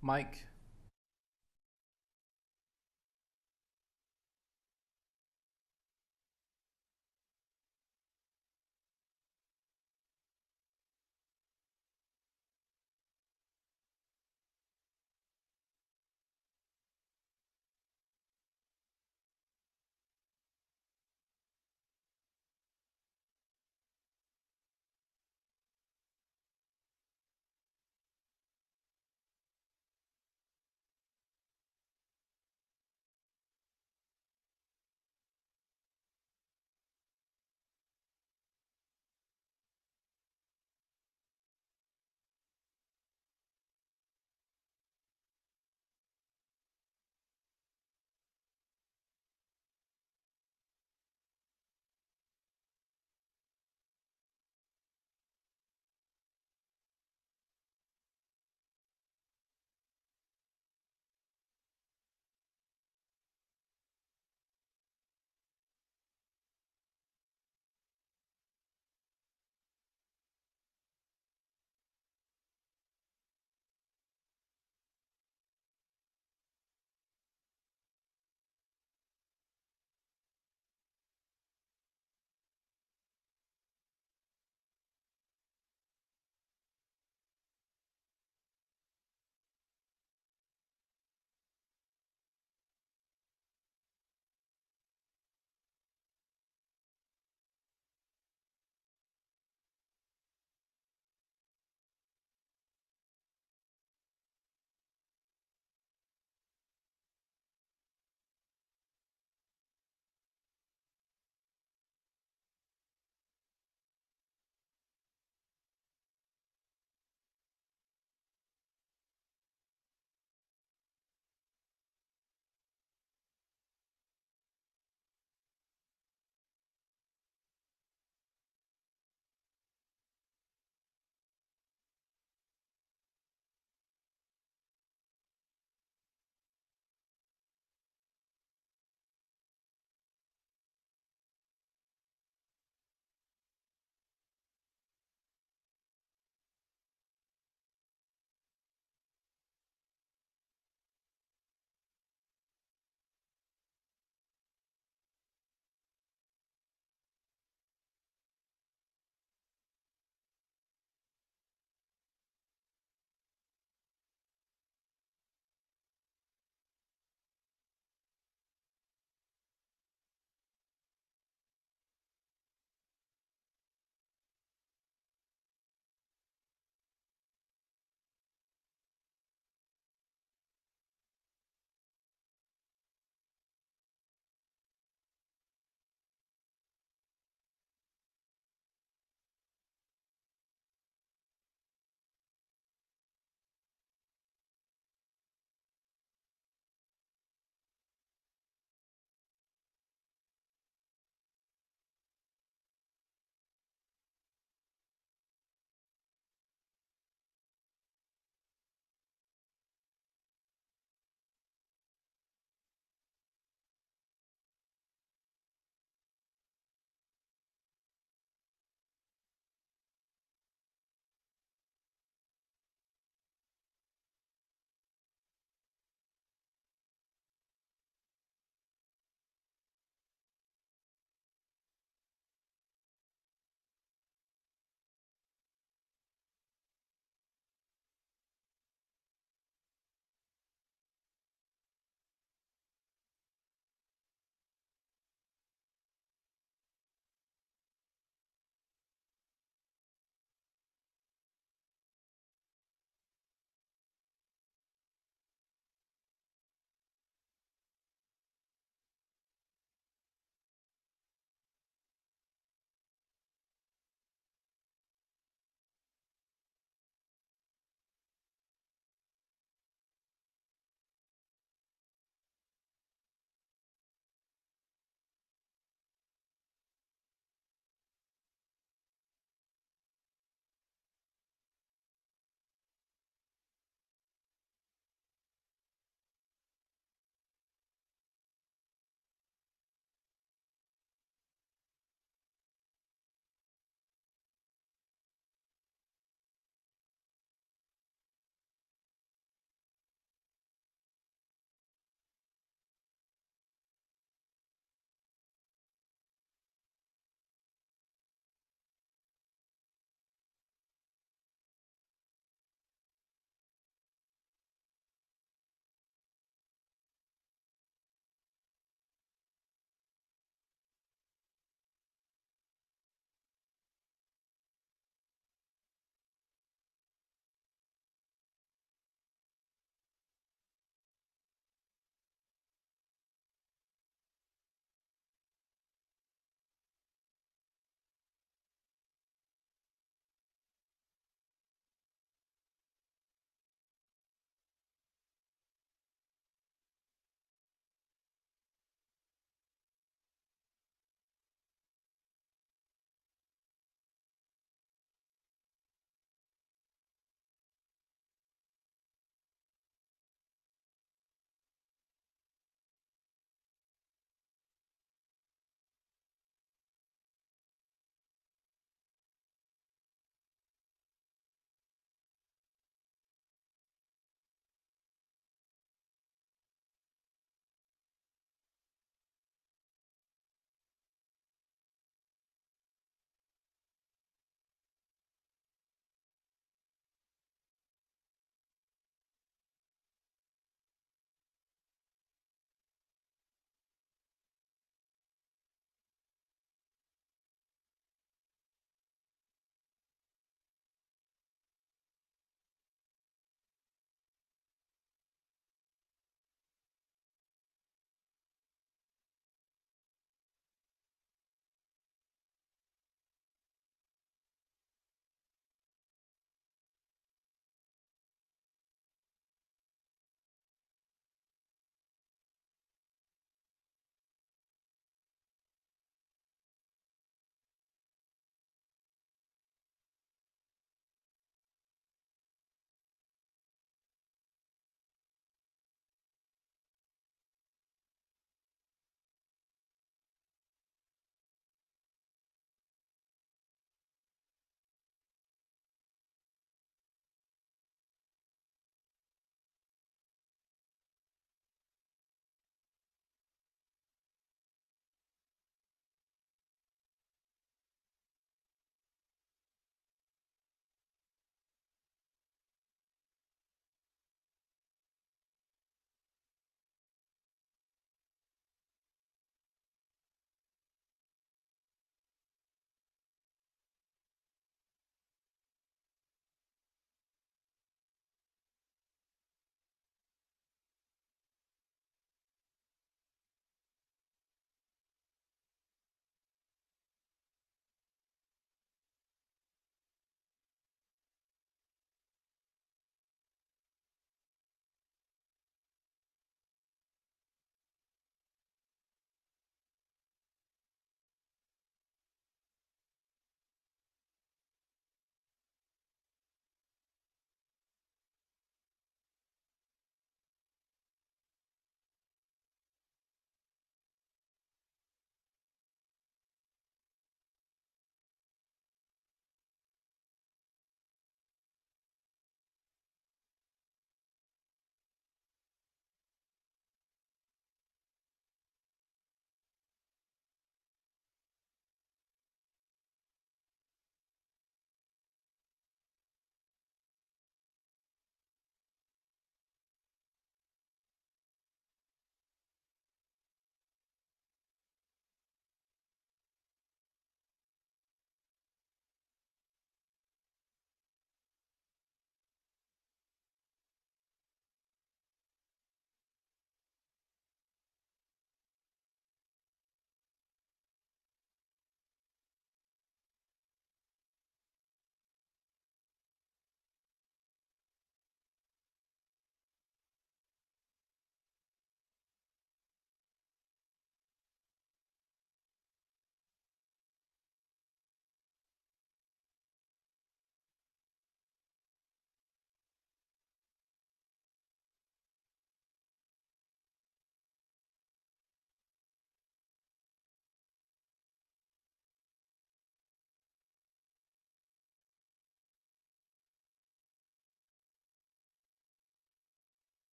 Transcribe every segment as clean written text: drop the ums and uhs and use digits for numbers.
Mike?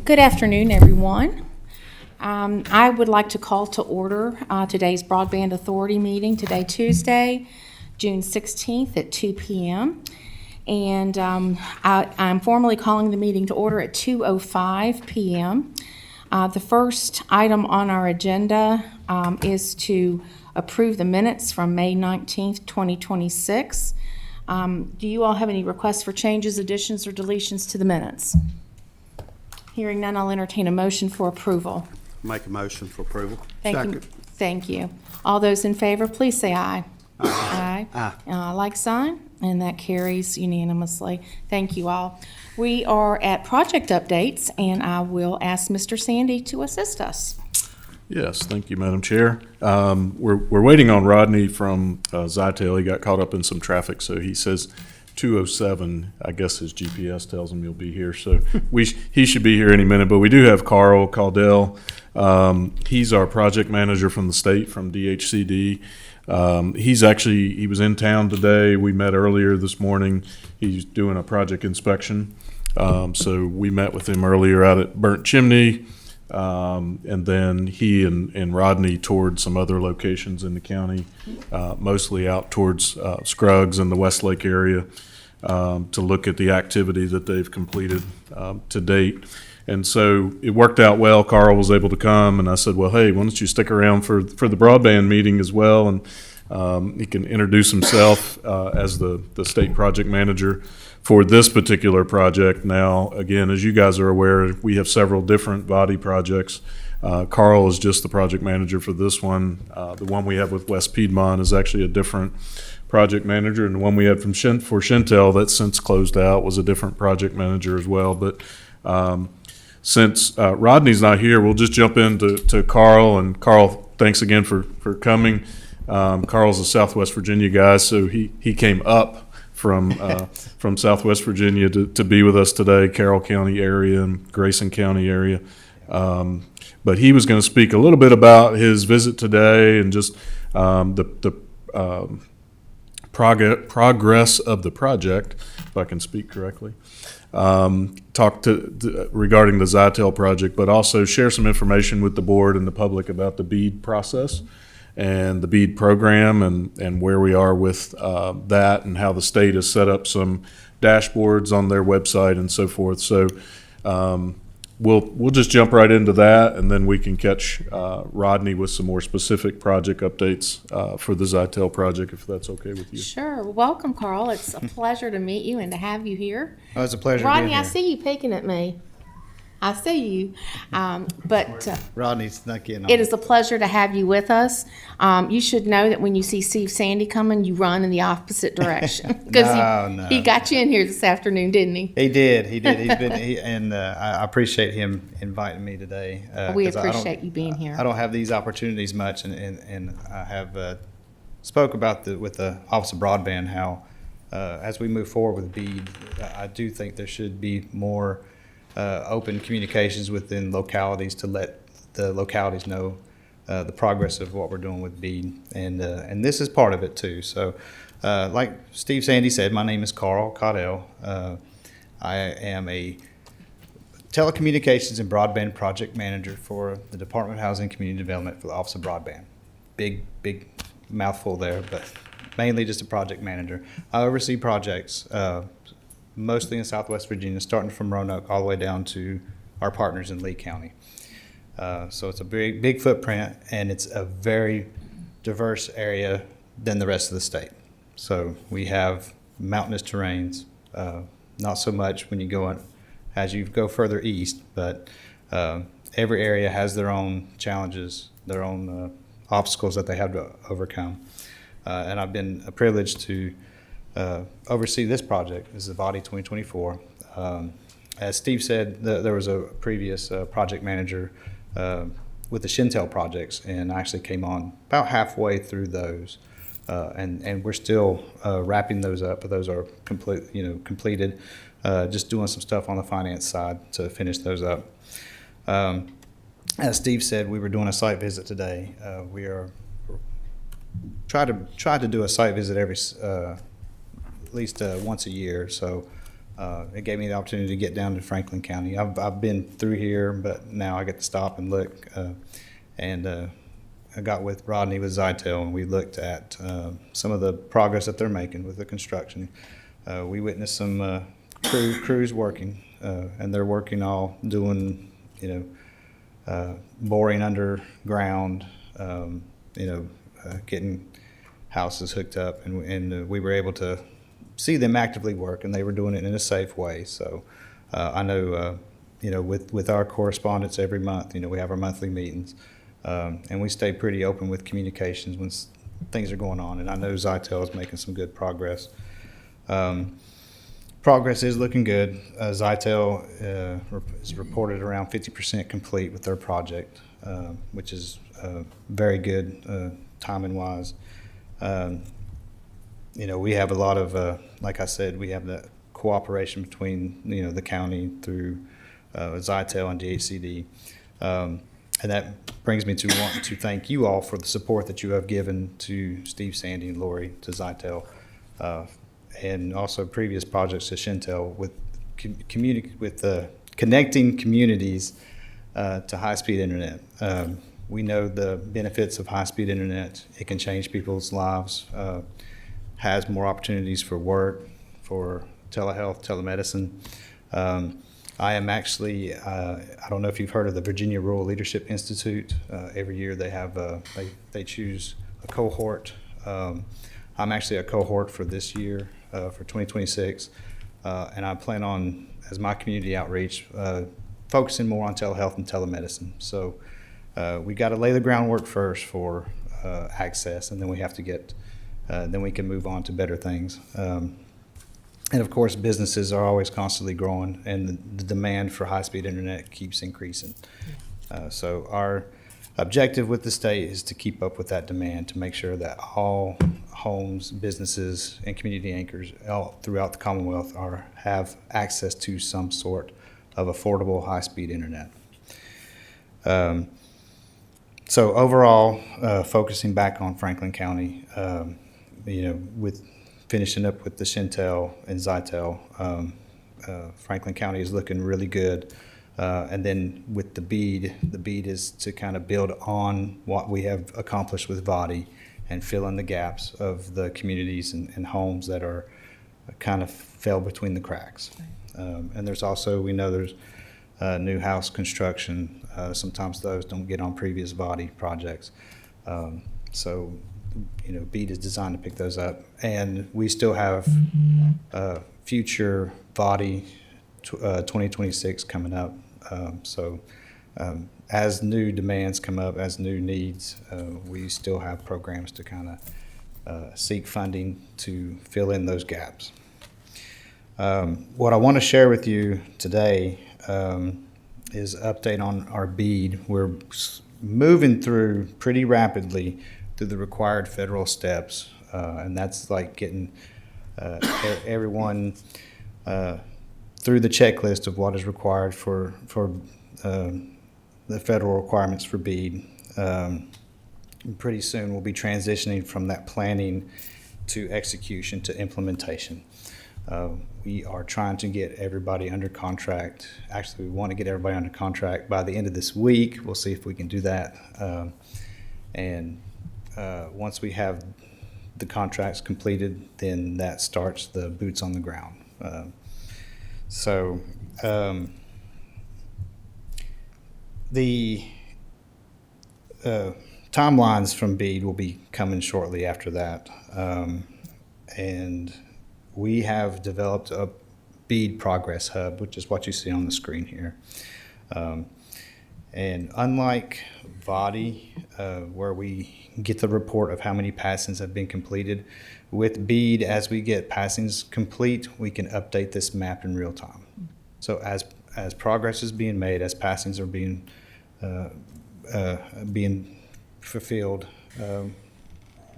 Good afternoon, everyone. I would like to call to order today's Broadband Authority meeting, today Tuesday, June 16th at 2 p.m. And I'm formally calling the meeting to order at 2:05 p.m. The first item on our agenda is to approve the minutes from May 19th, 2026. Do you all have any requests for changes, additions, or deletions to the minutes? Hearing none, I'll entertain a motion for approval. Make a motion for approval. Thank you. Thank you. All those in favor, please say aye. Aye. Aye. Like sign, and that carries unanimously. Thank you all. We are at project updates, and I will ask Mr. Sandy to assist us. Yes, thank you, Madam Chair. We're waiting on Rodney from Zytel. He got caught up in some traffic, so he says 2:07. I guess his GPS tells him he'll be here, so he should be here any minute. But we do have Carl Caudill. He's our project manager from the state, from DHCD. He was in town today. We met earlier this morning. He's doing a project inspection. So we met with him earlier out at Burnt Chimney. And then he and Rodney toured some other locations in the county, mostly out towards Scruggs and the Westlake area, to look at the activity that they've completed to date. And so it worked out well. Carl was able to come, and I said, well, hey, why don't you stick around for the broadband meeting as well, and he can introduce himself as the state project manager for this particular project. Now, again, as you guys are aware, we have several different body projects. Carl is just the project manager for this one. The one we have with West Piedmont is actually a different project manager, and the one we had for Shentel that's since closed out was a different project manager as well. But since Rodney's not here, we'll just jump into Carl. And Carl, thanks again for coming. Carl's a Southwest Virginia guy, so he came up from Southwest Virginia to be with us today, Carroll County area and Grayson County area. But he was going to speak a little bit about his visit today and just the progress of the project, if I can speak correctly. Talk regarding the Zytel project, but also share some information with the board and the public about the BEAD process and the BEAD program and where we are with that, and how the state has set up some dashboards on their website and so forth. So we'll just jump right into that, and then we can catch Rodney with some more specific project updates for the Zytel project, if that's okay with you. Sure. Welcome, Carl. It's a pleasure to meet you and to have you here. Oh, it's a pleasure Rodney, being here. I see you peeking at me. I see you. But Rodney's not getting on. it is a pleasure to have you with us. You should know that when you see Steve Sandy coming, you run in the opposite direction. Because he got you in here this afternoon, didn't he? He did. He's been, I appreciate him inviting me today. We appreciate you being here. I don't have these opportunities much, and I have spoke about with the Office of Broadband how as we move forward with BEAD, I do think there should be more open communications within localities to let the localities know the progress of what we're doing with BEAD, and this is part of it too. So, like Steve Sandy said, my name is Carl Caudill. I am a telecommunications and broadband project manager for the Department of Housing and Community Development for the Office of Broadband. Big mouthful there, but mainly just a project manager. I oversee projects mostly in Southwest Virginia, starting from Roanoke all the way down to our partners in Lee County. So it's a big footprint, and it's a very diverse area than the rest of the state. So we have mountainous terrains, not so much when you as you go further east, but every area has their own challenges, their own obstacles that they have to overcome. And I've been privileged to oversee this project. This is VDOT 2024. As Steve said, there was a previous project manager with the Shentel projects, and I actually came on about halfway through those, and we're still wrapping those up. But those are completed. Just doing some stuff on the finance side to finish those up. As Steve said, we were doing a site visit today. We are try to do a site visit every at least once a year. So It gave me the opportunity to get down to Franklin County. I've been through here, but now I get to stop and look. I got with Rodney with Zytel, and we looked at some of the progress that they're making with the construction. We witnessed some crews working, and they're working all doing, boring underground, getting houses hooked up, and we were able to see them actively work, and they were doing it in a safe way. So I know, with our correspondence every month, we have our monthly meetings, and we stay pretty open with communications when things are going on. And I know Zytel is making some good progress. Progress is looking good. Zytel is reported around 50% complete with their project, which is very good timing-wise. We have a lot of, like I said, we have the cooperation between, the county through Zytel and DHCD. And that brings me to wanting to thank you all for the support that you have given to Steve, Sandy, and Lori, to Zytel, and also previous projects to Shintel with connecting communities to high-speed internet. We know the benefits of high-speed internet. It can change people's lives, has more opportunities for work, for telehealth, telemedicine. I am actually, I don't know if you've heard of the Virginia Rural Leadership Institute. Every year they have, they choose a cohort. I'm actually a cohort for this year, for 2026. And I plan on, as my community outreach, focusing more on telehealth and telemedicine. So we got to lay the groundwork first for access, and then we have to get, then we can move on to better things. And of course, businesses are always constantly growing, and the demand for high-speed internet keeps increasing. So our objective with the state is to keep up with that demand, to make sure that all homes, businesses, and community anchors all throughout the Commonwealth have access to some sort of affordable high-speed internet. So overall, focusing back on Franklin County, with finishing up with the Shintel and Zytel, Franklin County is looking really good. And then with the BEAD is to kind of build on what we have accomplished with VADI and fill in the gaps of the communities and homes that are kind of fell between the cracks. And there's also, we know there's new house construction. Sometimes those don't get on previous VADI projects. So BEAD is designed to pick those up. And we still have future VADI 2026 coming up. As new demands come up, as new needs, we still have programs to kind of seek funding to fill in those gaps. What I want to share with you today is an update on our BEAD. We're moving through pretty rapidly through the required federal steps, and that's like getting everyone through the checklist of what is required for the federal requirements for BEAD. Pretty soon we'll be transitioning from that planning to execution to implementation. We are trying to get everybody under contract. Actually, we want to get everybody under contract by the end of this week. We'll see if we can do that. Once we have the contracts completed, then that starts the boots on the ground. The timelines from BEAD will be coming shortly after that. And we have developed a BEAD Progress Hub, which is what you see on the screen here. And unlike VADI, where we get the report of how many passings have been completed, with BEAD, as we get passings complete, we can update this map in real time. So as progress is being made, as passings are being fulfilled,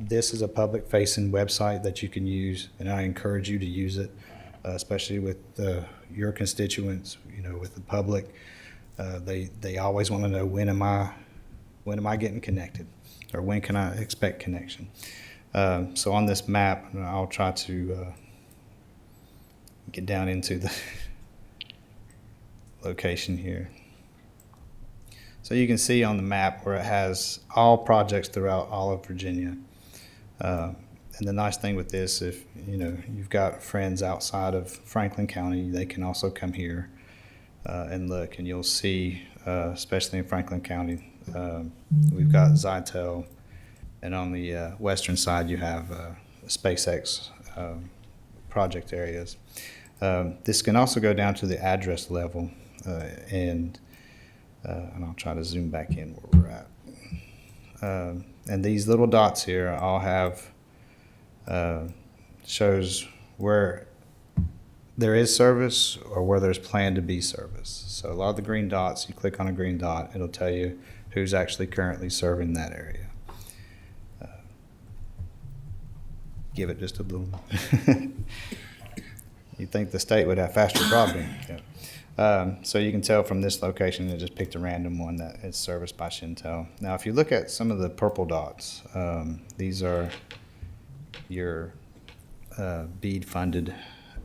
this is a public-facing website that you can use, and I encourage you to use it, especially with your constituents, with the public. They always want to know, when am I getting connected, or when can I expect connection? So on this map, I'll try to get down into the location here. So you can see on the map where it has all projects throughout all of Virginia. And the nice thing with this, if you've got friends outside of Franklin County, they can also come here and look, and you'll see, especially in Franklin County, we've got Zytel, and on the western side you have SpaceX project areas. This can also go down to the address level, and I'll try to zoom back in where we're at. And these little dots here all have shows where there is service or where there's planned to be service. So a lot of the green dots, you click on a green dot, it'll tell you who's actually currently serving that area. Give it just a little. You'd think the state would have faster broadband. Yeah. So you can tell from this location, it just picked a random one that is serviced by Shentel. Now, if you look at some of the purple dots, these are your BEAD-funded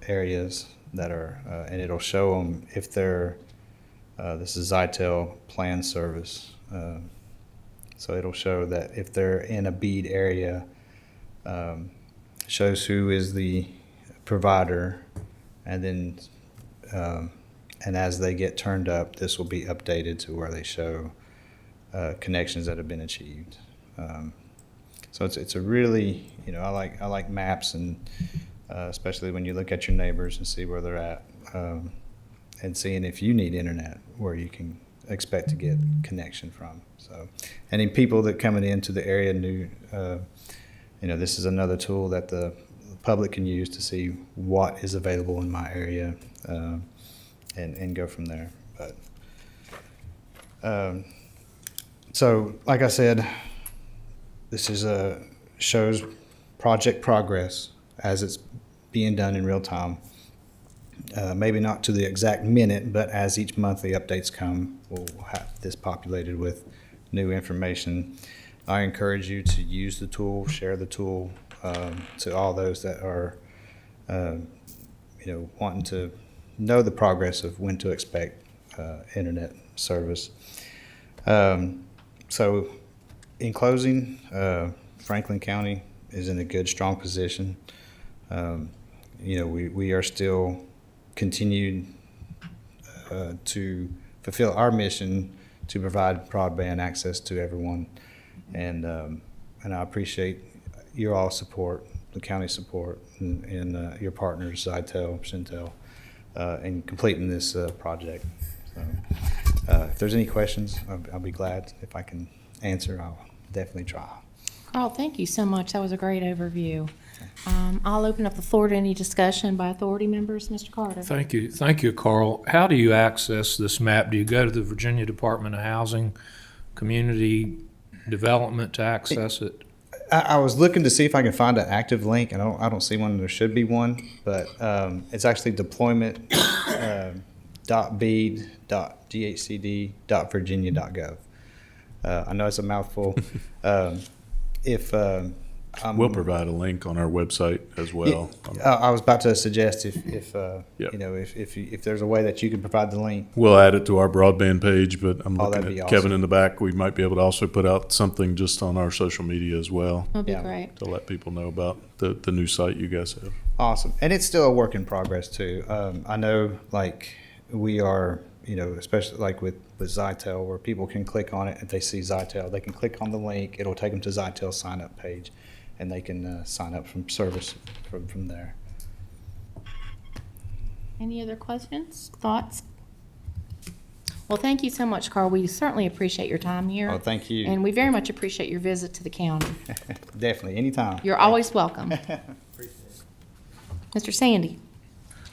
areas that are, and it'll show them if they're, this is Zytel plan service. So it'll show that if they're in a BEAD area, shows who is the provider, and then and as they get turned up, this will be updated to where they show connections that have been achieved. So it's a really, I like maps, and especially when you look at your neighbors and see where they're at, and seeing if you need internet where you can expect to get connection from. So any people that coming into the area new, this is another tool that the public can use to see what is available in my area, and go from there. But so, like I said, this is shows project progress as it's being done in real time. Maybe not to the exact minute, but as each monthly updates come, we'll have this populated with new information. I encourage you to use the tool, share the tool to all those that are, wanting to know the progress of when to expect internet service. So, in closing, Franklin County is in a good, strong position. We are still continued to fulfill our mission to provide broadband access to everyone, and I appreciate your all support, the county support, and your partners, Zytel, Shentel, in completing this project. So, if there's any questions, I'll be glad if I can answer. I'll definitely try. Carl, thank you so much. That was a great overview. I'll open up the floor to any discussion by authority members. Mr. Carter. Thank you, Carl. How do you access this map? Do you go to the Virginia Department of Housing, Community Development to access it? I was looking to see if I can find an active link, and I don't see one. There should be one, but it's actually deployment.bead.ghcd.virginia.gov. I know it's a mouthful. We'll provide a link on our website as well. I was about to suggest if Yep. if there's a way that you can provide the link. We'll add it to our broadband page, but I'm looking that'd be at awesome. Kevin in the back. We might be able to also put out something just on our social media as well That'd be Yeah. great. to let people know about the new site you guys have. Awesome. And it's still a work in progress too. I know we are, especially with Zytel, where people can click on it. If they see Zytel, they can click on the link. It'll take them to Zytel's sign up page, and they can sign up from service from there. Any other questions, thoughts? Well, thank you so much, Carl. We certainly appreciate your time here. Oh, thank you. And we very much appreciate your visit to the county. Definitely, anytime. You're always welcome. Mr. Sandy.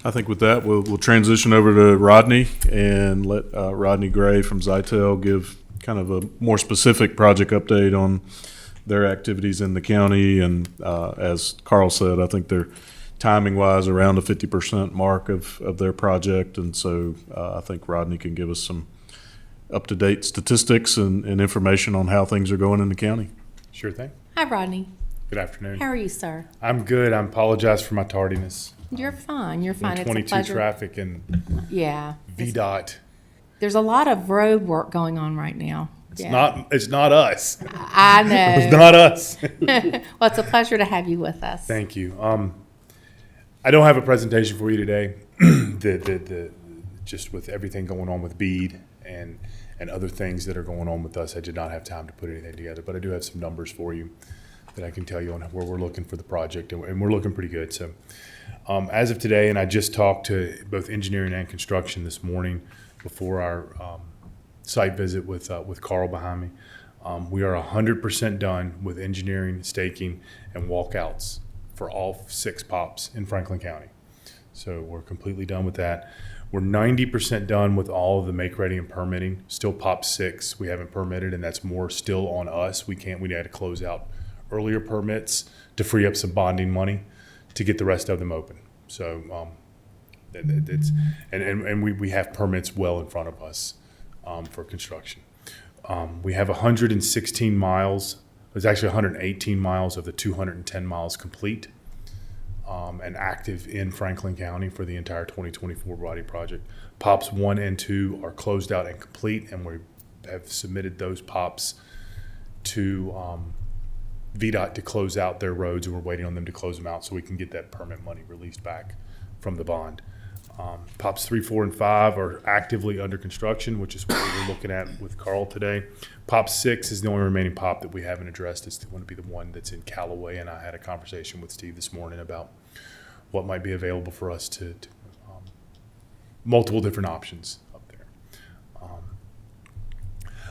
I think with that, we'll transition over to Rodney and let Rodney Gray from Zytel give kind of a more specific project update on their activities in the county. And as Carl said, I think they're timing-wise around the 50% mark of their project. And so I think Rodney can give us some up-to-date statistics and information on how things are going in the county. Sure thing. Hi, Rodney. Good afternoon. How are you, sir? I'm good. I apologize for my tardiness. You're fine, you're fine. It's a 22 pleasure. traffic and Yeah. VDOT. There's a lot of road work going on right now. It's Yeah. it's not us. I It's know. not us. Well, it's a pleasure to have you with us. Thank you. I don't have a presentation for you today. Just with everything going on with BEAD and other things that are going on with us, I did not have time to put anything together. But I do have some numbers for you that I can tell you on where we're looking for the project, and we're looking pretty good. So, as of today, and I just talked to both engineering and construction this morning before our site visit with Carl behind me. We are 100% done with engineering, staking, and walkouts for all 6 POPs in Franklin County. So we're completely done with that. We're 90% done with all of the make ready and permitting. Still POP 6 we haven't permitted, and that's more still on us. We had to close out earlier permits to free up some bonding money to get the rest of them open. So we have permits well in front of us for construction. We have 116 miles. There's actually 118 miles of the 210 miles complete and active in Franklin County for the entire 2024 body project. POPs 1 and 2 are closed out and complete, and we have submitted those POPs to VDOT to close out their roads, and we're waiting on them to close them out so we can get that permit money released back from the bond. POPs 3, 4, and 5 are actively under construction, which is what we were looking at with Carl today. POP 6 is the only remaining POP that we haven't addressed. It's going to be the one that's in Callaway, and I had a conversation with Steve this morning about what might be available for us to multiple different options up there.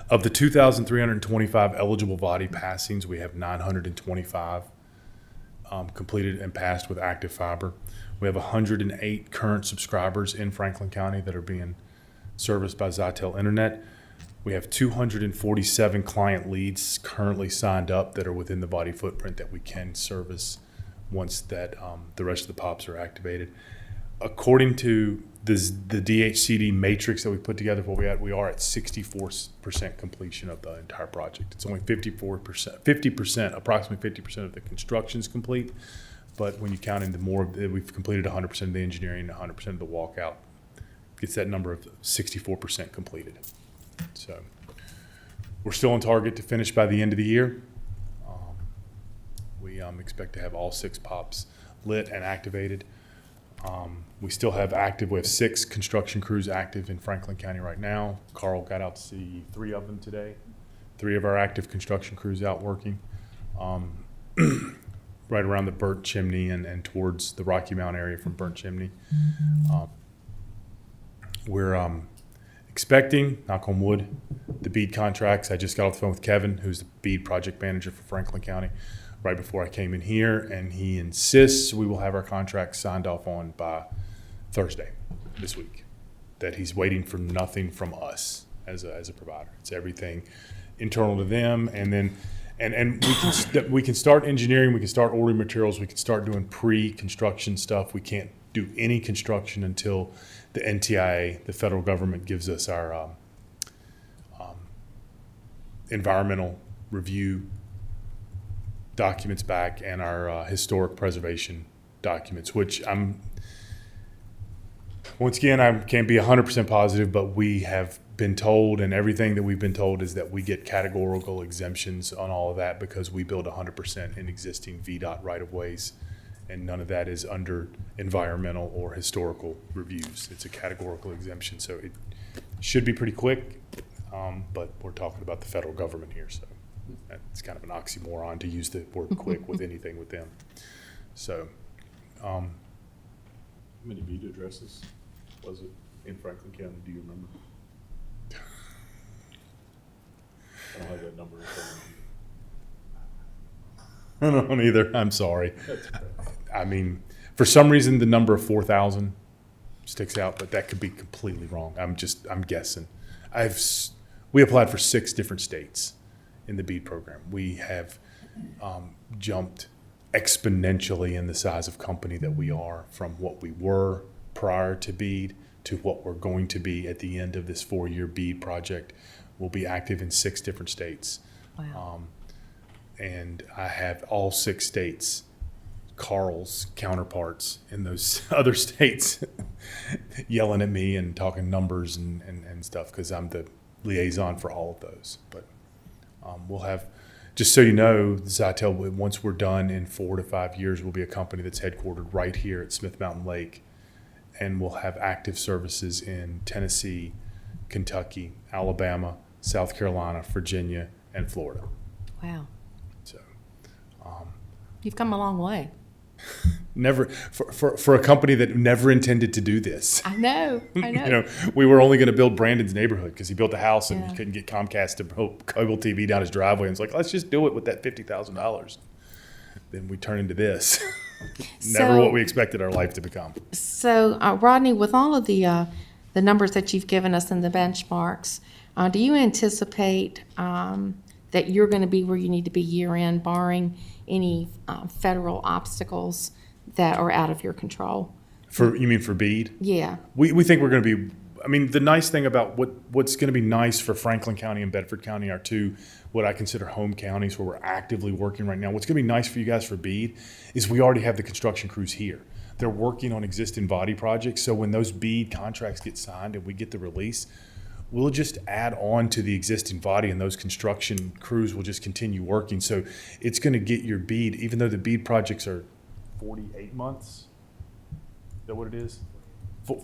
Of the 2,325 eligible body passings, we have 925 completed and passed with active fiber. We have 108 current subscribers in Franklin County that are being serviced by Zytel Internet. We have 247 client leads currently signed up that are within the body footprint that we can service once that the rest of the POPs are activated. According to the DHCD matrix that we put together, we are at 64% completion of the entire project. It's only 50%, approximately 50% of the construction is complete. But when you count in we've completed 100% of the engineering, 100% of the walkout, gets that number of 64% completed. So we're still on target to finish by the end of the year. We expect to have all 6 POPs lit and activated. We still have we have 6 construction crews active in Franklin County right now. Carl got out to see 3 of them today. 3 of our active construction crews out working. Right around the Burnt Chimney and towards the Rocky Mount area from Burnt Chimney. We're expecting, knock on wood, the BEAD contracts. I just got off the phone with Kevin, who's the BEAD project manager for Franklin County, right before I came in here, and he insists we will have our contracts signed off on by Thursday this week. That he's waiting for nothing from us as a provider. It's everything internal to them, and then and we can start engineering, we can start ordering materials, we can start doing pre-construction stuff. We can't do any construction until the NTIA, the federal government, gives us our environmental review documents back and our historic preservation documents, which once again, I can't be 100% positive, but we have been told, and everything that we've been told is that we get categorical exemptions on all of that because we build 100% in existing VDOT right-of-ways, and none of that is under environmental or historical reviews. It's a categorical exemption, so it should be pretty quick, but we're talking about the federal government here, so it's kind of an oxymoron to use the word quick with anything with them. So, How many BEAD addresses was it in Franklin County? Do you remember? I don't have that number in front of me. I don't either. I'm sorry. I mean, for some reason, the number of 4,000 sticks out, but that could be completely wrong. I'm guessing. We applied for 6 different states in the BEAD program. We have jumped exponentially in the size of company that we are from what we were prior to BEAD to what we're going to be at the end of this 4-year BEAD project. We'll be active in 6 different states. Wow. And I have all 6 states Carl's counterparts in those other states yelling at me and talking numbers and stuff, because I'm the liaison for all of those. But we'll have, just so you know, Zytel, once we're done in 4 to 5 years, we'll be a company that's headquartered right here at Smith Mountain Lake, and we'll have active services in Tennessee, Kentucky, Alabama, South Carolina, Virginia, and Florida. Wow. So You've come a long way. never for a company that never intended to do this. I know. You know, we were only going to build Brandon's neighborhood because he built a house and Yeah. he couldn't get Comcast to build cable TV down his driveway. And it's like, let's just do it with that $50,000. Then we turn into this. Never So- what we expected our life to become. So, Rodney, with all of the numbers that you've given us and the benchmarks, do you anticipate that you're going to be where you need to be year-end, barring any federal obstacles that are out of your control? You mean for BEAD? Yeah. We think we're going to be. I mean, the nice thing about what's going to be nice for Franklin County and Bedford County are two what I consider home counties where we're actively working right now. What's going to be nice for you guys for BEAD is we already have the construction crews here. They're working on existing body projects, so when those BEAD contracts get signed and we get the release, we'll just add on to the existing body, and those construction crews will just continue working. So it's going to get your BEAD, even though the BEAD projects are 48 months. Is that what it is?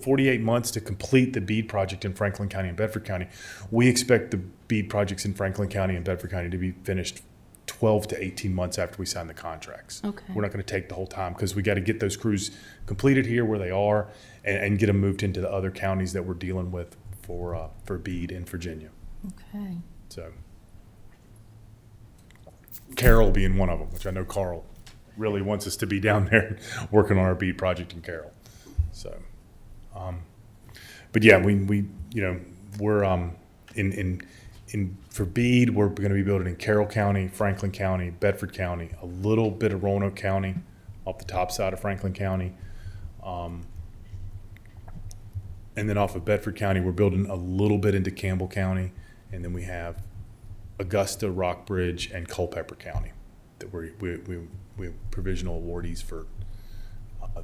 48 months to complete the BEAD project in Franklin County and Bedford County. We expect the BEAD projects in Franklin County and Bedford County to be finished 12 to 18 months after we sign the contracts. Okay. We're not going to take the whole time because we got to get those crews completed here where they are and get them moved into the other counties that we're dealing with for BEAD in Virginia. Okay. So Carroll being one of them, which I know Carl really wants us to be down there working on our BEAD project in Carroll. So, but yeah, we you know, we're in for BEAD, we're going to be building in Carroll County, Franklin County, Bedford County, a little bit of Roanoke County off the top side of Franklin County. And then off of Bedford County, we're building a little bit into Campbell County. And then we have Augusta, Rockbridge, and Culpeper County that we have provisional awardees for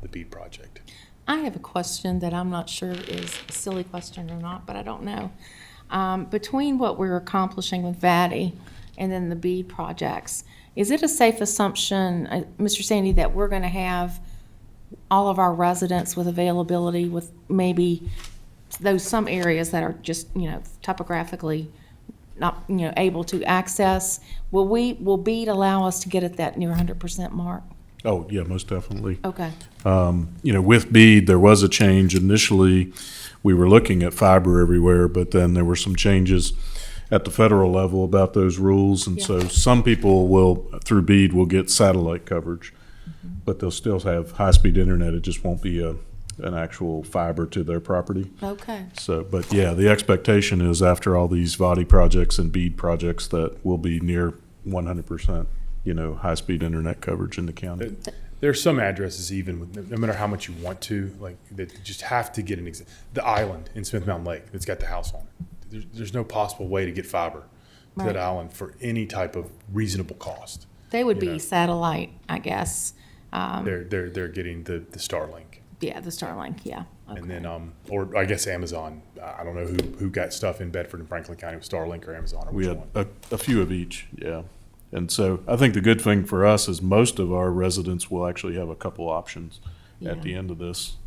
the BEAD project. I have a question that I'm not sure is a silly question or not, but I don't know. Between what we're accomplishing with VATI and then the BEAD projects, is it a safe assumption, Mr. Sandy, that we're going to have all of our residents with availability with maybe those some areas that are just, you know, topographically not, you know, able to access? Will BEAD allow us to get at that near 100% mark? Oh, yeah, most definitely. Okay. You know, with BEAD, there was a change. Initially, we were looking at fiber everywhere, but then there were some changes at the federal level about those rules. And so some people will, through BEAD, will get satellite coverage, but they'll still have high-speed internet. It just won't be an actual fiber to their property. Okay. So, but yeah, the expectation is after all these VADI projects and BEAD projects that will be near 100%, you know, high-speed internet coverage in the county. There are some addresses, even with, no matter how much you want to, like, that just have to get the island in Smith Mountain Lake that's got the house on it. There's no possible way to get fiber to that island for any type of reasonable cost. They would You be know. satellite, I guess. They're getting the Starlink. Yeah, the Starlink, yeah. And Okay. then, or I guess Amazon. I don't know who got stuff in Bedford and Franklin County with Starlink or Amazon or We which had one. a few of each, yeah. And so I think the good thing for us is most of our residents will actually have a couple options at the end of this.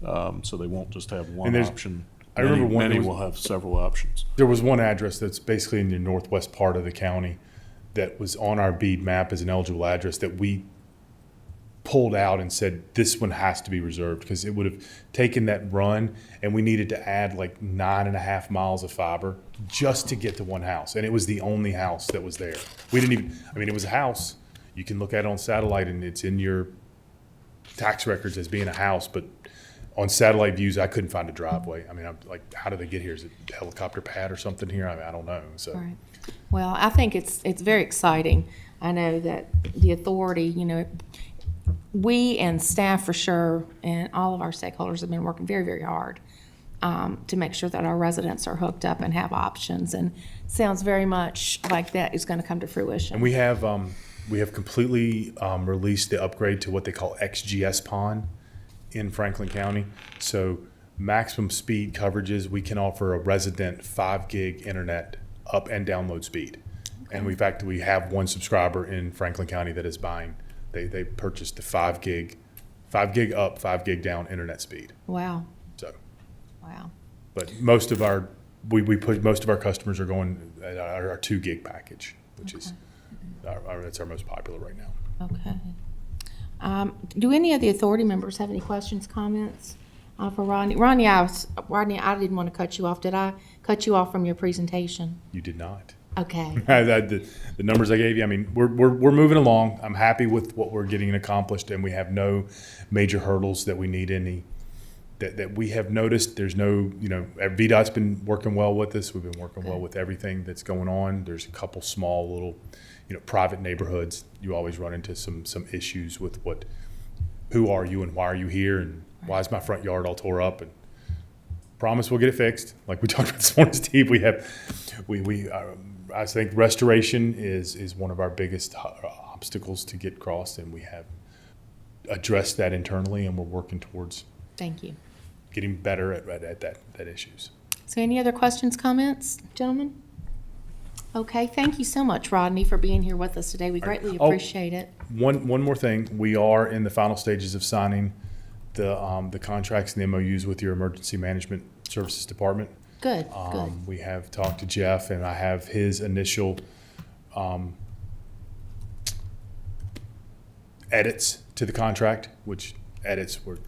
So they won't just have one And there's- option. I remember one Many that was- will have several options. There was one address that's basically in the northwest part of the county that was on our BEAD map as an eligible address that we pulled out and said, this one has to be reserved because it would have taken that run and we needed to add like 9.5 miles of fiber just to get to one house. And it was the only house that was there. We didn't even, I mean, it was a house. You can look at it on satellite and it's in your tax records as being a house, but on satellite views, I couldn't find a driveway. I mean, I'm like, how did they get here? Is it a helicopter pad or something here? I mean, I don't know. So Right. Well, I think it's very exciting. I know that the authority, you know, we and staff for sure, and all of our stakeholders have been working very, very hard to make sure that our residents are hooked up and have options. And sounds very much like that is going to come to fruition. And we have We have completely released the upgrade to what they call XGS PON in Franklin County. So maximum speed coverages, we can offer a resident 5 gig internet up and download speed. And in fact, we have one subscriber in Franklin County that is buying, they purchased the 5 gig up, 5 gig down internet speed. Wow, So, wow. but most of our, we put, most of our customers are going at our 2 gig package, which is, that's our most popular right now. Okay. Do any of the authority members have any questions, comments for Rodney? Rodney, I didn't want to cut you off. Did I cut you off from your presentation? You did not. Okay. The numbers I gave you, I mean, we're moving along. I'm happy with what we're getting accomplished, and we have no major hurdles that we need any, that we have noticed. There's no, VDOT's been working well with us. We've been working well with everything that's going on. There's a couple small little, private neighborhoods. You always run into some issues with who are you and why are you here, and why is my front yard all tore up, and promise we'll get it fixed. Like we talked about this morning, Steve, I think restoration is one of our biggest obstacles to get crossed, and we have addressed that internally, and we're working towards Thank you. getting better at that issues. So any other questions, comments, gentlemen? Okay, thank you so much, Rodney, for being here with us today. We greatly appreciate it. One more thing, we are in the final stages of signing the contracts and the MOUs with your Emergency Management Services Department. Good, good. We have talked to Jeff, and I have his initial edits to the contract, which edits were,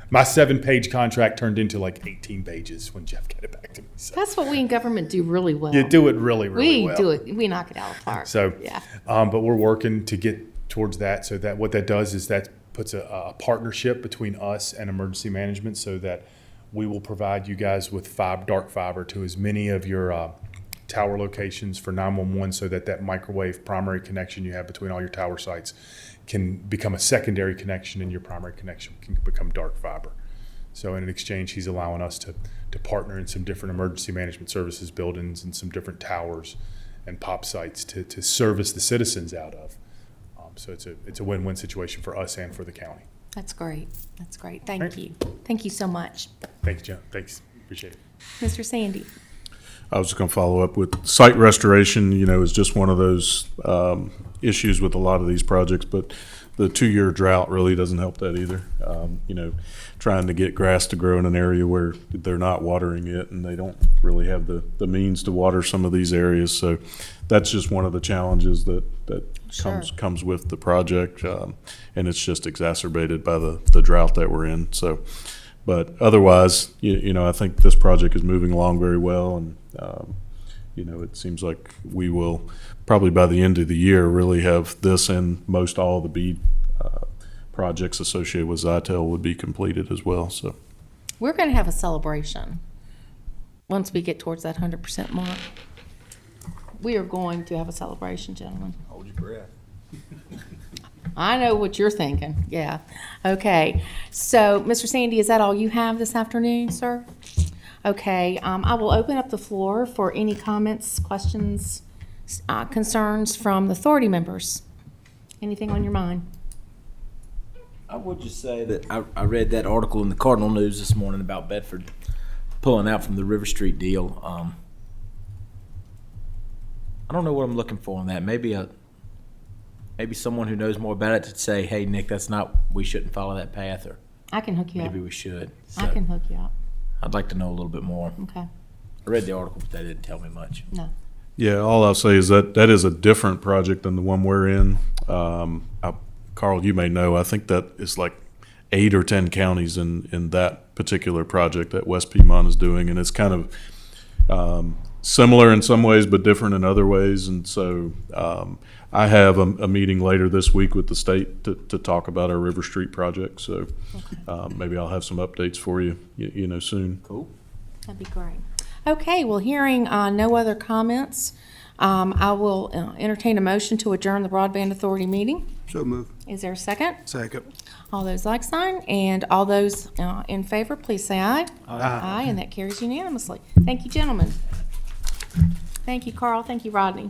my 7-page contract turned into like 18 pages when Jeff got it back to me. So That's what we in government do really well. you do it really, really well. We do it. We knock it out of the park. So, yeah. but we're working to get towards that. So that what that does is that puts a partnership between us and emergency management, so that we will provide you guys with dark fiber to as many of your tower locations for 911, so that microwave primary connection you have between all your tower sites can become a secondary connection, and your primary connection can become dark fiber. So in exchange, he's allowing us to partner in some different emergency management services buildings and some different towers and pop sites to service the citizens out of. So it's a win-win situation for us and for the county. That's great. That's great. Thank Right. you. Thank you so much. Thanks, John. Thanks. Appreciate it. Mr. Sandy. I was going to follow up with site restoration, is just one of those issues with a lot of these projects, but the 2-year drought really doesn't help that either. Trying to get grass to grow in an area where they're not watering it, and they don't really have the means to water some of these areas. So that's just one of the challenges that Sure. comes with the project, and it's just exacerbated by the drought that we're in. So, but otherwise, I think this project is moving along very well, and it seems like we will probably by the end of the year really have this and most all of the BEAD projects associated with Zytel would be completed as well. So We're going to have a celebration once we get towards that 100% mark. We are going to have a celebration, gentlemen. Hold your breath. I know what you're thinking. Yeah. Okay. So, Mr. Sandy, is that all you have this afternoon, sir? Okay. I will open up the floor for any comments, questions, concerns from the authority members. Anything on your mind? I would just say that I read that article in the Cardinal News this morning about Bedford pulling out from the River Street deal. I don't know what I'm looking for on that. Maybe someone who knows more about it to say, "Hey, Nick, we shouldn't follow that path," or I can hook you maybe up. we should. I So can hook you up. I'd like to know a little bit more. Okay. I read the article, but they didn't tell me much. No. yeah, all I'll say is that is a different project than the one we're in. Carl, you may know, I think that is like 8 or 10 counties in that particular project that West Piedmont is doing, and it's kind of similar in some ways but different in other ways. And so I have a meeting later this week with the state to talk about our River Street project. So maybe I'll have some updates for you, soon. Cool. That'd be great. Okay, well, hearing no other comments, I will entertain a motion to adjourn the Broadband Authority meeting. So move. Is there a second? Second. All those like sign, and all those in favor, please say aye. Aye, and that carries unanimously. Thank you, gentlemen. Thank you, Carl. Thank you, Rodney.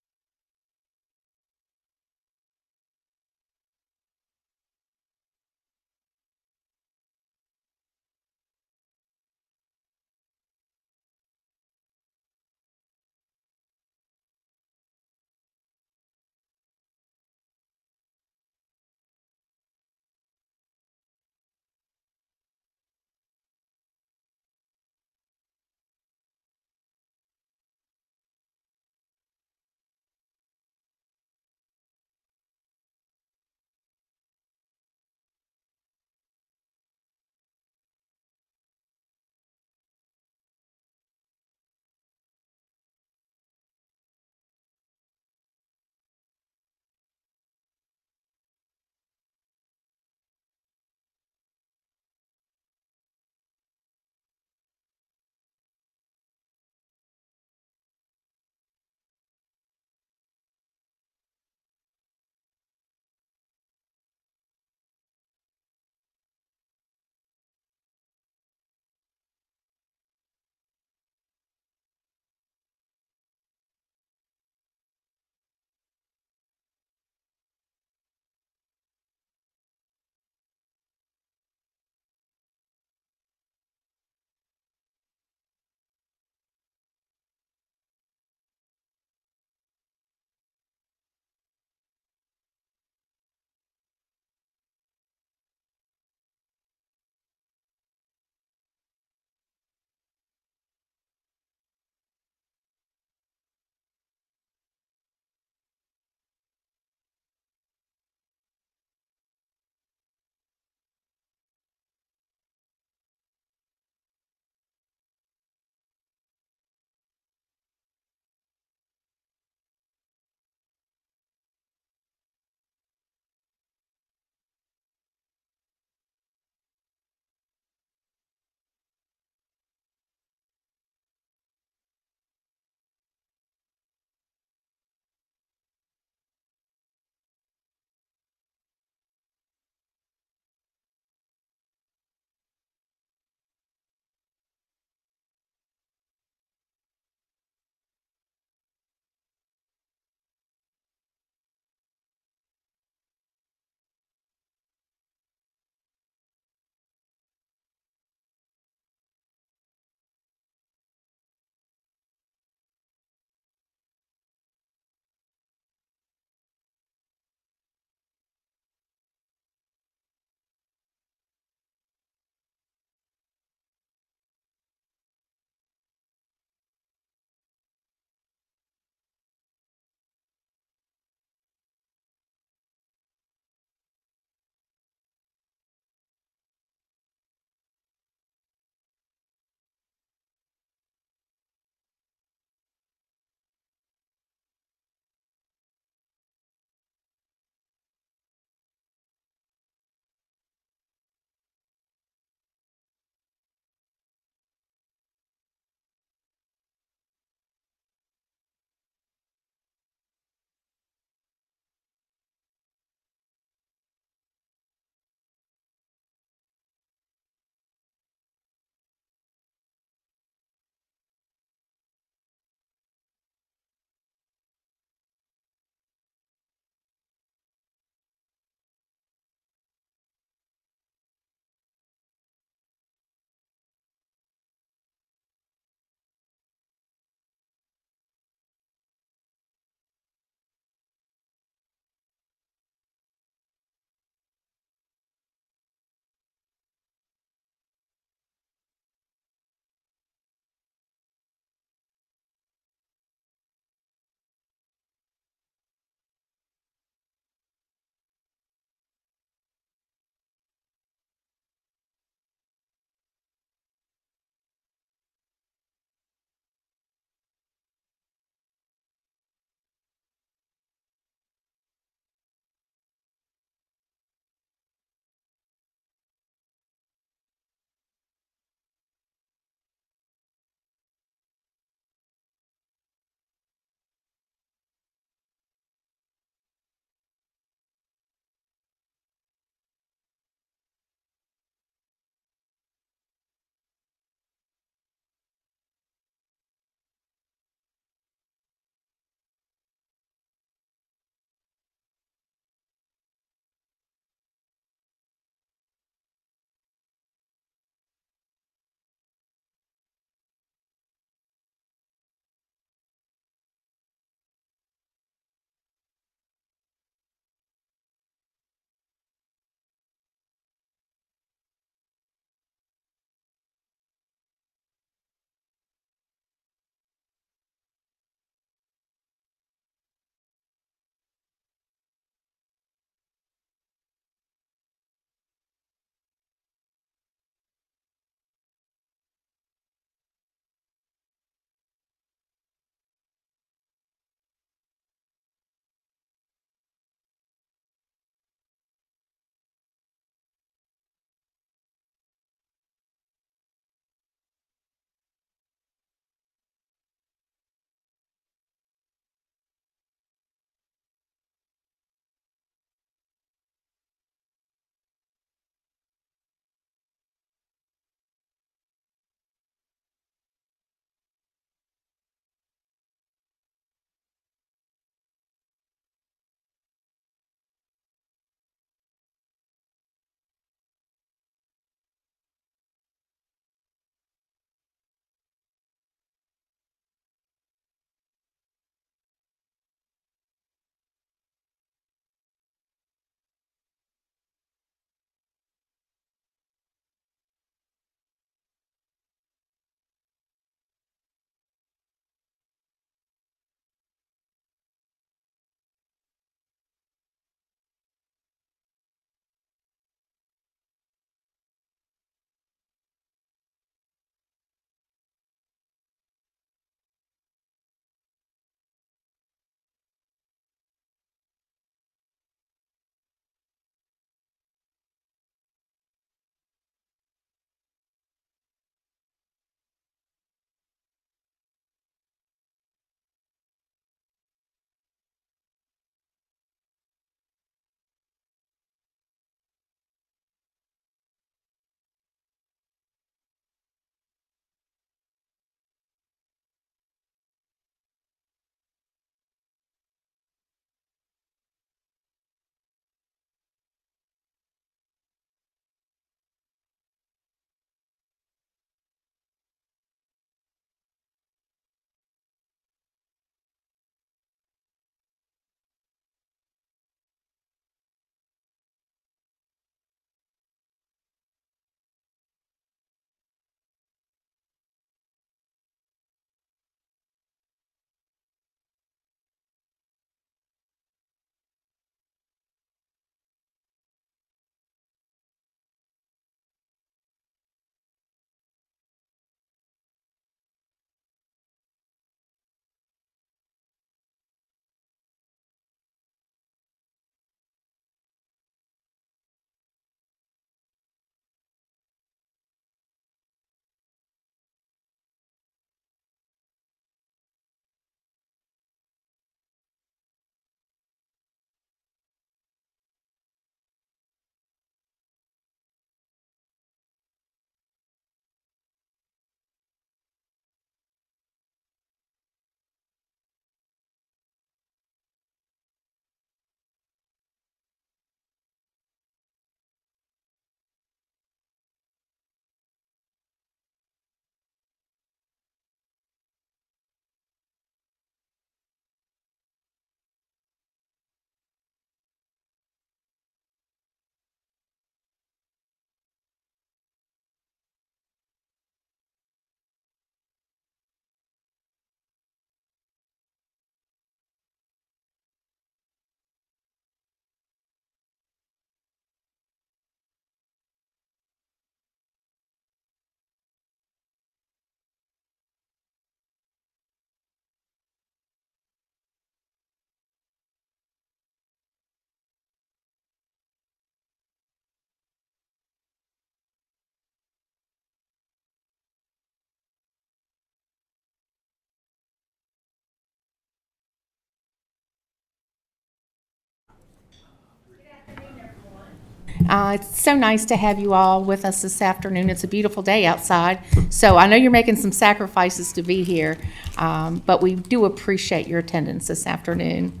It's so nice to have you all with us this afternoon. It's a beautiful day outside, so I know you're making some sacrifices to be here, but we do appreciate your attendance this afternoon.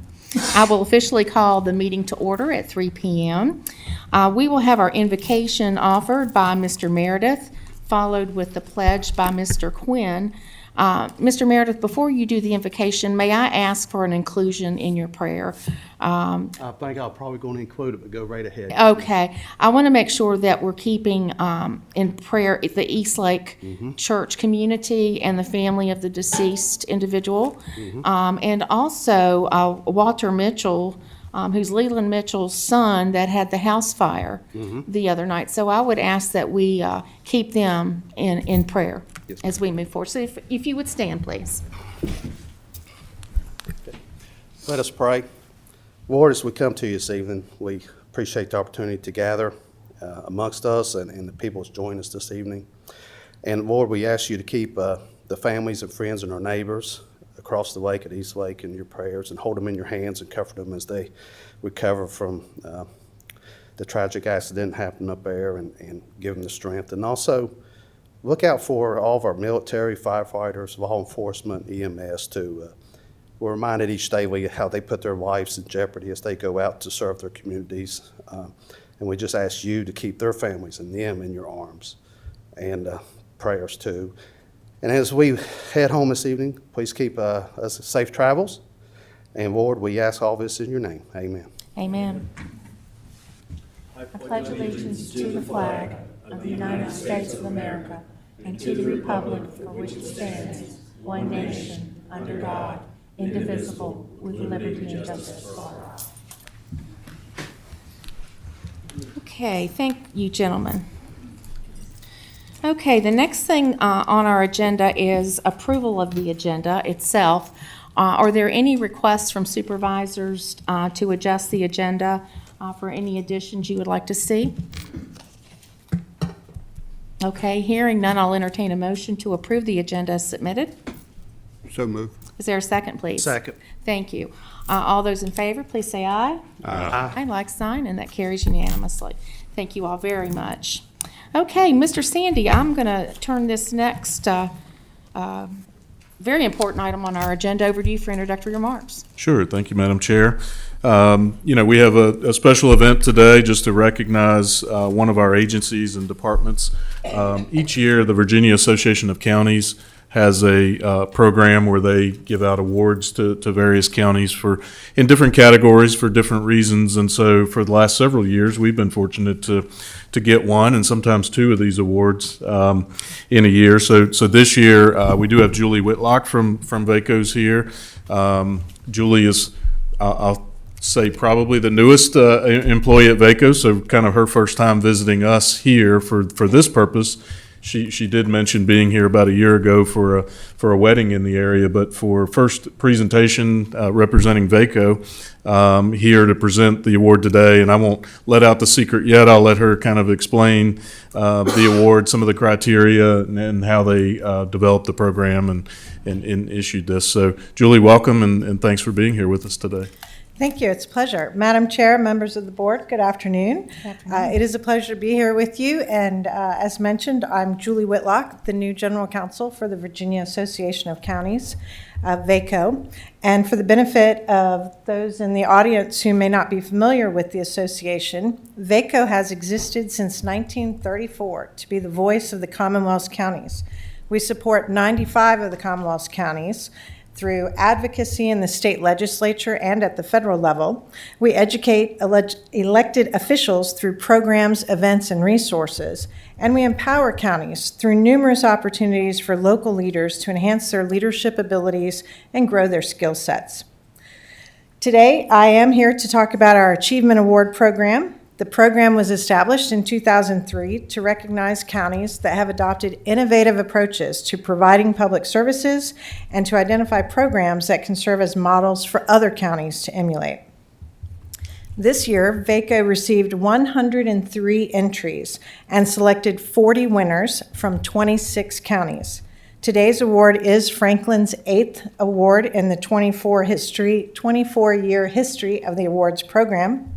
I will officially call the meeting to order at 3 p.m. We will have our invocation offered by Mr. Meredith, followed with the pledge by Mr. Quinn. Mr. Meredith, before you do the invocation, may I ask for an inclusion in your prayer? I think I'm probably going to include it, but go right ahead. Okay. I want to make sure that we're keeping in prayer the Eastlake Church community and the family of the deceased individual. And also Walter Mitchell, who's Leland Mitchell's son that had the house fire the other night. So I would ask that we keep them in prayer as we move forward. So if you would stand, please. Let us pray. Lord, as we come to you this evening, we appreciate the opportunity to gather amongst us and the people that's joined us this evening. And Lord, we ask you to keep the families and friends and our neighbors across the lake at Eastlake in your prayers, and hold them in your hands and comfort them as they recover from the tragic accident happening up there, and give them the strength. And also look out for all of our military, firefighters, law enforcement, EMS to we're reminded each day how they put their lives in jeopardy as they go out to serve their communities. And we just ask you to keep their families and them in your arms, and prayers too. And as we head home this evening, please keep us safe travels. And Lord, we ask all this in your name. Amen. Amen. I pledge allegiance to the flag of the United States of America and to the republic for which it stands, one nation, under God, indivisible, with liberty and justice for all. Okay, thank you, gentlemen. Okay, the next thing on our agenda is approval of the agenda itself. Are there any requests from supervisors to adjust the agenda for any additions you would like to see? Okay, hearing none, I'll entertain a motion to approve the agenda as submitted. So move. Is there a second, please? Second. Thank you. All those in favor, please say aye. Aye. I like sign, and that carries unanimously. Thank you all very much. Okay, Mr. Sandy, I'm going to turn this next very important item on our agenda over to you for introductory remarks. Sure. Thank you, Madam Chair. We have a special event today just to recognize one of our agencies and departments. Each year, the Virginia Association of Counties has a program where they give out awards to various counties in different categories for different reasons. And so for the last several years, we've been fortunate to get one and sometimes two of these awards in a year. So this year, we do have Julie Whitlock from VACo's here. Julie is, I'll say, probably the newest employee at VACo, so kind of her first time visiting us here for this purpose. She did mention being here about a year ago for a wedding in the area, but for first presentation representing VACo, here to present the award today. And I won't let out the secret yet. I'll let her kind of explain the award, some of the criteria, and how they developed the program and issued this. So Julie, welcome, and thanks for being here with us today. Thank you. It's a pleasure. Madam Chair, members of the board, good afternoon. It is a pleasure to be here with you. And as mentioned, I'm Julie Whitlock, the new General Counsel for the Virginia Association of Counties, VACo. And for the benefit of those in the audience who may not be familiar with the association, VACo has existed since 1934 to be the voice of the Commonwealth's counties. We support 95 of the Commonwealth's counties through advocacy in the state legislature and at the federal level. We educate elected officials through programs, events, and resources. And we empower counties through numerous opportunities for local leaders to enhance their leadership abilities and grow their skill sets. Today, I am here to talk about our Achievement Award program. The program was established in 2003 to recognize counties that have adopted innovative approaches to providing public services and to identify programs that can serve as models for other counties to emulate. This year, VACo received 103 entries and selected 40 winners from 26 counties. Today's award is Franklin's 8th award in the 24-year history of the awards program.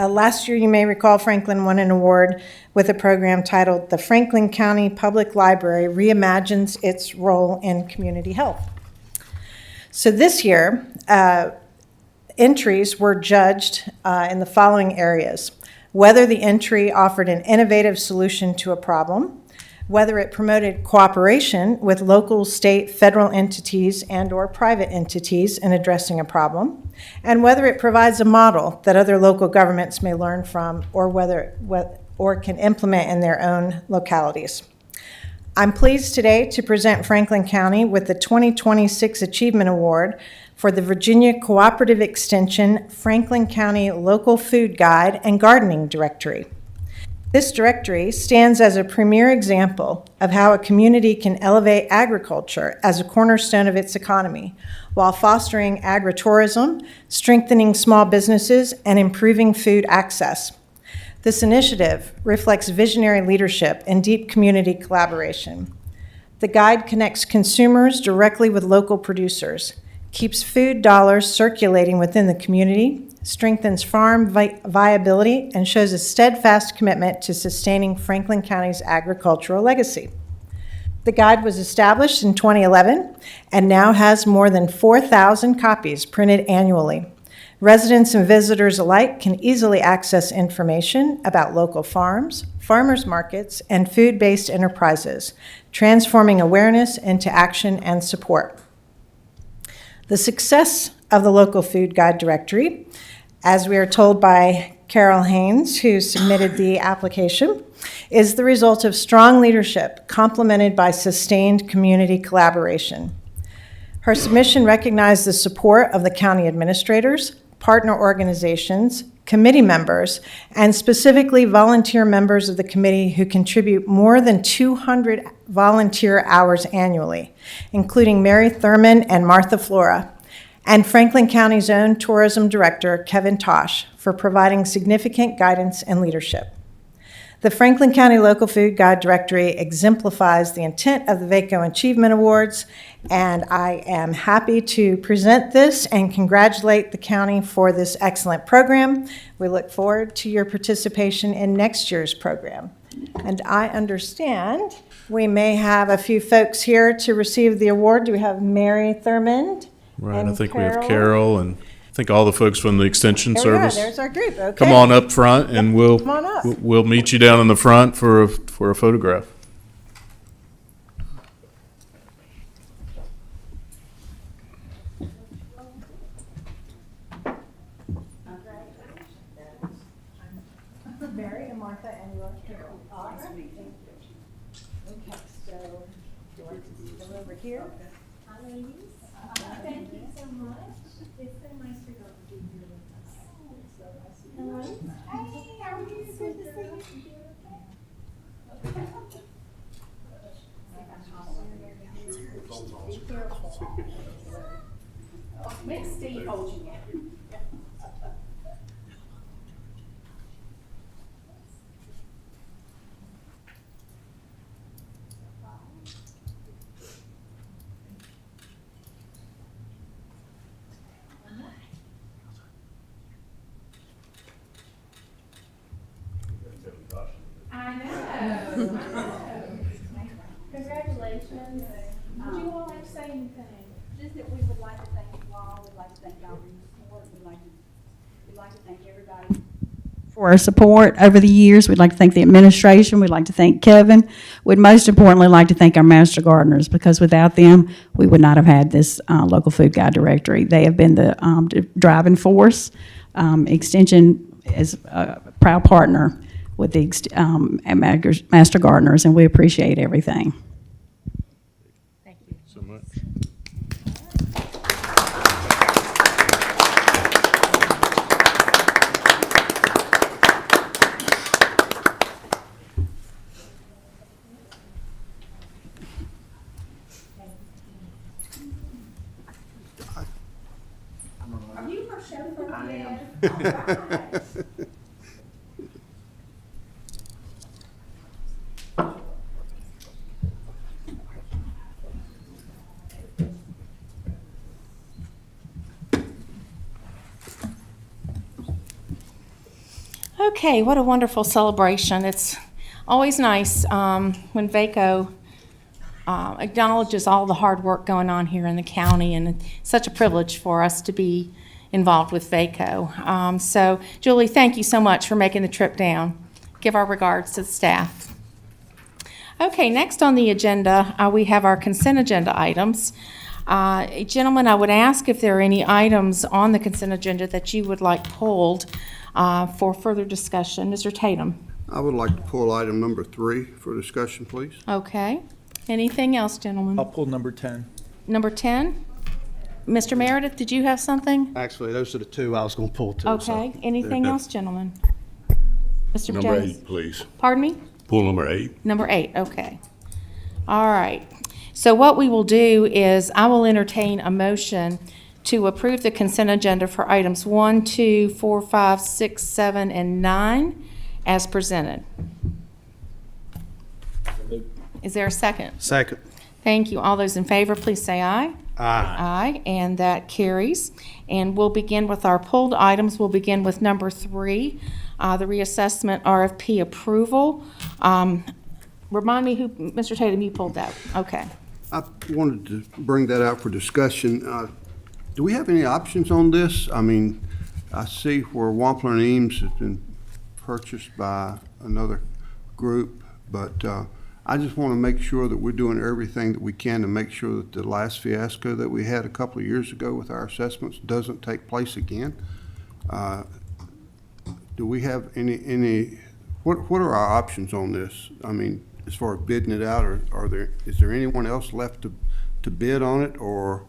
Last year, you may recall Franklin won an award with a program titled The Franklin County Public Library Reimagines Its Role in Community Health. So this year, entries were judged in the following areas: whether the entry offered an innovative solution to a problem, whether it promoted cooperation with local, state, federal entities and/or private entities in addressing a problem, and whether it provides a model that other local governments may learn from or can implement in their own localities. I'm pleased today to present Franklin County with the 2026 Achievement Award for the Virginia Cooperative Extension Franklin County Local Food Guide and Gardening Directory. This directory stands as a premier example of how a community can elevate agriculture as a cornerstone of its economy, while fostering agritourism, strengthening small businesses, and improving food access. This initiative reflects visionary leadership and deep community collaboration. The guide connects consumers directly with local producers, keeps food dollars circulating within the community, strengthens farm viability, and shows a steadfast commitment to sustaining Franklin County's agricultural legacy. The guide was established in 2011 and now has more than 4,000 copies printed annually. Residents and visitors alike can easily access information about local farms, farmers markets, and food-based enterprises, transforming awareness into action and support. The success of the Local Food Guide Directory, as we are told by Carol Haynes, who submitted the application, is the result of strong leadership complemented by sustained community collaboration. Her submission recognized the support of the county administrators, partner organizations, committee members, and specifically volunteer members of the committee who contribute more than 200 volunteer hours annually, including Mary Thurman and Martha Flora, and Franklin County's own tourism director, Kevin Tosh, for providing significant guidance and leadership. The Franklin County Local Food Guide Directory exemplifies the intent of the VACo Achievement Awards, and I am happy to present this and congratulate the county for this excellent program. We look forward to your participation in next year's program. And I understand we may have a few folks here to receive the award. Do we have Mary Thurmond? Right, and I think we have Carol and I think all the folks from the Extension There we go. Service. There's our group. Okay. Come on up front and Come on up. we'll meet you down in the front for a photograph. Mary and Martha and you are Carol. All right. Thank you. Okay, so do you want to go over here? Hi, ladies. Thank you so much. It's so nice for you to be here with us. Hello. Hey, how are you? Good to see you. Make Steve hold you now. I know. Congratulations. Would you all like to say anything? Just that we would like to thank you all, we'd like to thank y'all for your support, we'd like to thank everybody for our support over the years. We'd like to thank the administration, we'd like to thank Kevin. We'd most importantly like to thank our master gardeners, because without them, we would not have had this local food guide directory. They have been the driving force. Extension is a proud partner with the master gardeners, and we appreciate everything. Thank you. So much. Are you her chauffeur? I am. Okay, what a wonderful celebration. It's always nice when VACo acknowledges all the hard work going on here in the county, and it's such a privilege for us to be involved with VACo. So, Julie, thank you so much for making the trip down. Give our regards to the staff. Okay, next on the agenda, we have our consent agenda items. Gentlemen, I would ask if there are any items on the consent agenda that you would like pulled for further discussion. Mr. Tatum? I would like to pull item number 3 for discussion, please. Okay. Anything else, gentlemen? I'll pull number 10. Number 10? Mr. Meredith, did you have something? Actually, those are the two I was going to pull too. Okay. Anything else, gentlemen? Mr. Number Jones? 8, please. Pardon me? Pull number 8. Number 8, okay. All right. So what we will do is I will entertain a motion to approve the consent agenda for items 1, 2, 4, 5, 6, 7, and 9 as presented. Is there a second? Second. Thank you. All those in favor, please say aye. Aye. Aye, and that carries. And we'll begin with our pulled items. We'll begin with number 3, the reassessment RFP approval. Remind me who, Mr. Tatum, you pulled that. Okay. I wanted to bring that out for discussion. Do we have any options on this? I mean, I see where Wampler and Eames has been purchased by another group, but I just want to make sure that we're doing everything that we can to make sure that the last fiasco that we had a couple of years ago with our assessments doesn't take place again. Do we have what are our options on this? I mean, as far as bidding it out, or is there anyone else left to bid on it, or?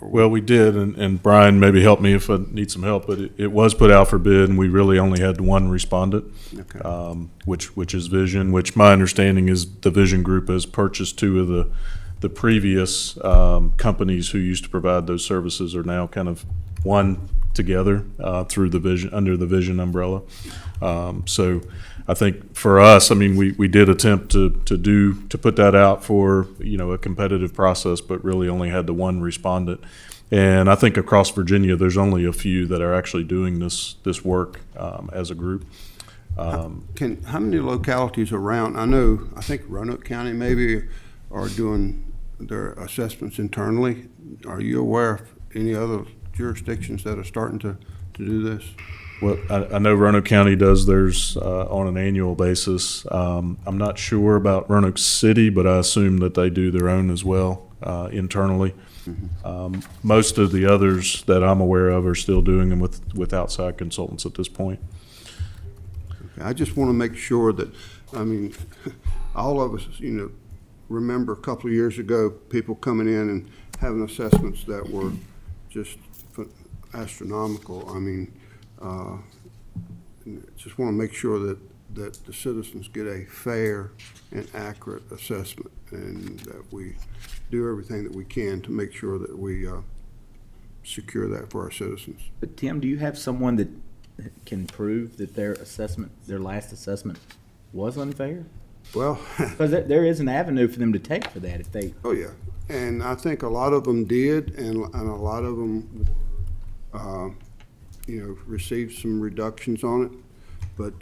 Well, we did, and Brian, maybe help me if I need some help, but it was put out for bid, and we really only had one respondent, Okay. which is Vision, which my understanding is the Vision Group has purchased 2 of the previous companies who used to provide those services are now kind of one together through the Vision, under the Vision umbrella. So I think for us, I mean, we did attempt to put that out for, a competitive process, but really only had the one respondent. And I think across Virginia, there's only a few that are actually doing this work as a group. How many localities around, I think Roanoke County maybe are doing their assessments internally. Are you aware of any other jurisdictions that are starting to do this? Well, I know Roanoke County does theirs on an annual basis. I'm not sure about Roanoke City, but I assume that they do their own as well internally. Mm-hmm. Most of the others that I'm aware of are still doing them with outside consultants at this point. Okay. I just want to make sure that, all of us, remember a couple of years ago, people coming in and having assessments that were just astronomical. Just want to make sure that the citizens get a fair and accurate assessment, and that we do everything that we can to make sure that we secure that for our citizens. But Tim, do you have someone that can prove that their last assessment was unfair? Well, Because there is an avenue for them to take for that if they. oh yeah, and I think a lot of them did, and a lot of them received some reductions on it, but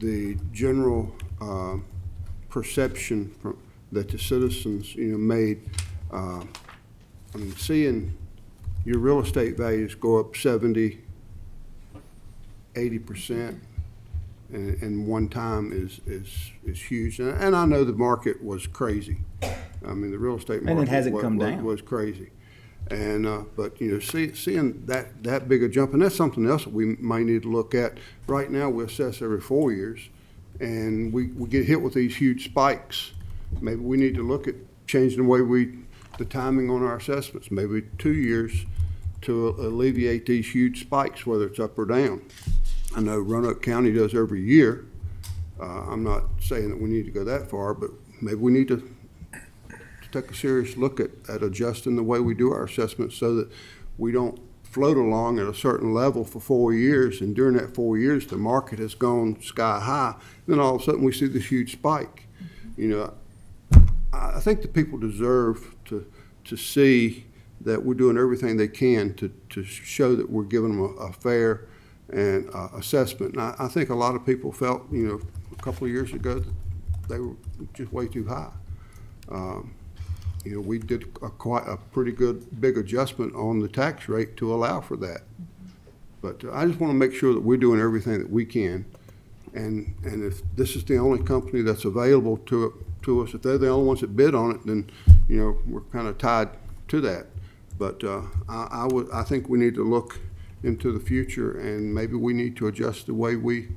the general perception that the citizens, made, seeing your real estate values go up 70, 80% in one time is huge. And I know the market was crazy. The real estate market And it hasn't come down. was crazy. And but seeing that big a jump, and that's something else that we might need to look at. Right now, we assess every 4 years, and we get hit with these huge spikes. Maybe we need to look at changing the way the timing on our assessments. Maybe 2 years to alleviate these huge spikes, whether it's up or down. I know Roanoke County does every year. I'm not saying that we need to go that far, but maybe we need to take a serious look at adjusting the way we do our assessments so that we don't float along at a certain level for 4 years, and during that 4 years the market has gone sky high, then all of a sudden we see this huge spike. I think the people deserve to see that we're doing everything they can to show that we're giving them a fair and assessment. And I think a lot of people felt, a couple of years ago that they were just way too high. We did quite a pretty good big adjustment on the tax rate to allow for that. But I just want to make sure that we're doing everything that we can. And if this is the only company that's available to us, if they're the only ones that bid on it, then, we're kind of tied to that. But I think we need to look into the future, and maybe we need to adjust the way we're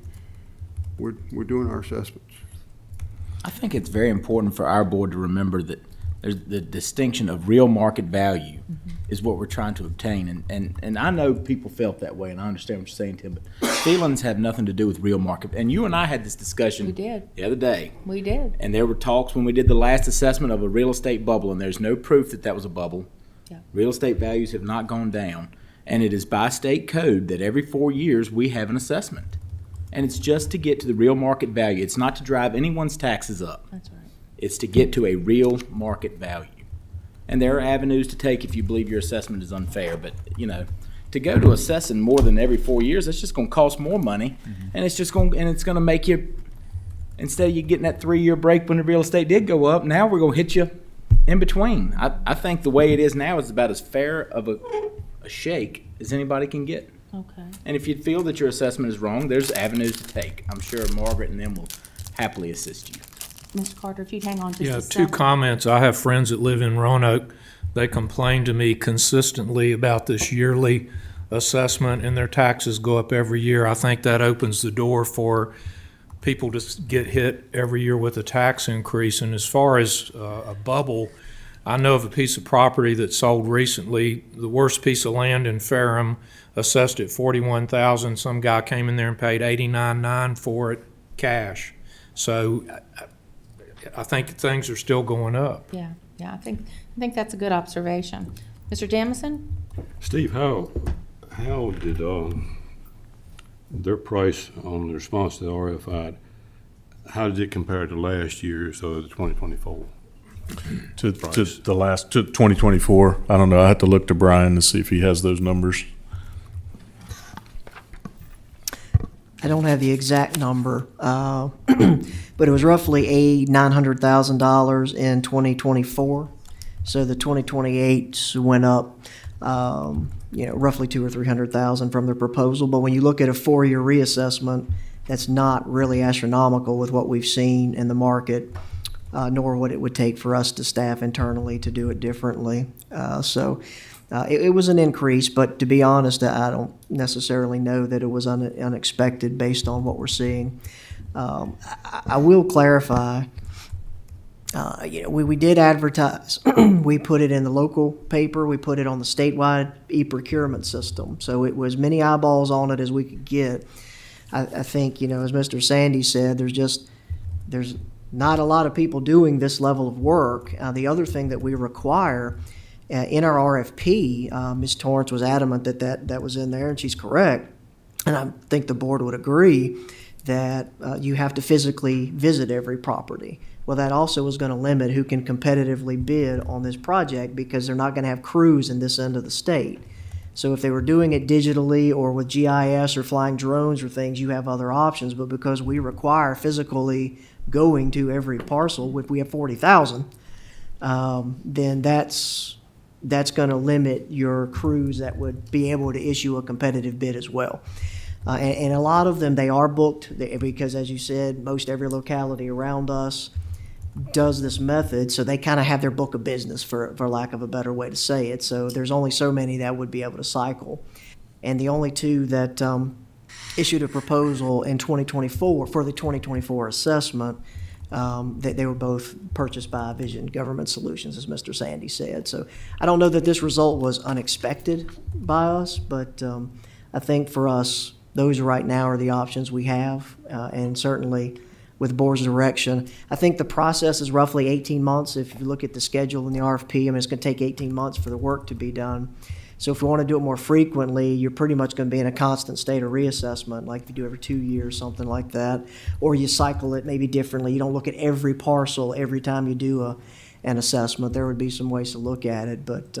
doing our assessments. I think it's very important for our board to remember that there's the distinction of real market value is what we're trying to obtain. And I know people felt that way, and I understand what you're saying, Tim, but feelings have nothing to do with real market. And you and I had this discussion We did. the other day. We did. And there were talks when we did the last assessment of a real estate bubble, and there's no proof that that was a bubble. Yeah. Real estate values have not gone down. And it is by state code that every 4 years we have an assessment. And it's just to get to the real market value. It's not to drive anyone's taxes up. That's right. It's to get to a real market value. And there are avenues to take if you believe your assessment is unfair. But, to go to assessing more than every 4 years, that's just going to cost more money. And it's going to make you, instead of you getting that 3-year break when the real estate did go up, now we're going to hit you in between. I think the way it is now is about as fair of a shake as anybody can get. Okay. And if you feel that your assessment is wrong, there's avenues to take. I'm sure Margaret and them will happily assist you. Mr. Carter, if you'd hang on just a Yeah, second. 2 comments. I have friends that live in Roanoke. They complain to me consistently about this yearly assessment, and their taxes go up every year. I think that opens the door for people to get hit every year with a tax increase. And as far as a bubble, I know of a piece of property that sold recently, the worst piece of land in Ferrum, assessed at $41,000. Some guy came in there and paid $89,900 for it cash. So I think things are still going up. Yeah, I think that's a good observation. Mr. Jamison? Steve, how did their price on the response to the RFI, how did it compare to last year, so the 2024? To 2024, I don't know. I have to look to Brian to see if he has those numbers. I don't have the exact number, but it was roughly $900,000 in 2024. So the 2028 went up, roughly $200,000 or $300,000 from the proposal. But when you look at a 4-year reassessment, that's not really astronomical with what we've seen in the market, nor what it would take for us to staff internally to do it differently. It was an increase, but to be honest, I don't necessarily know that it was unexpected based on what we're seeing. I will clarify, we did advertise. We put it in the local paper. We put it on the statewide e-procurement system. So it was many eyeballs on it as we could get. I think, as Mr. Sandy said, there's not a lot of people doing this level of work. The other thing that we require in our RFP, Ms. Torrance was adamant that was in there, and she's correct. And I think the board would agree that you have to physically visit every property. Well, that also is going to limit who can competitively bid on this project because they're not going to have crews in this end of the state. So if they were doing it digitally or with GIS or flying drones or things, you have other options. But because we require physically going to every parcel, if we have 40,000, then that's going to limit your crews that would be able to issue a competitive bid as well. And a lot of them, they are booked because, as you said, most every locality around us does this method, so they kind of have their book of business, for lack of a better way to say it. So there's only so many that would be able to cycle. And the only 2 that issued a proposal in 2024 for the 2024 assessment, they were both purchased by Vision Government Solutions, as Mr. Sandy said. So I don't know that this result was unexpected by us, but I think for us, those right now are the options we have, and certainly with the board's direction. I think the process is roughly 18 months. If you look at the schedule in the RFP, it's going to take 18 months for the work to be done. So if you want to do it more frequently, you're pretty much going to be in a constant state of reassessment, like if you do every 2 years, something like that. Or you cycle it maybe differently. You don't look at every parcel every time you do an assessment. There would be some ways to look at it, but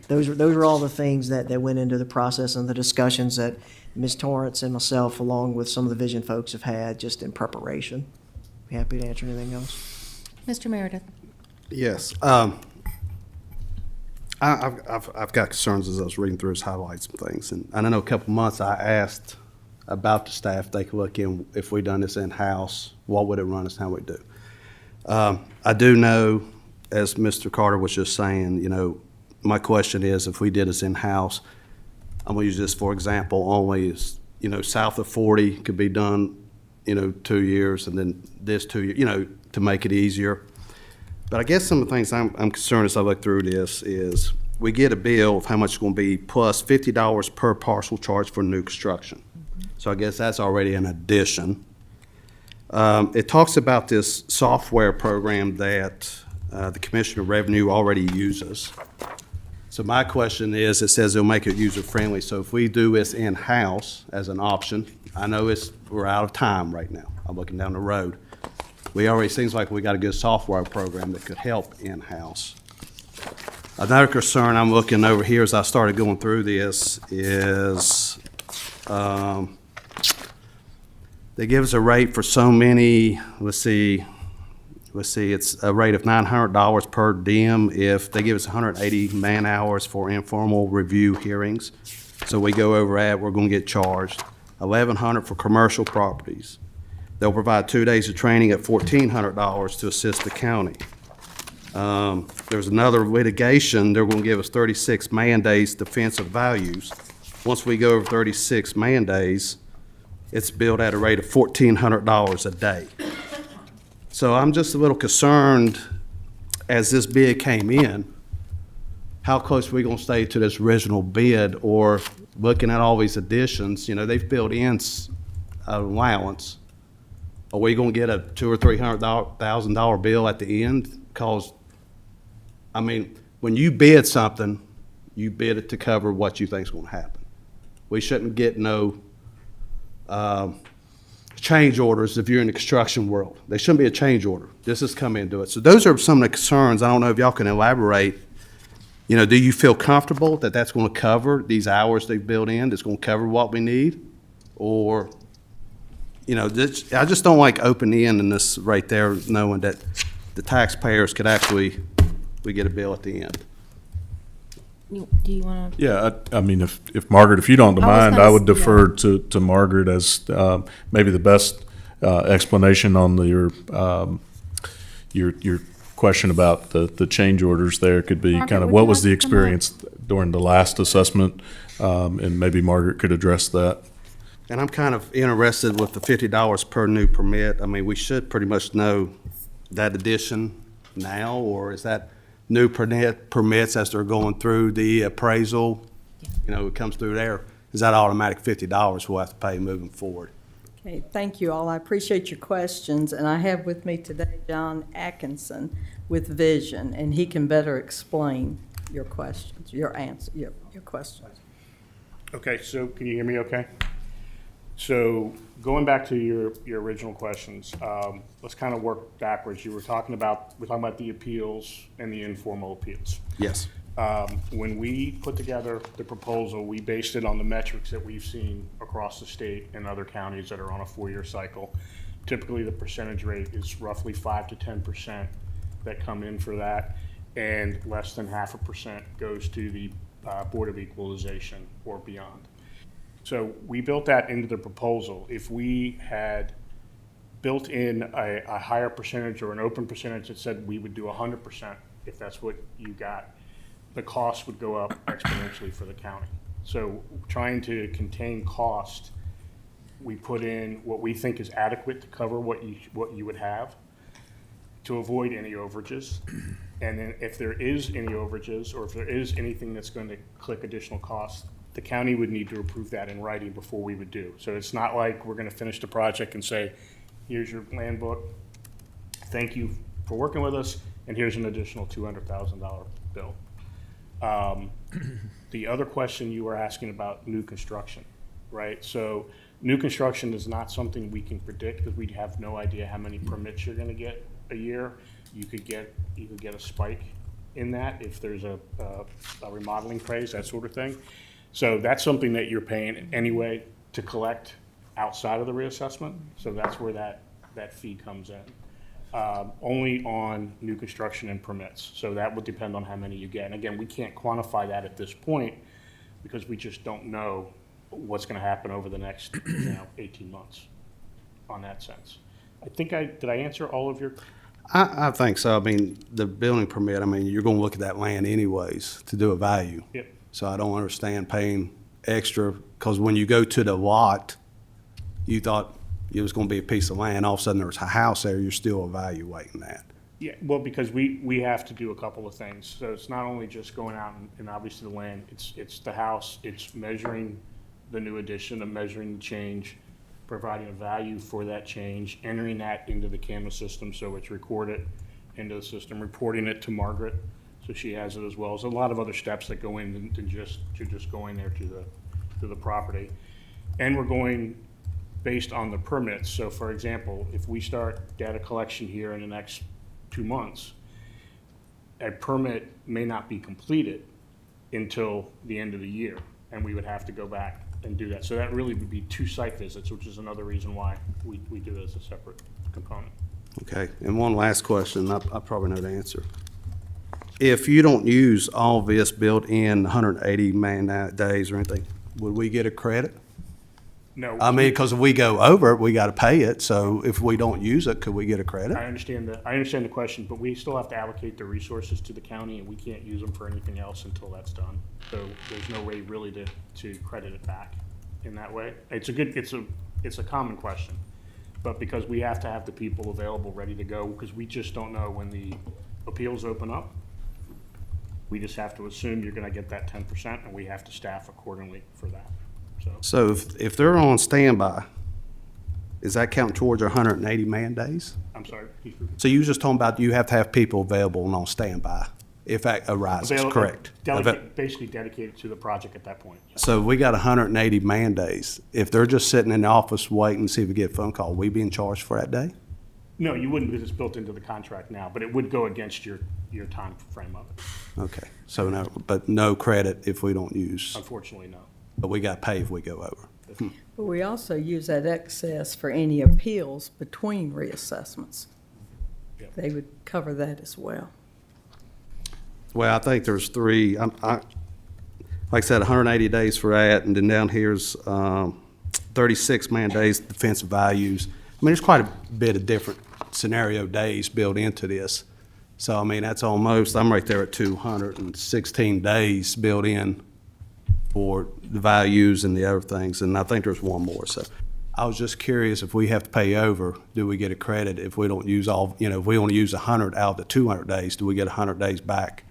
those are all the things that went into the process and the discussions that Ms. Torrance and myself, along with some of the Vision folks, have had just in preparation. Be happy to answer anything else. Mr. Meredith? Yes. I've got concerns as I was reading through his highlights and things. And I know a couple months I asked about the staff, they could look in, if we done this in-house, what would it run us, how would we do? I do know, as Mr. Carter was just saying, you know, my question is, if we did this in-house, I'm gonna use this for example, only is, you know, south of 40 could be done, you know, 2 years, and then this 2 years, you know, to make it easier. But I guess some of the things I'm concerned as I look through this is we get a bill of how much it's gonna be plus $50 per parcel charge for new construction. So I guess that's already an addition. It talks about this software program that the Commissioner of Revenue already uses. So my question is, it says it'll make it user-friendly. So if we do this in-house as an option, I know we're out of time right now. I'm looking down the road. Seems like we got a good software program that could help in-house. Another concern I'm looking over here as I started going through this is they give us a rate for so many, let's see, it's a rate of $900 per diem if they give us 180 man-hours for informal review hearings. So we go over that, we're gonna get charged. $1,100 for commercial properties. They'll provide 2 days of training at $1,400 to assist the county. There's another litigation, they're gonna give us 36 man days defensive values. Once we go over 36 man days, it's billed at a rate of $1,400 a day. So I'm just a little concerned, as this bid came in, how close are we gonna stay to this original bid, or looking at all these additions, you know, they've built in an allowance. Are we gonna get a $200,000 or $300,000 bill at the end? Because, I mean, when you bid something, you bid it to cover what you think's gonna happen. We shouldn't get no change orders if you're in the construction world. There shouldn't be a change order. This is come into it. So those are some of the concerns. I don't know if y'all can elaborate. You know, do you feel comfortable that that's going to cover these hours they've built in, that's going to cover what we need? Or, you know, I just don't like open-ending this right there, knowing that the taxpayers could actually, we get a bill at the end. Do you want to? Yeah, I mean, if Margaret, if you don't mind, I would defer to Margaret as maybe the best explanation on your question about the change orders there could be Margaret, kind of would what you was like the to come up? experience during the last assessment, and maybe Margaret could address that. And I'm kind of interested with the $50 per new permit. I mean, we should pretty much know that addition now, or is that new permits as they're going through the appraisal? You know, it comes through there. Is that automatic $50 we'll have to pay moving forward? Okay, thank you all. I appreciate your questions, and I have with me today John Atkinson with Vision, and he can better explain your questions, your questions. Okay, so can you hear me okay? So going back to your original questions, let's kind of work backwards. We're talking about the appeals and the informal appeals. Yes. When we put together the proposal, we based it on the metrics that we've seen across the state and other counties that are on a 4-year cycle. Typically, the percentage rate is roughly 5 to 10% that come in for that, and less than 0.5% goes to the Board of Equalization or beyond. So we built that into the proposal. If we had built in a higher percentage or an open percentage that said we would do 100%, if that's what you got, the cost would go up exponentially for the county. So trying to contain cost, we put in what we think is adequate to cover what you would have to avoid any overages. And then if there is any overages, or if there is anything that's going to click additional costs, the county would need to approve that in writing before we would do. So it's not like we're going to finish the project and say, here's your land book, thank you for working with us, and here's an additional $200,000 bill. The other question you were asking about new construction, right? So new construction is not something we can predict because we have no idea how many permits you're going to get a year. You could get a spike in that if there's a remodeling craze, that sort of thing. So that's something that you're paying anyway to collect outside of the reassessment. So that's where that fee comes in. Only on new construction and permits. So that would depend on how many you get. And again, we can't quantify that at this point because we just don't know what's going to happen over the next 18 months on that sense. I think did I answer all of your? I think so. I mean, the building permit, I mean, you're gonna look at that land anyways to do a value. Yep. So I don't understand paying extra, because when you go to the lot, you thought it was gonna be a piece of land, all of a sudden there's a house there, you're still evaluating that. Yeah, well, because we have to do a couple of things. So it's not only just going out and obviously the land, it's the house, it's measuring the new addition, and measuring the change, providing a value for that change, entering that into the camera system so it's recorded into the system, reporting it to Margaret so she has it as well. There's a lot of other steps that go in to just going there to the property. And we're going based on the permits. So for example, if we start data collection here in the next 2 months, a permit may not be completed until the end of the year, and we would have to go back and do that. So that really would be 2 site visits, which is another reason why we do it as a separate component. Okay, and one last question, I probably know the answer. If you don't use all this built-in 180 man days or anything, would we get a credit? No. I mean, because if we go over it, we got to pay it, so if we don't use it, could we get a credit? I understand the question, but we still have to allocate the resources to the county, and we can't use them for anything else until that's done. So there's no way really to credit it back in that way. It's a common question, but because we have to have the people available, ready to go, because we just don't know when the appeals open up. We just have to assume you're gonna get that 10%, and we have to staff accordingly for that, so. So if they're on standby, is that count towards our 180 man days? I'm sorry. Keith, repeat. So you were just talking about you have to have people available and on standby if that arises, correct? Basically dedicated to the project at that point. Yes. So we got 180 man days. If they're just sitting in the office waiting to see if we get a phone call, we being charged for that day? No, you wouldn't, because it's built into the contract now, but it would go against your time frame of it. Okay, so no, but no credit if we don't use, Unfortunately, no. but we got to pay if we go over. But we also use that excess for any appeals between reassessments. Yep. They would cover that as well. Well, I think there's 3, like I said, 180 days for that, and then down here's 36 man days defensive values. I mean, there's quite a bit of different scenario days built into this. So, I mean, that's almost, I'm right there at 216 days built in for the values and the other things, and I think there's one more. So I was just curious, if we have to pay over, do we get a credit if we don't use all, if we only use 100 out of the 200 days, do we get 100 days back?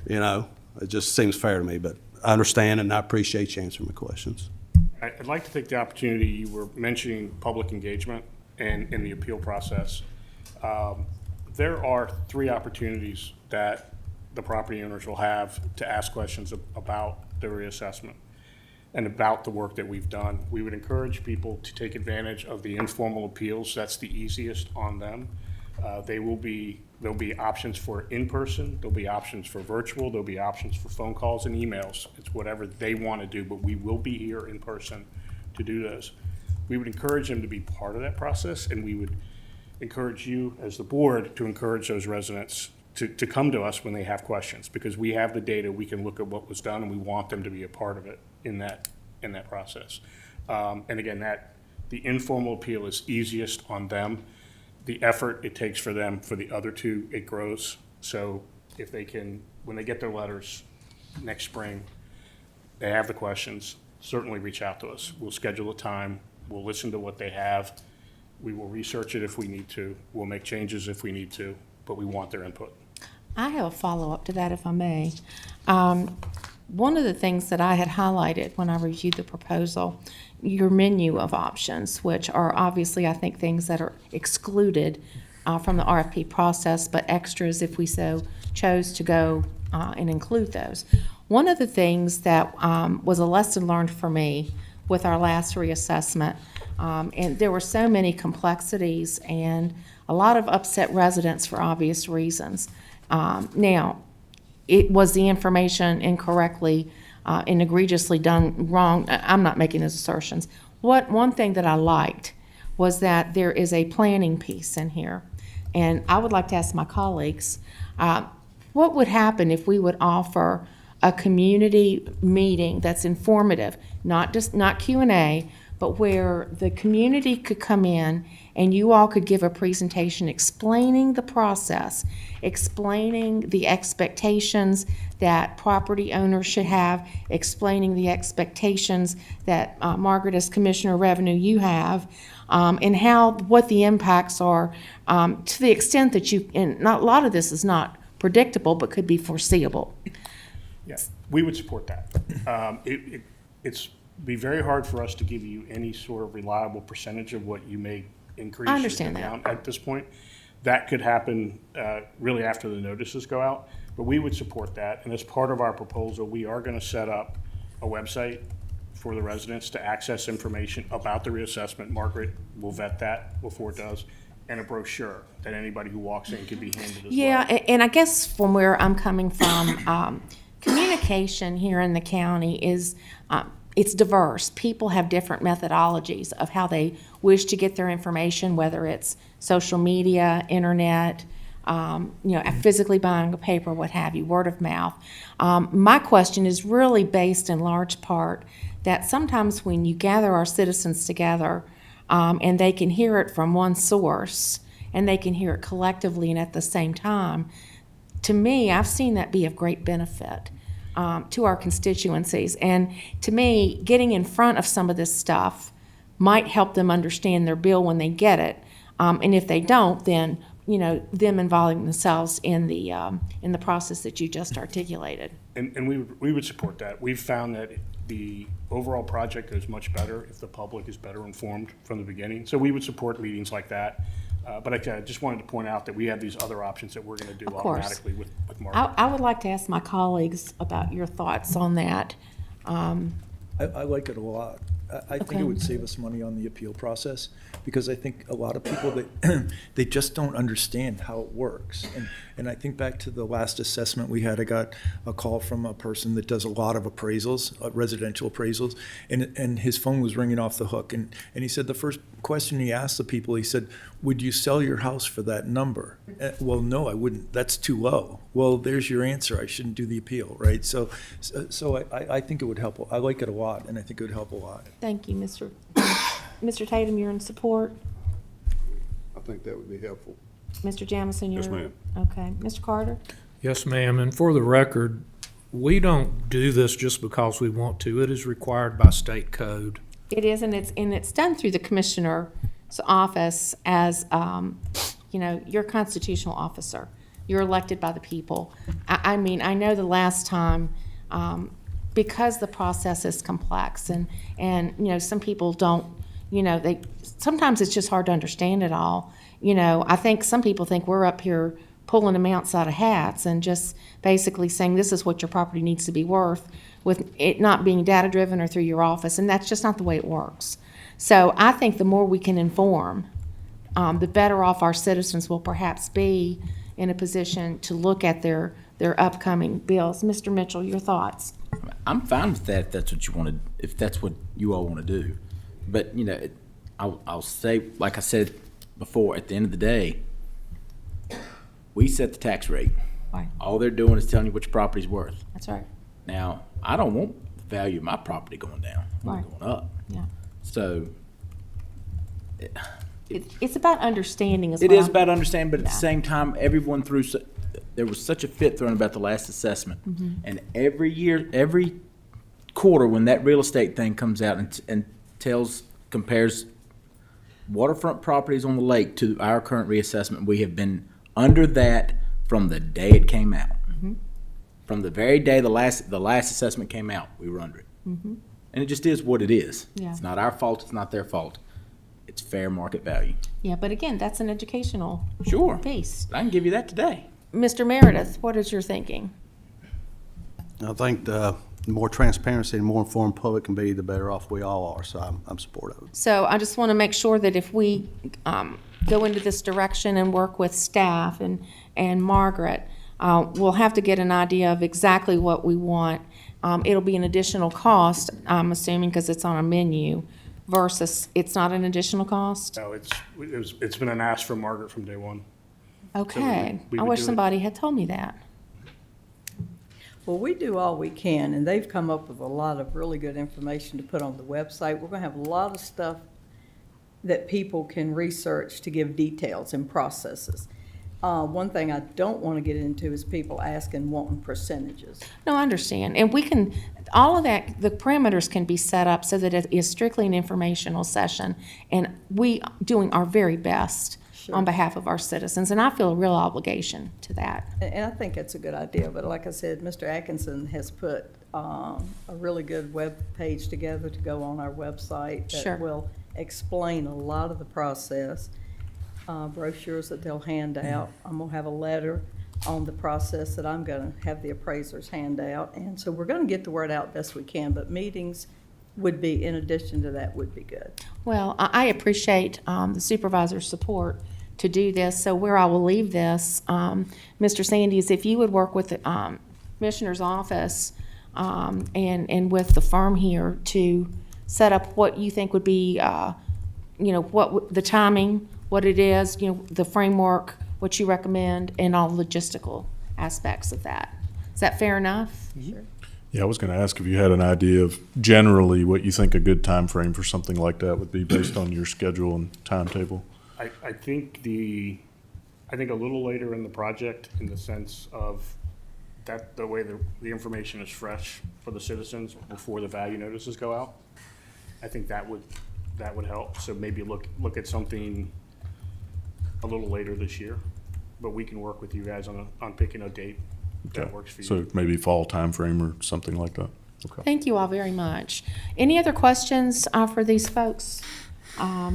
It just seems fair to me, but I understand and I appreciate you answering my questions. I'd like to take the opportunity, you were mentioning public engagement and in the appeal process. There are 3 opportunities that the property owners will have to ask questions about the reassessment and about the work that we've done. We would encourage people to take advantage of the informal appeals. That's the easiest on them. There'll be options for in-person, there'll be options for virtual, there'll be options for phone calls and emails. It's whatever they want to do, but we will be here in person to do those. We would encourage them to be part of that process, and we would encourage you as the board to encourage those residents to come to us when they have questions, because we have the data, we can look at what was done, and we want them to be a part of it in that process. And again, the informal appeal is easiest on them. The effort it takes for them, for the other 2, it grows. So if they can, when they get their letters next spring, they have the questions, certainly reach out to us. We'll schedule a time, we'll listen to what they have, we will research it if we need to, we'll make changes if we need to, but we want their input. I have a follow-up to that, if I may. One of the things that I had highlighted when I reviewed the proposal, your menu of options, which are obviously, I think, things that are excluded from the RFP process, but extras if we so chose to go and include those. One of the things that was a lesson learned for me with our last reassessment, and there were so many complexities and a lot of upset residents for obvious reasons. Now, it was the information incorrectly and egregiously done wrong. I'm not making those assertions. One thing that I liked was that there is a planning piece in here. And I would like to ask my colleagues, what would happen if we would offer a community meeting that's informative, not Q&A, but where the community could come in and you all could give a presentation explaining the process, explaining the expectations that property owners should have, explaining the expectations that Margaret, as Commissioner of Revenue, you have, and what the impacts are, to the extent that and not a lot of this is not predictable, but could be foreseeable. Yes, we would support that. It's be very hard for us to give you any sort of reliable percentage of what you may increase. I understand that. Down at this point. That could happen really after the notices go out, but we would support that. And as part of our proposal, we are going to set up a website for the residents to access information about the reassessment. Margaret will vet that before it does, and a brochure that anybody who walks in can be handed as Yeah, well. and I guess from where I'm coming from, communication here in the county is, it's diverse. People have different methodologies of how they wish to get their information, whether it's social media, internet, physically buying a paper, what have you, word of mouth. My question is really based in large part that sometimes when you gather our citizens together and they can hear it from one source and they can hear it collectively and at the same time, to me, I've seen that be of great benefit to our constituencies. And to me, getting in front of some of this stuff might help them understand their bill when they get it. And if they don't, then, them involving themselves in the process that you just articulated. And we would support that. We've found that the overall project goes much better if the public is better informed from the beginning. So we would support meetings like that. But I just wanted to point out that we have these other options that we're going to do automatically with Margaret. I would like to ask my colleagues about your thoughts on that. I like it a lot. I think it would save us money on the appeal process, because I think a lot of people, they just don't understand how it works. And I think back to the last assessment we had, I got a call from a person that does a lot of appraisals, residential appraisals, and his phone was ringing off the hook. And he said the first question he asked the people, he said, "Would you sell your house for that number?" Well, no, I wouldn't. That's too low. Well, there's your answer. I shouldn't do the appeal, right? So I think it would help. I like it a lot, and I think it would help a lot. Thank you, Mr. Tatum, you're in support. I think that would be helpful. Mr. Jamison, you're? Yes, ma'am. Okay. Mr. Carter? Yes, ma'am, and for the record, we don't do this just because we want to. It is required by state code. It is, and it's done through the commissioner's office as, your constitutional officer. You're elected by the people. I mean, I know the last time, because the process is complex and some people don't, sometimes it's just hard to understand it all. I think some people think we're up here pulling amounts out of hats and just basically saying this is what your property needs to be worth, with it not being data-driven or through your office, and that's just not the way it works. So I think the more we can inform, the better off our citizens will perhaps be in a position to look at their upcoming bills. Mr. Mitchell, your thoughts? I'm fine with that if that's what you all want to do. But, I'll say, like I said before, at the end of the day, we set the tax rate. Right. All they're doing is telling you what your property's worth. That's right. Now, I don't want the value of my property going down. I want it going up. Yeah. So It's about understanding as well. it is about understanding, but at the same time, everyone there was such a fit thrown about the last assessment. Mm-hmm. And every year, every quarter, when that real estate thing comes out and compares waterfront properties on the lake to our current reassessment, we have been under that from the day it came out. Mm-hmm. From the very day the last assessment came out, we were under it. Mm-hmm. And it just is what it is. Yeah. It's not our fault, it's not their fault. It's fair market value. Yeah, but again, that's an educational piece. I can give you that today. Mr. Meredith, what is your thinking? I think the more transparency and more informed public can be, the better off we all are, so I'm supportive of it. So I just want to make sure that if we go into this direction and work with staff and Margaret, We'll have to get an idea of exactly what we want. It'll be an additional cost, I'm assuming, because it's on a menu, versus it's not an additional cost? No, it's been an ask from Margaret from day one. Okay. we I would wish do it. somebody had told me that. Well, we do all we can, and they've come up with a lot of really good information to put on the website. We're going to have a lot of stuff that people can research to give details and processes. One thing I don't want to get into is people asking, wanting percentages. No, I understand. And we can, all of that, the parameters can be set up so that it is strictly an informational session. And we doing our very best on behalf of our citizens. And I feel a real obligation to that. And I think it's a good idea, but like I said, Mr. Atkinson has put a really good web page together to go on our website Sure. that will explain a lot of the process. Brochures that they'll hand out. I'm gonna have a letter on the process that I'm gonna have the appraisers hand out. And so we're gonna get the word out best we can, but meetings would be, in addition to that, would be good. Well, I appreciate the supervisor's support to do this. So where I will leave this, Mr. Sandy, is if you would work with the Commissioner's office and with the firm here to set up what you think would be, what the timing, what it is, the framework, what you recommend, and all logistical aspects of that. Is that fair enough? Sure. Yeah, I was going to ask if you had an idea of generally what you think a good time frame for something like that would be based on your schedule and timetable. I think a little later in the project, in the sense of that the way the information is fresh for the citizens before the value notices go out. I think that would help. So maybe look at something a little later this year, but we can work with you guys on picking a date that works for you. So maybe fall time frame or something like that. Okay. Thank you all very much. Any other questions for these folks?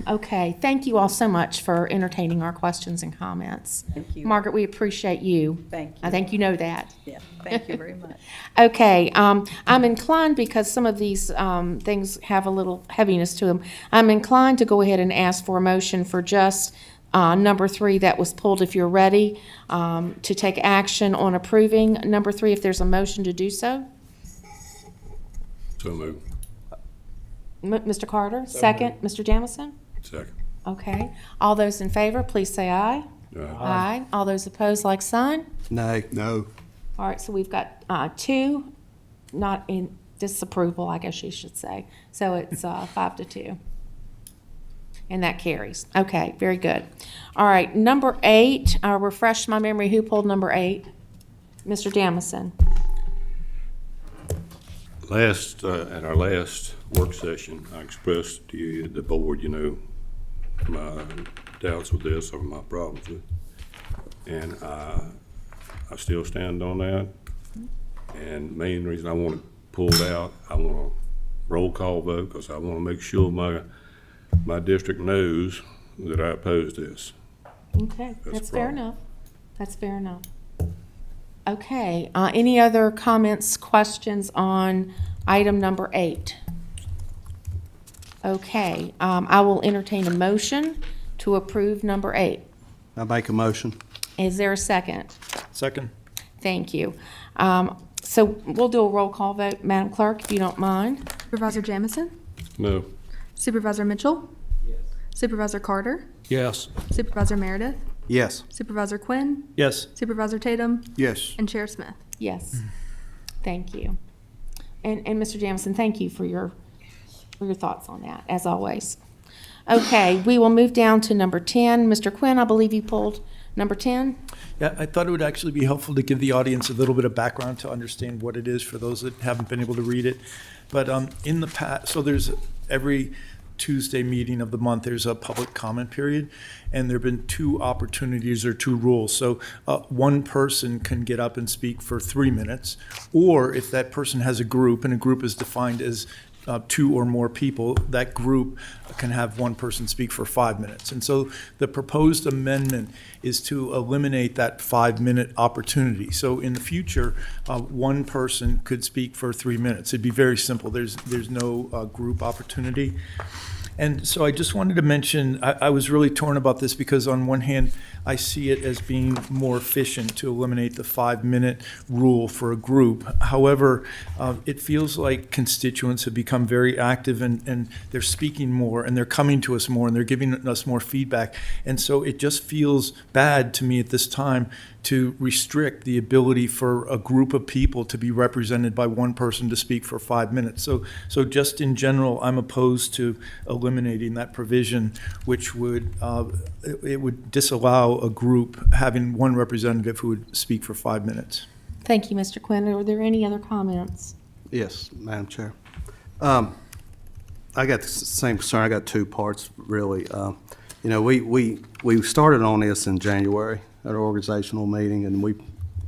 Okay, thank you all so much for entertaining our questions and comments. Thank you. Margaret, we appreciate you. Thank you. I think you know that. Yeah, thank you very much. Okay, I'm inclined, because some of these things have a little heaviness to them, I'm inclined to go ahead and ask for a motion for just number 3 that was pulled, if you're ready, to take action on approving number 3, if there's a motion to do so. So moved. Mr. Carter, second. Mr. Jamison? Second. Okay. All those in favor, please say aye. Aye. All those opposed, like sign. Nay. No. All right, so we've got 2 not in disapproval, I guess you should say. So it's 5-2. And that carries. Okay, very good. All right, number 8, refresh my memory, who pulled number 8? Mr. Jamison. At our last work session, I expressed to you, the board, my doubts with this or my problems with it. And I still stand on that. And main reason I want to pull it out, I want a roll call vote, because I want to make sure my district knows that I oppose this. Okay, that's fair problem. enough. That's fair enough. Okay, any other comments, questions on item number 8? Okay, I will entertain a motion to approve number 8. I make a motion. Is there a second? Second. Thank you. So we'll do a roll call vote, Madam Clerk, if you don't mind. Supervisor Jamison? No. Supervisor Mitchell? Yes. Supervisor Carter? Yes. Supervisor Meredith? Yes. Supervisor Quinn? Yes. Supervisor Tatum? Yes. And Chair Smith? Yes. Thank you. And Mr. Jamison, thank you for your thoughts on that, as always. Okay, we will move down to number 10. Mr. Quinn, I believe you pulled number 10? Yeah, I thought it would actually be helpful to give the audience a little bit of background to understand what it is for those that haven't been able to read it. But in the past, so there's every Tuesday meeting of the month, there's a public comment period, and there have been 2 opportunities or 2 rules. So one person can get up and speak for 3 minutes, or if that person has a group, and a group is defined as 2 or more people, that group can have one person speak for 5 minutes. And so the proposed amendment is to eliminate that 5-minute opportunity. So in the future, one person could speak for 3 minutes. It'd be very simple. There's no group opportunity. And so I just wanted to mention, I was really torn about this because on one hand, I see it as being more efficient to eliminate the 5-minute rule for a group. However, it feels like constituents have become very active and they're speaking more and they're coming to us more and they're giving us more feedback. And so it just feels bad to me at this time to restrict the ability for a group of people to be represented by one person to speak for 5 minutes. So just in general, I'm opposed to eliminating that provision, which would, it would disallow a group having one representative who would speak for 5 minutes. Thank you, Mr. Quinn. Are there any other comments? Yes, Madam Chair. I got the same concern. I got two parts, really. You know, we started on this in January at our organizational meeting, and we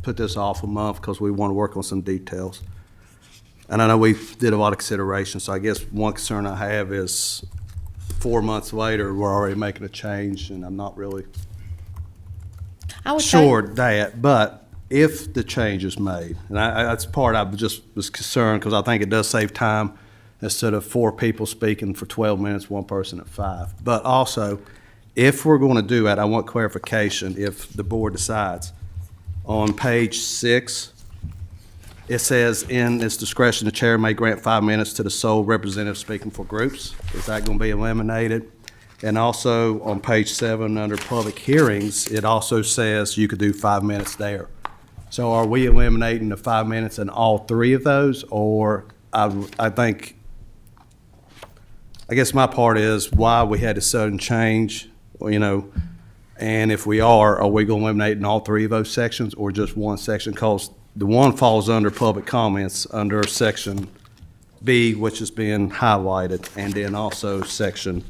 put this off a month because we want to work on some details. And I know we did a lot of consideration, so I guess one concern I have is 4 months later, we're already making a change, and I'm not really sure that. But if the change is made, and that's part I just was concerned because I think it does save time instead of 4 people speaking for 12 minutes, one person at 5. But also, if we're going to do that, I want clarification if the board decides. On page 6, it says, in its discretion, the chair may grant 5 minutes to the sole representative speaking for groups. Is that going to be eliminated? And also on page 7, under public hearings, it also says you could do 5 minutes there. So are we eliminating the 5 minutes in all 3 of those? Or I guess my part is why we had a sudden change, you know, and if we are we going to eliminate in all 3 of those sections or just one section? Because the one falls under public comments under section B, which is being highlighted, and then also section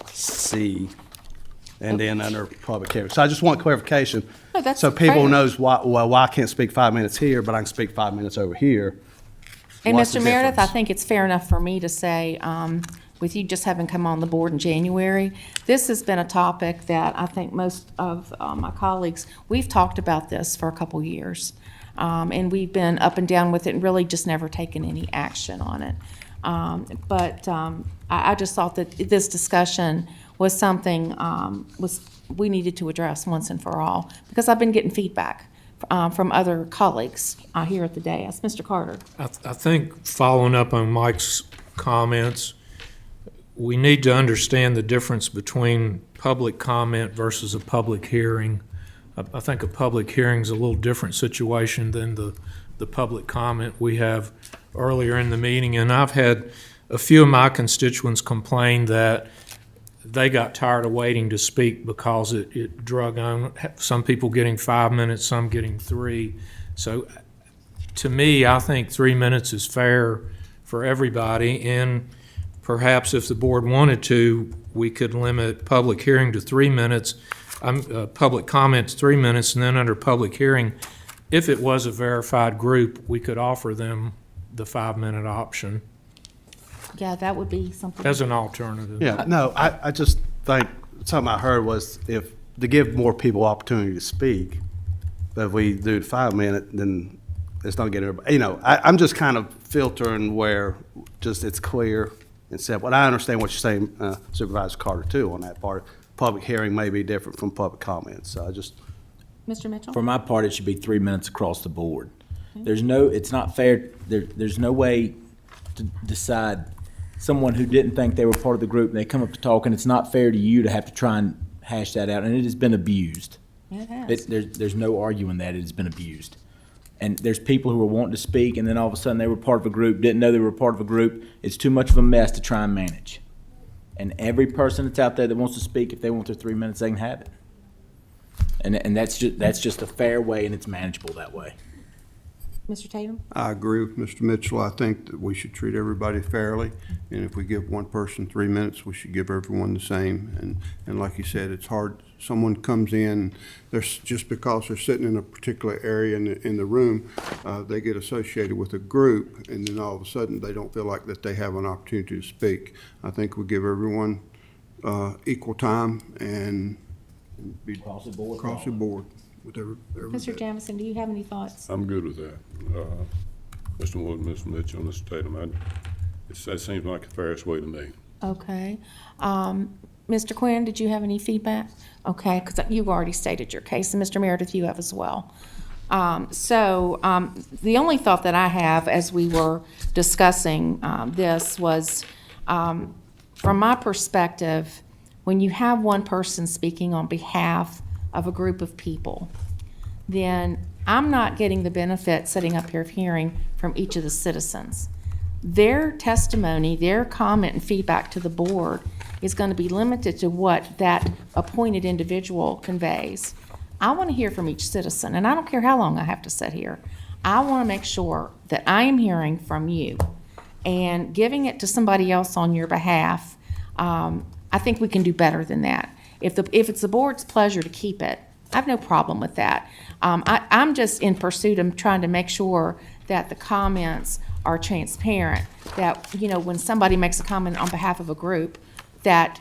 C, and then under public hearing. So I just want clarification. Oh, that's so people fair. knows why I can't speak 5 minutes here, but I can speak 5 minutes over here. And What's the Mr. Meredith, I difference? think it's fair enough for me to say, with you just having come on the board in January, this has been a topic that I think most of my colleagues, we've talked about this for a couple years. And we've been up and down with it and really just never taken any action on it. But I just thought that this discussion was something we needed to address once and for all, because I've been getting feedback from other colleagues here at the dais. Mr. Carter. I think following up on Mike's comments, we need to understand the difference between public comment versus a public hearing. I think a public hearing is a little different situation than the public comment we have earlier in the meeting. And I've had a few of my constituents complain that they got tired of waiting to speak because it drug on. Some people getting 5 minutes, some getting 3. So to me, I think 3 minutes is fair for everybody. And perhaps if the board wanted to, we could limit public hearing to 3 minutes. Public comments 3 minutes, and then under public hearing, if it was a verified group, we could offer them the 5-minute option Yeah, that would be something. as an alternative. Yeah, no, I just think something I heard was to give more people opportunity to speak, but if we do the 5 minute, then it's not getting everybody, you know, I'm just kind of filtering where just it's clear and simple. And I understand what you're saying, Supervisor Carter, too, on that part. Public hearing may be different from public comments, so I just. Mr. Mitchell? For my part, it should be 3 minutes across the board. It's not fair, there's no way to decide someone who didn't think they were part of the group and they come up to talk, and it's not fair to you to have to try and hash that out, and it has been abused. Yeah, it has. There's no arguing that it has been abused. And there's people who are wanting to speak, and then all of a sudden they were part of a group, didn't know they were part of a group. It's too much of a mess to try and manage. And every person that's out there that wants to speak, if they want their 3 minutes, they can have it. And that's just a fair way, and it's manageable that way. Mr. Tatum? I agree with Mr. Mitchell. I think that we should treat everybody fairly, and if we give one person 3 minutes, we should give everyone the same. And like you said, it's hard. Someone comes in, just because they're sitting in a particular area in the room, they get associated with a group, and then all of a sudden they don't feel like that they have an opportunity to speak. I think we give everyone equal time and be across the board. Across the board. With every Mr. Jamison, do you have any thoughts? I'm good with that. Mr. Wood, Mr. Mitchell, Mr. Tatum, that seems like the fairest way to me. Okay. Mr. Quinn, did you have any feedback? Okay, because you've already stated your case, and Mr. Meredith, you have as well. The only thought that I have as we were discussing this was, from my perspective, when you have one person speaking on behalf of a group of people, then I'm not getting the benefit sitting up here hearing from each of the citizens. Their testimony, their comment and feedback to the board is going to be limited to what that appointed individual conveys. I want to hear from each citizen, and I don't care how long I have to sit here. I want to make sure that I am hearing from you, and giving it to somebody else on your behalf, I think we can do better than that. If it's the board's pleasure to keep it, I have no problem with that. I'm just in pursuit of trying to make sure that the comments are transparent, that, when somebody makes a comment on behalf of a group, that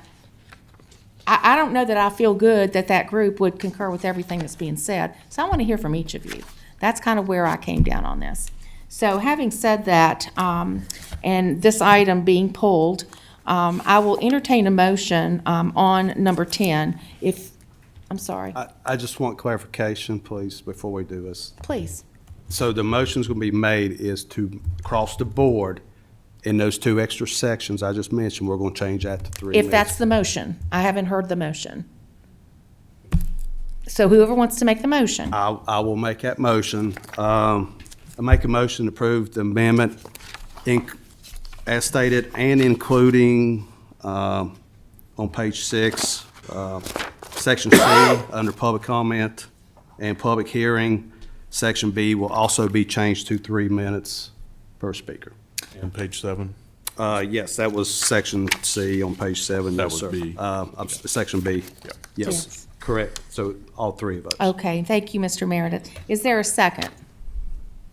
I don't know that I feel good that that group would concur with everything that's being said. So I want to hear from each of you. That's kind of where I came down on this. So having said that, and this item being pulled, I will entertain a motion on number 10. I'm sorry. I just want clarification, please, before we do this. Please. So the motion's going to be made is to cross the board in those 2 extra sections I just mentioned. We're going to change that to 3 If that's the motion. I haven't heard the motion. So whoever wants to make the motion. I will make that motion. I make a motion to approve the amendment as stated and including on page 6, section C, under public comment and public hearing. Section B will also be changed to 3 minutes per speaker. And page 7? Yes, that was section C on page 7. That yes, was sir. B. Section B. Yep. Yes, correct. So all 3 of us. Okay, thank you, Mr. Meredith. Is there a second?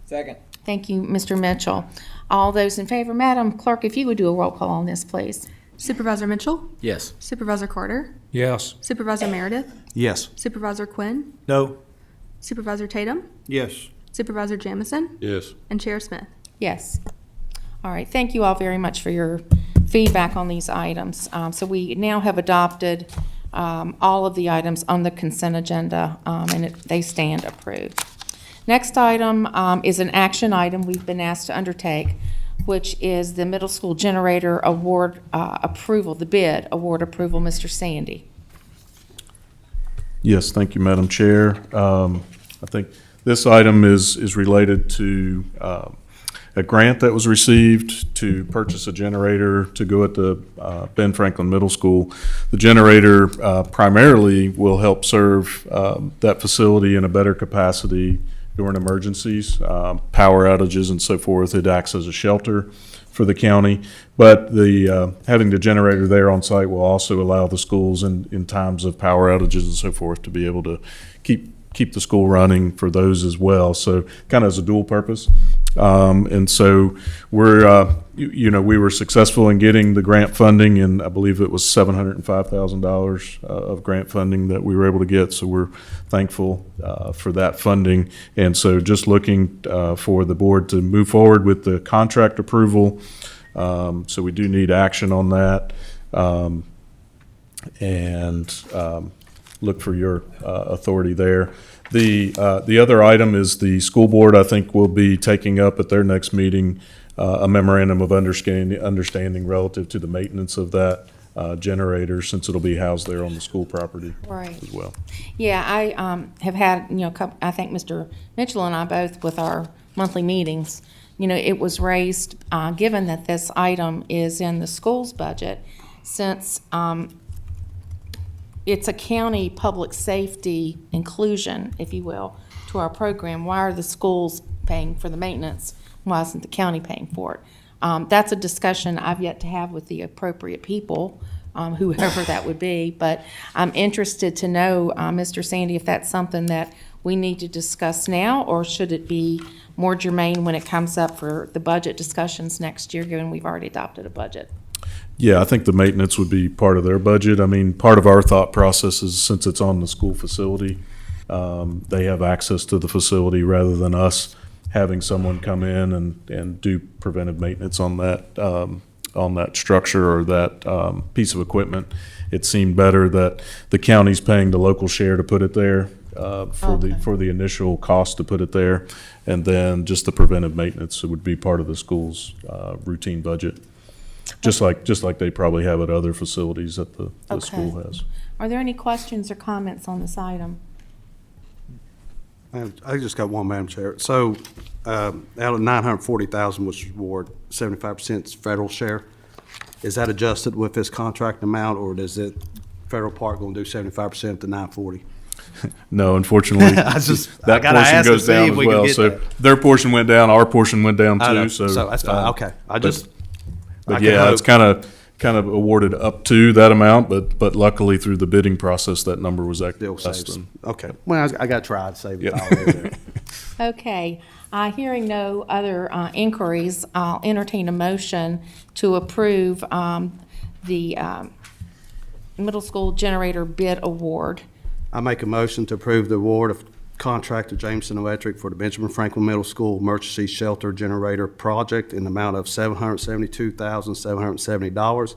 Second. Thank you, Mr. Mitchell. All those in favor, Madam Clerk, if you would do a roll call on this, please. Supervisor Mitchell? Yes. Supervisor Carter? Yes. Supervisor Meredith? Yes. Supervisor Quinn? No. Supervisor Tatum? Yes. Supervisor Jamison? Yes. And Chair Smith? Yes. All right, thank you all very much for your feedback on these items. So we now have adopted all of the items on the consent agenda, and they stand approved. Next item is an action item we've been asked to undertake, which is the middle school generator award approval, the bid award approval. Mr. Sandy. Yes, thank you, Madam Chair. I think this item is related to a grant that was received to purchase a generator to go at the Ben Franklin Middle School. The generator primarily will help serve that facility in a better capacity during emergencies, power outages and so forth. It acts as a shelter for the county, but the having the generator there on site will also allow the schools in times of power outages and so forth to be able to keep the school running for those as well. So kind of as a dual purpose. And so we're, we were successful in getting the grant funding, and I believe it was $705,000 of grant funding that we were able to get. So we're thankful for that funding. And so just looking for the board to move forward with the contract approval. So we do need action on that. And look for your authority there. The other item is the school board, I think, will be taking up at their next meeting a memorandum of understanding relative to the maintenance of that generator, since it'll be housed there on the school property as well. Yeah, I have had, I think Mr. Mitchell and I both with our monthly meetings, it was raised, given that this item is in the school's budget, since it's a county public safety inclusion, if you will, to our program. Why are the schools paying for the maintenance? Why isn't the county paying for it? That's a discussion I've yet to have with the appropriate people, whoever that would be. But I'm interested to know, Mr. Sandy, if that's something that we need to discuss now, or should it be more germane when it comes up for the budget discussions next year, given we've already adopted a budget? Yeah, I think the maintenance would be part of their budget. I mean, part of our thought process is, since it's on the school facility, they have access to the facility rather than us having someone come in and do preventive maintenance on that that structure or that piece of equipment. It seemed better that the county's paying the local share to put it there for the initial cost to put it there, and then just the preventive maintenance would be part of the school's routine budget, just like they probably have at other facilities that the school has. Are there any questions or comments on this item? I just got one, Madam Chair. So out of 940,000, which is award, 75% is federal share. Is that adjusted with this contract amount, or does it federal part going to do 75% of the 940? No, unfortunately, that portion goes down as well. So their portion went down, our portion went down too. So that's fine. Okay, but yeah, it's kind of awarded up to that amount, but luckily through the bidding process, that number was still less saves. than. Okay, well, I got to try to save it all there. Okay, hearing no other inquiries, I'll entertain a motion to approve the middle school generator bid award. I make a motion to approve the award of contract to Jameson Electric for the Benjamin Franklin Middle School Emergency Shelter Generator Project in the amount of $772,770,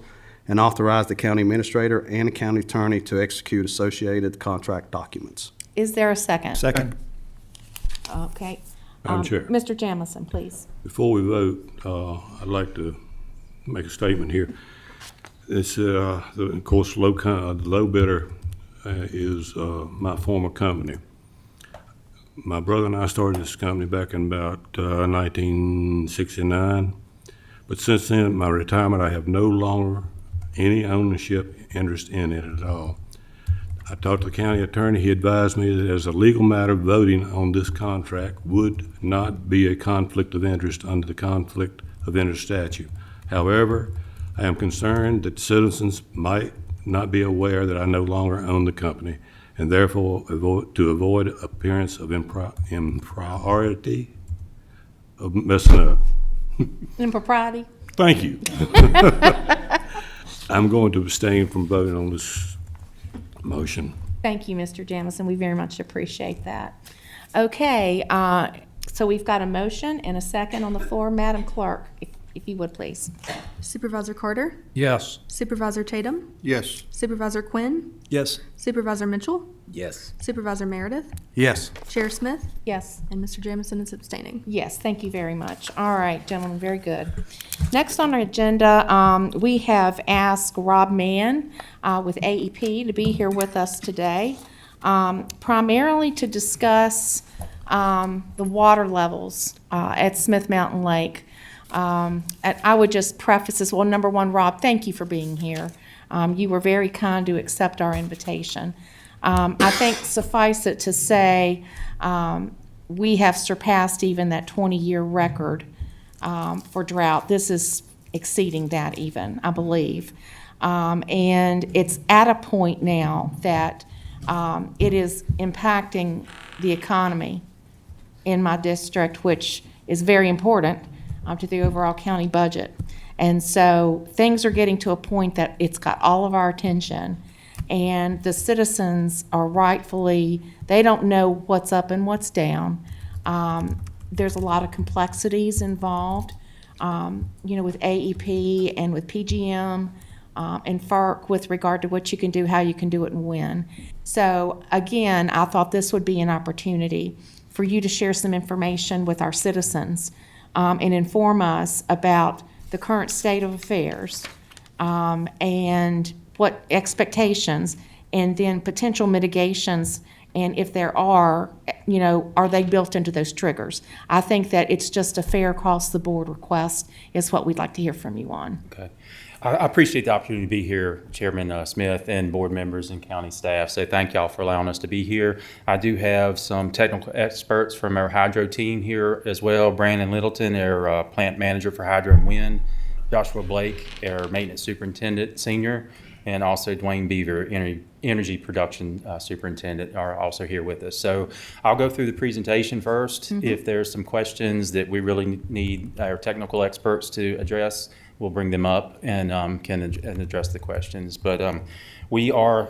and authorize the county administrator and the county attorney to execute associated contract documents. Is there a second? Second. Okay. Madam Chair. Mr. Jamison, please. Before we vote, I'd like to make a statement here. It's, of course, the low bidder is my former company. My brother and I started this company back in about 1969. But since then, my retirement, I have no longer any ownership interest in it at all. I talked to the county attorney. He advised me that as a legal matter, voting on this contract would not be a conflict of interest under the Conflict of Interest statute. However, I am concerned that citizens might not be aware that I no longer own the company, and therefore to avoid appearance of impropriety of messing up. Impropriety? Thank you. I'm going to abstain from voting on this motion. Thank you, Mr. Jamison. We very much appreciate that. Okay, so we've got a motion and a second on the floor. Madam Clerk, if you would, please. Supervisor Carter? Yes. Supervisor Tatum? Yes. Supervisor Quinn? Yes. Supervisor Mitchell? Yes. Supervisor Meredith? Yes. Chair Smith? Yes. And Mr. Jamison is abstaining. Yes, thank you very much. All right, gentlemen, very good. Next on our agenda, we have asked Rob Mann with AEP to be here with us today, primarily to discuss the water levels at Smith Mountain Lake. And I would just preface this, well, number one, Rob, thank you for being here. You were very kind to accept our invitation. I think suffice it to say, we have surpassed even that 20-year record for drought. This is exceeding that even, I believe. And it's at a point now that it is impacting the economy in my district, which is very important to the overall county budget. And so things are getting to a point that it's got all of our attention, and the citizens are rightfully, they don't know what's up and what's down. There's a lot of complexities involved, with AEP and with PGM and FERC with regard to what you can do, how you can do it, and when. So again, I thought this would be an opportunity for you to share some information with our citizens and inform us about the current state of affairs and what expectations and then potential mitigations, and if there are they built into those triggers? I think that it's just a fair across-the-board request is what we'd like to hear from you on. Okay. I appreciate the opportunity to be here, Chairman Smith and board members and county staff. So thank y'all for allowing us to be here. I do have some technical experts from our hydro team here as well. Brandon Littleton, our plant manager for hydro and wind. Joshua Blake, our maintenance superintendent senior, and also Dwayne Beaver, energy production superintendent, are also here with us. So I'll go through the presentation first. Mm-hmm. If there's some questions that we really need our technical experts to address, we'll bring them up and can address the questions. But we are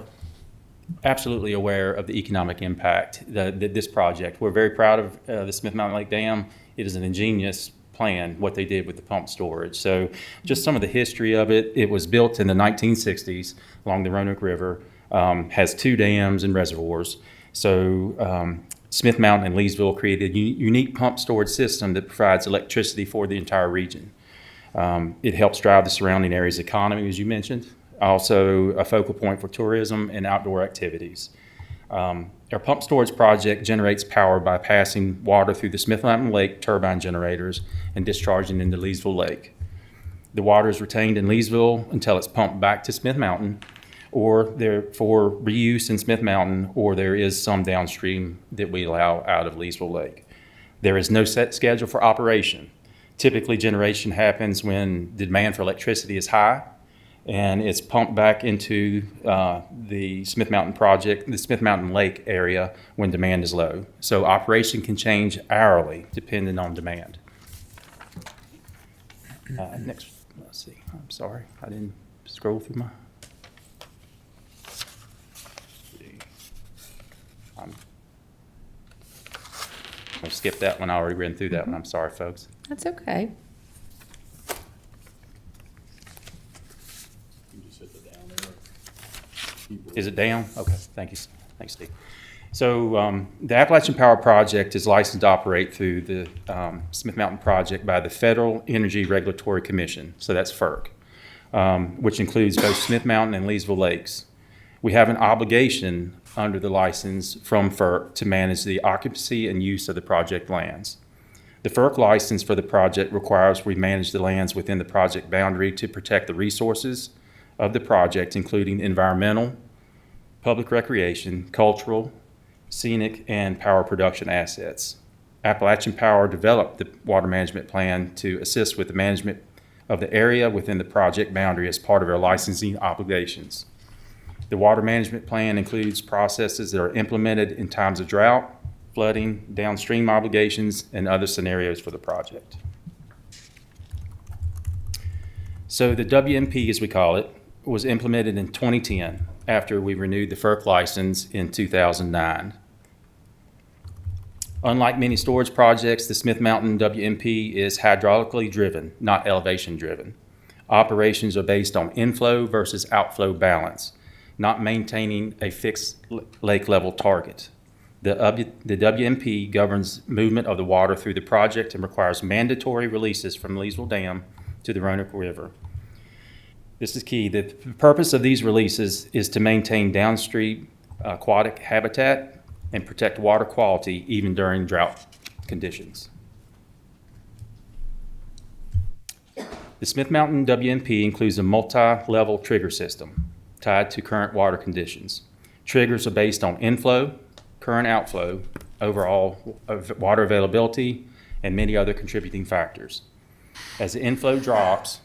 absolutely aware of the economic impact that this project. We're very proud of the Smith Mountain Lake Dam. It is an ingenious plan, what they did with the pump storage. So just some of the history of it. It was built in the 1960s along the Roanoke River, has 2 dams and reservoirs. So Smith Mountain and Leesville created a unique pump storage system that provides electricity for the entire region. It helps drive the surrounding area's economy, as you mentioned. Also a focal point for tourism and outdoor activities. Our pump storage project generates power by passing water through the Smith Mountain Lake turbine generators and discharging into Leesville Lake. The water is retained in Leesville until it's pumped back to Smith Mountain, or for reuse in Smith Mountain, or there is some downstream that we allow out of Leesville Lake. There is no set schedule for operation. Typically, generation happens when the demand for electricity is high, and it's pumped back into the Smith Mountain project, the Smith Mountain Lake area when demand is low. So operation can change hourly depending on demand. Next, let's see. I'm sorry, I didn't scroll through my. I'm gonna skip that one. I already ran through that one. I'm sorry, folks. That's okay. Is it down? Okay, thank you. Thanks, Steve. So the Appalachian Power Project is licensed to operate through the Smith Mountain Project by the Federal Energy Regulatory Commission, so that's FERC, which includes both Smith Mountain and Leesville Lakes. We have an obligation under the license from FERC to manage the occupancy and use of the project lands. The FERC license for the project requires we manage the lands within the project boundary to protect the resources of the project, including environmental, public recreation, cultural, scenic, and power production assets. Appalachian Power developed the water management plan to assist with the management of the area within the project boundary as part of our licensing obligations. The water management plan includes processes that are implemented in times of drought, flooding, downstream obligations, and other scenarios for the project. So the WMP, as we call it, was implemented in 2010 after we renewed the FERC license in 2009. Unlike many storage projects, the Smith Mountain WMP is hydraulically driven, not elevation driven. Operations are based on inflow versus outflow balance, not maintaining a fixed lake level target. The WMP governs movement of the water through the project and requires mandatory releases from Leesville Dam to the Roanoke River. This is key. The purpose of these releases is to maintain downstream aquatic habitat and protect water quality even during drought conditions. The Smith Mountain WMP includes a multi-level trigger system tied to current water conditions. Triggers are based on inflow, current outflow, overall water availability, and many other contributing factors. As the inflow drops,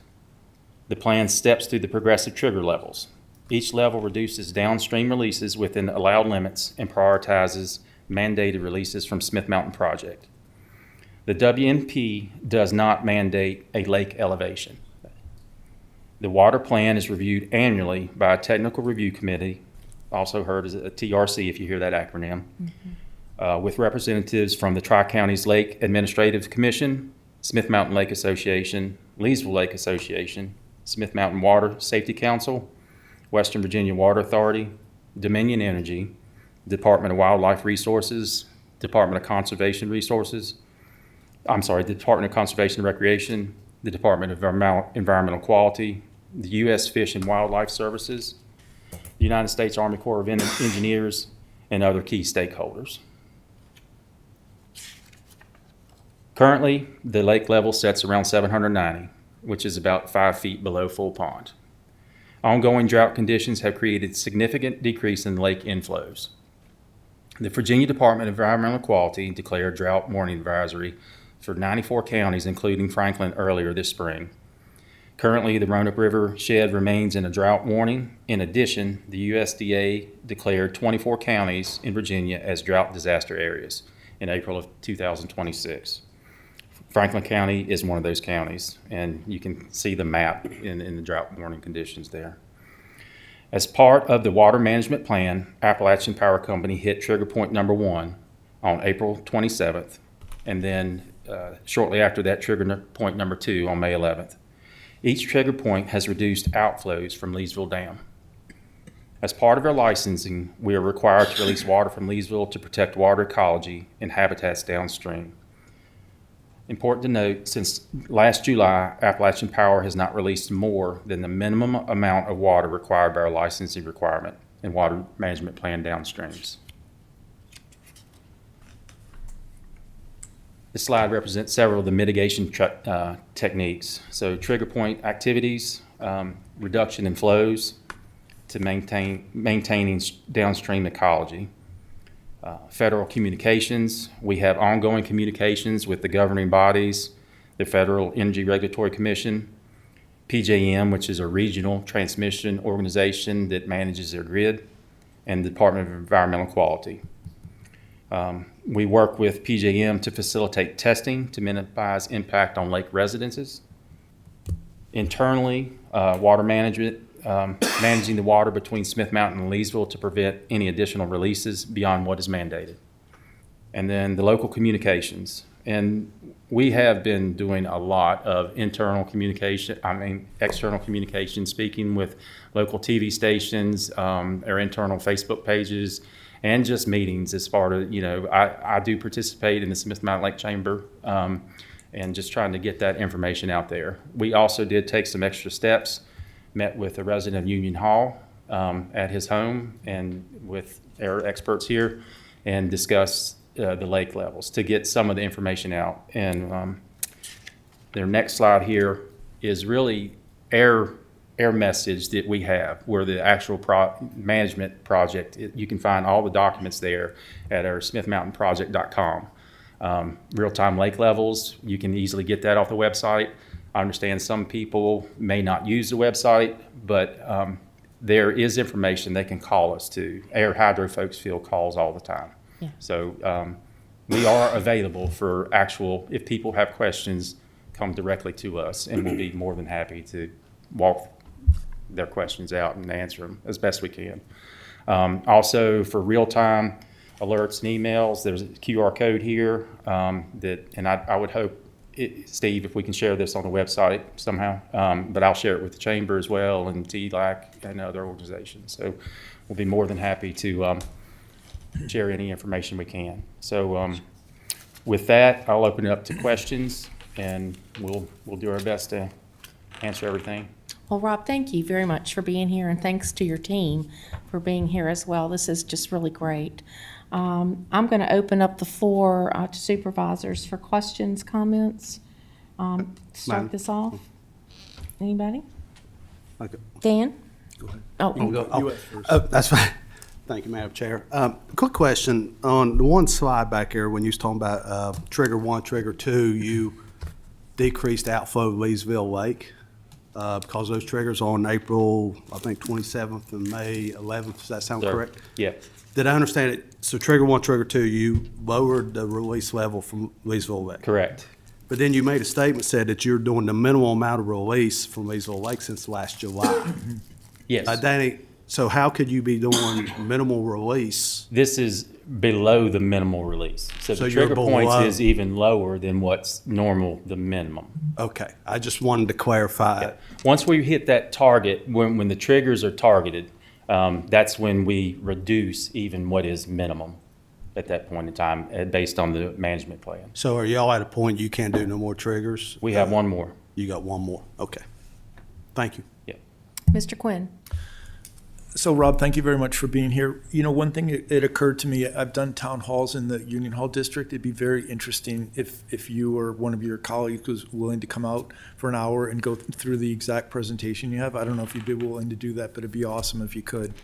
the plan steps through the progressive trigger levels. Each level reduces downstream releases within allowed limits and prioritizes mandated releases from Smith Mountain Project. The WMP does not mandate a lake elevation. The water plan is reviewed annually by a technical review committee, also heard as a TRC if you hear that acronym, with representatives from the Tri-Counties Lake Administrative Commission, Smith Mountain Lake Association, Leesville Lake Association, Smith Mountain Water Safety Council, Western Virginia Water Authority, Dominion Energy, Department of Wildlife Resources, Department of Conservation and Recreation, the Department of Environmental Quality, the U.S. Fish and Wildlife Services, the United States Army Corps of Engineers, and other key stakeholders. Currently, the lake level sets around 790, which is about 5 feet below full pond. Ongoing drought conditions have created significant decrease in lake inflows. The Virginia Department of Environmental Quality declared drought warning advisory for 94 counties, including Franklin, earlier this spring. Currently, the Roanoke River shed remains in a drought warning. In addition, the USDA declared 24 counties in Virginia as drought disaster areas in April of 2026. Franklin County is one of those counties, and you can see the map in the drought warning conditions there. As part of the water management plan, Appalachian Power Company hit trigger point number 1 on April 27th, and then shortly after that trigger point number 2 on May 11th. Each trigger point has reduced outflows from Leesville Dam. As part of our licensing, we are required to release water from Leesville to protect water ecology and habitats downstream. Important to note, since last July, Appalachian Power has not released more than the minimum amount of water required by our licensing requirement and water management plan downstreams. This slide represents several of the mitigation techniques. So trigger point activities, reduction in flows to maintaining downstream ecology. Federal communications, we have ongoing communications with the governing bodies, the Federal Energy Regulatory Commission, PJM, which is a regional transmission organization that manages their grid, and the Department of Environmental Quality. We work with PJM to facilitate testing to minimize impact on lake residences. Internally, water management, managing the water between Smith Mountain and Leesville to prevent any additional releases beyond what is mandated. And then the local communications. And we have been doing a lot of external communication, speaking with local TV stations, our internal Facebook pages, and just meetings as far as, I do participate in the Smith Mountain Lake Chamber, and just trying to get that information out there. We also did take some extra steps, met with a resident of Union Hall at his home and with our experts here, and discussed the lake levels to get some of the information out. And their next slide here is really our message that we have, where the actual management project, you can find all the documents there at our smithmountainproject.com. Real-time lake levels, you can easily get that off the website. I understand some people may not use the website, but there is information they can call us to. Our hydro folks field calls all the time. Yeah. So we are available for if people have questions, come directly to us, and we'll be more than happy to walk their questions out and answer them as best we can. Also, for real-time alerts and emails, there's a QR code here and I would hope, Steve, if we can share this on the website somehow, but I'll share it with the chamber as well and TLAC and other organizations. So we'll be more than happy to share any information we can. So with that, I'll open it up to questions, and we'll do our best to answer everything. Well, Rob, thank you very much for being here, and thanks to your team for being here as well. This is just really great. I'm going to open up the floor to supervisors for questions, comments. Start this off. Anybody? Okay. Dan? Go ahead. Oh, that's fine. Thank you, Madam Chair. Quick question. On the one slide back here, when you was talking about trigger 1, trigger 2, you decreased outflow of Leesville Lake because those triggers are on April, I think, 27th and May 11th. Does that sound correct? Yeah. Did I understand it? So trigger 1, trigger 2, you lowered the release level from Leesville Lake? Correct. But then you made a statement, said that you're doing the minimum amount of release from Leesville Lake since last July. Yes. Danny, so how could you be doing minimal release? This is below the minimal release. So the you're trigger points below. is even lower than what's normal, the minimum. Okay, I just wanted to clarify. Yeah. Once we hit that target, when the triggers are targeted, that's when we reduce even what is minimum at that point in time, based on the management plan. So are y'all at a point you can't do no more triggers? We have one more. You got one more, okay. Thank you. Yeah. Mr. Quinn? So Rob, thank you very much for being here. You know, one thing, it occurred to me, I've done town halls in the Union Hall district. It'd be very interesting if you or one of your colleagues was willing to come out for an hour and go through the exact presentation you have. I don't know if you'd be willing to do that, but it'd be awesome if you could.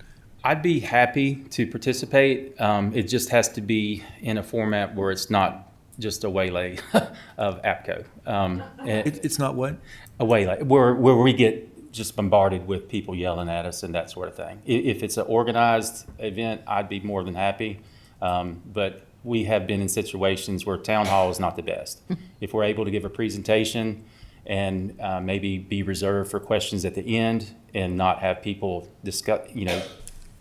I'd be happy to participate. It just has to be in a format where it's not just a waylay of APCO. It's not what? A waylay, where we get just bombarded with people yelling at us and that sort of thing. If it's an organized event, I'd be more than happy. But we have been in situations where town hall is not the best. If we're able to give a presentation and maybe be reserved for questions at the end and not have people discuss,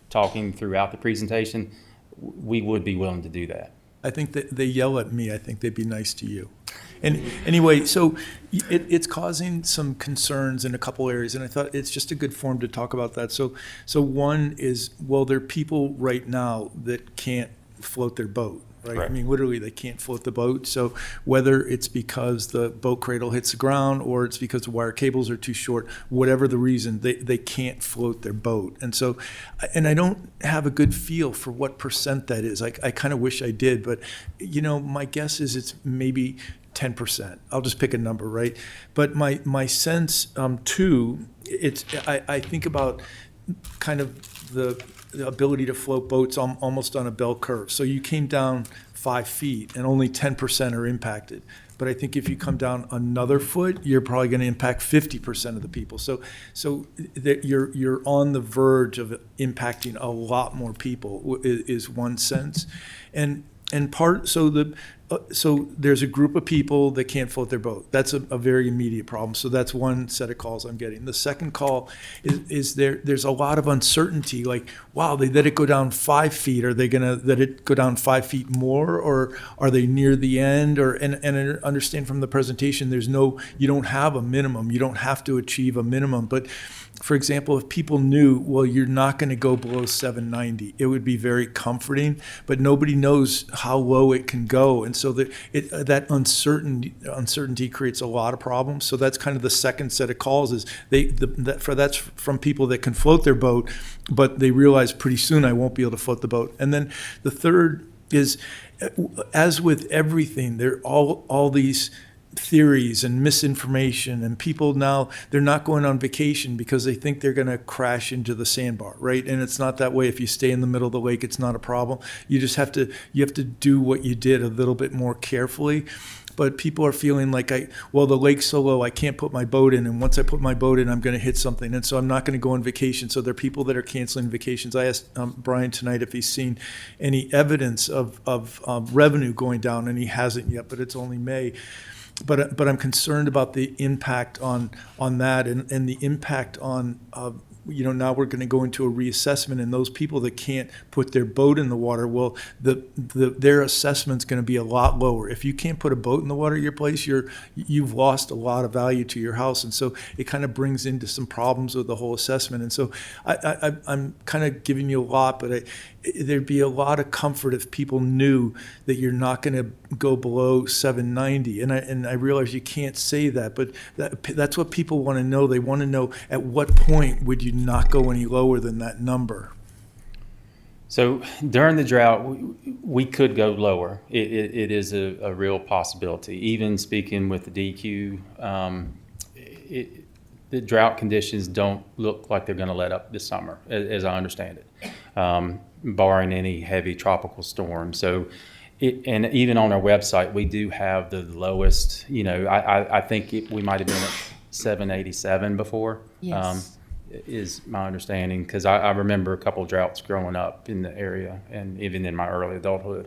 talking throughout the presentation, we would be willing to do that. I think that they yell at me. I think they'd be nice to you. And anyway, so it's causing some concerns in a couple areas, and I thought it's just a good forum to talk about that. So one is, well, there are people right now that can't float their boat, right? I mean, literally, they can't float the boat. So whether it's because the boat cradle hits the ground or it's because the wire cables are too short, whatever the reason, they can't float their boat. And so, and I don't have a good feel for what percent that is. I kind of wish I did, but, my guess is it's maybe 10%. I'll just pick a number, right? But my sense, too, I think about kind of the ability to float boats almost on a bell curve. So you came down 5 feet and only 10% are impacted. But I think if you come down another foot, you're probably going to impact 50% of the people. So that you're on the verge of impacting a lot more people is one sense. So there's a group of people that can't float their boat. That's a very immediate problem. So that's one set of calls I'm getting. The second call is there's a lot of uncertainty. Like, wow, they let it go down 5 feet. Are they going to let it go down 5 feet more, or are they near the end? And I understand from the presentation, you don't have a minimum. You don't have to achieve a minimum. But for example, if people knew, well, you're not going to go below 790, it would be very comforting, but nobody knows how low it can go. And so that uncertainty creates a lot of problems. So that's kind of the second set of calls is that's from people that can float their boat, but they realize pretty soon I won't be able to float the boat. And then the third is, as with everything, there are all these theories and misinformation, and people now, they're not going on vacation because they think they're going to crash into the sandbar, right? And it's not that way. If you stay in the middle of the lake, it's not a problem. You just have to do what you did a little bit more carefully. But people are feeling like, the lake's so low, I can't put my boat in. And once I put my boat in, I'm going to hit something. And so I'm not going to go on vacation. So there are people that are canceling vacations. I asked Brian tonight if he's seen any evidence of revenue going down, and he hasn't yet, but it's only May. But I'm concerned about the impact on that and the impact on now we're going to go into a reassessment, and those people that can't put their boat in the water, well, their assessment's going to be a lot lower. If you can't put a boat in the water at your place, you've lost a lot of value to your house, and so it kind of brings into some problems with the whole assessment. And so I'm kind of giving you a lot, but there'd be a lot of comfort if people knew that you're not going to go below 790. And I realize you can't say that, but that's what people want to know. They want to know, at what point would you not go any lower than that number? So during the drought, we could go lower. It is a real possibility. Even speaking with the DEQ, the drought conditions don't look like they're going to let up this summer, as I understand it, barring any heavy tropical storm. So, and even on our website, we do have the lowest, I think we might have been at 787 before. Yes. Is my understanding, because I remember a couple of droughts growing up in the area and even in my early adulthood.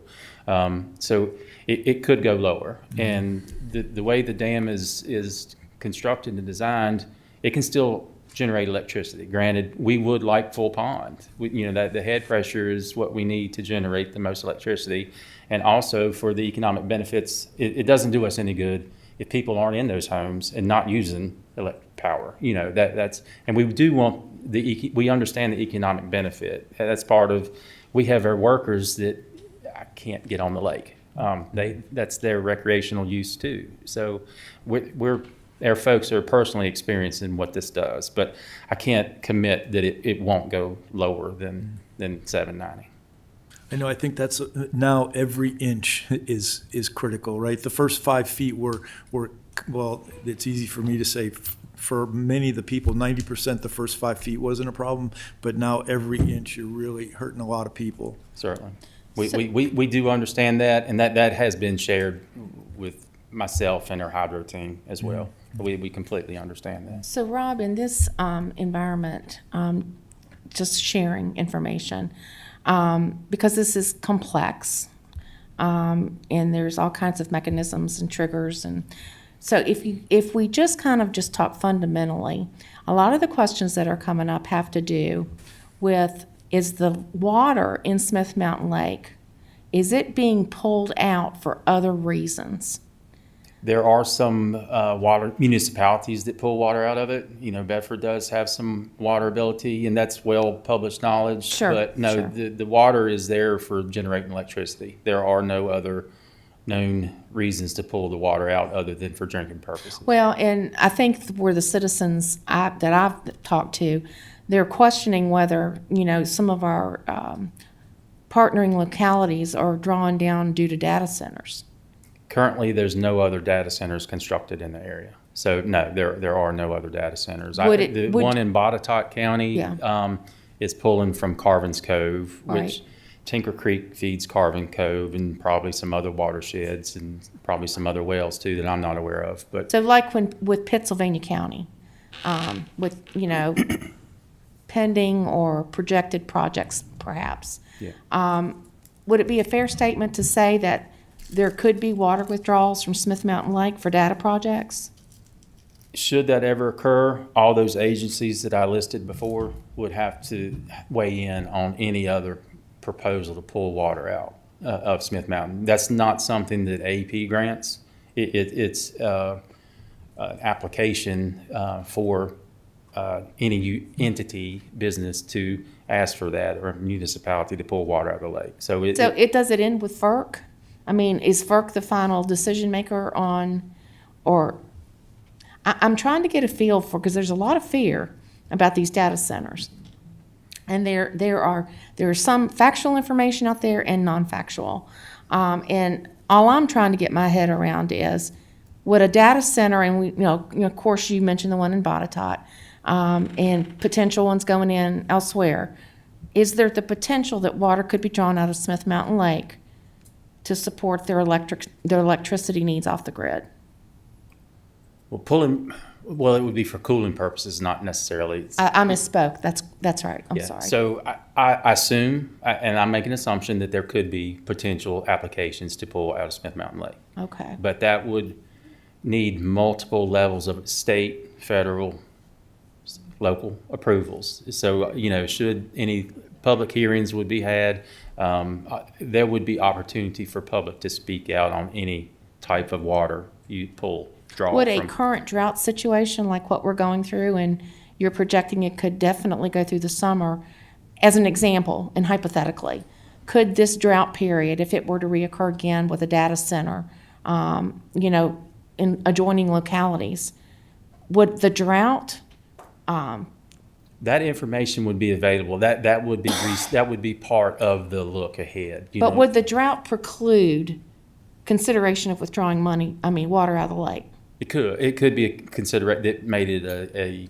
So it could go lower. Mm-hmm. And the way the dam is constructed and designed, it can still generate electricity. Granted, we would like full pond. That the head pressure is what we need to generate the most electricity. And also for the economic benefits, it doesn't do us any good if people aren't in those homes and not using electric power. And we do want we understand the economic benefit. That's part of, we have our workers that can't get on the lake. That's their recreational use too. So our folks are personally experiencing what this does, but I can't commit that it won't go lower than 790. I know. I think that's now every inch is critical, right? The first 5 feet were well, it's easy for me to say. For many of the people, 90%, the first 5 feet wasn't a problem, but now every inch you're really hurting a lot of people. Certainly, we do understand that, and that has been shared with myself and our hydro team as well. Mm-hmm. We completely understand that. So Rob, in this environment, just sharing information, because this is complex, and there's all kinds of mechanisms and triggers, and so if we just kind of just talk fundamentally, a lot of the questions that are coming up have to do with, is the water in Smith Mountain Lake, is it being pulled out for other reasons? There are some water municipalities that pull water out of it. You know, Bedford does have some water ability, and that's well-published knowledge. Sure, But no, sure. the water is there for generating electricity. There are no other known reasons to pull the water out other than for drinking purposes. Well, and I think where the citizens that I've talked to, they're questioning whether, you know, some of our partnering localities are drawn down due to data centers. Currently, there's no other data centers constructed in the area. So no, there are no other data centers. The one in Botetourt County is pulling from Carvin's Cove, Right. which Tinker Creek feeds Carvin Cove, and probably some other watersheds and probably some other wells too that I'm not aware of. But So like with Pittsylvania County, with, you know, pending or projected projects perhaps. Yeah. Would it be a fair statement to say that there could be water withdrawals from Smith Mountain Lake for data projects? Should that ever occur, all those agencies that I listed before would have to weigh in on any other proposal to pull water out of Smith Mountain. That's not something that AP grants. It's an application for any entity, business to ask for that, or municipality to pull water out of the lake. So Does it end with FERC? I mean, is FERC the final decision maker on, or, I'm trying to get a feel for, because there's a lot of fear about these data centers. And there is some factual information out there and non-factual. And all I'm trying to get my head around is, would a data center, and we, of course you mentioned the one in Botetourt, and potential ones going in elsewhere, is there the potential that water could be drawn out of Smith Mountain Lake to support their electricity needs off the grid? Well, it would be for cooling purposes, not necessarily. I misspoke. That's right. I'm Yeah. sorry. So I assume, and I'm making an assumption that there could be potential applications to pull out of Smith Mountain Lake. Okay. But that would need multiple levels of state, federal, local approvals. So, should any public hearings would be had, there would be opportunity for public to speak out on any type of water you draw Would a from. current drought situation like what we're going through, and you're projecting it could definitely go through the summer, as an example and hypothetically, could this drought period, if it were to reoccur again with a data center, in adjoining localities, would the drought, That information would be available. That would be part of the look ahead. but would the drought preclude consideration of withdrawing water out of the lake? It could be that made it a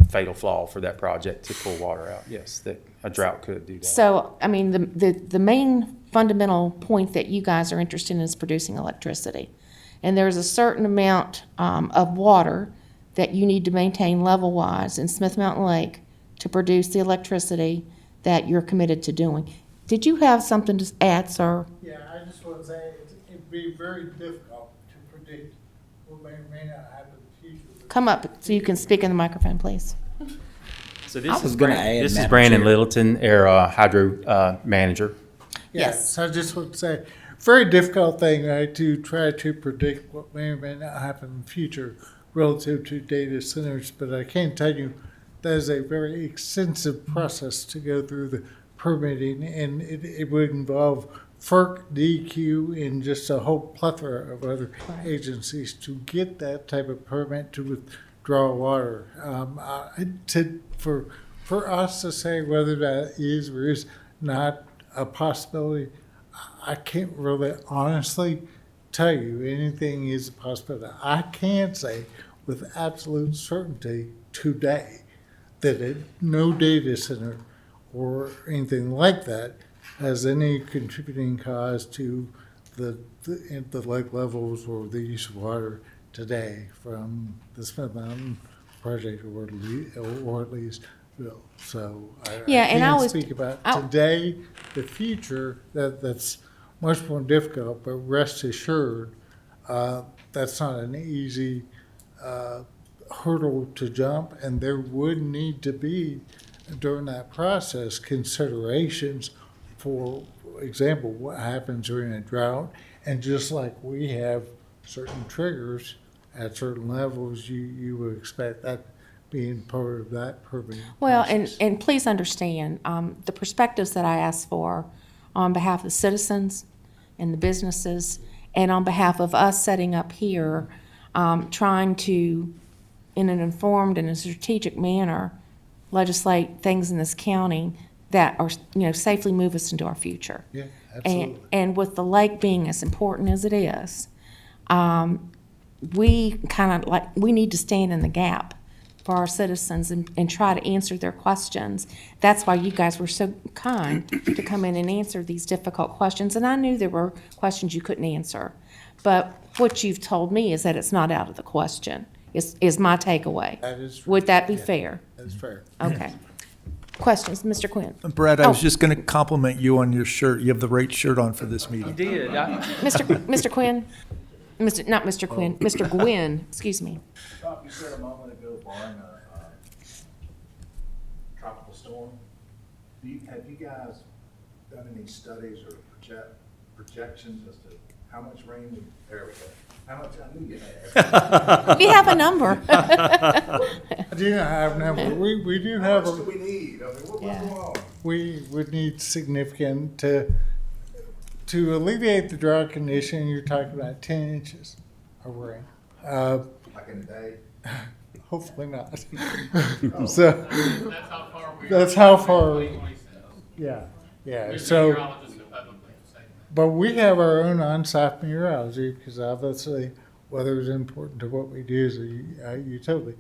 fatal flaw for that project to pull water out. Yes, that a drought could do that. So, the main fundamental point that you guys are interested in is producing electricity. And there's a certain amount of water that you need to maintain level-wise in Smith Mountain Lake to produce the electricity that you're committed to doing. Did you have something to add, sir? Yeah, I just want to say it'd be very difficult to predict what may or may not happen in the future. Come up so you can speak in the microphone, please. So I was gonna add, this is Madam Brandon Chair. Littleton, our hydro manager. Yes, I just want to say, very difficult thing, right, to try to predict what may or may not happen in the future relative to data centers, but I can tell you that is a very extensive process to go through the permitting, and it would involve FERC, DEQ, and just a whole plethora of other agencies to get that type of permit to withdraw water. For us to say whether that is or is not a possibility, I can't really honestly tell you anything is a possibility. I can say with absolute certainty today that no data center or anything like that has any contributing cause to the lake levels or the use of water today from the Smith Mountain project, or at least will. So I can't speak about today. The future, that's much more difficult, but rest assured, that's not an easy hurdle to jump, and there would need to be, during that process, considerations for example, what happens during a drought, and just like we have certain triggers at certain levels, you would expect that being part of that permitting Well, process. and please understand, the perspectives that I asked for on behalf of the citizens and the businesses, and on behalf of us setting up here, trying to, in an informed and a strategic manner, legislate things in this county that are, safely move us into our future. Yeah, absolutely. And with the lake being as important as it is, we we need to stand in the gap for our citizens and try to answer their questions. That's why you guys were so kind to come in and answer these difficult questions. And I knew there were questions you couldn't answer. But what you've told me is that it's not out of the question, is my takeaway. That is true. Would that be Yeah. fair? That's fair. Okay. Questions, Mr. Quinn? Brad, I was Oh. just going to compliment you on your shirt. You have the right shirt on for this meeting. Did. Mr. Quinn? Not Mr. Quinn, Mr. Guynn, excuse me. Bob, you said a moment ago, barring a tropical storm, have you guys done any studies or projections as to how much rain we, there we go, how much, I knew you had. We have a number. I do not have a number. We do How have much do a, we need? I mean, what's going on? we would need significant to alleviate the drought condition. You're talking about 10 inches of rain. Like in a day? Hopefully not. So that's how far. Yeah. So, but we have our own on-site meteorology because obviously weather is important to what we do as a utility.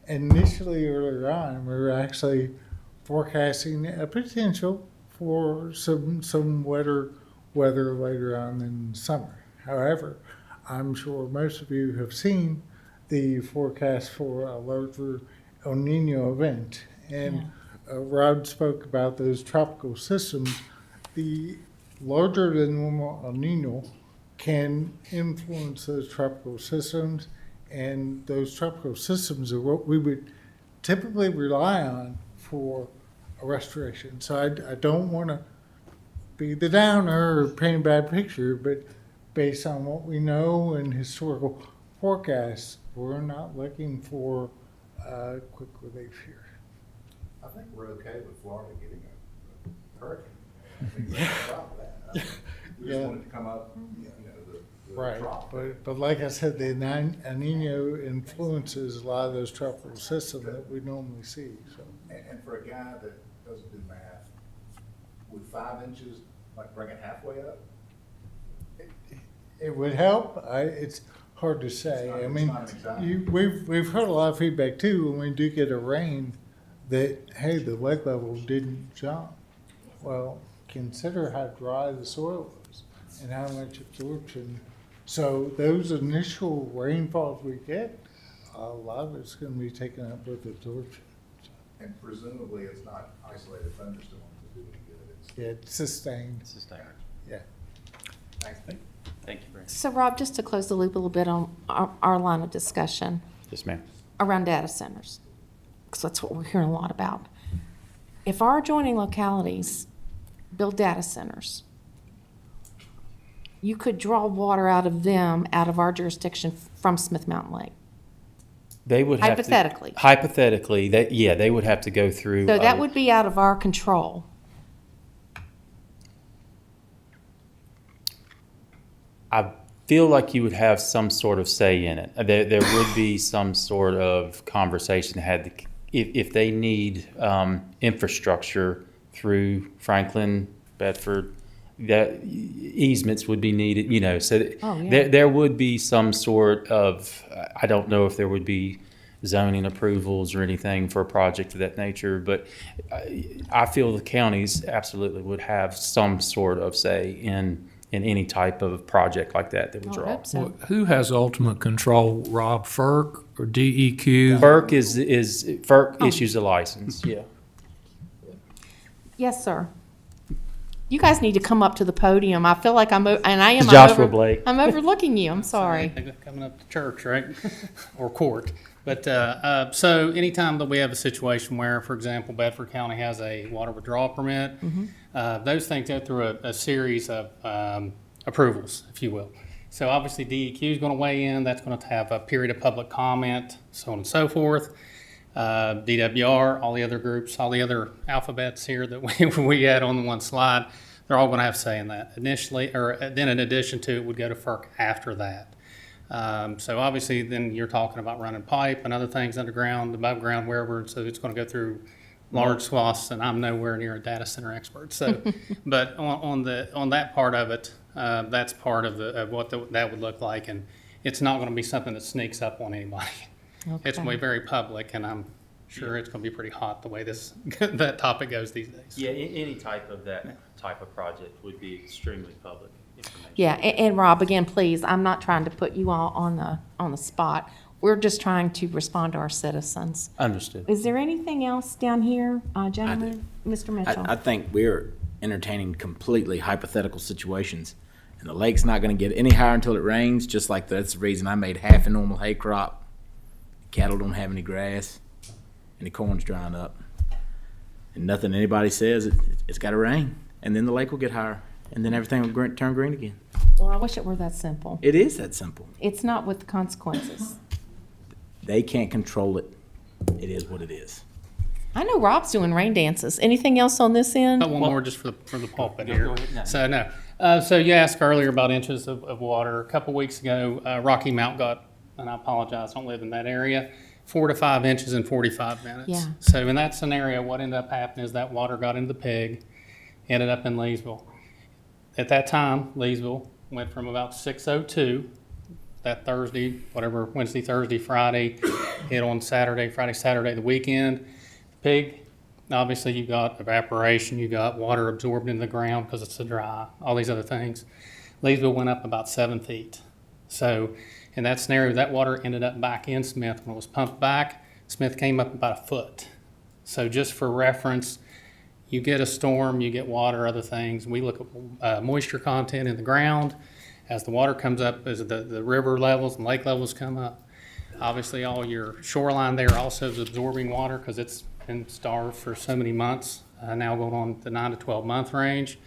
Initially, earlier on, we were actually forecasting a potential for some wetter weather later on in summer. However, I'm sure most of you have seen the forecast for a larger El Nino event. And Rod spoke about those tropical systems. The larger than normal El Nino can influence those tropical systems, and those tropical systems are what we would typically rely on for a restoration. So I don't want to be the downer or paint a bad picture, but based on what we know and historical forecasts, we're not looking for quick relief here. I think we're okay with Florida getting a hurricane. I think we're on top of that. We just want it to come up, the Right, trough. but like I said, the El Nino influences a lot of those tropical systems that we normally see, so. And for a guy that doesn't do math, would 5 inches like bring it halfway up? It would help. It's hard to say. I mean, not an exact- we've heard a lot of feedback too when we do get a rain that, hey, the lake level didn't jump. Well, consider how dry the soil was and how much absorption. So those initial rainfalls we get, a lot of it's going to be taken up with absorption. And presumably it's not isolated thunderstorms that do any good. Yeah, it's sustained. Yeah. Thanks. Thank you, Brad. So Rob, just to close the loop a little bit on our line of discussion Yes, ma'am. around data centers, because that's what we're hearing a lot about. If our adjoining localities build data centers, you could draw water out of them, out of our jurisdiction from Smith Mountain Lake. They would have Hypothetically. Hypothetically, they would have to go through. So that would be out of our control. I feel like you would have some sort of say in it. There would be some sort of conversation if they need infrastructure through Franklin, Bedford, that easements would be needed, so there would be some sort of, I don't know if there would be zoning approvals or anything for a project of that nature, but I feel the counties absolutely would have some sort of say in any type of project like that would draw. hope so. Well, who has ultimate control, Rob, FERC or DEQ? FERC issues a license, yeah. Yes, sir. You guys need to come up to the podium. I feel like I'm Joshua Blake. I'm overlooking you. I'm sorry. Coming up to church, right? Or court. But, so anytime that we have a situation where, for example, Bedford County has a water withdrawal permit, those things go through a series of approvals, if you will. So obviously DEQ is going to weigh in. That's going to have a period of public comment, so on and so forth. DWR, all the other groups, all the other alphabets here that we had on the one slide, they're all going to have say in that initially, or then in addition to it would go to FERC after that. So obviously then you're talking about running pipe and other things underground, above ground, wherever, so it's going to go through large swaths, and I'm nowhere near a data center expert. So, but on that part of it, that's part of what that would look like, and it's not going to be something that sneaks up on anybody. Okay. It's going to be very public, and I'm sure it's going to be pretty hot the way that topic goes these days. Yeah, any type of that type of project would be extremely public information. Yeah, and Rob, again, please, I'm not trying to put you all on the spot. We're just trying to respond to our citizens. Understood. Is there anything else down here, gentlemen? Mr. Mitchell? I think we're entertaining completely hypothetical situations. And the lake's not going to get any higher until it rains, just like that's the reason I made half a normal hay crop. Cattle don't have any grass, and the corn's drying up. And nothing anybody says, it's got to rain. And then the lake will get higher, and then everything will turn green again. Well, I wish it were that simple. It is that simple. It's not with the consequences. They can't control it. It is what it is. I know Rob's doing rain dances. Anything else on this end? One more just for the pulpit here. Go ahead. No. So no. So you asked earlier about inches of water. A couple weeks ago, Rocky Mount got, and I apologize, I don't live in that area, 4 to 5 inches in 45 minutes. Yeah. So in that scenario, what ended up happening is that water got into the pig, ended up in Leesville. At that time, Leesville went from about 602 that Thursday, whatever, Wednesday, Thursday, Friday, hit on Saturday, Friday, Saturday, the weekend. Pig, obviously you got evaporation, you got water absorbed in the ground because it's so dry, all these other things. Leesville went up about 7 feet. So in that scenario, that water ended up back in Smith. When it was pumped back, Smith came up about 1 foot. So just for reference, you get a storm, you get water, other things. We look at moisture content in the ground. As the water comes up, as the river levels and lake levels come up, obviously all your shoreline there also is absorbing water because it's been starved for so many months, now going on the 9 to 12 month range.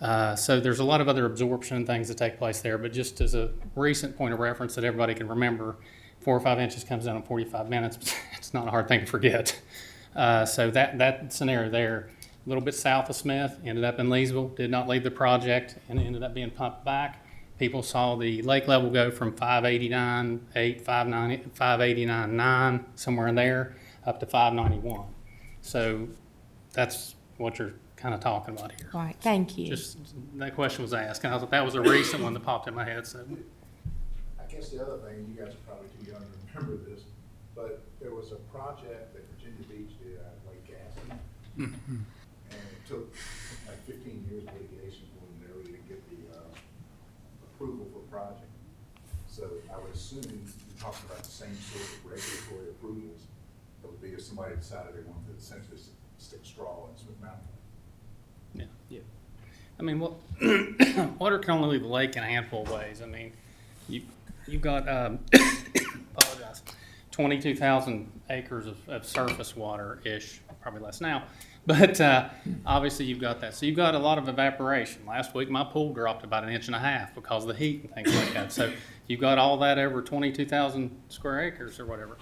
So there's a lot of other absorption and things that take place there, but just as a recent point of reference that everybody can remember, 4 or 5 inches comes down in 45 minutes. It's not a hard thing to forget. So that scenario there, a little bit south of Smith, ended up in Leesville, did not leave the project, and ended up being pumped back. People saw the lake level go from 589.8, 589.9, somewhere in there, up to 591. So that's what you're kind of talking about here. Right, thank you. Just that question was asked, and I thought that was a recent one that popped in my head. So I guess the other thing, you guys are probably too young to remember this, but there was a project that Virginia Beach did out of Lake Casella. And it took like 15 years of litigation for them to really get the approval for a project. So I would assume you're talking about the same sort of regulatory approvals that would be if somebody decided they wanted to essentially stick a straw in Smith Mountain. yeah. I mean, well, water can only leave the lake in a handful of ways. I mean, you've got apologize, 22,000 acres of surface water-ish, probably less now. But obviously you've got that. So you've got a lot of evaporation. Last week my pool dropped about 1.5 inches because of the heat and things like that. So you've got all that over 22,000 square acres or whatever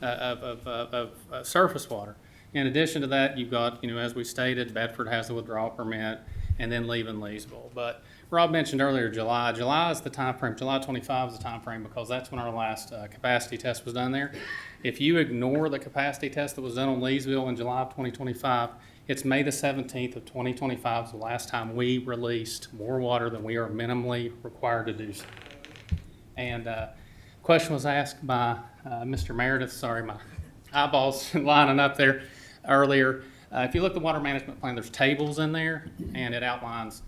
of surface water. In addition to that, you've got, as we stated, Bedford has the withdrawal permit and then leaving Leesville. But Rob mentioned earlier July. July is the time frame. July 25 is the time frame because that's when our last capacity test was done there. If you ignore the capacity test that was done on Leesville in July of 2025, it's May the 17th of 2025 is the last time we released more water than we are minimally required to do so. And question was asked by Mr. Meredith. Sorry, my eyeballs lining up there earlier. If you look at the water management plan, there's tables in there, and it outlines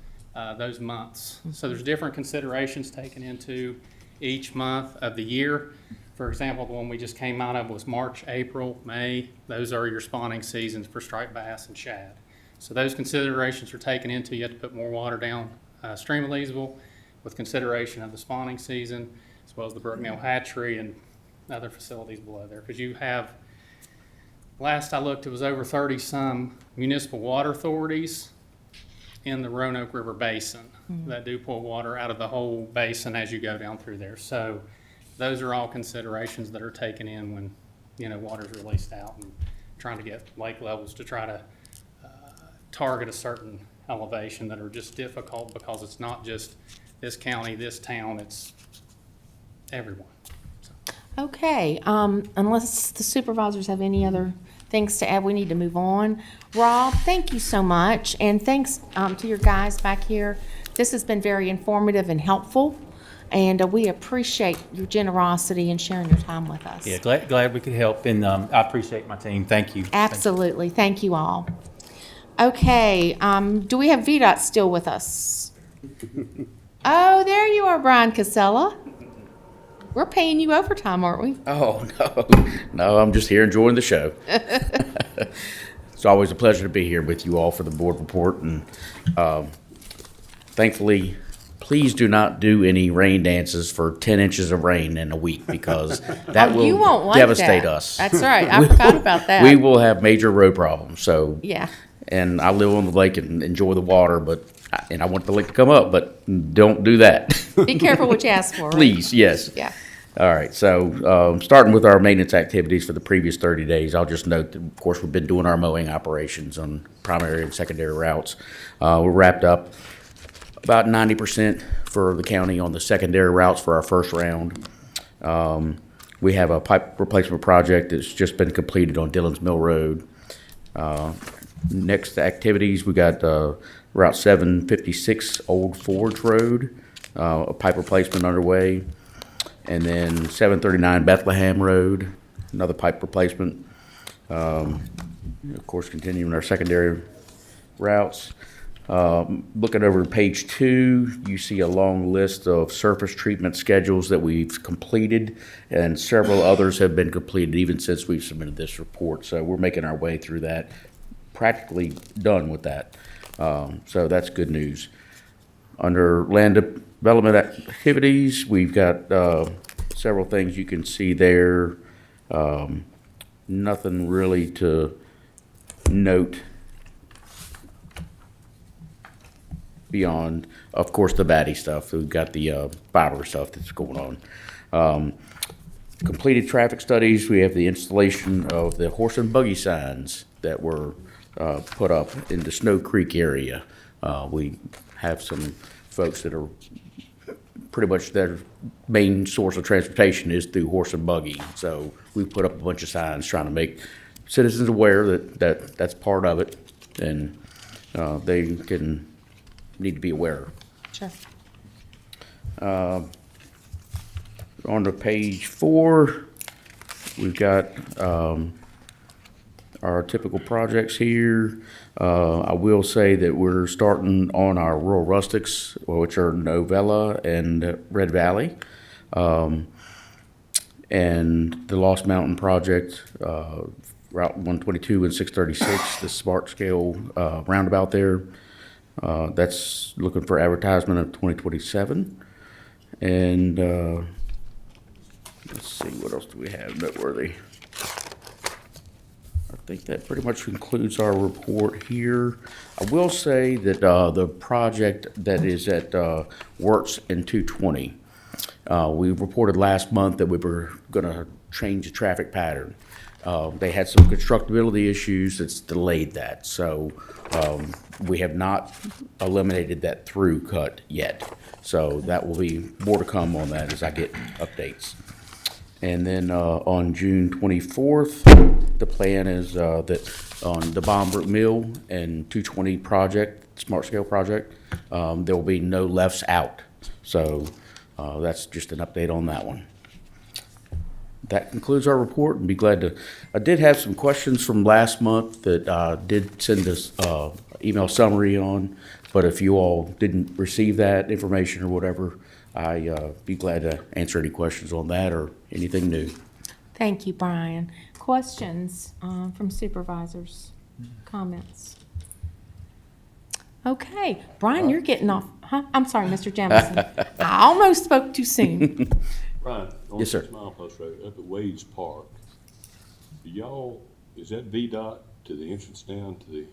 those months. So there's different considerations taken into each month of the year. For example, the one we just came out of was March, April, May. Those are your spawning seasons for striped bass and shad. So those considerations are taken into, you have to put more water down stream of Leesville with consideration of the spawning season, as well as the Brooknell hatchery and other facilities below there. Because you have, last I looked, it was over 30-some municipal water authorities in the Roanoke River Basin that do pull water out of the whole basin as you go down through there. So those are all considerations that are taken in when, you know, water's released out and trying to get lake levels to try to target a certain elevation that are just difficult because it's not just this county, this town, it's everyone. Okay, unless the supervisors have any other things to add, we need to move on. Rob, thank you so much, and thanks to your guys back here. This has been very informative and helpful, and we appreciate your generosity and sharing your time with us. Yeah, glad we could help, and I appreciate my team. Thank you. Absolutely, thank you all. Okay, do we have VDOT still with us? Oh, there you are, Brian Casella. We're paying you overtime, aren't we? Oh, no, I'm just here enjoying the show. It's always a pleasure to be here with you all for the board report, and thankfully, please do not do any rain dances for 10 inches of rain in a week, because that you won't will like devastate that. us. That's right, I forgot about that. We will have major road problems, so. Yeah. And I live on the lake and enjoy the water, and I want the lake to come up, but don't do that. Be careful what you ask for. Right? Please, yes. Yeah. All right, so starting with our maintenance activities for the previous 30 days, I'll just note that, of course, we've been doing our mowing operations on primary and secondary routes. We're wrapped up about 90% for the county on the secondary routes for our first round. We have a pipe replacement project that's just been completed on Dillon's Mill Road. Next activities, we got Route 756 Old Forge Road, a pipe replacement underway. And then 739 Bethlehem Road, another pipe replacement. Of course, continuing our secondary routes. Looking over page 2, you see a long list of surface treatment schedules that we've completed, and several others have been completed even since we've submitted this report. So we're making our way through that, practically done with that. So that's good news. Under land development activities, we've got several things you can see there. Nothing really to note beyond, of course, the batty stuff. We've got the fiber stuff that's going on. Completed traffic studies, we have the installation of the horse and buggy signs that were put up in the Snow Creek area. We have some folks that are pretty much their main source of transportation is through horse and buggy. So we put up a bunch of signs trying to make citizens aware that that's part of it, and they need to be aware. Sure. On to page 4, we've got our typical projects here. I will say that we're starting on our rural rustics, which are Novella and Red Valley. And the Lost Mountain project, Route 122 and 636, the smart scale roundabout there. That's looking for advertisement of 2027. And let's see, what else do we have noteworthy? I think that pretty much concludes our report here. I will say that the project that is at Works in 220, we reported last month that we were going to change the traffic pattern. They had some constructability issues that's delayed that, so we have not eliminated that through cut yet. So that will be more to come on that as I get updates. And then on June 24th, the plan is that on the Bombrook Mill and 220 project, smart scale project, there will be no lefts out. So that's just an update on that one. That concludes our report, and be glad to. I did have some questions from last month that did send us email summary on, but if you all didn't receive that information or whatever, I'd be glad to answer any questions on that or anything new. Thank you, Brian. Questions from supervisors? Comments? Okay, Brian, you're getting off. Huh? I'm sorry, Mr. Jamison. I almost spoke too soon. Brian, on Yes, sir. 6 Mile Post Road, up at Wade's Park, do y'all, is that VDOT to the entrance down to the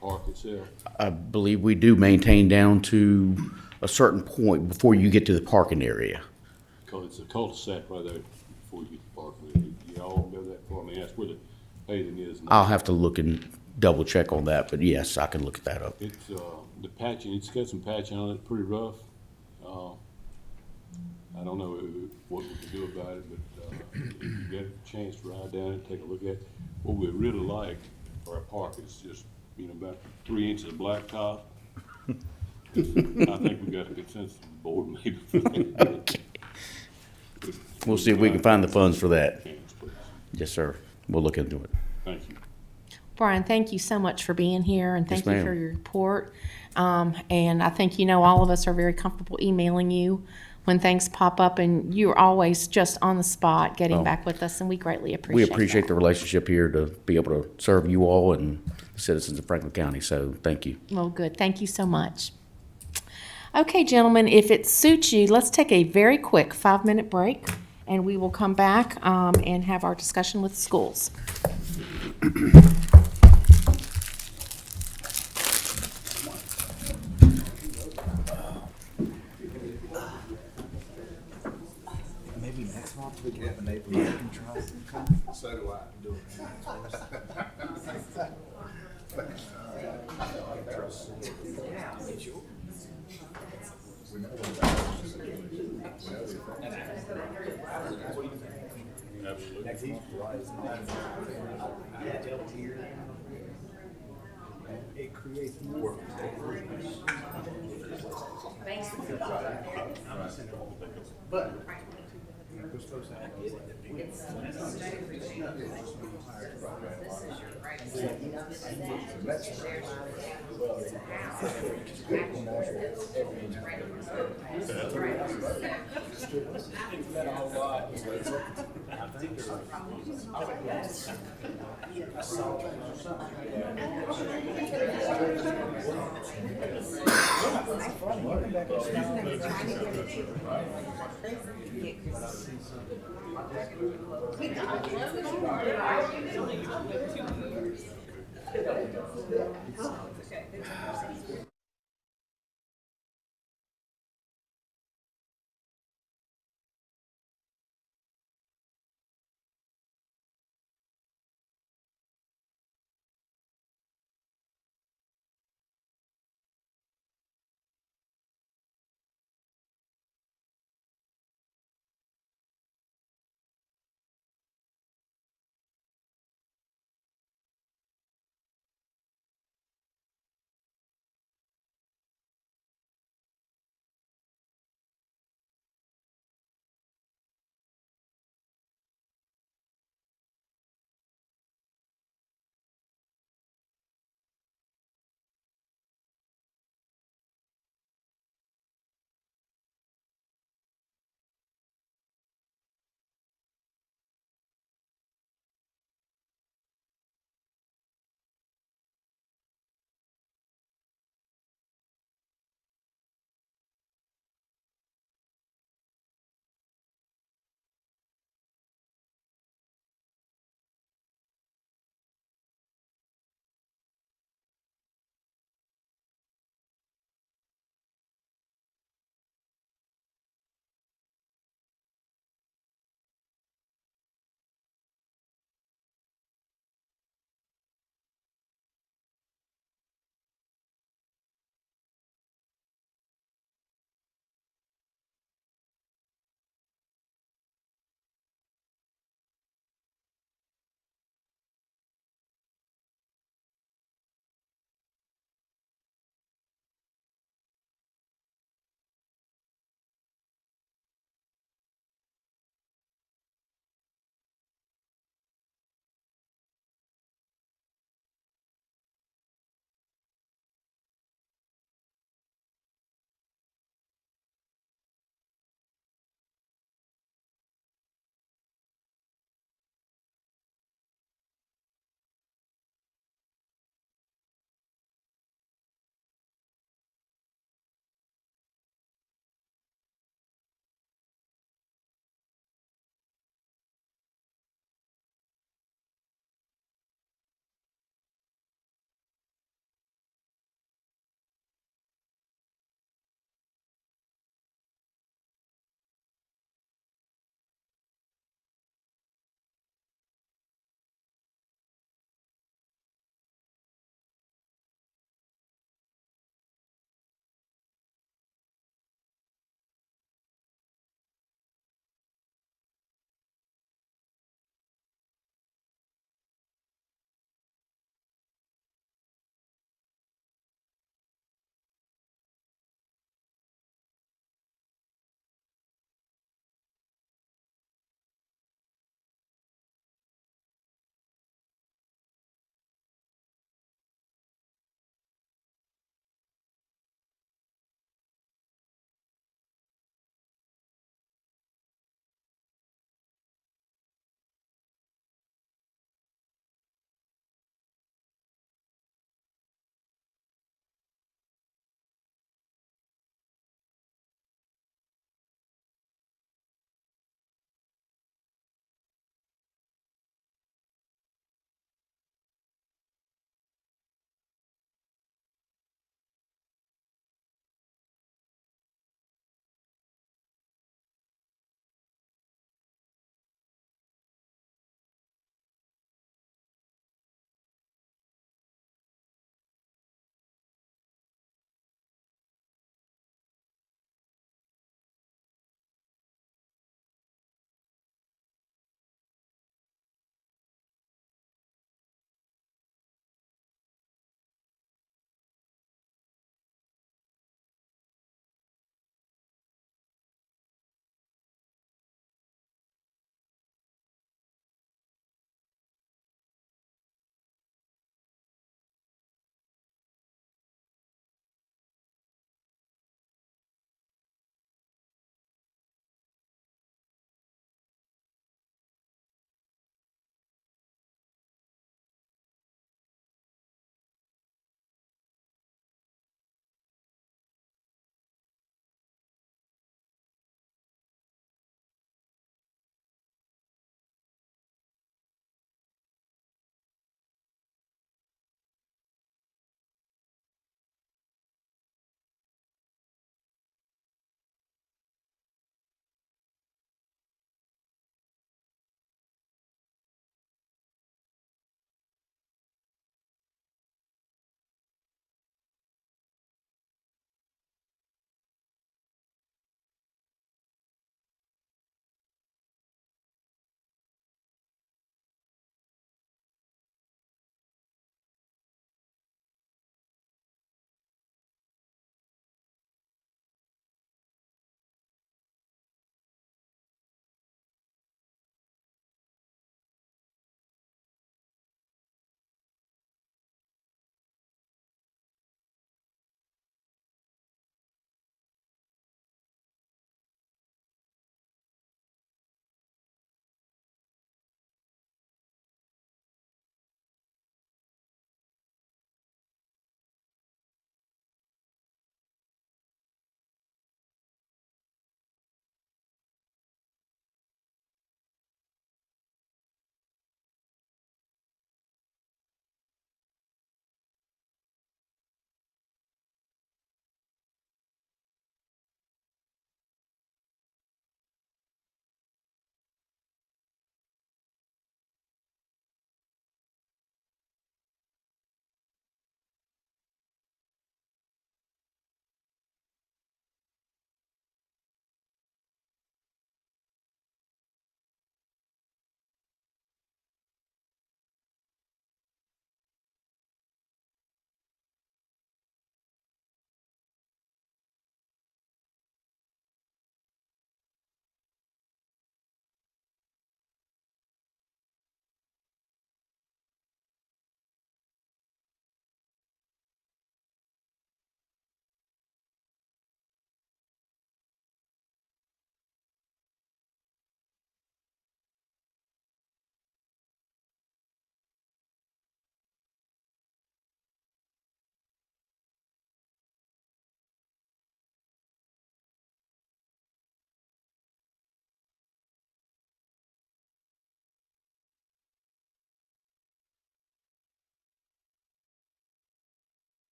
park itself? I believe we do maintain down to a certain point before you get to the parking area. Because it's a cul-de-sac right there before you get to the park. Do y'all go that far? I mean, that's where the paving is now. I'll have to look and double check on that, but yes, I can look at that up. It's, the patching, it's got some patching on it, pretty rough. I don't know what we can do about it, but if you get a chance to ride down and take a look at it, what we really like for our park is just, about 3 inches of blacktop. I think we got a consensus on the board maybe for that. Okay. We'll see if we can find the funds for that. Yes, sir. We'll look into it. Thank you. Brian, thank you so much for being here, and thank Yes, you for ma'am. your report. And I think, all of us are very comfortable emailing you when things pop up, and you're always just on the spot getting Well, back with us, and we greatly appreciate We that. appreciate the relationship here to be able to serve you all and the citizens of Franklin County, so thank you. Well, good. Thank you so much. Okay, gentlemen, if it suits you, let's take a very quick 5-minute break, and we will come back and have our discussion with schools. Maybe next month we can have a neighbor that can try. So do I. Do It creates more. But we're supposed to have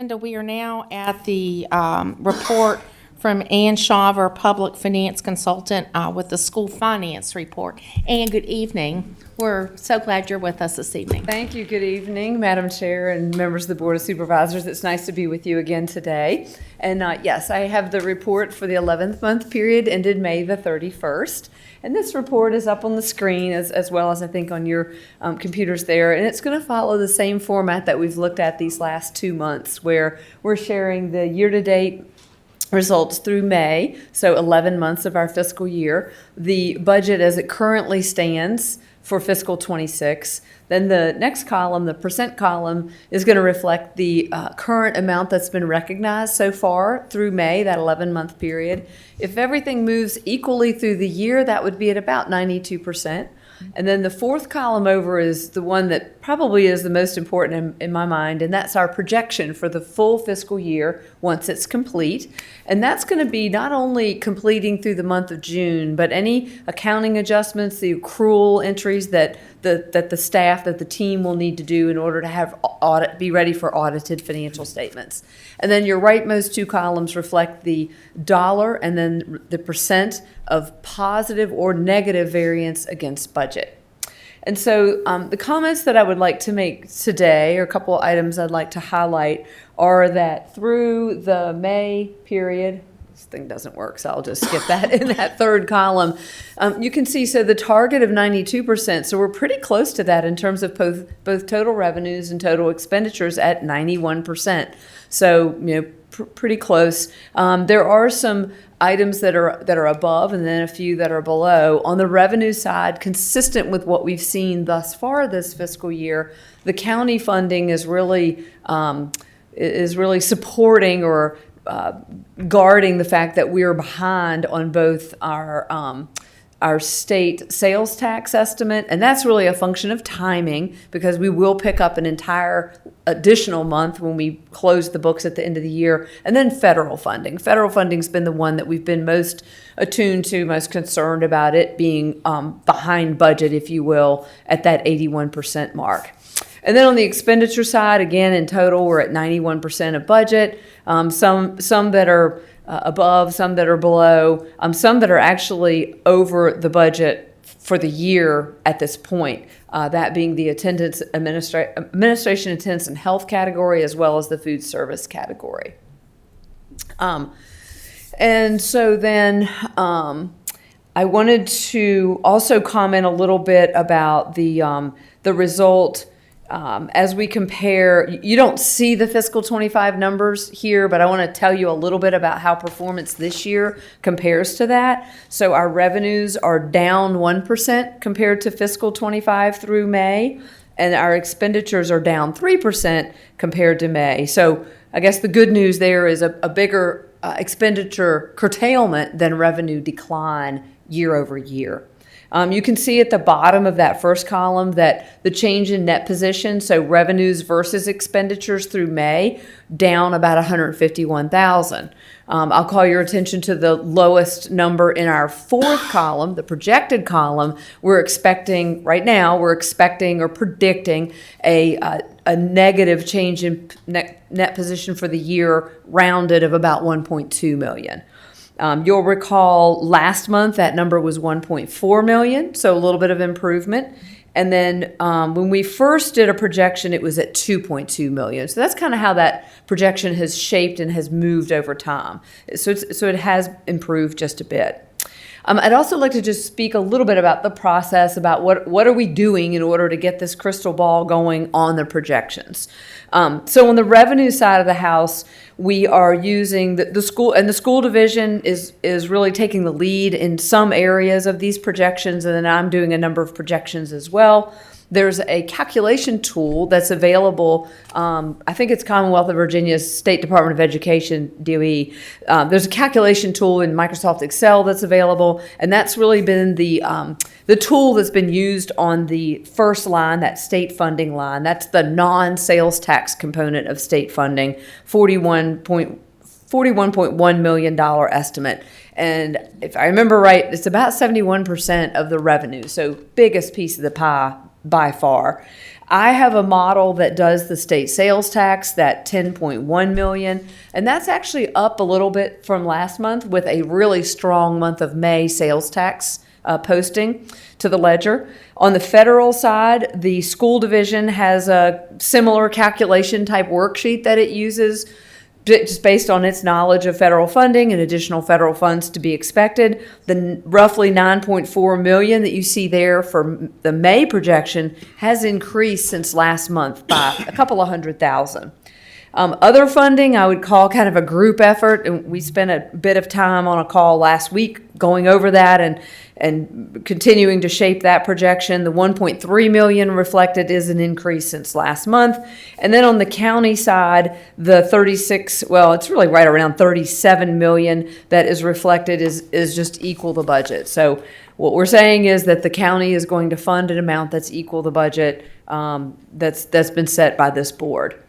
And we are now at the report from Ann Shawver, Public Finance Consultant with the School Finance Report. Ann, good evening. We're so glad you're with us this evening. Thank you. Good evening, Madam Chair and members of the Board of Supervisors. It's nice to be with you again today. And yes, I have the report for the 11th month period ended May the 31st. And this report is up on the screen as well as I think on your computers there. And it's going to follow the same format that we've looked at these last 2 months, where we're sharing the year-to-date results through May, so 11 months of our fiscal year, the budget as it currently stands for fiscal 26. Then the next column, the percent column, is going to reflect the current amount that's been recognized so far through May, that 11-month period. If everything moves equally through the year, that would be at about 92%. And then the fourth column over is the one that probably is the most important in my mind, and that's our projection for the full fiscal year once it's complete. And that's going to be not only completing through the month of June, but any accounting adjustments, the accrual entries that the staff, that the team will need to do in order to have be ready for audited financial statements. And then your rightmost two columns reflect the dollar and then the percent of positive or negative variance against budget. And so the comments that I would like to make today, or a couple of items I'd like to highlight, are that through the May period, this thing doesn't work, so I'll just skip that in that third column. You can see, so the target of 92%, so we're pretty close to that in terms of both total revenues and total expenditures at 91%. So, pretty close. There are some items that are above and then a few that are below. On the revenue side, consistent with what we've seen thus far this fiscal year, the county funding is really supporting or guarding the fact that we are behind on both our state sales tax estimate, and that's really a function of timing because we will pick up an entire additional month when we close the books at the end of the year, and then federal funding. Federal funding's been the one that we've been most attuned to, most concerned about it being behind budget, if you will, at that 81% mark. And then on the expenditure side, again, in total, we're at 91% of budget. Some that are above, some that are below, some that are actually over the budget for the year at this point. That being the attendance, administration, attendance, and health category, as well as the food service category. And so then I wanted to also comment a little bit about the result. As we compare, you don't see the fiscal 25 numbers here, but I want to tell you a little bit about how performance this year compares to that. So our revenues are down 1% compared to fiscal 25 through May, and our expenditures are down 3% compared to May. So I guess the good news there is a bigger expenditure curtailment than revenue decline year over year. You can see at the bottom of that first column that the change in net position, so revenues versus expenditures through May, down about $151,000. I'll call your attention to the lowest number in our fourth column, the projected column. We're expecting or predicting a negative change in net position for the year, rounded of about $1.2 million. You'll recall last month that number was $1.4 million, so a little bit of improvement. And then when we first did a projection, it was at $2.2 million. So that's kind of how that projection has shaped and has moved over time. So it has improved just a bit. I'd also like to just speak a little bit about the process, about what are we doing in order to get this crystal ball going on the projections. So on the revenue side of the house, we are using the school, and the school division is really taking the lead in some areas of these projections, and then I'm doing a number of projections as well. There's a calculation tool that's available. I think it's Commonwealth of Virginia's State Department of Education, DOE. There's a calculation tool in Microsoft Excel that's available, and that's really been the tool that's been used on the first line, that state funding line. That's the non-sales tax component of state funding, $41.1 million estimate. And if I remember right, it's about 71% of the revenue, so biggest piece of the pie by far. I have a model that does the state sales tax, that 10.1 million, and that's actually up a little bit from last month with a really strong month of May sales tax posting to the ledger. On the federal side, the school division has a similar calculation type worksheet that it uses just based on its knowledge of federal funding and additional federal funds to be expected. The roughly 9.4 million that you see there for the May projection has increased since last month by a couple of $100,000. Other funding I would call kind of a group effort, and we spent a bit of time on a call last week going over that and continuing to shape that projection. The 1.3 million reflected is an increase since last month. And then on the county side, the 36, well, it's really right around 37 million that is reflected is just equal the budget. So what we're saying is that the county is going to fund an amount that's equal the budget that's been set by this board.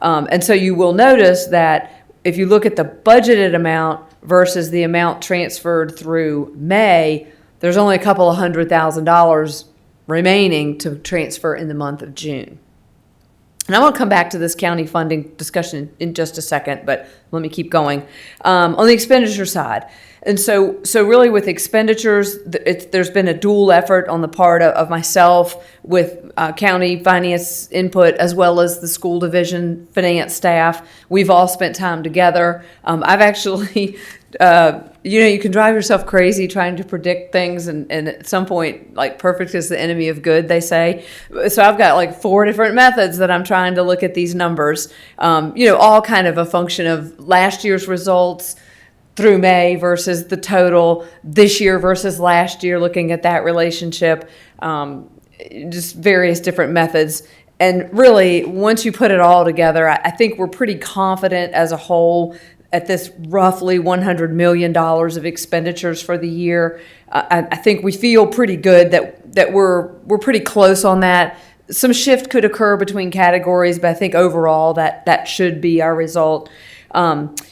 And so you will notice that if you look at the budgeted amount versus the amount transferred through May, there's only a couple of $100,000 remaining to transfer in the month of June. And I want to come back to this county funding discussion in just a second, but let me keep going. On the expenditure side, and so really with expenditures, there's been a dual effort on the part of myself with county finance input as well as the school division finance staff. We've all spent time together. I've actually, you can drive yourself crazy trying to predict things, and at some point, like perfect is the enemy of good, they say. So I've got like 4 different methods that I'm trying to look at these numbers, all kind of a function of last year's results through May versus the total this year versus last year, looking at that relationship, just various different methods. And really, once you put it all together, I think we're pretty confident as a whole at this roughly $100 million of expenditures for the year. I think we feel pretty good that we're pretty close on that. Some shift could occur between categories, but I think overall that should be our result.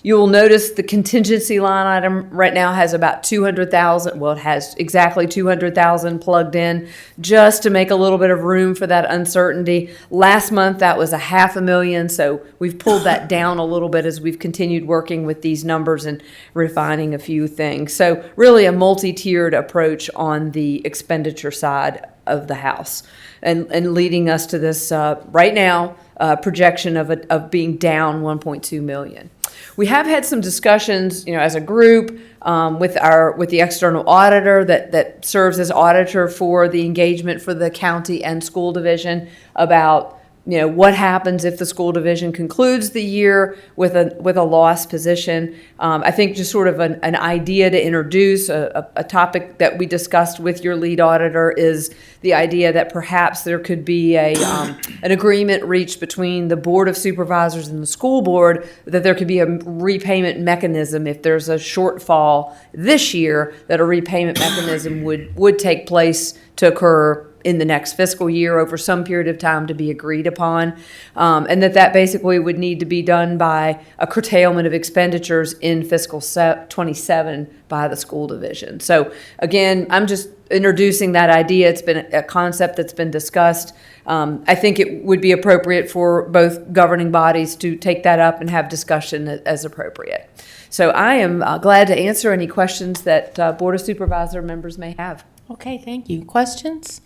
You will notice the contingency line item right now has about 200,000. Well, it has exactly 200,000 plugged in just to make a little bit of room for that uncertainty. Last month, that was $500,000. So we've pulled that down a little bit as we've continued working with these numbers and refining a few things. So really a multi-tiered approach on the expenditure side of the house and leading us to this right now projection of being down 1.2 million. We have had some discussions, as a group with the external auditor that serves as auditor for the engagement for the county and school division about what happens if the school division concludes the year with a loss position. I think just sort of an idea to introduce, a topic that we discussed with your lead auditor is the idea that perhaps there could be an agreement reached between the Board of Supervisors and the school board that there could be a repayment mechanism if there's a shortfall this year, that a repayment mechanism would take place to occur in the next fiscal year over some period of time to be agreed upon, and that basically would need to be done by a curtailment of expenditures in fiscal 27 by the school division. So again, I'm just introducing that idea. It's been a concept that's been discussed. I think it would be appropriate for both governing bodies to take that up and have discussion as appropriate. So I am glad to answer any questions that Board of Supervisor members may have. Okay, thank you. Questions?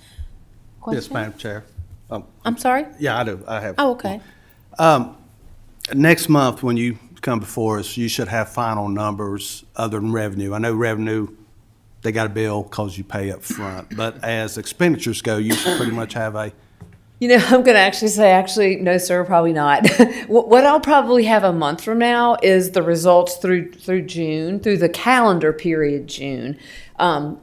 Yes, Madam Chair. I'm sorry? Yeah, I do. I have. Oh, okay. Next month, when you come before us, you should have final numbers other than revenue. I know revenue, they got a bill because you pay up front. But as expenditures go, you should pretty much have a... I'm going to say, no, sir, probably not. What I'll probably have a month from now is the results through June, through the calendar period June.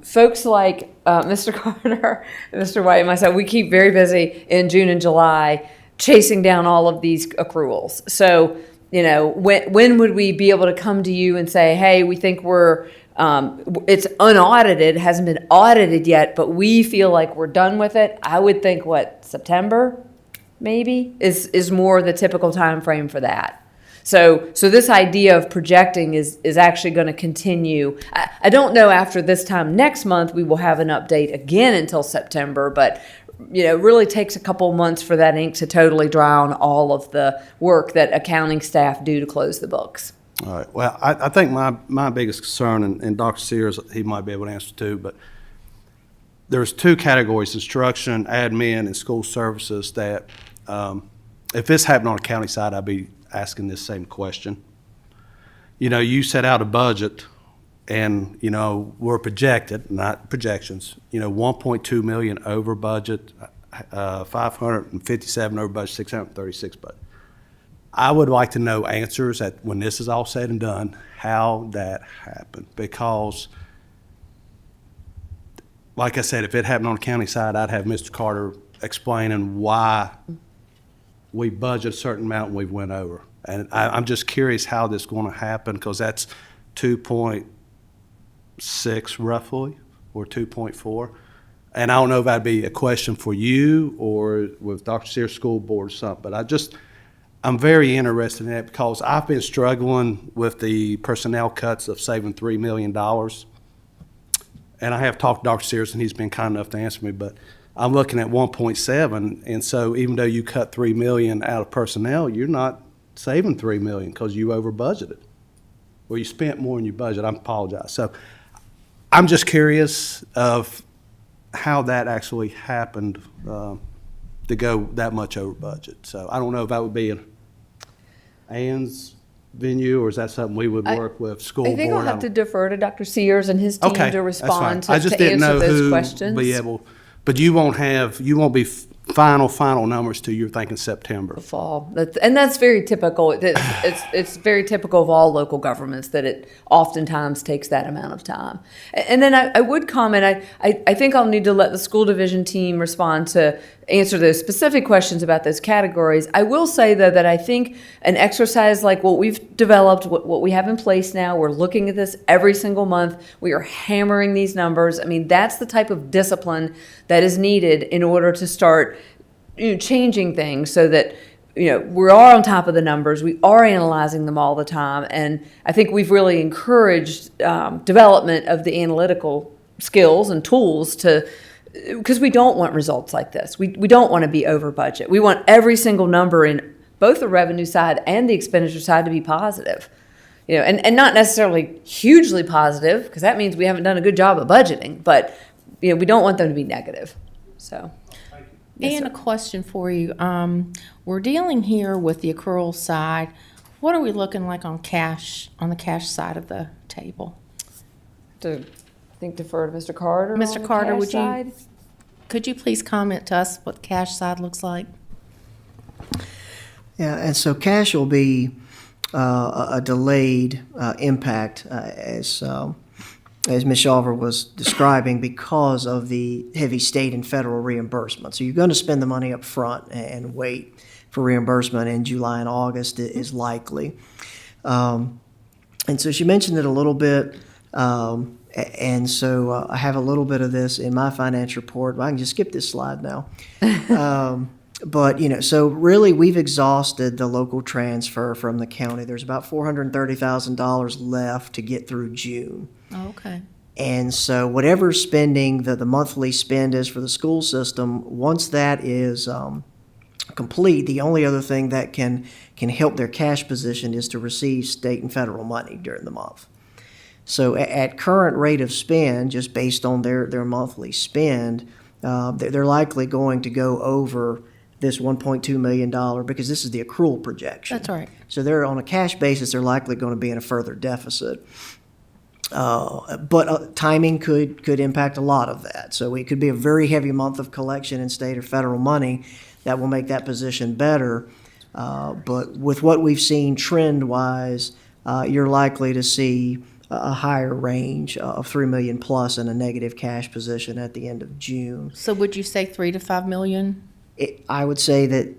Folks like Mr. Carter, Mr. White, and myself, we keep very busy in June and July chasing down all of these accruals. So, when would we be able to come to you and say, hey, we think it's unaudited, hasn't been audited yet, but we feel like we're done with it? I would think, September maybe is more the typical time frame for that. So this idea of projecting is actually going to continue. I don't know after this time next month we will have an update again until September, but really takes a couple months for that ink to totally dry on all of the work that accounting staff do to close the books. All right, well, I think my biggest concern, and Dr. Siers, he might be able to answer too, but there's two categories, instruction, admin, and school services, that if this happened on the county side, I'd be asking this same question. You set out a budget, and, we're projected, not projections, 1.2 million over budget, 557 over budget, 636 budget. I would like to know answers at when this is all said and done, how that happened, because like I said, if it happened on the county side, I'd have Mr. Carter explaining why we budget a certain amount and we went over. And I'm just curious how this is going to happen, because that's 2.6 roughly, or 2.4. And I don't know if that'd be a question for you or with Dr. Sears School Board or something, but I'm very interested in that, because I've been struggling with the personnel cuts of saving $3 million. And I have talked to Dr. Sears, and he's been kind enough to answer me, but I'm looking at 1.7, and so even though you cut $3 million out of personnel, you're not saving $3 million because you over budgeted. Well, you spent more than you budgeted. I apologize. So I'm just curious of how that actually happened to go that much over budget. So I don't know if that would be an Ann's venue, or is that something we would work with school board? I think I'll have to defer to Dr. Sears and his team Okay, to that's fine. respond I to just didn't answer know those who questions. be able, but you won't be final numbers till you're thinking September. Fall. That's very typical. It's very typical of all local governments that it oftentimes takes that amount of time. And then I would comment, I think I'll need to let the school division team respond to answer those specific questions about those categories. I will say, though, that I think an exercise like what we've developed, what we have in place now, we're looking at this every single month. We are hammering these numbers. I mean, that's the type of discipline that is needed in order to start changing things so that we are on top of the numbers, we are analyzing them all the time, and I think we've really encouraged development of the analytical skills and tools because we don't want results like this. We don't want to be over budget. We want every single number in both the revenue side and the expenditure side to be positive. And not necessarily hugely positive, because that means we haven't done a good job of budgeting, but we don't want them to be negative. So. Yes, And a question for you. We're dealing here with the accrual side. What are we looking like on the cash side of the table? Defer to Mr. Carter. Mr. on the Carter, cash could you please comment to us what the cash side looks like? Yeah, and so cash will be a delayed impact as Ms. Shawver was describing, because of the heavy state and federal reimbursement. So you're going to spend the money up front and wait for reimbursement in July and August is likely. And so she mentioned it a little bit. And so I have a little bit of this in my finance report. I can just skip this slide now. But, so really we've exhausted the local transfer from the county. There's about $430,000 left to get through June. Oh, okay. And so whatever spending the monthly spend is for the school system, once that is complete, the only other thing that can help their cash position is to receive state and federal money during the month. So at current rate of spend, just based on their monthly spend, they're likely going to go over this $1.2 million, because this is the accrual projection. That's right. So they're on a cash basis, they're likely going to be in a further deficit. But timing could impact a lot of that. So it could be a very heavy month of collection in state or federal money that will make that position better. But with what we've seen trend-wise, you're likely to see a higher range of $3 million plus in a negative cash position at the end of June. So would you say 3 to 5 million? I would say that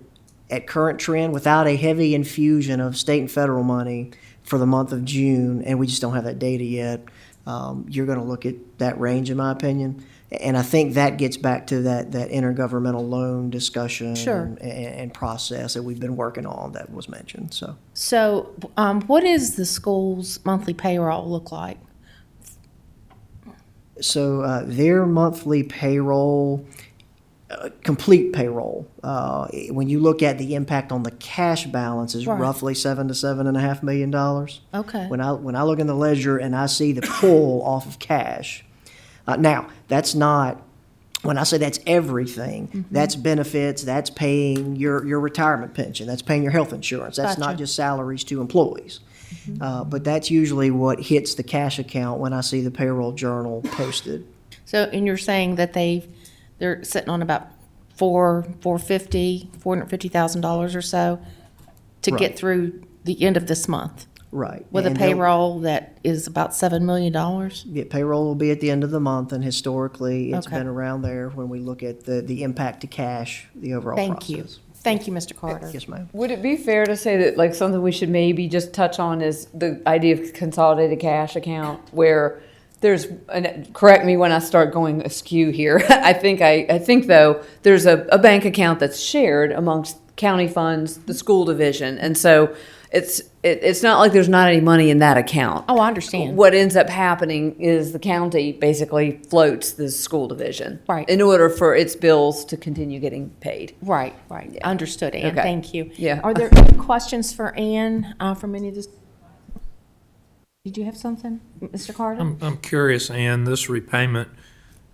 at current trend, without a heavy infusion of state and federal money for the month of June, and we just don't have that data yet, you're going to look at that range, in my opinion. And I think that gets back to that intergovernmental loan discussion and process that we've been working on that was mentioned. So what is the school's monthly payroll look like? So their monthly payroll complete payroll. When you look at the impact on the cash balance is Right. roughly $7 to $7.5 million. Okay. When I look in the ledger and I see the pull off of cash, now that's not. When I say that's everything, that's benefits, that's paying your retirement pension, that's paying your health insurance. That's not Gotcha. just salaries to employees. But that's usually what hits the cash account when I see the payroll journal posted. So, and you're saying that they're sitting on about $450,000 or so to get Right. through the end of this month Right. with a And they'll- payroll that is about $7 million? Yeah, payroll will be at the end of the month, and historically, it's Okay. been around there when we look at the impact to cash, the overall Thank process. you. Thank you, Mr. Carter. Yes, ma'am. Would it be fair to say that, like, something we should maybe just touch on is the idea of consolidated cash account, where there's, and correct me when I start going askew here, I think though, there's a bank account that's shared amongst county funds, the school division, and so it's not like there's not any money in that account. Oh, I understand. What ends up happening is the county basically floats the school division. Right. In order for its bills to continue getting paid. Right. Understood, Ann. Okay. Thank you. Yeah. Are there any questions for Ann from any of this? Did you have something, Mr. Carter? I'm curious, Ann, this repayment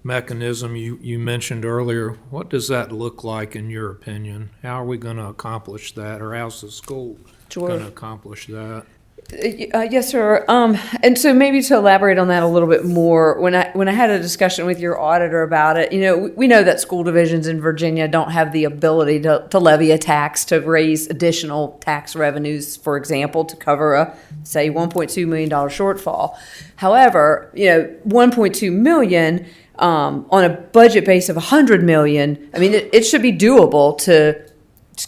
mechanism you mentioned earlier, what does that look like in your opinion? How are we going to accomplish that, or how's the school going to accomplish that? Yes, sir. And so maybe to elaborate on that a little bit more, when I had a discussion with your auditor about it, we know that school divisions in Virginia don't have the ability to levy a tax to raise additional tax revenues, for example, to cover a, say, $1.2 million shortfall. However, $1.2 million on a budget base of $100 million, I mean, it should be doable to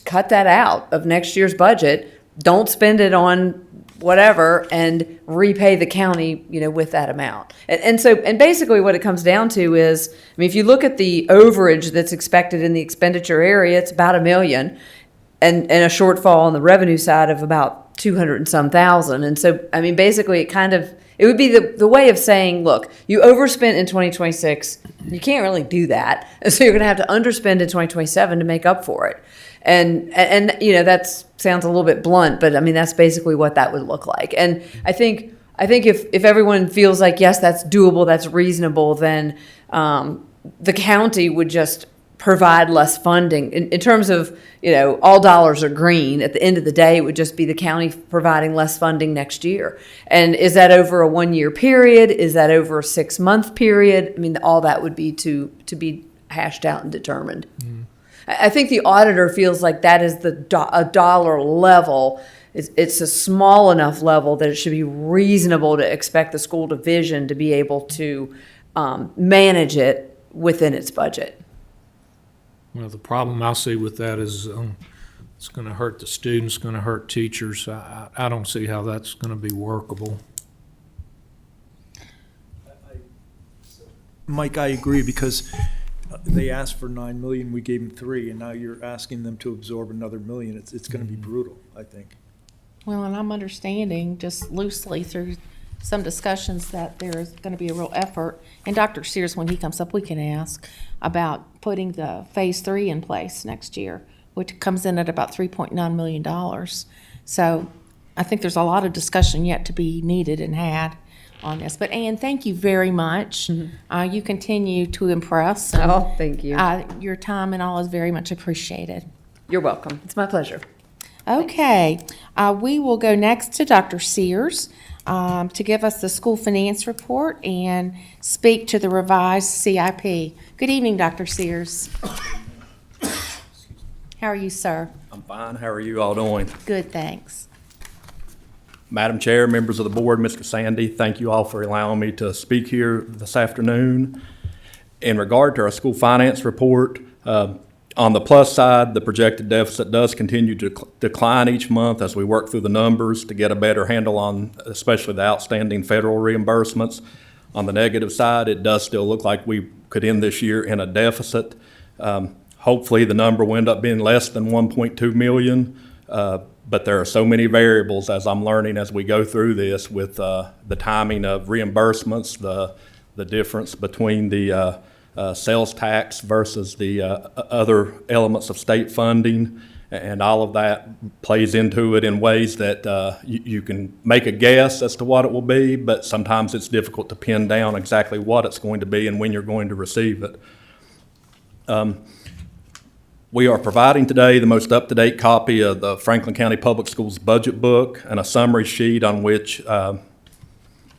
cut that out of next year's budget. Don't spend it on whatever and repay the county, with that amount. And basically what it comes down to is, I mean, if you look at the overage that's expected in the expenditure area, it's about $1 million and a shortfall on the revenue side of about 200 and some thousand. And so, I mean, basically it would be the way of saying, look, you overspent in 2026, you can't really do that. And so you're going to have to underspend in 2027 to make up for it. And that sounds a little bit blunt, but I mean, that's basically what that would look like. And I think if everyone feels like, yes, that's doable, that's reasonable, then the county would just provide less funding. In terms of, all dollars are green, at the end of the day, it would just be the county providing less funding next year. And is that over a 1-year period? Is that over a 6-month period? I mean, all that would be to be hashed out and determined. I think the auditor feels like that is a dollar level. It's a small enough level that it should be reasonable to expect the school division to be able to manage it within its budget. Well, the problem I see with that is it's going to hurt the students, going to hurt teachers. I don't see how that's going to be workable. Mike, I agree, because they asked for 9 million, we gave them 3, and now you're asking them to absorb another million. It's going to be brutal, I think. Well, and I'm understanding just loosely through some discussions that there's going to be a real effort. And Dr. Siers, when he comes up, we can ask about putting the Phase 3 in place next year, which comes in at about $3.9 million. So I think there's a lot of discussion yet to be needed and had on this. But Ann, thank you very much. You continue to impress. And, Oh, thank you. your time and all is very much appreciated. You're welcome. It's my pleasure. Okay, we will go next to Dr. Siers to give us the school finance report and speak to the revised CIP. Good evening, Dr. Siers. How are you, sir? I'm fine. How are you all doing? Good, thanks. Madam Chair, members of the board, Mr. Sandy, thank you all for allowing me to speak here this afternoon. In regard to our school finance report, on the plus side, the projected deficit does continue to decline each month as we work through the numbers to get a better handle on especially the outstanding federal reimbursements. On the negative side, it does still look like we could end this year in a deficit. Hopefully the number will end up being less than 1.2 million. But there are so many variables, as I'm learning as we go through this, with the timing of reimbursements, the difference between the sales tax versus the other elements of state funding. And all of that plays into it in ways that you can make a guess as to what it will be, but sometimes it's difficult to pin down exactly what it's going to be and when you're going to receive it. We are providing today the most up-to-date copy of the Franklin County Public Schools budget book and a summary sheet on which our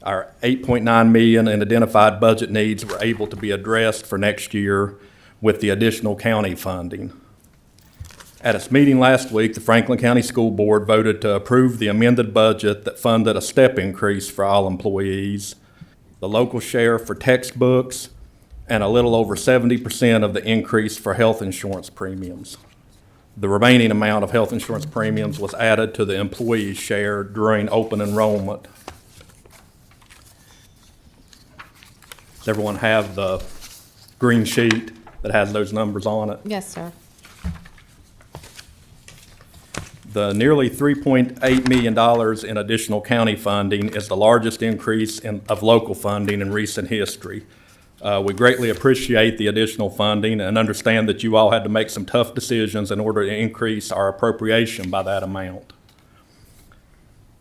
$8.9 million in identified budget needs were able to be addressed for next year with the additional county funding. At its meeting last week, the Franklin County School Board voted to approve the amended budget that funded a step increase for all employees, the local share for textbooks, and a little over 70% of the increase for health insurance premiums. The remaining amount of health insurance premiums was added to the employee's share during open enrollment. Does everyone have the green sheet that has those numbers on it? Yes, sir. The nearly $3.8 million in additional county funding is the largest increase of local funding in recent history. We greatly appreciate the additional funding and understand that you all had to make some tough decisions in order to increase our appropriation by that amount.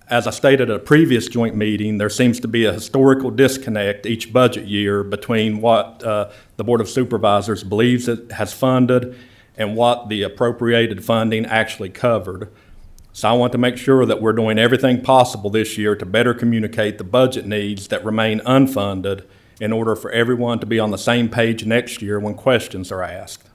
As I stated at a previous joint meeting, there seems to be a historical disconnect each budget year between what the Board of Supervisors believes it has funded and what the appropriated funding actually covered. So I want to make sure that we're doing everything possible this year to better communicate the budget needs that remain unfunded in order for everyone to be on the same page next year when questions are asked.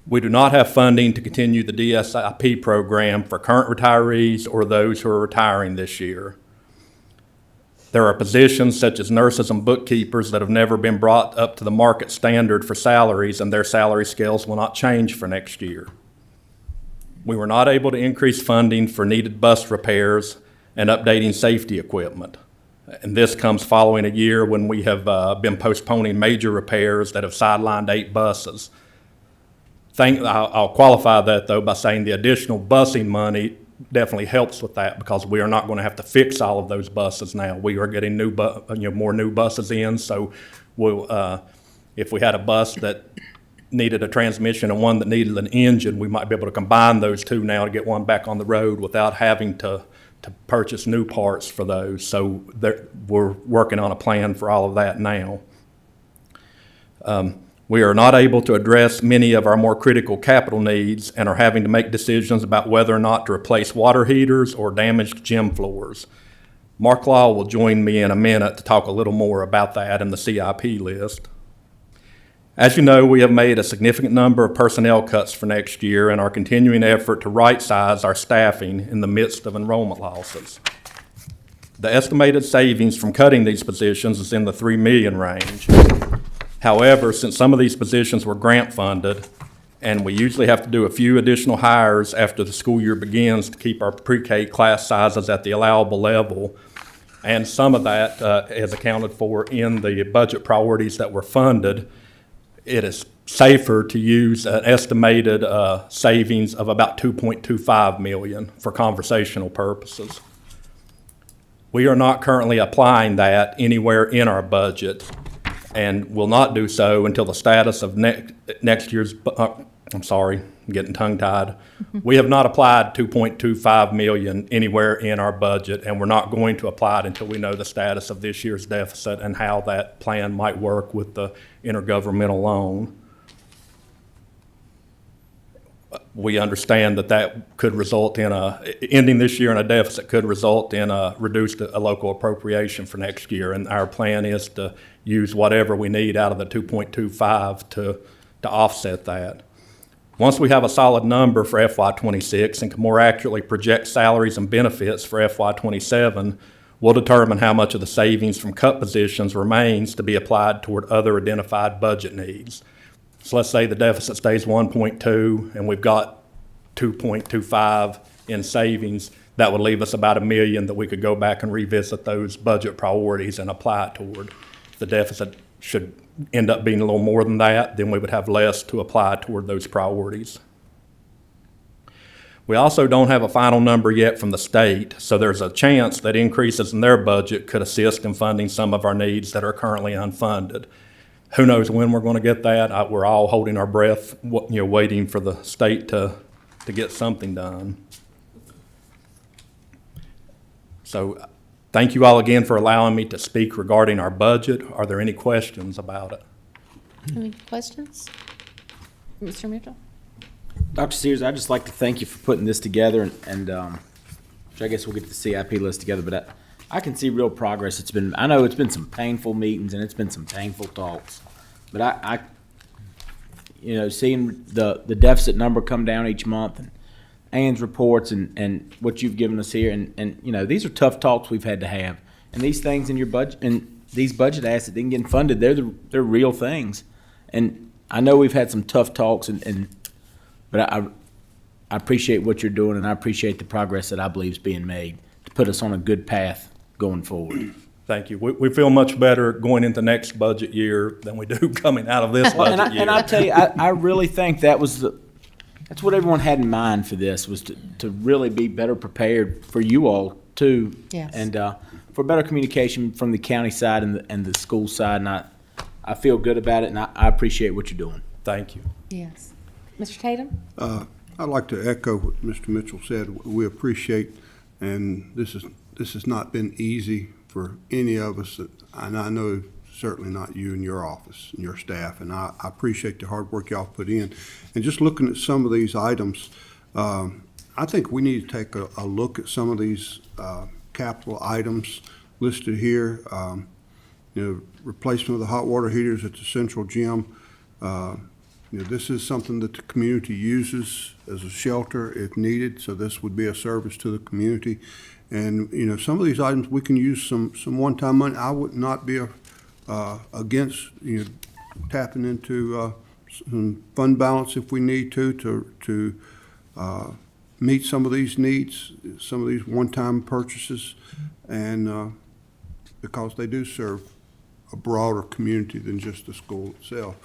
We do not have funding to continue the DSIP program for current retirees or those who are retiring this year. There are positions such as nurses and bookkeepers that have never been brought up to the market standard for salaries, and their salary scales will not change for next year. We were not able to increase funding for needed bus repairs and updating safety equipment. And this comes following a year when we have been postponing major repairs that have sidelined 8 buses. I'll qualify that, though, by saying the additional busing money definitely helps with that because we are not going to have to fix all of those buses now. We are getting more new buses in, so we'll, if we had a bus that needed a transmission and one that needed an engine, we might be able to combine those two now to get one back on the road without having to purchase new parts for those. So we're working on a plan for all of that now. We are not able to address many of our more critical capital needs and are having to make decisions about whether or not to replace water heaters or damaged gym floors. Mark Law will join me in a minute to talk a little more about that in the CIP list. As you know, we have made a significant number of personnel cuts for next year and are continuing effort to right-size our staffing in the midst of enrollment losses. The estimated savings from cutting these positions is in the $3 million range. However, since some of these positions were grant funded, and we usually have to do a few additional hires after the school year begins to keep our pre-K class sizes at the allowable level, and some of that is accounted for in the budget priorities that were funded, it is safer to use an estimated savings of about $2.25 million for conversational purposes. We are not currently applying that anywhere in our budget and will not do so until the status of next year's, I'm sorry, I'm getting tongue-tied. We have not applied $2.25 million anywhere in our budget, and we're not going to apply it until we know the status of this year's deficit and how that plan might work with the intergovernmental loan. We understand that that could result in ending this year in a deficit could result in a reduced local appropriation for next year, and our plan is to use whatever we need out of the 2.25 to offset that. Once we have a solid number for FY26 and can more accurately project salaries and benefits for FY27, we'll determine how much of the savings from cut positions remains to be applied toward other identified budget needs. So let's say the deficit stays 1.2 and we've got 2.25 in savings. That would leave us about $1 million that we could go back and revisit those budget priorities and apply it toward. If the deficit should end up being a little more than that, then we would have less to apply toward those priorities. We also don't have a final number yet from the state, so there's a chance that increases in their budget could assist in funding some of our needs that are currently unfunded. who knows when we're going to get that. We're all holding our breath, waiting for the state to get something done. So thank you all again for allowing me to speak regarding our budget. Are there any questions about it? Any questions? Mr. Mitchell? Dr. Siers, I'd just like to thank you for putting this together, and which I guess we'll get the CIP list together, but I can see real progress. I know it's been some painful meetings and it's been some painful talks, but I seeing the deficit number come down each month, and Ann's reports and what you've given us here, and these are tough talks we've had to have, and these things in your budget and these budget assets that didn't get funded, they're real things, and I know we've had some tough talks, but I appreciate what you're doing, and I appreciate the progress that I believe is being made to put us on a good path going forward. Thank you. We feel much better going into next budget year than we do coming out of this budget year. And I tell you, I really think that's what everyone had in mind for this, was to really be better prepared for you all too. Yes. And for better communication from the county side and the school side, and I feel good about it, and I appreciate what you're doing. Thank you. Yes. Mr. Tatum? I'd like to echo what Mr. Mitchell said. We appreciate, and this has not been easy for any of us, and I know certainly not you and your office and your staff, and I appreciate the hard work y'all put in. And just looking at some of these items, I think we need to take a look at some of these capital items listed here. Replacement of the hot water heaters at the central gym. This is something that the community uses as a shelter if needed, so this would be a service to the community. And, some of these items, we can use some one-time money. I would not be against, tapping into some fund balance if we need to meet some of these needs, some of these one-time purchases, and because they do serve a broader community than just the school itself.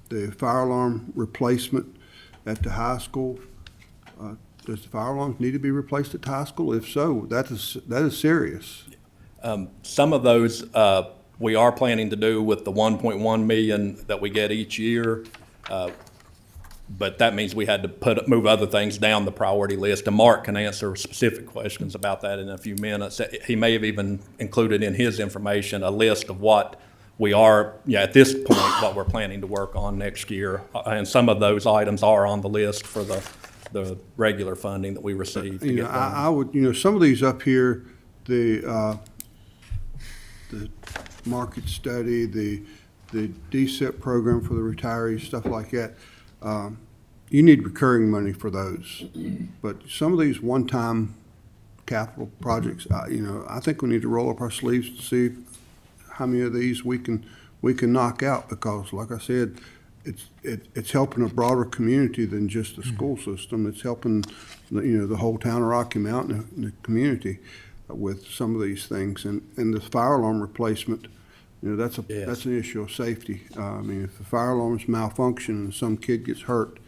The fire alarm replacement at the high school, does the fire alarms need to be replaced at the high school? If so, that is serious. Some of those we are planning to do with the 1.1 million that we get each year, but that means we had to move other things down the priority list. And Mark can answer specific questions about that in a few minutes. He may have even included in his information a list of what we are, at this point, what we're planning to work on next year. And some of those items are on the list for the regular funding that we receive. I would, some of these up here, the market study, the DSIP program for the retirees, stuff like that, you need recurring money for those. But some of these one-time capital projects, I think we need to roll up our sleeves to see how many of these we can knock out, because like I said, it's helping a broader community than just the school system. It's helping the whole town of Rocky Mountain and the community with some of these things. And the fire alarm replacement, that's an issue of safety. If the fire alarms malfunction and some kid gets hurt,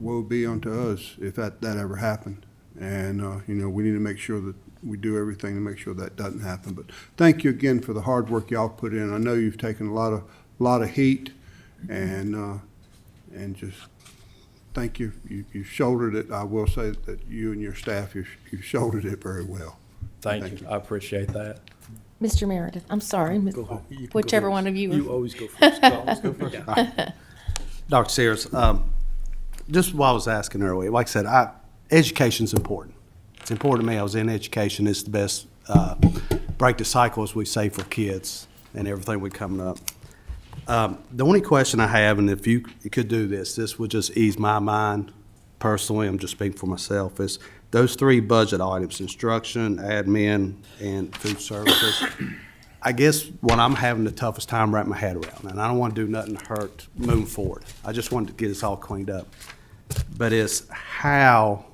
woe be unto us if that ever happened. And we need to make sure that we do everything to make sure that doesn't happen. But thank you again for the hard work y'all put in. I know you've taken a lot of heat, and just thank you. You shouldered it. I will say that you and your staff, you've shouldered it very well. Thank you. I appreciate that. Mr. Meredith, I'm sorry, whichever one of you. You always go first. Always go first. Dr. Siers, just what I was asking earlier, like I said, education's important. It's important to me. I was in education. It's the best break the cycle, as we say, for kids and everything we coming up. The only question I have, and if you could do this would just ease my mind personally, I'm just speaking for myself, is those three budget items: instruction, admin, and food services. I guess what I'm having the toughest time wrapping my head around, and I don't want to do nothing to hurt moving forward. I just wanted to get this all cleaned up. But it's how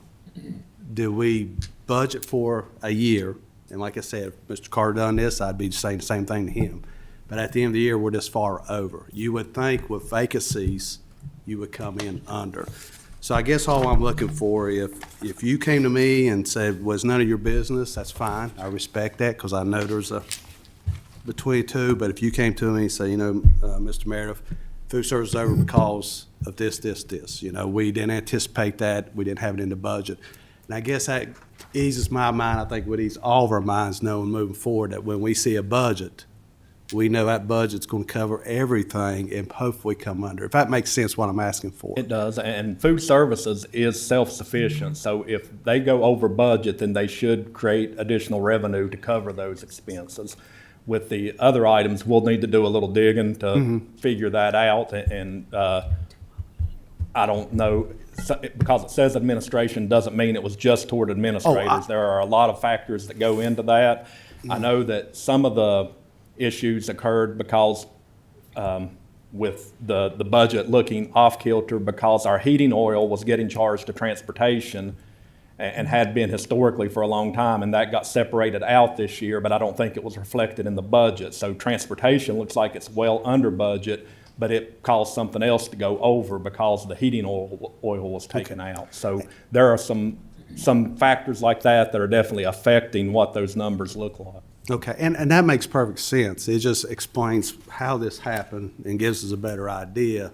do we budget for a year? And like I said, if Mr. Carter done this, I'd be saying the same thing to him. But at the end of the year, we're this far over. You would think with vacancies, you would come in under. So I guess all I'm looking for, if you came to me and said, was none of your business, that's fine. I respect that, because I know there's a between two, but if you came to me and say, Mr. Meredith, food service is over because of this, we didn't anticipate that, we didn't have it in the budget. And I guess that eases my mind, I think would ease all of our minds knowing moving forward that when we see a budget, we know that budget's going to cover everything and hopefully come under. If that makes sense what I'm asking for. It does, and food services is self-sufficient, so if they go over budget, then they should create additional revenue to cover those expenses. With the other items, we'll need to do a little digging to figure that out, and I don't know, because it says administration doesn't mean it was just toward administrators. There are a lot of factors that go into that. I know that some of the issues occurred because with the budget looking off kilter because our heating oil was getting charged to transportation and had been historically for a long time, and that got separated out this year, but I don't think it was reflected in the budget. So transportation looks like it's well under budget, but it caused something else to go over because the heating oil was taken out. So there are some factors like that that are definitely affecting what those numbers look like. Okay, and that makes perfect sense. It just explains how this happened and gives us a better idea.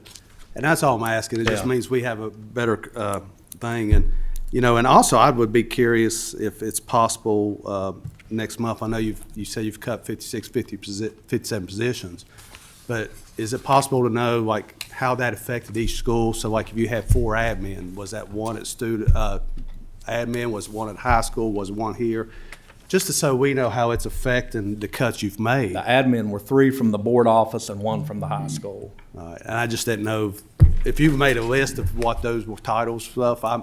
And that's all I'm asking. It just means we have a better thing. And, and also I would be curious if it's possible next month. I know you said you've cut 57 positions, but is it possible to know like how that affected each school? So like if you had 4 admin, was that one at admin, was one at high school, was one here? Just so we know how it's affecting the cuts you've made. The admin were 3 from the board office and 1 from the high school. All right, and I just didn't know if you've made a list of what those were titles stuff. I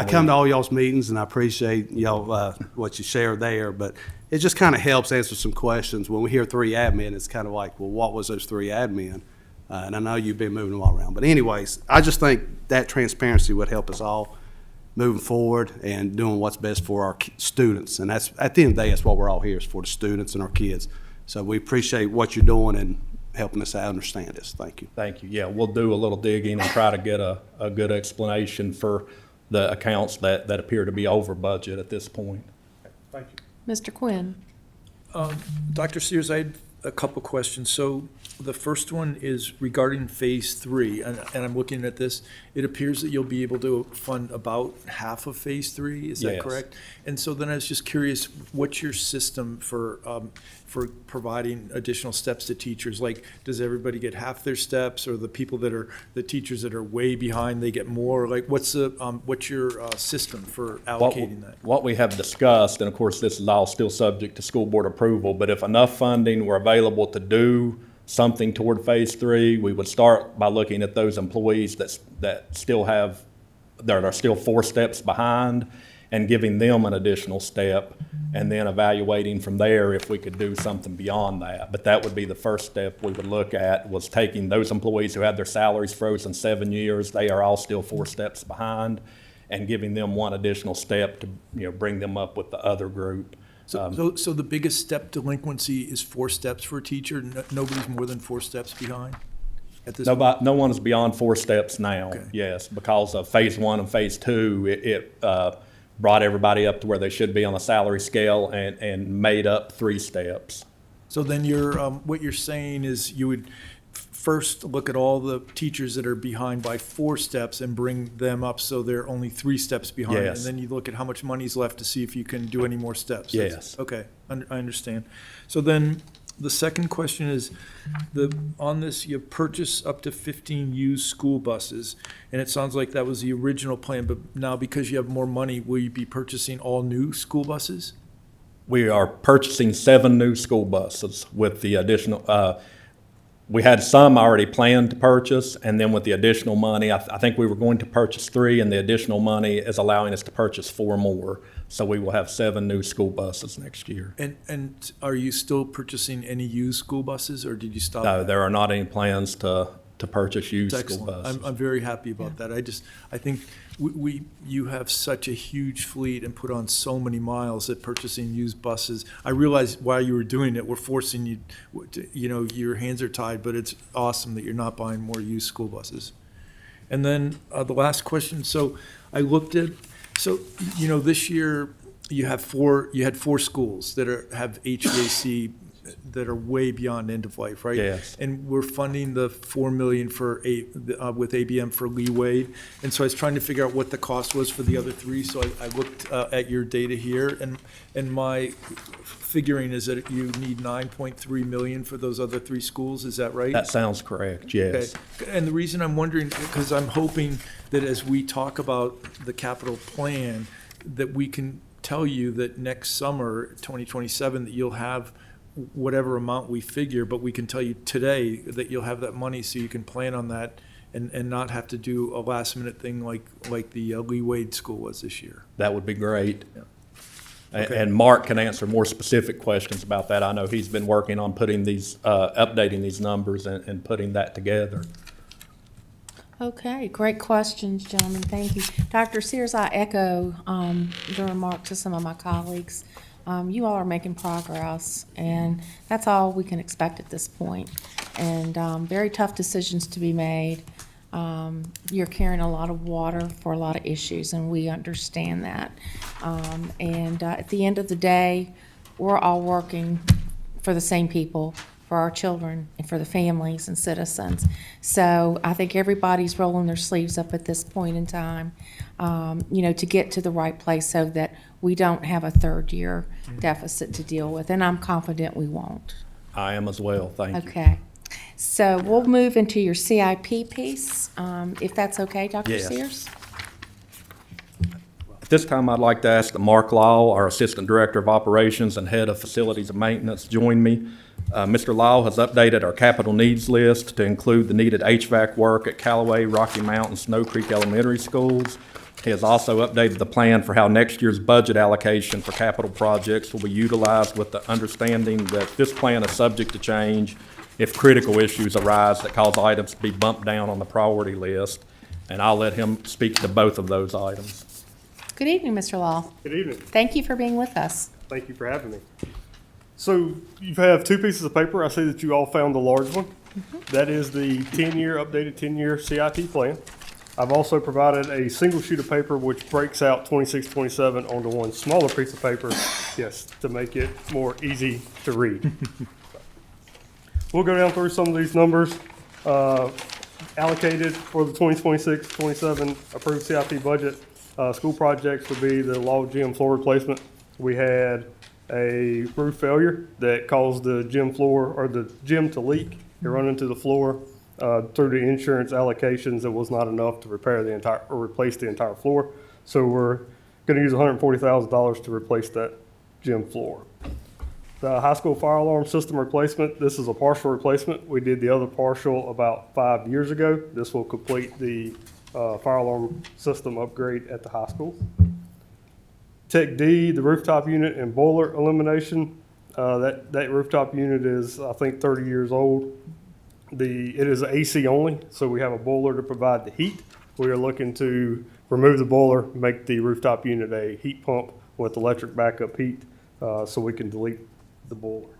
come to all y'all's meetings and I appreciate y'all what you share there, but it just kind of helps answer some questions. When we hear 3 admin, it's kind of like, well, what was those 3 admin? And I know you've been moving them all around, but anyways, I just think that transparency would help us all moving forward and doing what's best for our students. And that's, at the end of the day, that's what we're all here is for, the students and our kids. So we appreciate what you're doing and helping us understand this. Thank you. Thank you. Yeah, we'll do a little digging and try to get a good explanation for the accounts that appear to be over budget at this point. Thank you. Mr. Quinn. Dr. Siers, I had a couple questions. So the first one is regarding phase 3, and I'm looking at this. It appears that you'll be able to fund about half of phase 3. Is that Yes. correct? And so then I was just curious, what's your system for providing additional steps to teachers? Like, does everybody get half their steps, or the teachers that are way behind, they get more? Like, what's your system for allocating that? What we have discussed, and of course this is all still subject to school board approval, but if enough funding were available to do something toward phase 3, we would start by looking at those employees that are still 4 steps behind and giving them an additional step, and then evaluating from there if we could do something beyond that. But that would be the first step we would look at, was taking those employees who had their salaries frozen 7 years, they are all still 4 steps behind, and giving them 1 additional step to bring them up with the other group. So the biggest step delinquency is 4 steps for a teacher? Nobody's more than 4 steps behind at this point? No one is beyond 4 steps now, Okay. yes, because of phase 1 and phase 2, it brought everybody up to where they should be on the salary scale and made up 3 steps. So then what you're saying is you would first look at all the teachers that are behind by 4 steps and bring them up so they're only 3 steps behind. Yes. And then you look at how much money's left to see if you can do any more steps. Yes. Okay, I understand. So then the second question is, on this, you purchase up to 15 used school buses, and it sounds like that was the original plan, but now because you have more money, will you be purchasing all new school buses? We are purchasing 7 new school buses with the additional, we had some already planned to purchase, and then with the additional money, I think we were going to purchase 3, and the additional money is allowing us to purchase 4 more. So we will have 7 new school buses next year. And are you still purchasing any used school buses, or did you stop? No, there are not any plans to purchase used That's school excellent. buses. I'm very happy about that. I think you have such a huge fleet and put on so many miles that purchasing used buses. I realized while you were doing it, we're forcing you, your hands are tied, but it's awesome that you're not buying more used school buses. And then the last question, so I looked at, this year you had 4 schools that have HVAC that are way beyond end of life, right? Yes. And we're funding the 4 million with ABM for Lee Wade. And so I was trying to figure out what the cost was for the other three. So I looked at your data here, and my figuring is that you need 9.3 million for those other three schools. Is that right? That sounds correct, yes. Okay. And the reason I'm wondering, because I'm hoping that as we talk about the capital plan, that we can tell you that next summer, 2027, that you'll have whatever amount we figure, but we can tell you today that you'll have that money so you can plan on that and not have to do a last minute thing like the Lee Wade School was this year. That would be great. Yeah. Okay. And Mark can answer more specific questions about that. I know he's been working on putting these, updating these numbers and putting that together. Okay, great questions, gentlemen. Thank you. Dr. Siers, I echo the remarks of some of my colleagues. You all are making progress, and that's all we can expect at this point. And very tough decisions to be made. You're carrying a lot of water for a lot of issues, and we understand that. At the end of the day, we're all working for the same people, for our children and for the families and citizens. So I think everybody's rolling their sleeves up at this point in time, to get to the right place so that we don't have a third-year deficit to deal with, and I'm confident we won't. I am as well, thank you. Okay. So we'll move into your CIP piece, if that's okay, Dr. Yes. Siers? At this time, I'd like to ask that Mark Law, our Assistant Director of Operations and Head of Facilities and Maintenance, join me. Mr. Law has updated our capital needs list to include the needed HVAC work at Callaway, Rocky Mountain, Snow Creek Elementary Schools. He has also updated the plan for how next year's budget allocation for capital projects will be utilized, with the understanding that this plan is subject to change if critical issues arise that cause items to be bumped down on the priority list. And I'll let him speak to both of those items. Good evening, Mr. Law. Good evening. Thank you for being with us. Thank you for having me. So you have two pieces of paper. I see that you all found the large one. That is the updated 10-year CIP plan. I've also provided a single sheet of paper which breaks out 26-27 onto one smaller piece of paper, yes, to make it more easy to read. We'll go down through some of these numbers. Allocated for the 2026-27 approved CIP budget, school projects would be the log gym floor replacement. We had a roof failure that caused the gym floor, or the gym, to leak and run into the floor. Through the insurance allocations, it was not enough to repair the entire, or replace the entire floor. So we're going to use $140,000 to replace that gym floor. The high school fire alarm system replacement, this is a partial replacement. We did the other partial about 5 years ago. This will complete the fire alarm system upgrade at the high school. Tech D, the rooftop unit and boiler elimination. That rooftop unit is, I think, 30 years old. It is AC only, so we have a boiler to provide the heat. We are looking to remove the boiler, make the rooftop unit a heat pump with electric backup heat, so we can delete the boiler.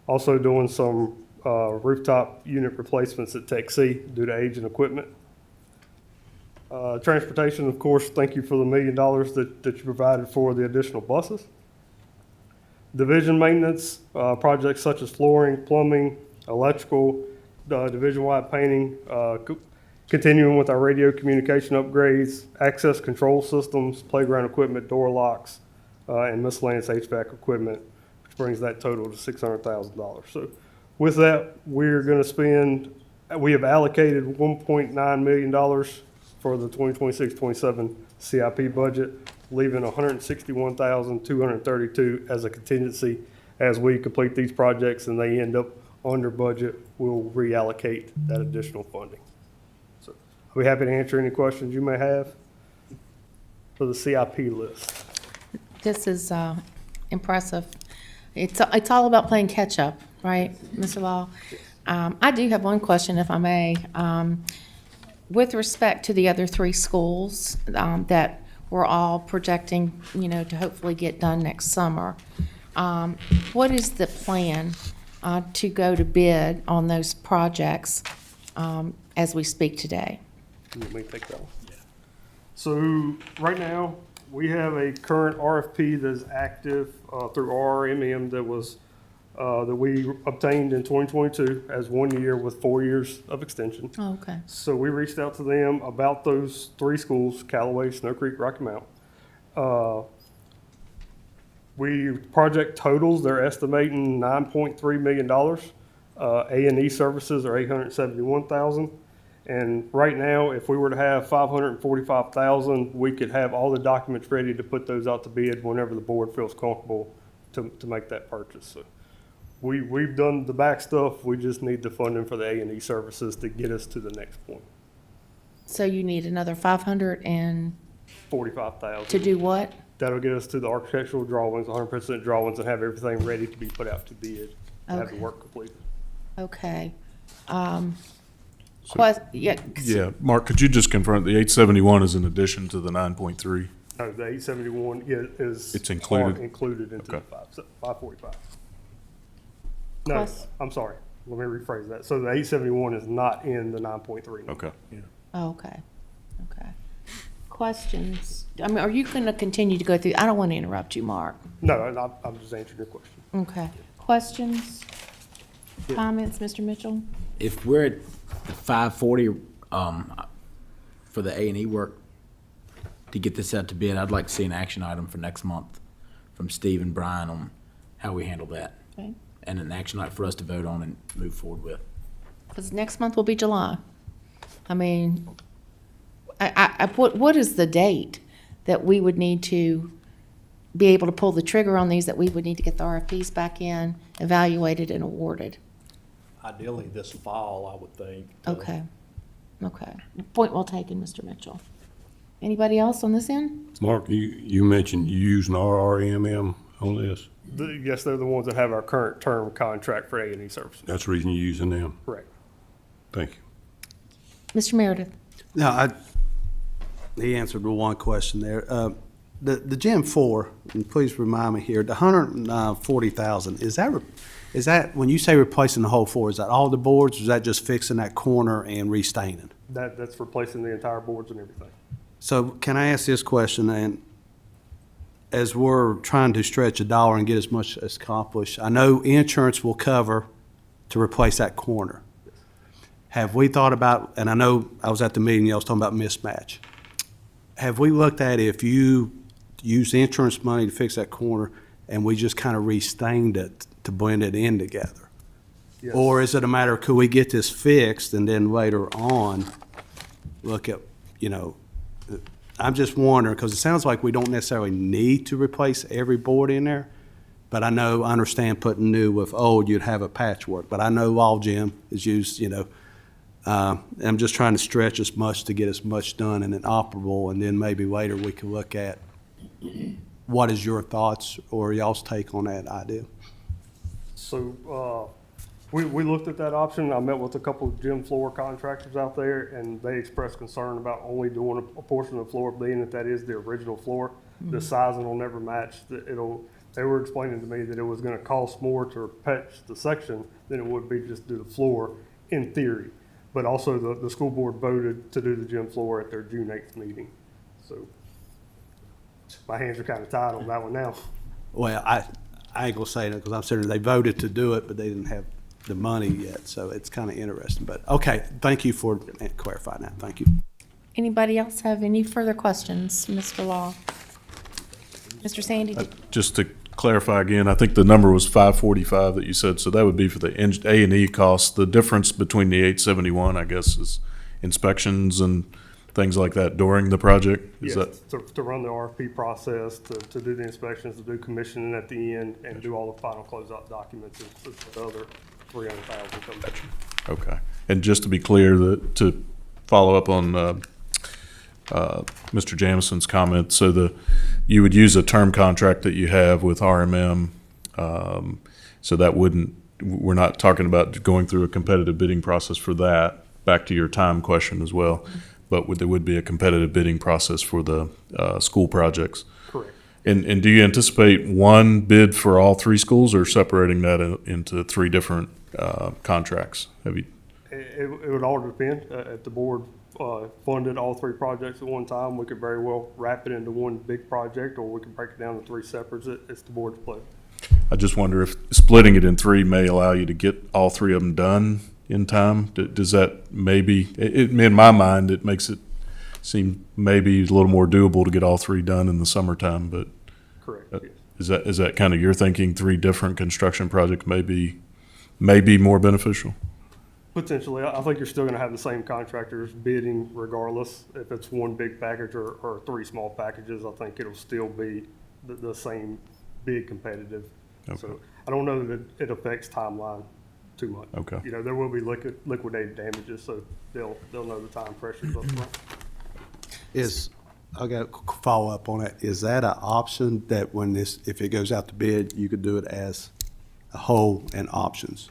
Also doing some rooftop unit replacements at Tech C due to age and equipment. Transportation, of course, thank you for the $1 million that you provided for the additional buses. Division maintenance, projects such as flooring, plumbing, electrical, division-wide painting, continuing with our radio communication upgrades, access control systems, playground equipment, door locks, and miscellaneous HVAC equipment, which brings that total to $600,000. So with that, we're going to spend, we have allocated $1.9 million for the 2026-27 CIP budget, leaving $161,232 as a contingency. As we complete these projects and they end up under budget, we'll reallocate that additional funding. So I'll be happy to answer any questions you may have for the CIP list. This is impressive. It's all about playing catch up, right, Mr. Law? I do have one question, if I may. With respect to the other three schools that we're all projecting, to hopefully get done next summer, what is the plan to go to bid on those projects as we speak today? Let me take that one. Yeah. So right now, we have a current RFP that is active through RRMM that was that we obtained in 2022 as 1 year with 4 years of extension. Oh, okay. So we reached out to them about those 3 schools, Callaway, Snow Creek, Rocky Mount. Project totals, they're estimating $9.3 million. A&E services are $871,000. And right now, if we were to have $545,000, we could have all the documents ready to put those out to bid whenever the board feels comfortable to make that purchase. So we've done the back stuff. We just need the funding for the A&E services to get us to the next point. So you need another 500 and 45,000. to do what? That'll get us to the architectural drawings, 100% drawings, and have everything ready to be put out to bid, and have the Okay. work completed. Okay. Yeah, Mark, could you just confirm the 871 is in addition to the 9.3? No, the 871 is. It's included? Included into the Okay. 545. No, Quest- I'm sorry. Let me rephrase that. So the 871 is not in the 9.3. Okay. Oh, okay. Okay. Questions? I mean, are you going to continue to go through? I don't want to interrupt you, Mark. No, I'm just answering your question. Okay. Questions? Comments, Mr. Mitchell? If we're at the 540, for the A&E work, to get this out to bid, I'd like to see an action item for next month from Steve and Brian on how we handle that. Okay. And an action item for us to vote on and move forward with. Because next month will be July. I mean, what is the date that we would need to be able to pull the trigger on these, that we would need to get the RFPs back in, evaluated and awarded? Ideally this fall, I would think. Okay. Okay. Point well taken, Mr. Mitchell. Anybody else on this end? Mark, you mentioned you using RRMM on this. Yes, they're the ones that have our current term contract for A&E services. That's the reason you're using them. Correct. Thank you. Mr. Meredith? No, he answered the one question there. The Gym 4, and please remind me here, the 140,000, is that, when you say replacing the whole floor, is that all the boards, or is that just fixing that corner and restaining? That's replacing the entire boards and everything. So can I ask this question, and as we're trying to stretch a dollar and get as much as accomplished, I know insurance will cover to replace that corner. Have we thought about, and I know I was at the meeting, y'all was talking about mismatch. Have we looked at if you use insurance money to fix that corner and we just kind of restained it to blend it in together? Yes. Or is it a matter of, could we get this fixed and then later on look at, I'm just wondering, because it sounds like we don't necessarily need to replace every board in there, but I understand putting new with old, you'd have a patchwork, but I know all gym is used, I'm just trying to stretch as much to get as much done and then operable, and then maybe later we can look at what is your thoughts or y'all's take on that idea? So, we looked at that option. I met with a couple of gym floor contractors out there, and they expressed concern about only doing a portion of the floor, being that is the original floor. The sizing will never match. They were explaining to me that it was gonna cost more to patch the section than it would be just do the floor, in theory. But also, the school board voted to do the gym floor at their June 8th meeting. So my hands are kind of tied on that one now. Well, I ain't gonna say that because I'm certain they voted to do it, but they didn't have the money yet, so it's kind of interesting. But, okay, thank you for clarifying that. Thank you. Anybody else have any further questions, Mr. Law? Mr. Sandy? Just to clarify again, I think the number was 545 that you said, so that would be for the A&E costs. The difference between the 871, I guess, is inspections and things like that during the project? Is Yes, to run the RFP process, to do the inspections, to do commissioning at the end, and do all the final closeout documents, is the other 300,000 comes back. Okay. And just to be clear, to follow up on Mr. Jamison's comment, so you would use a term contract that you have with RMM, so that we're not talking about going through a competitive bidding process for that, back to your time question as well, but there would be a competitive bidding process for the school projects. Correct. And do you anticipate one bid for all 3 schools, or separating that into 3 different contracts? It would all depend. If the board funded all 3 projects at one time, we could very well wrap it into one big project, or we could break it down to 3 separates. It's the board's pleasure. I just wonder if splitting it in three may allow you to get all three of them done in time. Does that maybe, in my mind, it makes it seem maybe a little more doable to get all three done in the summertime, but Correct, yes. is that kind of your thinking? Three different construction projects may be more beneficial? Potentially. I think you're still gonna have the same contractors bidding regardless. If it's one big package or three small packages, I think it'll still be the same big competitive. Okay. So I don't know that it affects timeline too much. Okay. You know, there will be liquidated damages, so they'll know the time pressures up front. I got a follow up on it. Is that an option that if it goes out to bid, you could do it as a whole and options?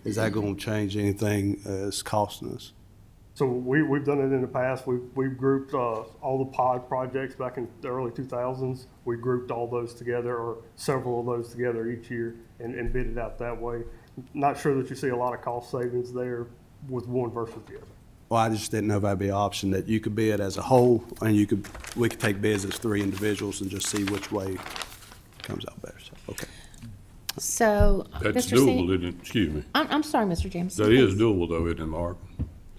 Is that going to change anything as costing us? So we've done it in the past. We've grouped all the pod projects back in the early 2000s. We grouped all those together, or several of those together each year, and bid it out that way. Not sure that you see a lot of cost savings there with one versus the other. Well, I just didn't know if that'd be an option that you could bid as a whole, and we could take bids as three individuals and just see which way comes out better. So, okay. So, That's Mr. doable, Sandy, isn't it? Excuse me. I'm sorry, Mr. Jameson. That is please. doable though, isn't it, Mark?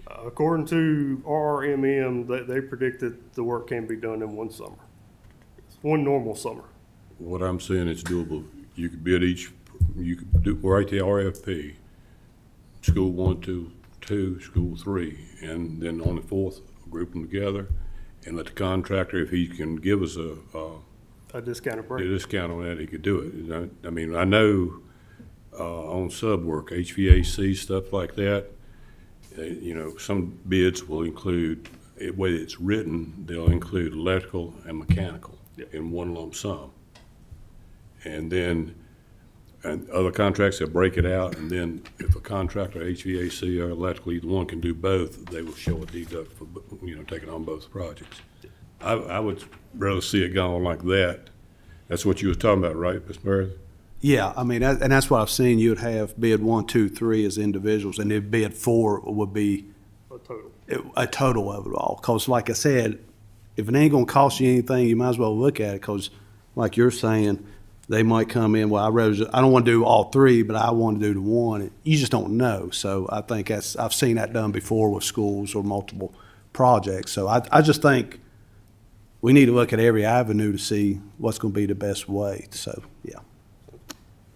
According to RRMM, they predict that the work can be done in one summer. One normal summer. What I'm saying is doable. You could bid you could write the RFP, school 1, 2, school 3, and then on the fourth, group them together and let the contractor, if he can give us A discounted a break. discount on that, he could do it. I mean, I know on sub work, HVAC, stuff like that, some bids will include, the way it's written, they'll include electrical and mechanical in one lump sum. And then, and other contracts, they'll break it out, and then if a contractor, HVAC or electrical, either one can do both, they will show a deduct for, taking on both projects. I would rather see it going like that. That's what you was talking about, right, Ms. Meredith? Yeah, I mean, and that's what I've seen. You'd have bid 1, 2, 3 as individuals, and then bid 4 would be a total of it all. Because like I said, if it ain't gonna cost you anything, you might as well look at it, because like you're saying, they might come in, well, I don't want to do all three, but I want to do the one. You just don't know. So I think I've seen that done before with schools or multiple projects. So I just think we need to look at every avenue to see what's going to be the best way. So, yeah.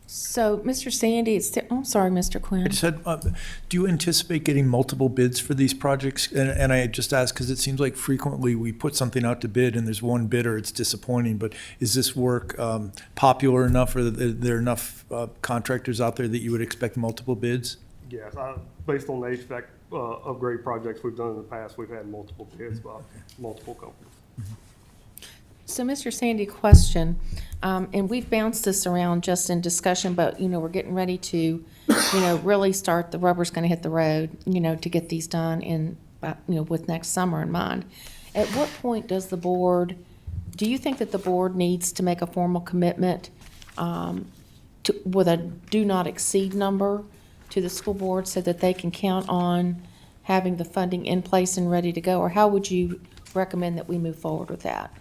So, Mr. Sandy, I'm sorry, Mr. Quinn. I just had, do you anticipate getting multiple bids for these projects? And I just asked because it seems like frequently we put something out to bid and there's one bidder, it's disappointing. But is this work popular enough, or are there enough contractors out there that you would expect multiple bids? Yes, based on the HVAC upgrade projects we've done in the past, we've had multiple bids by multiple companies. So, Mr. Sandy, question, and we've bounced this around just in discussion, but, we're getting ready to, really start, the rubber's gonna hit the road, to get these done with next summer in mind. At what point do you think that the board needs to make a formal commitment with a do not exceed number to the school board so that they can count on having the funding in place and ready to go? Or how would you recommend that we move forward with that?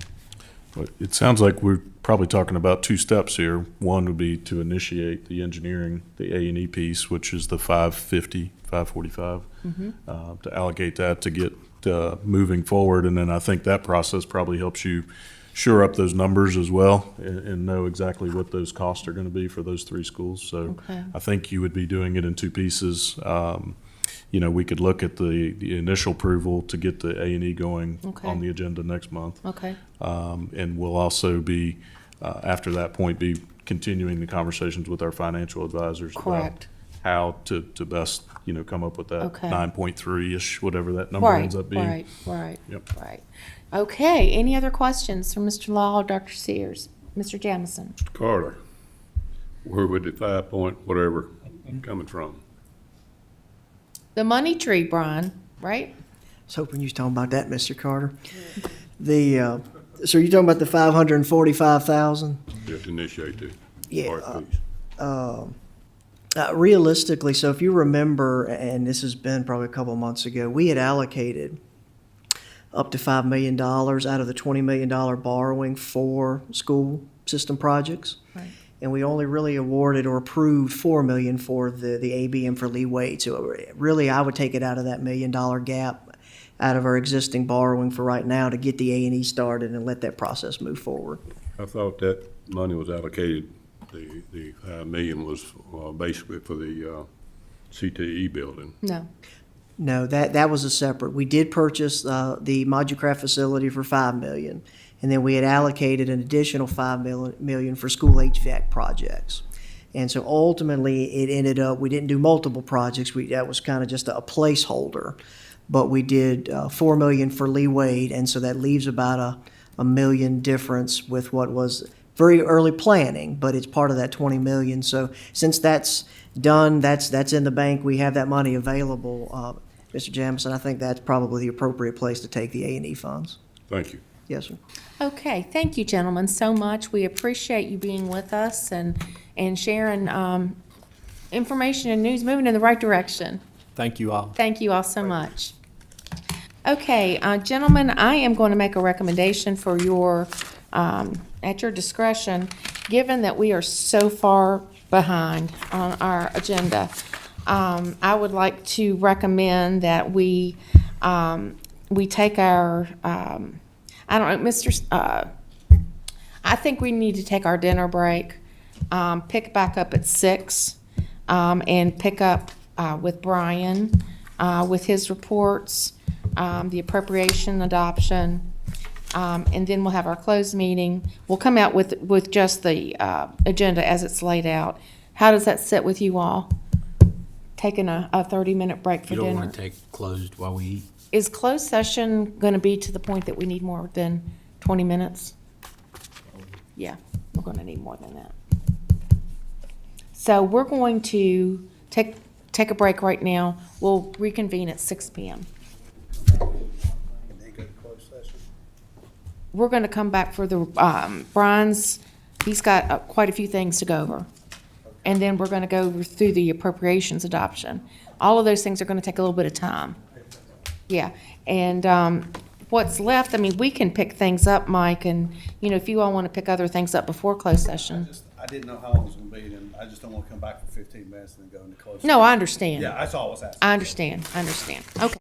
But it sounds like we're probably talking about two steps here. One would be to initiate the engineering, the A&E piece, which is the 545, to allocate that to get moving forward. And then I think that process probably helps you shore up those numbers as well and know exactly what those costs are going to be for those three schools. So I think you would be doing it in two pieces. We could look at the initial approval to get the A&E going on the agenda next month. Okay. And we'll also be, after that point, be continuing the conversations with our financial advisors Correct. about how to best, come up with that 9.3-ish, whatever that number Right, ends up being. Right. Yep. Right. Okay, any other questions from Mr. Law or Dr. Siers? Mr. Jamison? Mr. Carter, where would the 5 point whatever coming from? The money tree, Brian, right? I was hoping you was talking about that, Mr. Carter. So you're talking about the 545,000? You have to initiate the Yeah. RFPs. Realistically, so if you remember, and this has been probably a couple of months ago, we had allocated up to $5 million out of the $20 million borrowing for school system projects. Right. and we only really awarded or approved $4 million for the ABM for Lee Wade. So really, I would take it out of that $1 million gap out of our existing borrowing for right now to get the A&E started and let that process move forward. I thought that money was allocated, the 5 million was basically for the CTE building. No. No, that was a separate. We did purchase the ModuCraft facility for $5 million, and then we had allocated an additional $5 million for school HVAC projects. And so ultimately, it ended up, we didn't do multiple projects. That was kind of just a placeholder. But we did $4 million for Lee Wade, and so that leaves about a million difference with what was very early planning, but it's part of that 20 million. So since that's done, that's in the bank, we have that money available. Mr. Jamison, I think that's probably the appropriate place to take the A&E funds. Thank you. Yes, sir. Okay, thank you, gentlemen, so much. We appreciate you being with us and sharing information and news, moving in the right direction. Thank you all. Thank you all so much. Okay, gentlemen, I am going to make a recommendation for your, at your discretion, given that we are so far behind on our agenda. I would like to recommend that we take our, I don't know, I think we need to take our dinner break, pick back up at 6, and pick up with Brian, with his reports, the appropriation adoption, and then we'll have our closed meeting. We'll come out with just the agenda as it's laid out. How does that sit with you all? Taking a 30-minute break for dinner. You don't want to take closed while we eat? Is closed session going to be to the point that we need more than 20 minutes? Yeah, we're going to need more than that. So we're going to take a break right now. We'll reconvene at 6 p.m. We're going to come back for the, Brian's, he's got quite a few things to go over. And then we're going to go through the appropriations adoption. All of those things are going to take a little bit of time. Yeah, and what's left, I mean, we can pick things up, Mike, and, you know, if you all want to pick other things up before closed session. I didn't know how long it was gonna be, and I just don't wanna come back for 15 minutes and then go into closed. No, I understand. Yeah, that's all I was asking. I understand. Okay.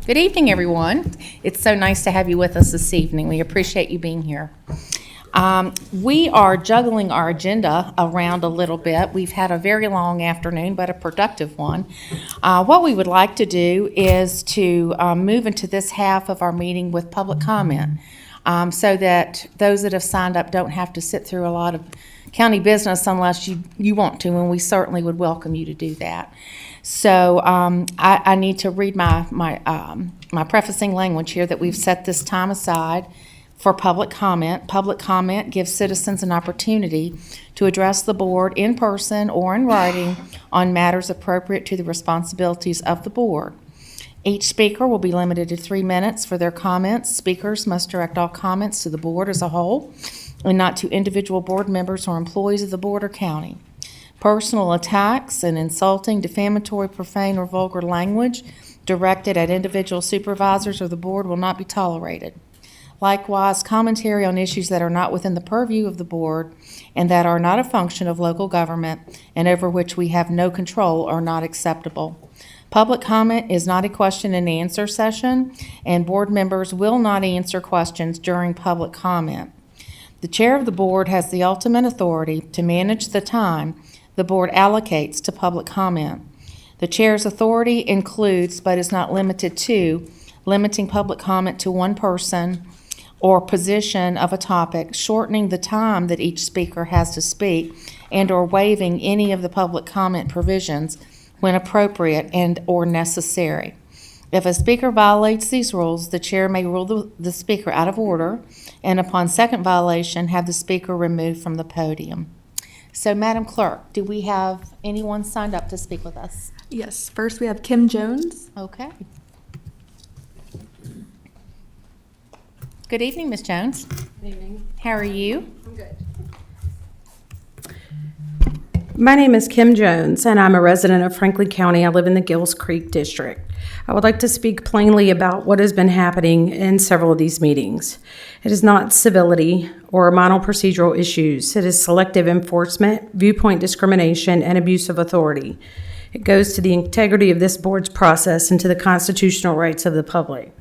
Good evening, everyone. It's so nice to have you with us this evening. We appreciate you being here. We are juggling our agenda around a little bit. We've had a very long afternoon, but a productive one. What we would like to do is to move into this half of our meeting with public comment, so that those that have signed up don't have to sit through a lot of county business unless you want to, and we certainly would welcome you to do that. So I need to read my prefacing language here that we've set this time aside for public comment. Public comment gives citizens an opportunity to address the board in person or in writing on matters appropriate to the responsibilities of the board. Each speaker will be limited to 3 minutes for their comments. Speakers must direct all comments to the board as a whole and not to individual board members or employees of the board or county. Personal attacks and insulting, defamatory, profane, or vulgar language directed at individual supervisors or the board will not be tolerated. Likewise, commentary on issues that are not within the purview of the board and that are not a function of local government and over which we have no control are not acceptable. Public comment is not a question and answer session, and board members will not answer questions during public comment. The chair of the board has the ultimate authority to manage the time the board allocates to public comment. The chair's authority includes, but is not limited to, limiting public comment to one person or position of a topic, shortening the time that each speaker has to speak, and or waiving any of the public comment provisions when appropriate and or necessary. If a speaker violates these rules, the chair may rule the speaker out of order, and upon second violation, have the speaker removed from the podium. So, Madam Clerk, do we have anyone signed up to speak with us? Yes, first we have Kim Jones. Okay. Good evening, Ms. Jones. Good evening. How are you? I'm good. My name is Kim Jones, and I'm a resident of Franklin County. I live in the Gills Creek District. I would like to speak plainly about what has been happening in several of these meetings. It is not civility or minor procedural issues. It is selective enforcement, viewpoint discrimination, and abuse of authority. It goes to the integrity of this board's process and to the constitutional rights of the public.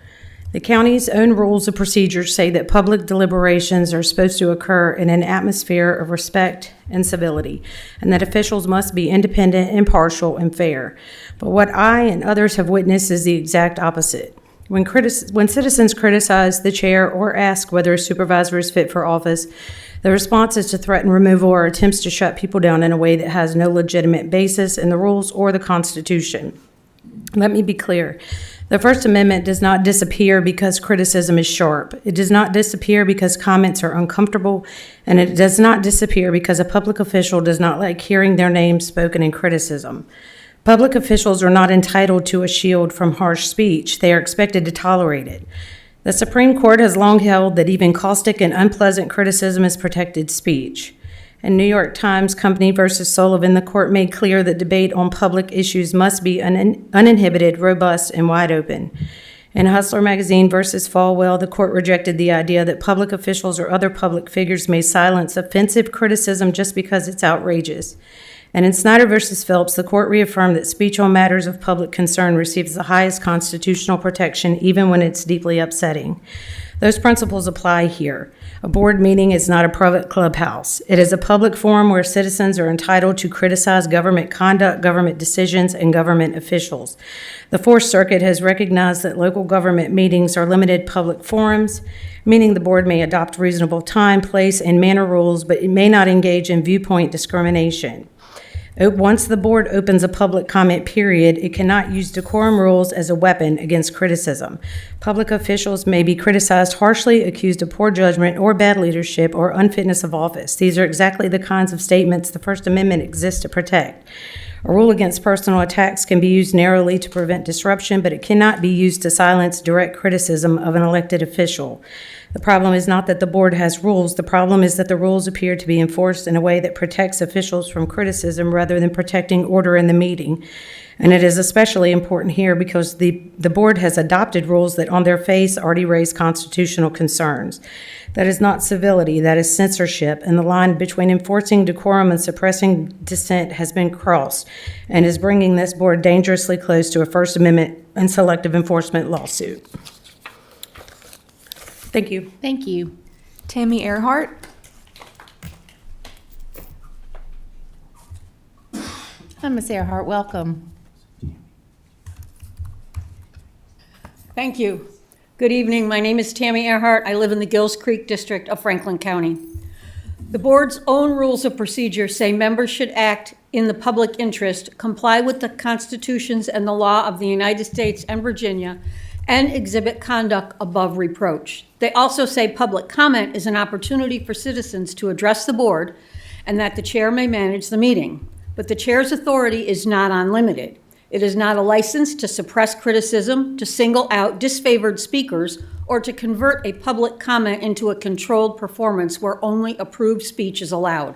The county's own rules of procedure say that public deliberations are supposed to occur in an atmosphere of respect and civility, and that officials must be independent, impartial, and fair. But what I and others have witnessed is the exact opposite. When citizens criticize the chair or ask whether a supervisor is fit for office, the response is to threaten removal or attempts to shut people down in a way that has no legitimate basis in the rules or the Constitution. Let me be clear. The First Amendment does not disappear because criticism is sharp. It does not disappear because comments are uncomfortable, and it does not disappear because a public official does not like hearing their name spoken in criticism. Public officials are not entitled to a shield from harsh speech. They are expected to tolerate it. The Supreme Court has long held that even caustic and unpleasant criticism is protected speech. In New York Times Company versus Sullivan, the court made clear that debate on public issues must be uninhibited, robust, and wide open. In Hustler Magazine versus Falwell, the court rejected the idea that public officials or other public figures may silence offensive criticism just because it's outrageous. And in Snyder versus Phelps, the court reaffirmed that speech on matters of public concern receives the highest constitutional protection, even when it's deeply upsetting. Those principles apply here. A board meeting is not a private clubhouse. It is a public forum where citizens are entitled to criticize government conduct, government decisions, and government officials. The Fourth Circuit has recognized that local government meetings are limited public forums, meaning the board may adopt reasonable time, place, and manner rules, but it may not engage in viewpoint discrimination. Once the board opens a public comment period, it cannot use decorum rules as a weapon against criticism. Public officials may be criticized harshly, accused of poor judgment or bad leadership or unfitness of office. These are exactly the kinds of statements the First Amendment exists to protect. A rule against personal attacks can be used narrowly to prevent disruption, but it cannot be used to silence direct criticism of an elected official. The problem is not that the board has rules. The problem is that the rules appear to be enforced in a way that protects officials from criticism rather than protecting order in the meeting. And it is especially important here because the board has adopted rules that on their face already raise constitutional concerns. That is not civility, that is censorship, and the line between enforcing decorum and suppressing dissent has been crossed and is bringing this board dangerously close to a First Amendment and selective enforcement lawsuit. Thank you. Thank you. Tammy Earhart. Hi, Ms. Earhart, welcome. Thank you. Good evening. My name is Tammy Earhart. I live in the Gills Creek District of Franklin County. The board's own rules of procedure say members should act in the public interest, comply with the constitutions and the law of the United States and Virginia, and exhibit conduct above reproach. They also say public comment is an opportunity for citizens to address the board and that the chair may manage the meeting. But the chair's authority is not unlimited. It is not a license to suppress criticism, to single out disfavored speakers, or to convert a public comment into a controlled performance where only approved speech is allowed.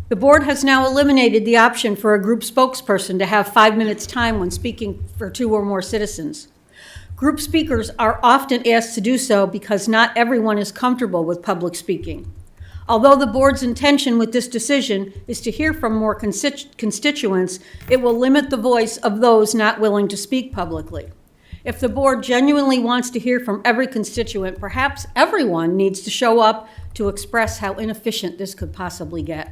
The board has now eliminated the option for a group spokesperson to have 5 minutes time when speaking for 2 or more citizens. Group speakers are often asked to do so because not everyone is comfortable with public speaking. Although the board's intention with this decision is to hear from more constituents, it will limit the voice of those not willing to speak publicly. If the board genuinely wants to hear from every constituent, perhaps everyone needs to show up to express how inefficient this could possibly get.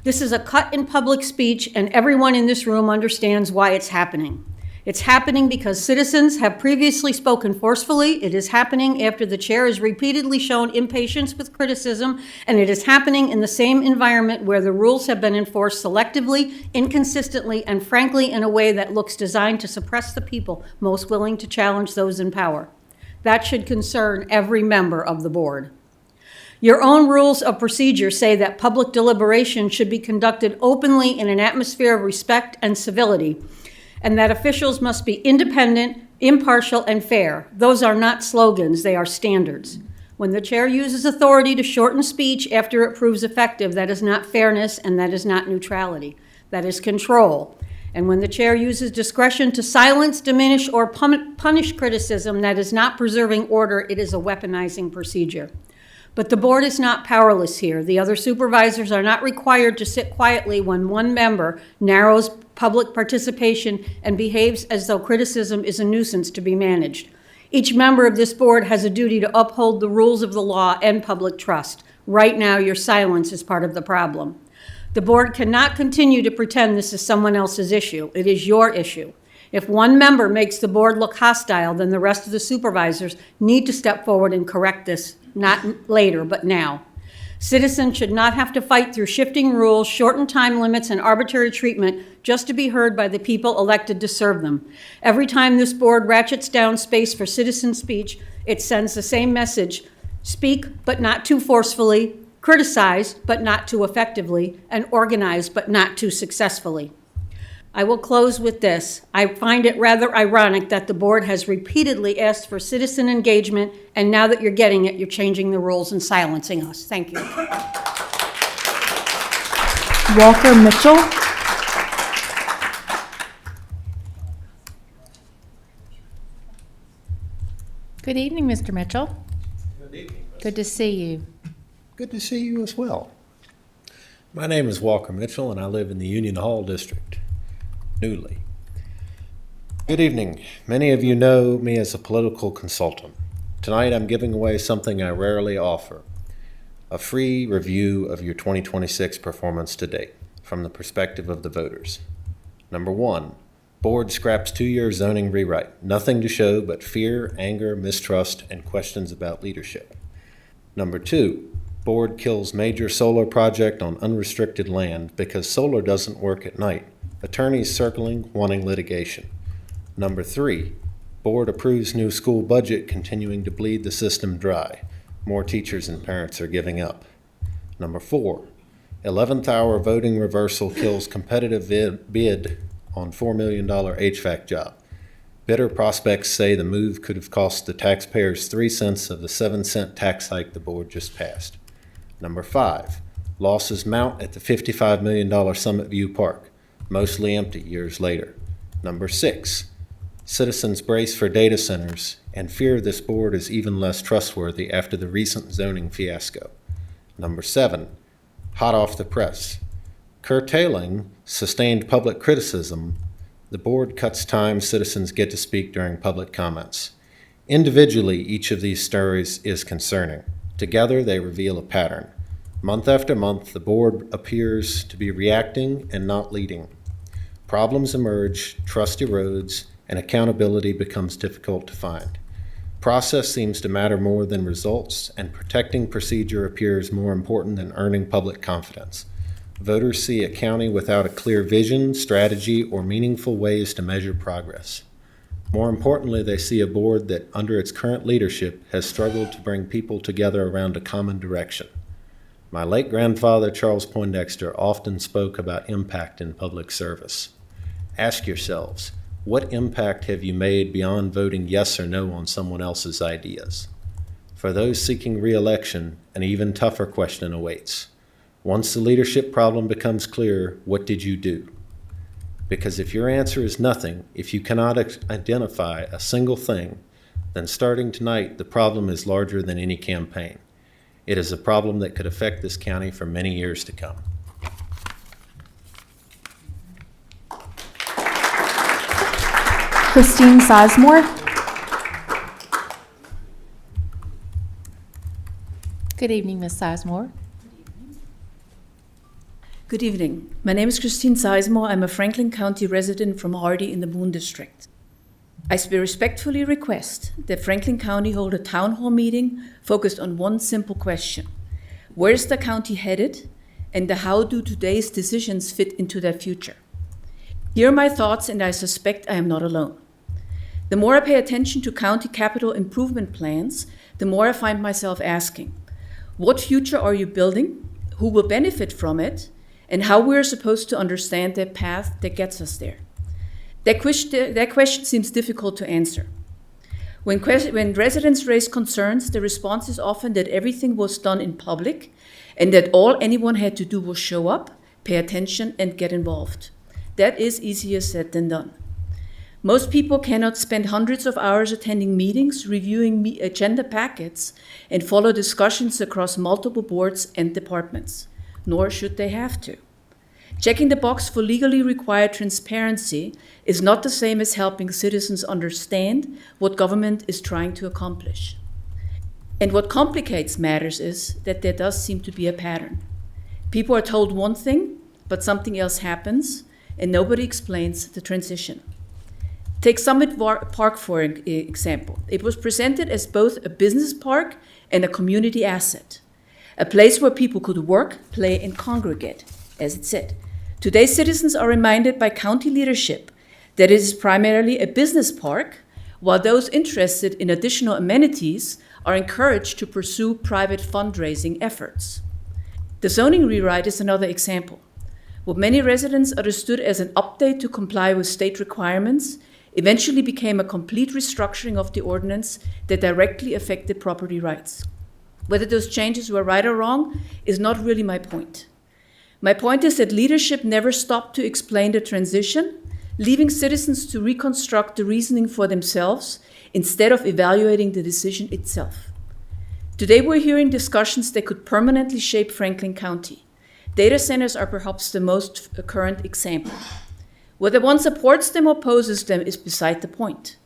This is a cut in public speech, and everyone in this room understands why it's happening. It's happening because citizens have previously spoken forcefully. It is happening after the chair has repeatedly shown impatience with criticism, and it is happening in the same environment where the rules have been enforced selectively, inconsistently, and frankly in a way that looks designed to suppress the people most willing to challenge those in power. That should concern every member of the board. Your own rules of procedure say that public deliberation should be conducted openly in an atmosphere of respect and civility, and that officials must be independent, impartial, and fair. Those are not slogans, they are standards. When the chair uses authority to shorten speech after it proves effective, that is not fairness and that is not neutrality. That is control. And when the chair uses discretion to silence, diminish, or punish criticism that is not preserving order, it is a weaponizing procedure. But the board is not powerless here. The other supervisors are not required to sit quietly when one member narrows public participation and behaves as though criticism is a nuisance to be managed. Each member of this board has a duty to uphold the rules of the law and public trust. Right now, your silence is part of the problem. The board cannot continue to pretend this is someone else's issue. It is your issue. If one member makes the board look hostile, then the rest of the supervisors need to step forward and correct this, not later, but now. Citizens should not have to fight through shifting rules, shortened time limits, and arbitrary treatment just to be heard by the people elected to serve them. Every time this board ratchets down space for citizen speech, it sends the same message: speak, but not too forcefully, criticize, but not too effectively, and organize, but not too successfully. I will close with this. I find it rather ironic that the board has repeatedly asked for citizen engagement, and now that you're getting it, you're changing the rules and silencing us. Thank you. Walker Mitchell. Good evening, Mr. Mitchell. Good evening. Good to see you. Good to see you as well. My name is Walker Mitchell, and I live in the Union Hall District, Newly. Good evening. Many of you know me as a political consultant. Tonight I'm giving away something I rarely offer: a free review of your 2026 performance to date from the perspective of the voters. Number 1, board scraps 2-year zoning rewrite. Nothing to show but fear, anger, mistrust, and questions about leadership. Number 2, board kills major solar project on unrestricted land because solar doesn't work at night. Attorneys circling, wanting litigation. Number 3, board approves new school budget, continuing to bleed the system dry. More teachers and parents are giving up. Number 4, 11th hour voting reversal kills competitive bid on $4 million HVAC job. Bitter prospects say the move could have cost the taxpayers 3 cents of the 7-cent tax hike the board just passed. Number 5, losses mount at the $55 million Summit View Park, mostly empty years later. Number 6, citizens brace for data centers and fear this board is even less trustworthy after the recent zoning fiasco. Number 7, hot off the press, curtailing sustained public criticism The board cuts time citizens get to speak during public comments. Individually, each of these stories is concerning. Together, they reveal a pattern. Month after month, the board appears to be reacting and not leading. Problems emerge, trust erodes, and accountability becomes difficult to find. Process seems to matter more than results, and protecting procedure appears more important than earning public confidence. Voters see a county without a clear vision, strategy, or meaningful ways to measure progress. More importantly, they see a board that, under its current leadership, has struggled to bring people together around a common direction. My late grandfather, Charles Poindexter, often spoke about impact in public service. Ask yourselves, what impact have you made beyond voting yes or no on someone else's ideas? For those seeking re-election, an even tougher question awaits. Once the leadership problem becomes clear, what did you do? Because if your answer is nothing, if you cannot identify a single thing, then starting tonight, the problem is larger than any campaign. It is a problem that could affect this county for many years to come. Christine Sizemore. Good evening, Ms. Sizemore. Good evening. My name is Christine Sizemore. I'm a Franklin County resident from Hardy in the Boone District. I respectfully request that Franklin County hold a town hall meeting focused on one simple question. Where is the county headed, and how do today's decisions fit into that future? Here are my thoughts, and I suspect I am not alone. The more I pay attention to county capital improvement plans, the more I find myself asking, what future are you building? Who will benefit from it? And how we're supposed to understand the path that gets us there. That question seems difficult to answer. When residents raise concerns, the response is often that everything was done in public and that all anyone had to do was show up, pay attention, and get involved. That is easier said than done. Most people cannot spend hundreds of hours attending meetings, reviewing agenda packets, and follow discussions across multiple boards and departments, nor should they have to. Checking the box for legally required transparency is not the same as helping citizens understand what government is trying to accomplish. And what complicates matters is that there does seem to be a pattern. People are told one thing, but something else happens, and nobody explains the transition. Take Summit Park, for example. It was presented as both a business park and a community asset, a place where people could work, play, and congregate, as it said. Today, citizens are reminded by county leadership that it is primarily a business park, while those interested in additional amenities are encouraged to pursue private fundraising efforts. The zoning rewrite is another example. What many residents understood as an update to comply with state requirements eventually became a complete restructuring of the ordinance that directly affected property rights. Whether those changes were right or wrong is not really my point. My point is that leadership never stopped to explain the transition, leaving citizens to reconstruct the reasoning for themselves instead of evaluating the decision itself. Today we're hearing discussions that could permanently shape Franklin County. Data centers are perhaps the most current example. Whether one supports them or opposes them is beside the point.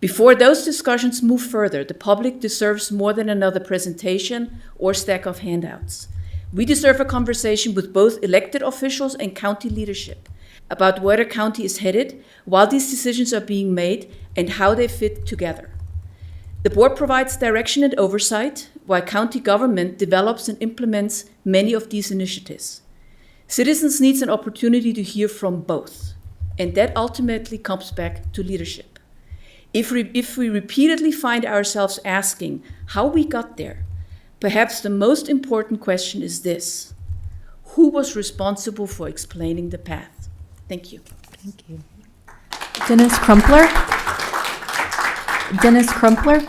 Before those discussions move further, the public deserves more than another presentation or stack of handouts. We deserve a conversation with both elected officials and county leadership about where the county is headed while these decisions are being made and how they fit together. The board provides direction and oversight, while county government develops and implements many of these initiatives. Citizens need an opportunity to hear from both, and that ultimately comes back to leadership. If we repeatedly find ourselves asking how we got there, perhaps the most important question is this: who was responsible for explaining the path? Thank you. Thank you. Dennis Crumpler. Dennis Crumpler.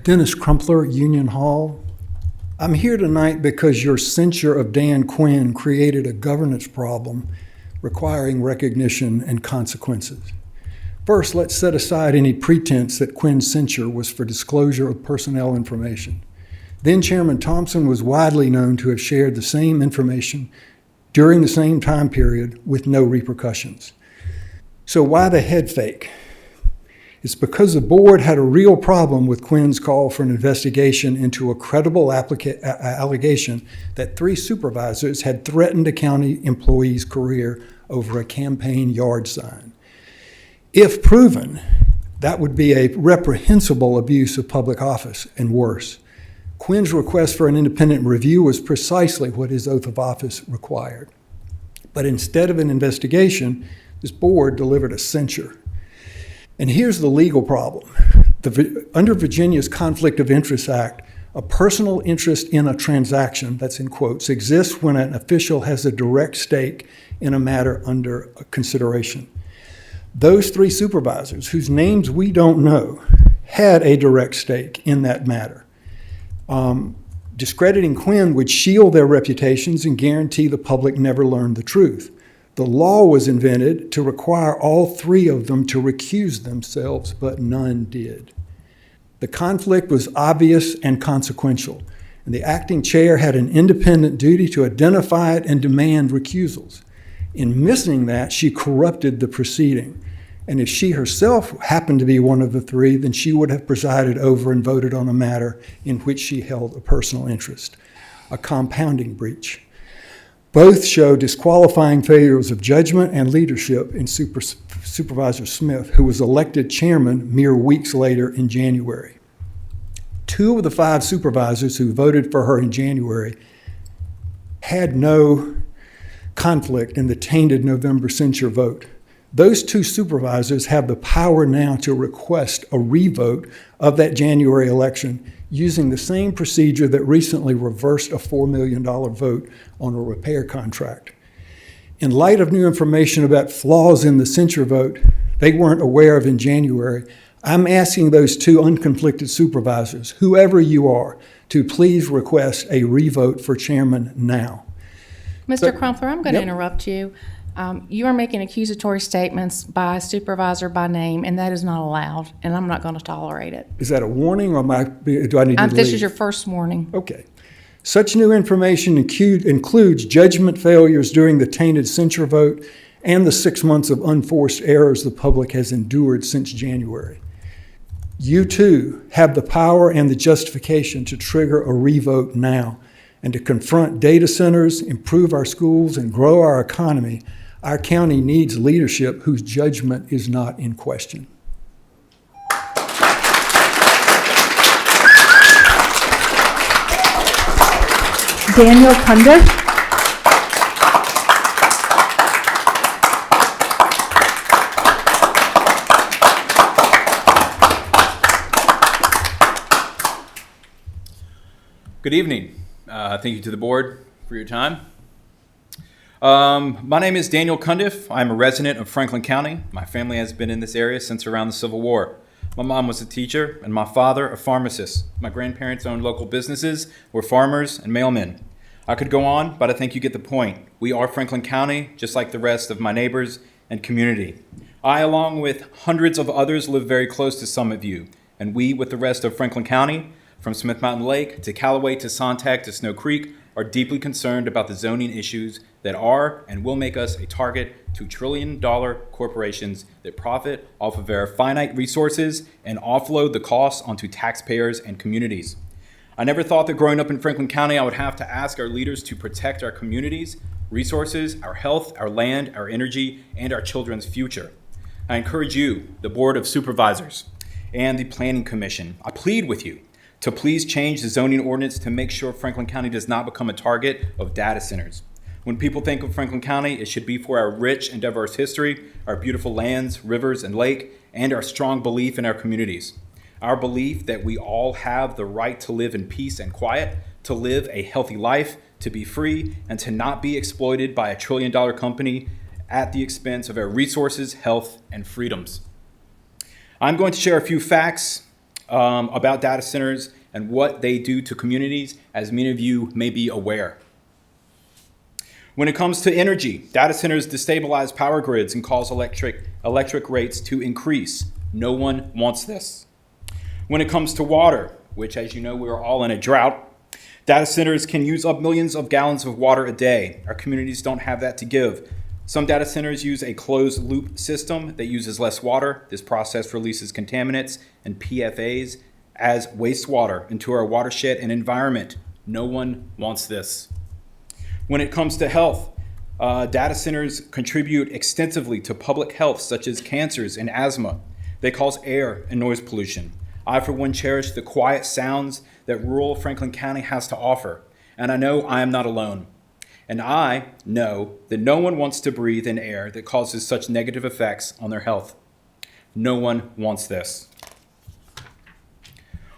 Dennis Crumpler, Union Hall. I'm here tonight because your censure of Dan Quinn created a governance problem requiring recognition and consequences. First, let's set aside any pretense that Quinn's censure was for disclosure of personnel information. Then Chairman Thompson was widely known to have shared the same information during the same time period with no repercussions. So why the head fake? It's because the board had a real problem with Quinn's call for an investigation into a credible allegation that 3 supervisors had threatened a county employee's career over a campaign yard sign. If proven, that would be a reprehensible abuse of public office and worse. Quinn's request for an independent review was precisely what his oath of office required. But instead of an investigation, this board delivered a censure. And here's the legal problem. Under Virginia's Conflict of Interest Act, a personal interest in a transaction, that's in quotes, exists when an official has a direct stake in a matter under consideration. Those 3 supervisors, whose names we don't know, had a direct stake in that matter. Discrediting Quinn would shield their reputations and guarantee the public never learned the truth. The law was invented to require all 3 of them to recuse themselves, but none did. The conflict was obvious and consequential, and the acting chair had an independent duty to identify it and demand recusals. In missing that, she corrupted the proceeding. And if she herself happened to be one of the 3, then she would have presided over and voted on a matter in which she held a personal interest, a compounding breach. Both show disqualifying failures of judgment and leadership in Supervisor Smith, who was elected chairman mere weeks later in January. 2 of the 5 supervisors who voted for her in January had no conflict in the tainted November censure vote. Those 2 supervisors have the power now to request a revote of that January election using the same procedure that recently reversed a $4 million vote on a repair contract. In light of new information about flaws in the censure vote they weren't aware of in January, I'm asking those 2 unconflicted supervisors, whoever you are, to please request a revote for chairman now. Mr. Crumpler, I'm going to Yep. interrupt you. You are making accusatory statements by supervisor by name, and that is not allowed, and I'm not going to tolerate it. Is that a warning, or do I need to leave? This is your first warning. Okay. Such new information includes judgment failures during the tainted censure vote and the 6 months of unforced errors the public has endured since January. You too have the power and the justification to trigger a revote now and to confront data centers, improve our schools, and grow our economy. Our county needs leadership whose judgment is not in question. Daniel Cundiff. Good evening. Thank you to the board for your time. My name is Daniel Cundiff. I'm a resident of Franklin County. My family has been in this area since around the Civil War. My mom was a teacher and my father a pharmacist. My grandparents owned local businesses, were farmers and mailmen. I could go on, but I think you get the point. We are Franklin County, just like the rest of my neighbors and community. I, along with hundreds of others, live very close to some of you, and we, with the rest of Franklin County, from Smith Mountain Lake to Callaway to Sontag to Snow Creek, are deeply concerned about the zoning issues that are and will make us a target to trillion-dollar corporations that profit off of our finite resources and offload the costs onto taxpayers and communities. I never thought that growing up in Franklin County, I would have to ask our leaders to protect our communities, resources, our health, our land, our energy, and our children's future. I encourage you, the Board of Supervisors, and the Planning Commission, I plead with you to please change the zoning ordinance to make sure Franklin County does not become a target of data centers. When people think of Franklin County, it should be for our rich and diverse history, our beautiful lands, rivers, and lake, and our strong belief in our communities. Our belief that we all have the right to live in peace and quiet, to live a healthy life, to be free, and to not be exploited by a trillion-dollar company at the expense of our resources, health, and freedoms. I'm going to share a few facts about data centers and what they do to communities, as many of you may be aware. When it comes to energy, data centers destabilize power grids and cause electric rates to increase. No one wants this. When it comes to water, which, as you know, we are all in a drought, data centers can use up millions of gallons of water a day. Our communities don't have that to give. Some data centers use a closed loop system that uses less water. This process releases contaminants and PFAS as wastewater into our watershed and environment. No one wants this. When it comes to health, data centers contribute extensively to public health, such as cancers and asthma. They cause air and noise pollution. I, for one, cherish the quiet sounds that rural Franklin County has to offer. And I know I am not alone. And I know that no one wants to breathe in air that causes such negative effects on their health. No one wants this.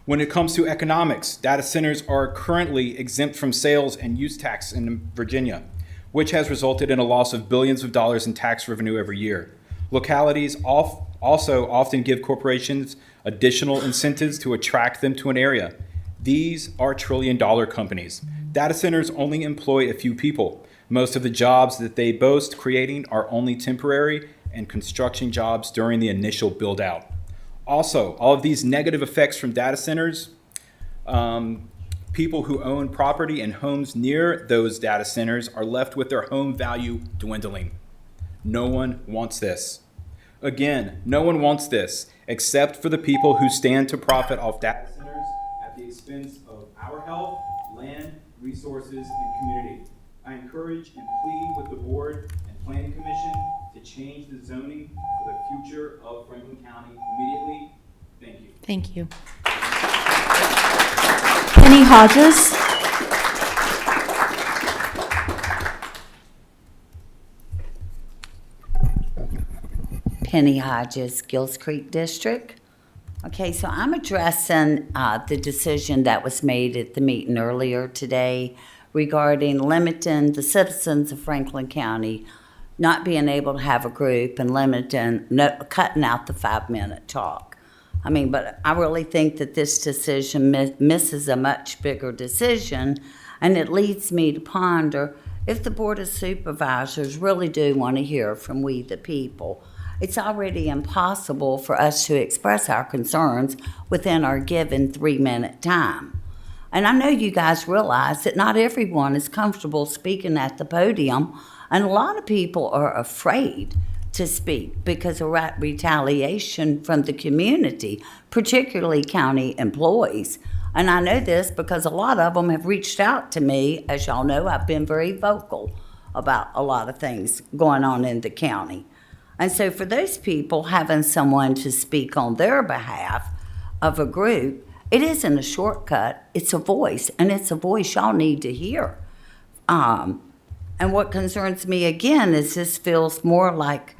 When it comes to economics, data centers are currently exempt from sales and use tax in Virginia, which has resulted in a loss of billions of dollars in tax revenue every year. Localities also often give corporations additional incentives to attract them to an area. These are trillion-dollar companies. Data centers only employ a few people. Most of the jobs that they boast creating are only temporary and construction jobs during the initial build-out. Also, all of these negative effects from data centers, people who own property and homes near those data centers are left with their home value dwindling. No one wants this. Again, no one wants this, except for the people who stand to profit off data centers at the expense of our health, land, resources, and community. I encourage and plead with the Board and Planning Commission to change the zoning for the future of Franklin County immediately. Thank you. Thank you. Penny Hodges. Penny Hodges, Gills Creek District. Okay, so I'm addressing the decision that was made at the meeting earlier today regarding limiting the citizens of Franklin County not being able to have a group and cutting out the 5-minute talk. I mean, but I really think that this decision misses a much bigger decision, and it leads me to ponder if the Board of Supervisors really do want to hear from we the people. It's already impossible for us to express our concerns within our given 3-minute time. And I know you guys realize that not everyone is comfortable speaking at the podium, and a lot of people are afraid to speak because of retaliation from the community, particularly county employees. And I know this because a lot of them have reached out to me. As y'all know, I've been very vocal about a lot of things going on in the county. And so for those people, having someone to speak on their behalf of a group, it isn't a shortcut, it's a voice, and it's a voice y'all need to hear. And what concerns me again is this feels more like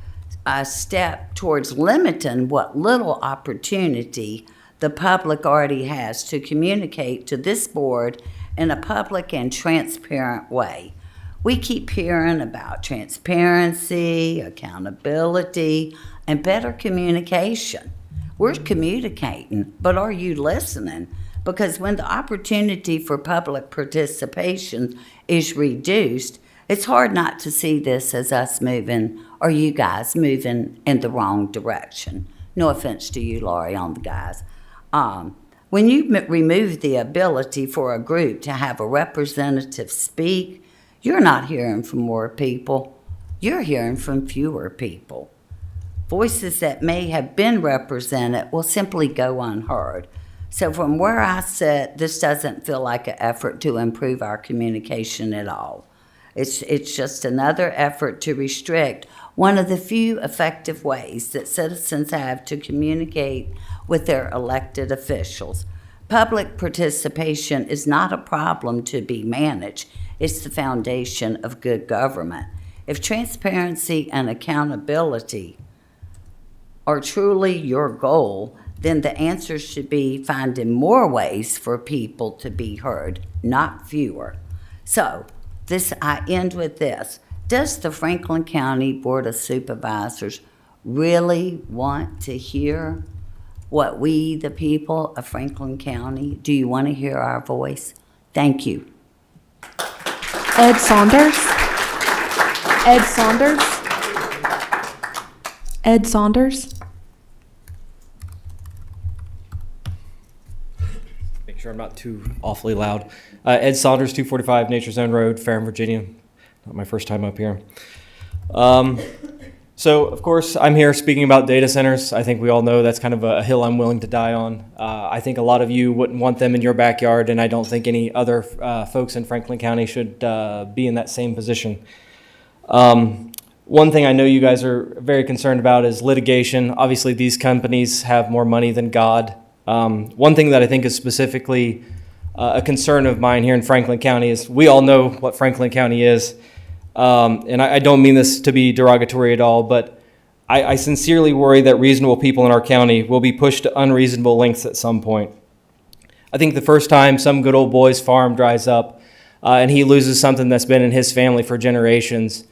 a step towards limiting what little opportunity the public already has to communicate to this board in a public and transparent way. We keep hearing about transparency, accountability, and better communication. We're communicating, but are you listening? Because when the opportunity for public participation is reduced, it's hard not to see this as us moving, or you guys moving in the wrong direction. No offense to you, Laurie, on the guys. When you remove the ability for a group to have a representative speak, you're not hearing from more people. You're hearing from fewer people. Voices that may have been represented will simply go unheard. So from where I sit, this doesn't feel like an effort to improve our communication at all. It's just another effort to restrict one of the few effective ways that citizens have to communicate with their elected officials. Public participation is not a problem to be managed. It's the foundation of good government. If transparency and accountability are truly your goal, then the answer should be finding more ways for people to be heard, not fewer. So, I end with this. Does the Franklin County Board of Supervisors really want to hear what we, the people of Franklin County, do you want to hear our voice? Thank you. Ed Saunders. Ed Saunders. Ed Saunders. Make sure I'm not too awfully loud. Ed Saunders, 245 Nature Zone Road, Ferrum, Virginia. Not my first time up here. So, of course, I'm here speaking about data centers. I think we all know that's kind of a hill I'm willing to die on. I think a lot of you wouldn't want them in your backyard, and I don't think any other folks in Franklin County should be in that same position. One thing I know you guys are very concerned about is litigation. Obviously, these companies have more money than God. One thing that I think is specifically a concern of mine here in Franklin County is we all know what Franklin County is. And I don't mean this to be derogatory at all, but I sincerely worry that reasonable people in our county will be pushed to unreasonable lengths at some point. I think the first time some good old boy's farm dries up and he loses something that's been in his family for generations,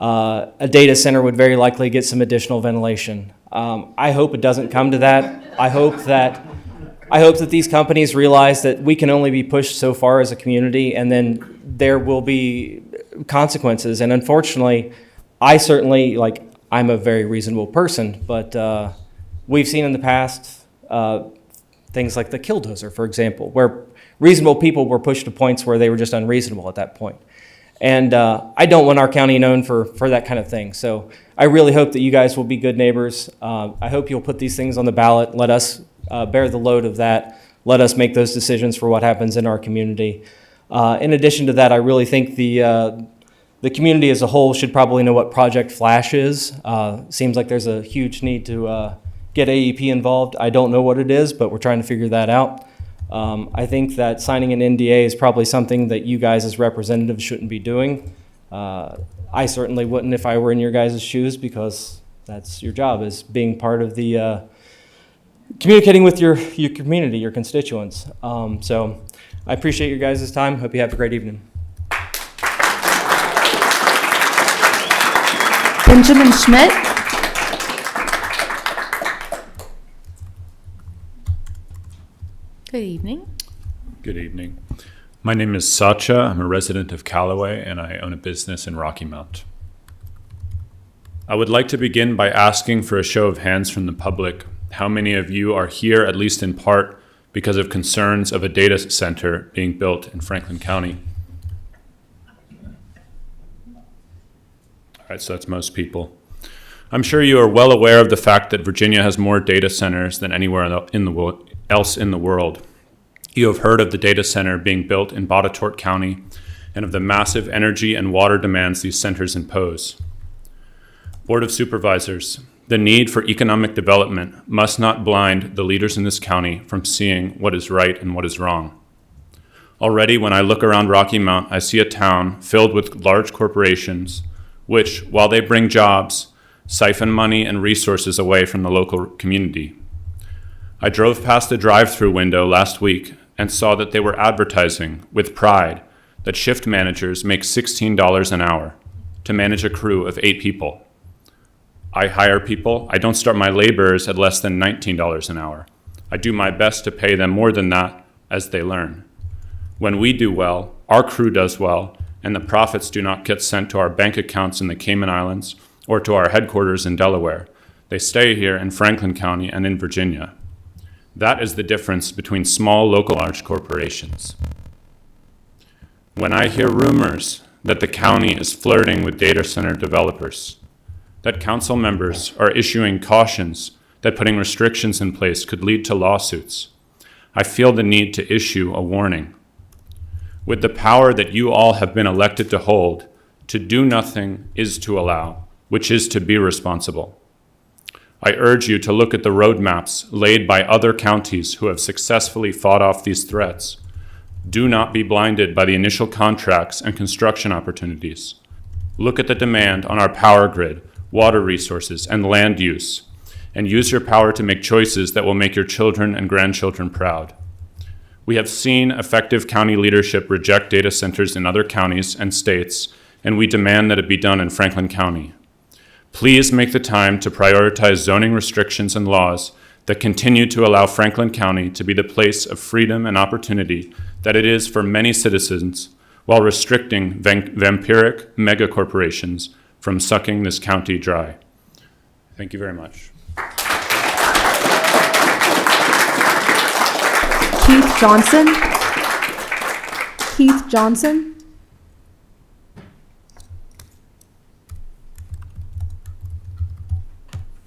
a data center would very likely get some additional ventilation. I hope it doesn't come to that. I hope that these companies realize that we can only be pushed so far as a community, and then there will be consequences. And unfortunately, I'm a very reasonable person, but we've seen in the past things like the killdozer, for example, where reasonable people were pushed to points where they were just unreasonable at that point. And I don't want our county known for that kind of thing. So I really hope that you guys will be good neighbors. I hope you'll put these things on the ballot. Let us bear the load of that. Let us make those decisions for what happens in our community. In addition to that, I really think the community as a whole should probably know what Project Flash is. Seems like there's a huge need to get AEP involved. I don't know what it is, but we're trying to figure that out. I think that signing an NDA is probably something that you guys as representatives shouldn't be doing. I certainly wouldn't if I were in your guys' shoes, because that's your job, is being part of the communicating with your community, your constituents. So I appreciate your guys' time. Hope you have a great evening. Benjamin Schmidt. Good evening. Good evening. My name is Satya. I'm a resident of Callaway, and I own a business in Rocky Mount. I would like to begin by asking for a show of hands from the public. How many of you are here, at least in part, because of concerns of a data center being built in Franklin County? All right, so that's most people. I'm sure you are well aware of the fact that Virginia has more data centers than anywhere else in the world. You have heard of the data center being built in Botetourt County and of the massive energy and water demands these centers impose. Board of Supervisors, the need for economic development must not blind the leaders in this county from seeing what is right and what is wrong. Already, when I look around Rocky Mount, I see a town filled with large corporations which, while they bring jobs, siphon money and resources away from the local community. I drove past a drive-through window last week and saw that they were advertising with pride that shift managers make $16 an hour to manage a crew of 8 people. I hire people. I don't start my laborers at less than $19 an hour. I do my best to pay them more than that as they learn. When we do well, our crew does well, and the profits do not get sent to our bank accounts in the Cayman Islands or to our headquarters in Delaware. They stay here in Franklin County and in Virginia. That is the difference between small, local, large corporations. When I hear rumors that the county is flirting with data center developers, that council members are issuing cautions that putting restrictions in place could lead to lawsuits, I feel the need to issue a warning. With the power that you all have been elected to hold, to do nothing is to allow, which is to be responsible. I urge you to look at the roadmaps laid by other counties who have successfully fought off these threats. Do not be blinded by the initial contracts and construction opportunities. Look at the demand on our power grid, water resources, and land use, and use your power to make choices that will make your children and grandchildren proud. We have seen effective county leadership reject data centers in other counties and states, and we demand that it be done in Franklin County. Please make the time to prioritize zoning restrictions and laws that continue to allow Franklin County to be the place of freedom and opportunity that it is for many citizens, while restricting vampiric megacorporations from sucking this county dry. Thank you very much. Keith Johnson. Keith Johnson.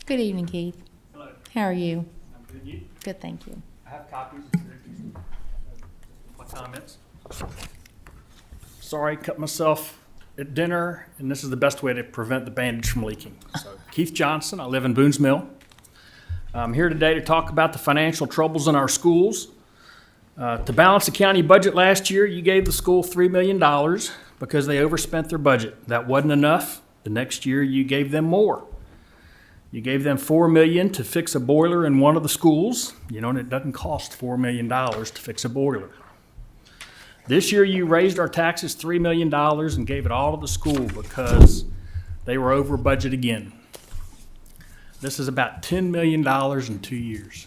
Good evening, Keith. Hello. How are you? I'm good. You? Good, thank you. I have copies of my comments. Sorry, cut myself at dinner, and this is the best way to prevent the bandage from leaking. So, Keith Johnson, I live in Boones Mill. I'm here today to talk about the financial troubles in our schools. To balance the county budget last year, you gave the school $3 million because they overspent their budget. That wasn't enough. The next year, you gave them more. You gave them $4 million to fix a boiler in one of the schools. You know, and it doesn't cost $4 million to fix a boiler. This year, you raised our taxes $3 million and gave it all to the school because they were over budget again. This is about $10 million in 2 years.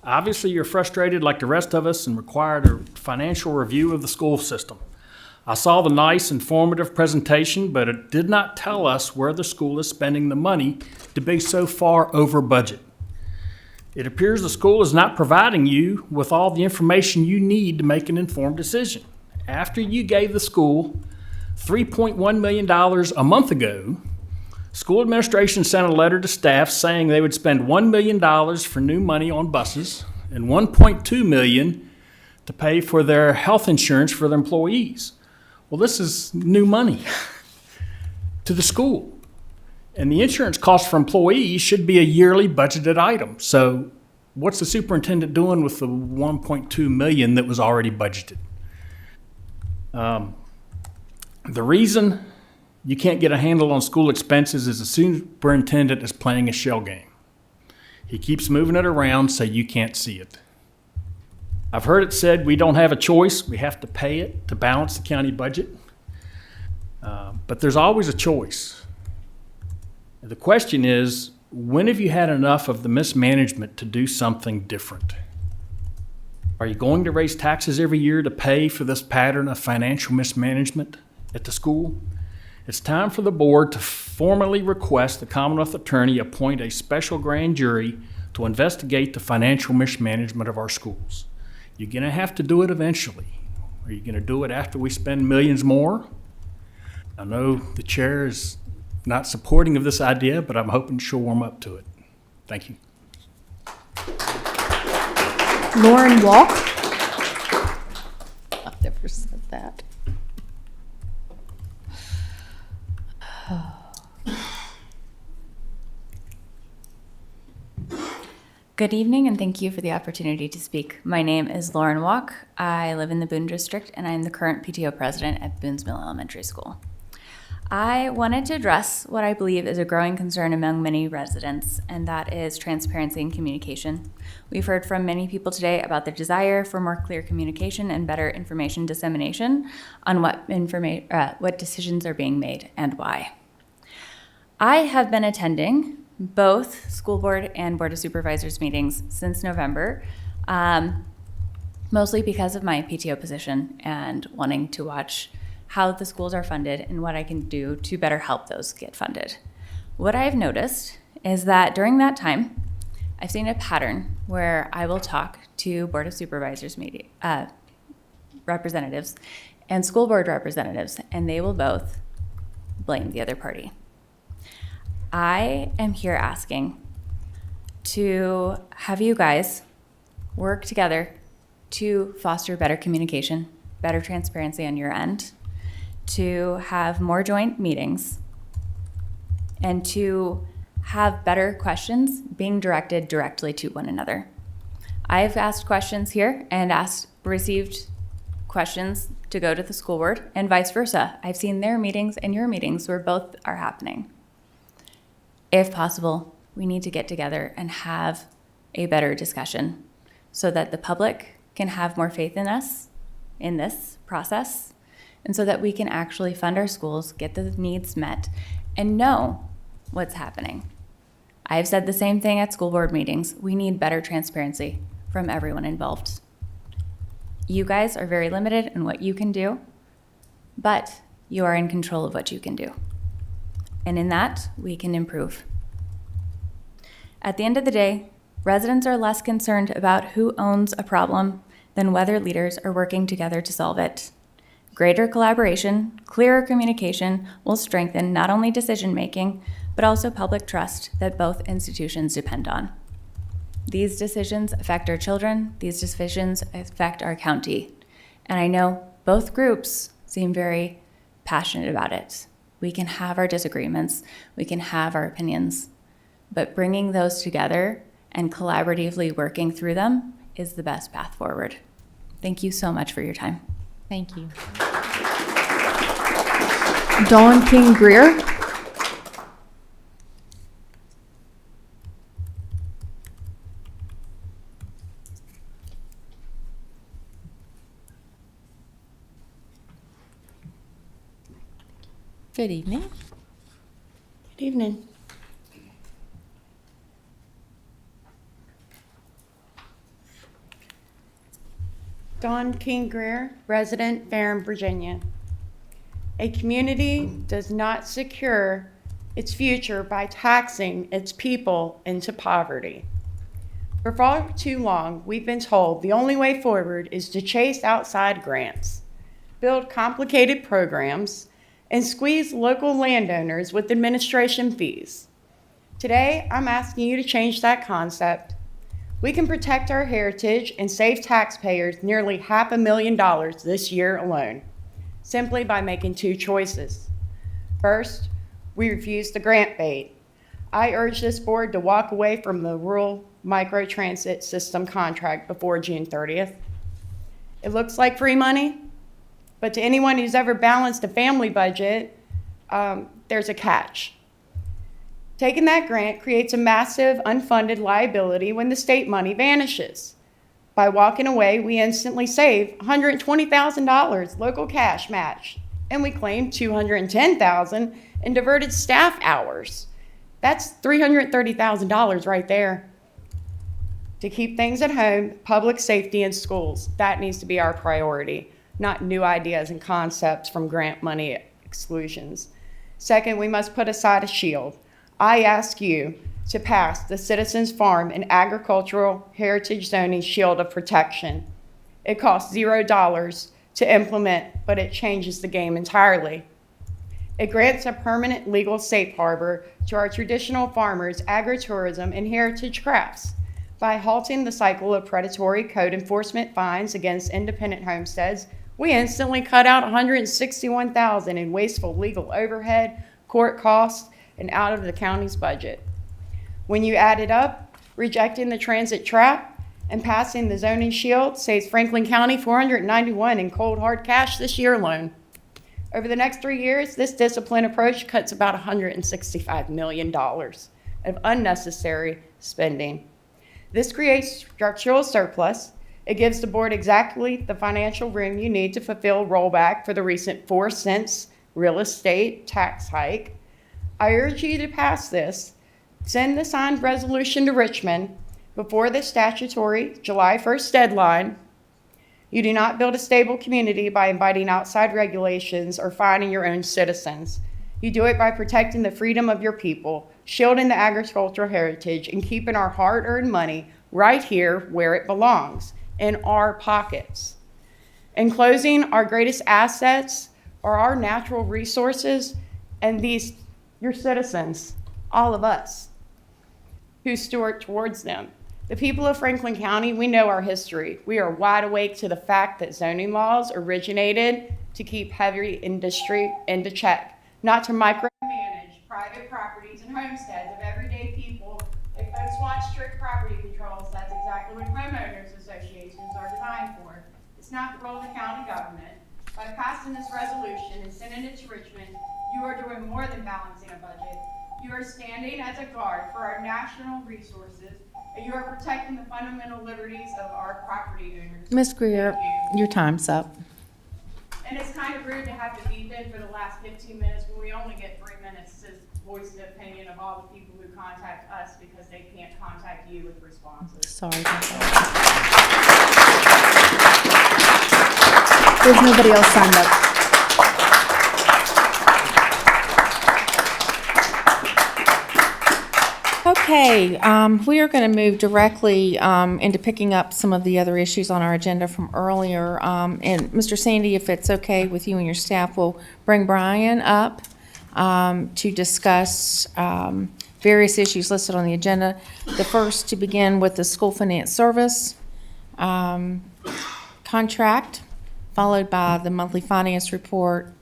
Obviously, you're frustrated like the rest of us and required a financial review of the school system. I saw the nice, informative presentation, but it did not tell us where the school is spending the money to be so far over budget. It appears the school is not providing you with all the information you need to make an informed decision. After you gave the school $3.1 million a month ago, school administration sent a letter to staff saying they would spend $1 million for new money on buses and $1.2 million to pay for their health insurance for their employees. Well, this is new money to the school. And the insurance cost for employees should be a yearly budgeted item. So what's the superintendent doing with the $1.2 million that was already budgeted? The reason you can't get a handle on school expenses is the superintendent is playing a shell game. He keeps moving it around so you can't see it. I've heard it said we don't have a choice, we have to pay it to balance the county budget. But there's always a choice. The question is, when have you had enough of the mismanagement to do something different? Are you going to raise taxes every year to pay for this pattern of financial mismanagement at the school? It's time for the board to formally request the Commonwealth Attorney appoint a special grand jury to investigate the financial mismanagement of our schools. You're going to have to do it eventually. Are you going to do it after we spend millions more? I know the chair is not supporting of this idea, but I'm hoping she'll warm up to it. Thank you. Lauren Walk. I've never said that. Good evening, and thank you for the opportunity to speak. My name is Lauren Walk. I live in the Boone District, and I'm the current PTO president at Boones Mill Elementary School. I wanted to address what I believe is a growing concern among many residents, and that is transparency and communication. We've heard from many people today about the desire for more clear communication and better information dissemination on what decisions are being made and why. I have been attending both school board and Board of Supervisors meetings since November, mostly because of my PTO position and wanting to watch how the schools are funded and what I can do to better help those get funded. What I've noticed is that during that time, I've seen a pattern where I will talk to Board of Supervisors representatives and school board representatives, and they will both blame the other party. I am here asking to have you guys work together to foster better communication, better transparency on your end, to have more joint meetings, and to have better questions being directed directly to one another. I've asked questions here and received questions to go to the school board and vice versa. I've seen their meetings and your meetings where both are happening. If possible, we need to get together and have a better discussion so that the public can have more faith in us in this process, and so that we can actually fund our schools, get the needs met, and know what's happening. I've said the same thing at school board meetings. We need better transparency from everyone involved. You guys are very limited in what you can do, but you are in control of what you can do. And in that, we can improve. At the end of the day, residents are less concerned about who owns a problem than whether leaders are working together to solve it. Greater collaboration, clearer communication will strengthen not only decision-making, but also public trust that both institutions depend on. These decisions affect our children, these decisions affect our county. And I know both groups seem very passionate about it. We can have our disagreements, we can have our opinions, but bringing those together and collaboratively working through them is the best path forward. Thank you so much for your time. Thank you. Dawn King Greer. Good evening. Good evening. Dawn King Greer, resident, Farron, Virginia. A community does not secure its future by taxing its people into poverty. For far too long, we've been told the only way forward is to chase outside grants, build complicated programs, and squeeze local landowners with administration fees. Today, I'm asking you to change that concept. We can protect our heritage and save taxpayers nearly $500,000 this year alone, simply by making two choices. First, we refuse the grant bait. I urge this board to walk away from the rural microtransit system contract before June 30th. It looks like free money, but to anyone who's ever balanced a family budget, there's a catch. Taking that grant creates a massive unfunded liability when the state money vanishes. By walking away, we instantly save $120,000 local cash match, and we claim $210,000 in diverted staff hours. That's $330,000 right there. To keep things at home, public safety in schools, that needs to be our priority, not new ideas and concepts from grant money exclusions. Second, we must put aside a shield. I ask you to pass the Citizens Farm and Agricultural Heritage Zoning Shield of Protection. It costs $0 to implement, but it changes the game entirely. It grants a permanent legal safe harbor to our traditional farmers, agritourism, and heritage crafts. By halting the cycle of predatory code enforcement fines against independent homesteads, we instantly cut out $161,000 in wasteful legal overhead, court costs, and out of the county's budget. When you add it up, rejecting the transit trap and passing the zoning shield saves Franklin County $491 in cold hard cash this year alone. Over the next 3 years, this disciplined approach cuts about $165 million of unnecessary spending. This creates structural surplus. It gives the board exactly the financial room you need to fulfill rollback for the recent 4 cents real estate tax hike. I urge you to pass this. Send the signed resolution to Richmond before the statutory July 1st deadline. You do not build a stable community by inviting outside regulations or fining your own citizens. You do it by protecting the freedom of your people, shielding the agricultural heritage, and keeping our hard-earned money right here where it belongs, in our pockets. In closing, our greatest assets are our natural resources and your citizens, all of us, who steward towards them. The people of Franklin County, we know our history. We are wide awake to the fact that zoning laws originated to keep heavy industry into check, not to micromanage private properties and homesteads of everyday people. If folks want strict property controls, that's exactly what homeowners associations are designed for. It's not the role of the county government. By passing this resolution and sending it to Richmond, you are doing more than balancing a budget. You are standing as a guard for our national resources, and you are protecting the fundamental liberties of our property owners. Ms. Greer, your time's up. And it's kind of rude to have to beep in for the last 15 minutes when we only get 3 minutes to voice the opinion of all the people who contact us because they can't contact you with responses. Sorry about that. There's nobody else signed up. Okay, we are going to move directly into picking up some of the other issues on our agenda from earlier. And Mr. Sandy, if it's okay with you and your staff, we'll bring Brian up to discuss various issues listed on the agenda. The first to begin with the school finance service contract, followed by the monthly finance report,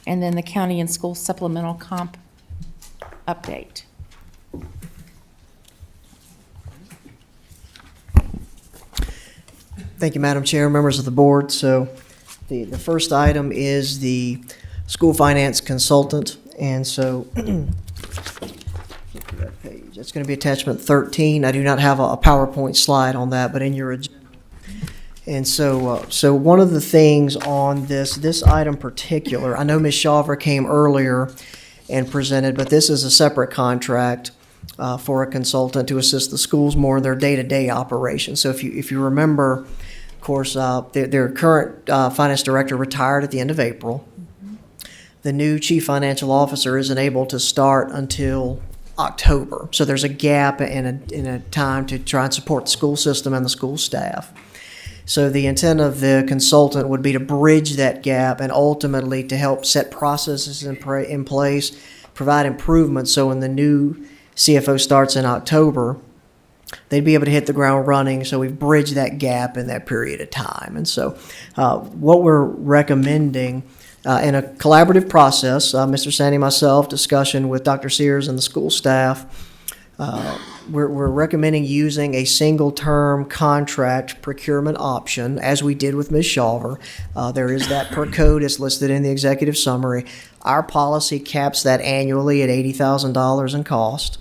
and then the county and school supplemental comp update. Thank you, Madam Chair, members of the board. So the first item is the school finance consultant. And so flip to that page. That's going to be attachment 13. I do not have a PowerPoint slide on that, but in your agenda. And so one of the things on this item particular, I know Ms. Shawver came earlier and presented, but this is a separate contract for a consultant to assist the schools more in their day-to-day operations. So if you remember, of course, their current finance director retired at the end of April. The new chief financial officer isn't able to start until October. So there's a gap in a time to try and support the school system and the school staff. So the intent of the consultant would be to bridge that gap and ultimately to help set processes in place, provide improvements, so when the new CFO starts in October, they'd be able to hit the ground running. So we've bridged that gap in that period of time. And so what we're recommending in a collaborative process, Mr. Sandy, myself, discussion with Dr. Siers and the school staff, we're recommending using a single-term contract procurement option, as we did with Ms. Shawver. There is that per code. It's listed in the executive summary. Our policy caps that annually at $80,000 in cost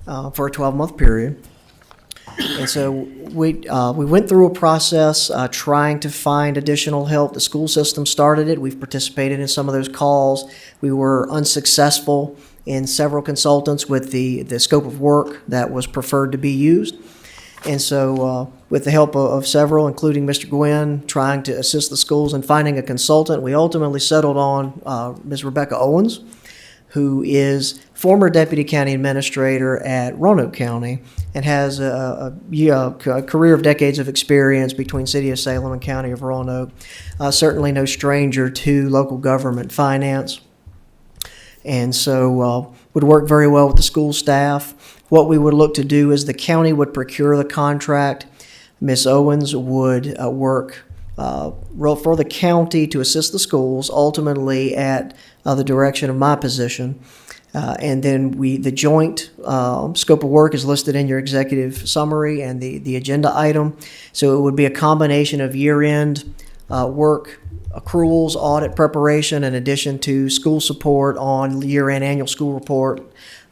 for a 12-month period. And so we went through a process trying to find additional help. The school system started it. We've participated in some of those calls. We were unsuccessful in several consultants with the scope of work that was preferred to be used. And so with the help of several, including Mr. Guynn, trying to assist the schools in finding a consultant, we ultimately settled on Ms. Rebecca Owens, who is former deputy county administrator at Roanoke County and has a career of decades of experience between City of Salem and County of Roanoke. Certainly no stranger to local government finance. And so would work very well with the school staff. What we would look to do is the county would procure the contract. Ms. Owens would work for the county to assist the schools, ultimately at the direction of my position. And then the joint scope of work is listed in your executive summary and the agenda item. So it would be a combination of year-end work, accruals, audit preparation, in addition to school support on year-end annual school report,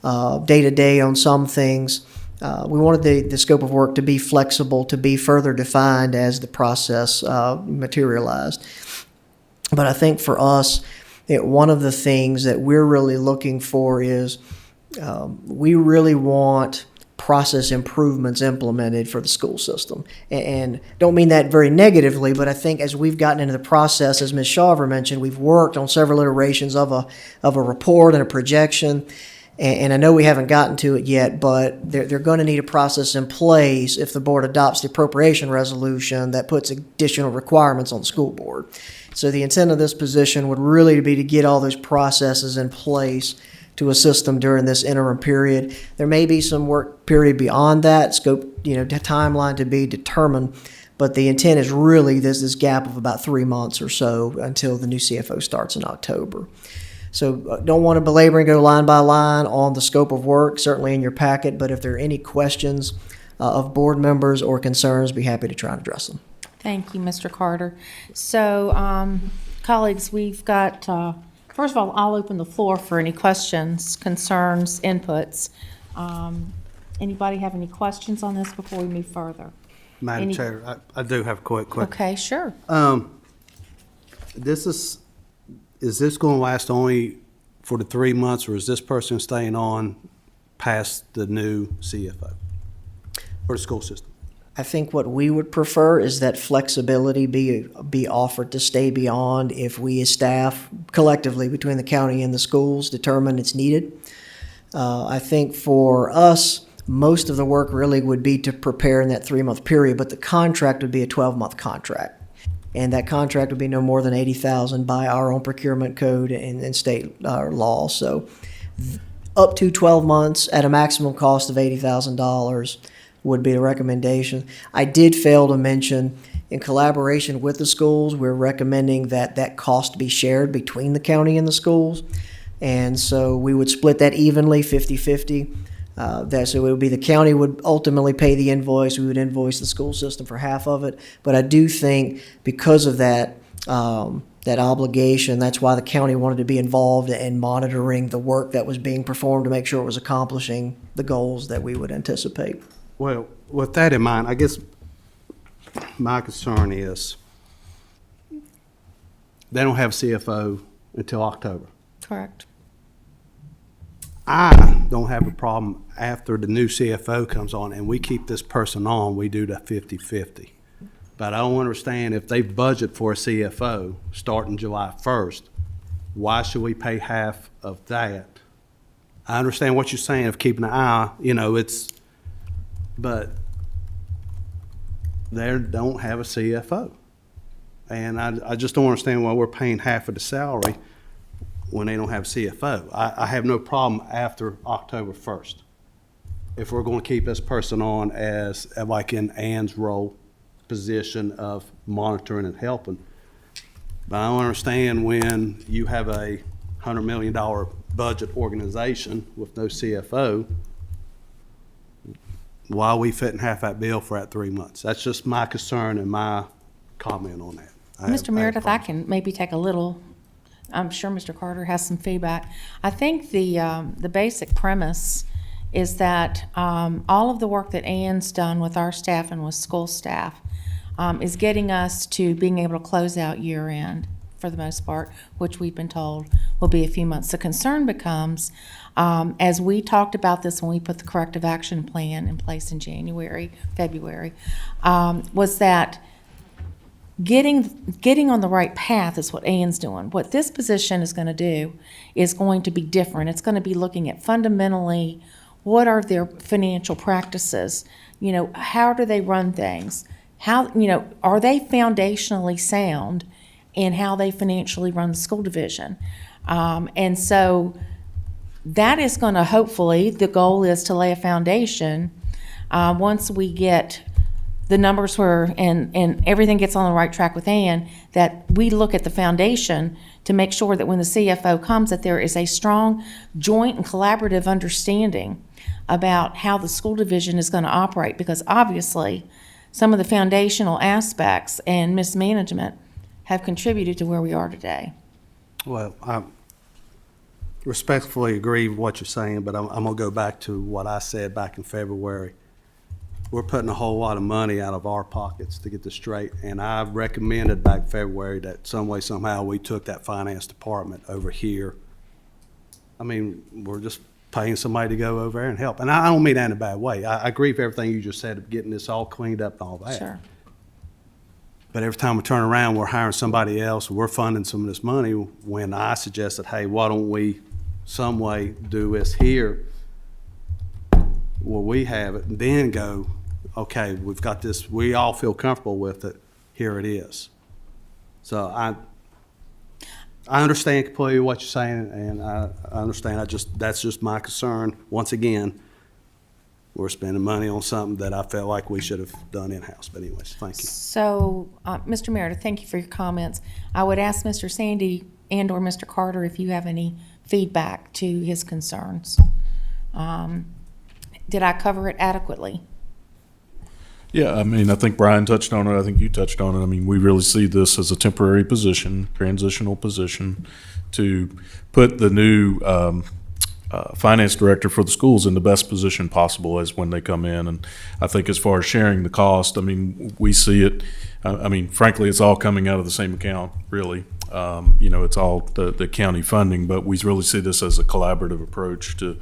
day-to-day on some things. We wanted the scope of work to be flexible, to be further defined as the process materialized. But I think for us, one of the things that we're really looking for is we really want process improvements implemented for the school system. And don't mean that very negatively, but I think as we've gotten into the process, as Ms. Shawver mentioned, we've worked on several iterations of a report and a projection. And I know we haven't gotten to it yet, but they're going to need a process in place if the board adopts the appropriation resolution that puts additional requirements on the school board. So the intent of this position would really be to get all those processes in place to assist them during this interim period. There may be some work period beyond that, scope, timeline to be determined, but the intent is really this gap of about 3 months or so until the new CFO starts in October. So don't want to belabor and go line by line on the scope of work, certainly in your packet, but if there are any questions of board members or concerns, be happy to try and address them. Thank you, Mr. Carter. So, colleagues, we've got, first of all, I'll open the floor for any questions, concerns, inputs. Anybody have any questions on this before we move further? Madam Chair, I do have a quick question. Okay, sure. Is this going to last only for the 3 months, or is this person staying on past the new CFO for the school system? I think what we would prefer is that flexibility be offered to stay beyond if we as staff collectively between the county and the schools determine it's needed. I think for us, Most of the work really would be to prepare in that 3-month period, but the contract would be a 12-month contract. And that contract would be no more than $80,000 by our own procurement code and state law. So up to 12 months at a maximum cost of $80,000 would be the recommendation. I did fail to mention, in collaboration with the schools, we're recommending that that cost be shared between the county and the schools. And so we would split that evenly, 50-50. So it would be the county would ultimately pay the invoice. We would invoice the school system for half of it. But I do think because of that, that obligation, that's why the county wanted to be involved in monitoring the work that was being performed to make sure it was accomplishing the goals that we would anticipate. Well, with that in mind, I guess my concern is they don't have CFO until October. Correct. I don't have a problem after the new CFO comes on and we keep this person on, we do the 50-50. But I don't understand if they budget for a CFO starting July 1st, why should we pay half of that? I understand what you're saying of keeping an eye, but they don't have a CFO. And I just don't understand why we're paying half of the salary when they don't have CFO. I have no problem after October 1st. If we're going to keep this person on as, like in Ann's role, position of monitoring and helping. But I don't understand when you have a $100 million budget organization with no CFO, why are we fitting half that bill for that 3 months? That's just my concern and my comment on that. Mr. Meredith, I can maybe take a little, I'm sure Mr. Carter has some feedback. I think the basic premise is that all of the work that Ann's done with our staff and with school staff is getting us to being able to close out year end for the most part, which we've been told will be a few months. The concern becomes, as we talked about this when we put the corrective action plan in place in February, was that getting on the right path is what Ann's doing. What this position is going to do is going to be different. It's going to be looking at fundamentally what are their financial practices. How do they run things? How, are they foundationally sound in how they financially run the school division? And so that is going to hopefully, the goal is to lay a foundation once we get the numbers and everything gets on the right track with Ann, that we look at the foundation to make sure that when the CFO comes, that there is a strong joint and collaborative understanding about how the school division is going to operate, because obviously some of the foundational aspects and mismanagement have contributed to where we are today. Well, I respectfully agree with what you're saying, but I'm going to go back to what I said back in February. We're putting a whole lot of money out of our pockets to get this straight, and I recommended back in February that some way, somehow, we took that finance department over here. I mean, we're just paying somebody to go over there and help. And I don't mean that in a bad way. I agree with everything you just said of getting this all cleaned up and all that. Sure. But every time we turn around, we're hiring somebody else, we're funding some of this money, when I suggested, hey, why don't we some way do this here where we have it, and then go, okay, we've got this, we all feel comfortable with it, here it is. So I understand completely what you're saying, and I understand, that's just my concern. Once again, we're spending money on something that I felt like we should have done in-house. But anyways, thank you. So, Mr. Meredith, thank you for your comments. I would ask Mr. Sandy and or Mr. Carter if you have any feedback to his concerns. Did I cover it adequately? Yeah, I mean, I think Brian touched on it. I think you touched on it. I mean, we really see this as a temporary position, transitional position, to put the new finance director for the schools in the best position possible as when they come in. And I think as far as sharing the cost, I mean, we see it. I mean, frankly, it's all coming out of the same account, really. It's all the county funding, but we really see this as a collaborative approach to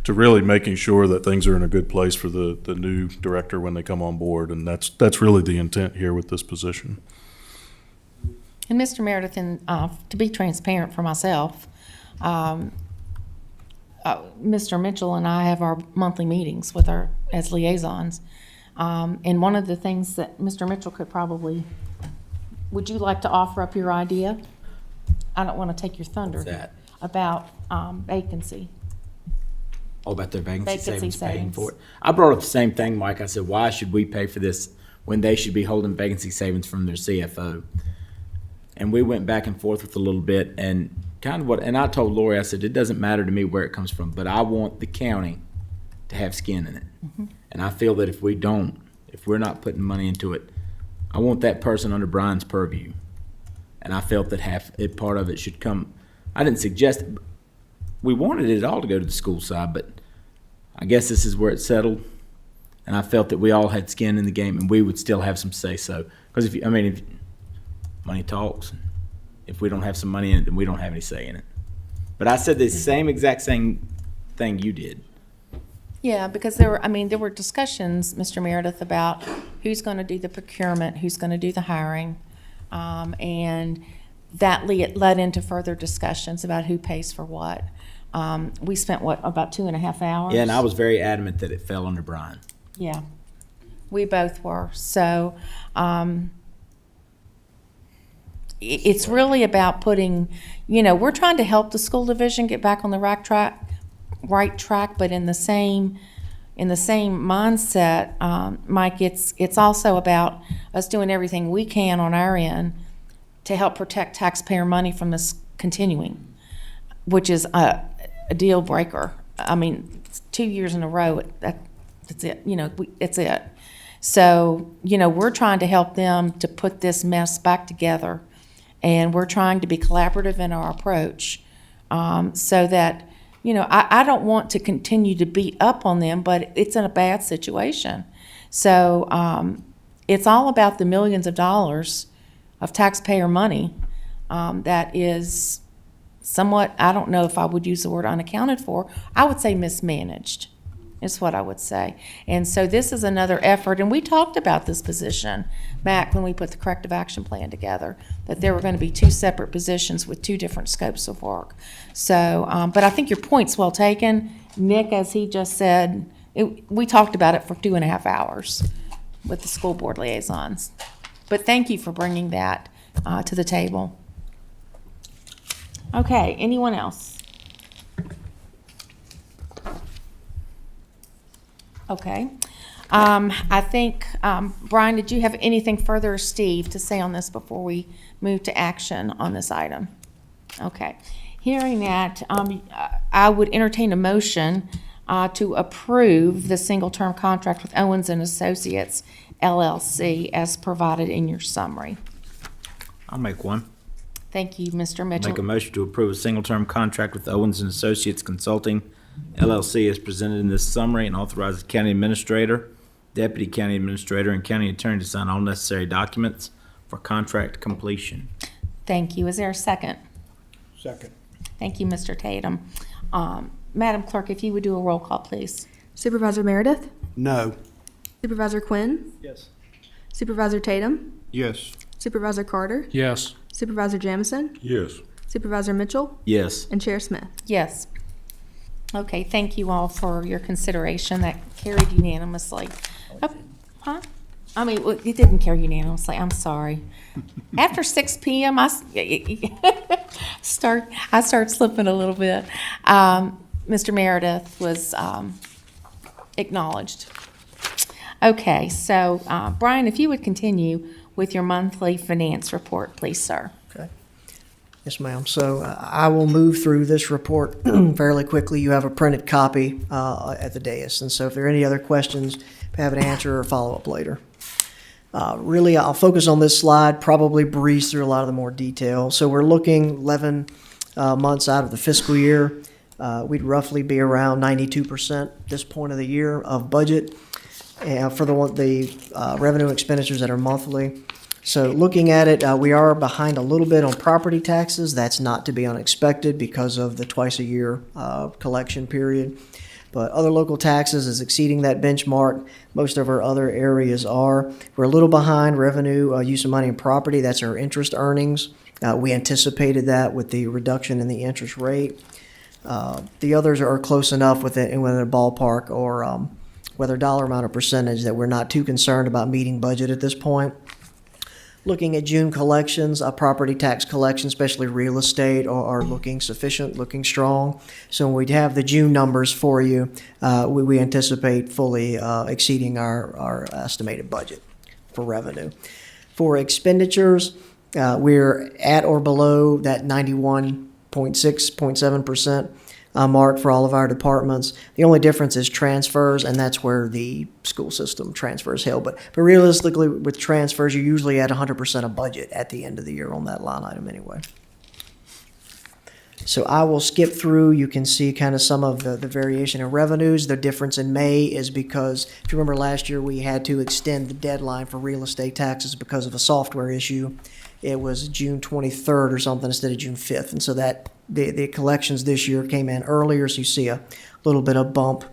really making sure that things are in a good place for the new director when they come on board. And that's really the intent here with this position. And Mr. Meredith, to be transparent for myself, Mr. Mitchell and I have our monthly meetings as liaisons. And one of the things that Mr. Mitchell could probably, would you like to offer up your idea? I don't want to take your thunder. What's that? About vacancy. Oh, about their vacancy Vacancy savings paying savings. for it. I brought up the same thing, Mike. I said, why should we pay for this when they should be holding vacancy savings from their CFO? And we went back and forth with a little bit and and I told Lori, I said, it doesn't matter to me where it comes from, but I want the county to have skin in it. Mm-hmm. And I feel that if we're not putting money into it, I want that person under Brian's purview. And I felt that part of it should come. I didn't suggest it. We wanted it all to go to the school side, but I guess this is where it settled. And I felt that we all had skin in the game, and we would still have some say so. Because if money talks, if we don't have some money in it, then we don't have any say in it. But I said the exact same thing you did. Yeah, because there were discussions, Mr. Meredith, about who's going to do the procurement, who's going to do the hiring, and that led into further discussions about who pays for what. We spent, about 2.5 hours? Yeah, and I was very adamant that it fell under Brian. Yeah, we both were. So it's really about putting, we're trying to help the school division get back on the right track, but in the same mindset, Mike, it's also about us doing everything we can on our end to help protect taxpayer money from this continuing, which is a deal breaker. 2 years in a row, that's it. It's it. So, we're trying to help them to put this mess back together, and we're trying to be collaborative in our approach, so that, I don't want to continue to beat up on them, but it's in a bad situation. So it's all about the millions of dollars of taxpayer money that is somewhat, I don't know if I would use the word unaccounted for, I would say mismanaged is what I would say. And so this is another effort, and we talked about this position back when we put the corrective action plan together, that there were going to be 2 separate positions with 2 different scopes of work. So, but I think your point's well taken. Nick, as he just said, we talked about it for 2.5 hours with the school board liaisons. But thank you for bringing that to the table. Okay, anyone else? Okay. I think, Brian, did you have anything further, or Steve, to say on this before we move to action on this item? Okay. Hearing that, I would entertain a motion to approve the single-term contract with Owens and Associates, LLC, as provided in your summary. I'll make one. Thank you, Mr. Mitchell. Make a motion to approve a single-term contract with Owens and Associates Consulting, LLC, as presented in this summary, and authorize the county administrator, deputy county administrator, and county attorney to sign all necessary documents for contract completion. Thank you. Is there a second? Second. Thank you, Mr. Tatum. Madam Clerk, if you would do a roll call, please. Supervisor Meredith? No. Supervisor Quinn? Yes. Supervisor Tatum? Yes. Supervisor Carter? Yes. Supervisor Jamison? Yes. Supervisor Mitchell? Yes. And Chair Smith? Yes. Okay, thank you all for your consideration. That carried unanimously. Huh? It didn't carry unanimously. I'm sorry. After 6 p.m., I start slipping a little bit. Mr. Meredith was acknowledged. Okay, so Brian, if you would continue with your monthly finance report, please, sir. Okay. Yes, ma'am. So I will move through this report fairly quickly. You have a printed copy at the dais. And so if there are any other questions, have an answer or follow up later. Really, I'll focus on this slide, probably breeze through a lot of the more detail. So we're looking 11 months out of the fiscal year. We'd roughly be around 92% at this point of the year of budget for the revenue expenditures that are monthly. So looking at it, we are behind a little bit on property taxes. That's not to be unexpected because of the twice-a-year collection period. But other local taxes is exceeding that benchmark. Most of our other areas are. We're a little behind revenue, use of money and property. That's our interest earnings. We anticipated that with the reduction in the interest rate. The others are close enough within a ballpark or whether dollar amount or percentage that we're not too concerned about meeting budget at this point. Looking at June collections, property tax collections, especially real estate, are looking sufficient, looking strong. So when we have the June numbers for you, we anticipate fully exceeding our estimated budget for revenue. For expenditures, we're at or below that 91.6.7% mark for all of our departments. The only difference is transfers, and that's where the school system transfers held. But realistically, with transfers, you're usually at 100% of budget at the end of the year on that line item anyway. So I will skip through. You can see kind of some of the variation in revenues. The difference in May is because, if you remember last year, we had to extend the deadline for real estate taxes because of a software issue. It was June 23rd or something instead of June 5th. And so that the collections this year came in earlier, so you see a little bit of bump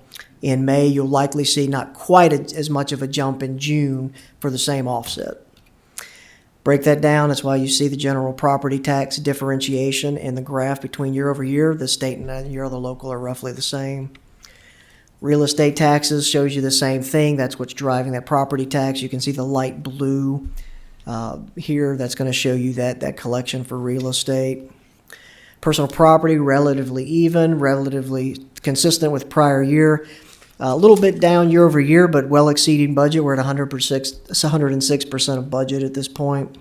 in May. You'll likely see not quite as much of a jump in June for the same offset. Break that down, that's why you see the general property tax differentiation in the graph between year over year. The state and the year of the local are roughly the same. Real estate taxes shows you the same thing. That's what's driving that property tax. You can see the light blue here. That's going to show you that collection for real estate. Personal property, relatively even, relatively consistent with prior year. A little bit down year over year, but well exceeding budget. We're at 106% of budget at this point.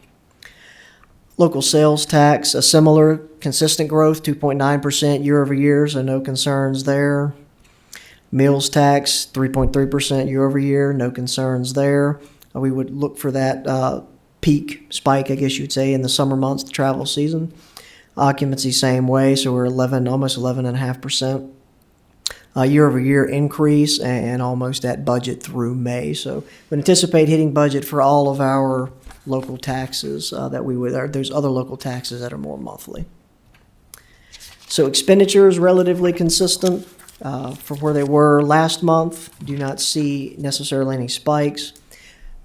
Local sales tax, a similar consistent growth, 2.9% year over year, so no concerns there. Meals tax, 3.3% year over year, no concerns there. We would look for that peak spike, I guess you'd say, in the summer months, the travel season. Occupancy, same way, so we're almost 11.5%. Year over year increase and almost at budget through May. So we anticipate hitting budget for all of our local taxes there's other local taxes that are more monthly. So expenditures relatively consistent from where they were last month. Do not see necessarily any spikes.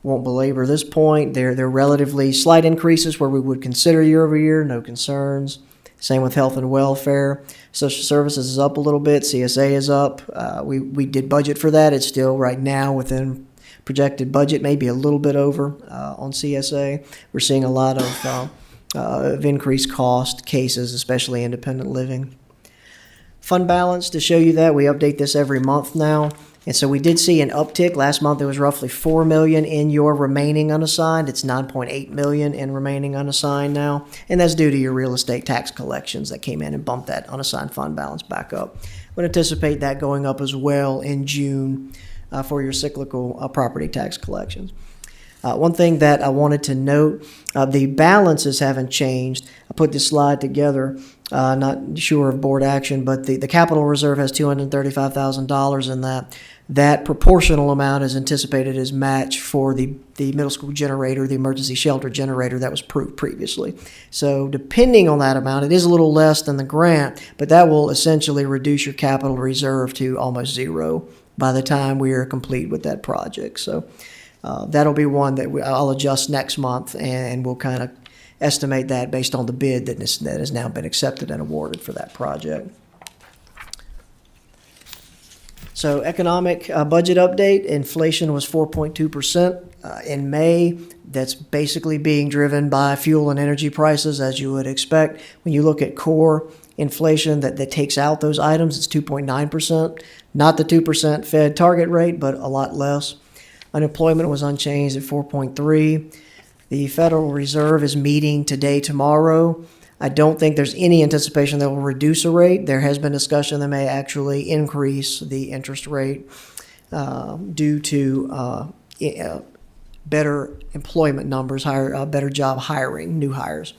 Won't belabor this point. They're relatively slight increases where we would consider year over year, no concerns. Same with health and welfare. Social services is up a little bit. CSA is up. We did budget for that. It's still right now within projected budget, maybe a little bit over on CSA. We're seeing a lot of increased cost cases, especially independent living. Fund balance, to show you that, we update this every month now. And so we did see an uptick. Last month, there was roughly $4 million in your remaining unassigned. It's $9.8 million in remaining unassigned now. And that's due to your real estate tax collections that came in and bumped that unassigned fund balance back up. Would anticipate that going up as well in June for your cyclical property tax collections. One thing that I wanted to note, the balances haven't changed. I put this slide together, not sure of board action, but the capital reserve has $235,000 in that. That proportional amount is anticipated as match for the middle school generator, the emergency shelter generator that was approved previously. So depending on that amount, it is a little less than the grant, but that will essentially reduce your capital reserve to almost zero by the time we are complete with that project. So that'll be one that I'll adjust next month, and we'll kind of estimate that based on the bid that has now been accepted and awarded for that project. So economic budget update, inflation was 4.2% in May. That's basically being driven by fuel and energy prices, as you would expect. When you look at core inflation that takes out those items, it's 2.9%. Not the 2% Fed target rate, but a lot less. Unemployment was unchanged at 4.3%. The Federal Reserve is meeting today, tomorrow. I don't think there's any anticipation they will reduce a rate. There has been discussion they may actually increase the interest rate due to better employment numbers, better job hiring, new hires.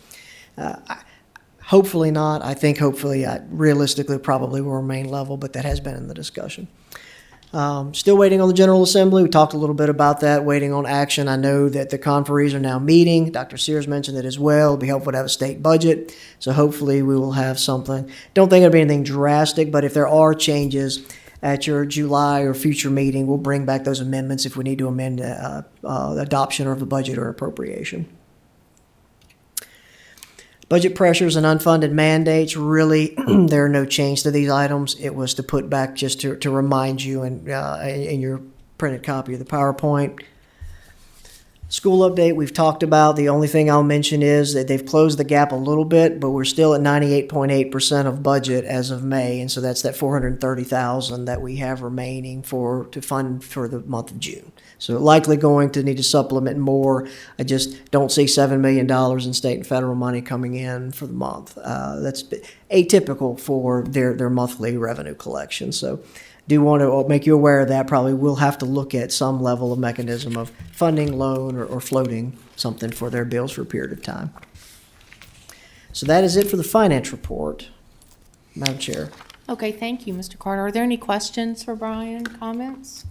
Hopefully not. I think hopefully, realistically, probably will remain level, but that has been in the discussion. Still waiting on the General Assembly. We talked a little bit about that, waiting on action. I know that the conferees are now meeting. Dr. Siers mentioned it as well. It'll be helpful to have a state budget. So hopefully we will have something. Don't think it'll be anything drastic, but if there are changes at your July or future meeting, we'll bring back those amendments if we need to amend adoption of the budget or appropriation. Budget pressures and unfunded mandates, really, there are no change to these items. It was to put back just to remind you in your printed copy of the PowerPoint. School update, we've talked about. The only thing I'll mention is that they've closed the gap a little bit, but we're still at 98.8% of budget as of May, and so that's that $430,000 that we have remaining to fund for the month of June. So likely going to need to supplement more. I just don't see $7 million in state and federal money coming in for the month. That's atypical for their monthly revenue collection. So do want to make you aware of that. Probably we'll have to look at some level of mechanism of funding, loan, or floating something for their bills for a period of time. So that is it for the finance report, Madam Chair. Okay, thank you, Mr. Carter. Are there any questions for Brian, comments?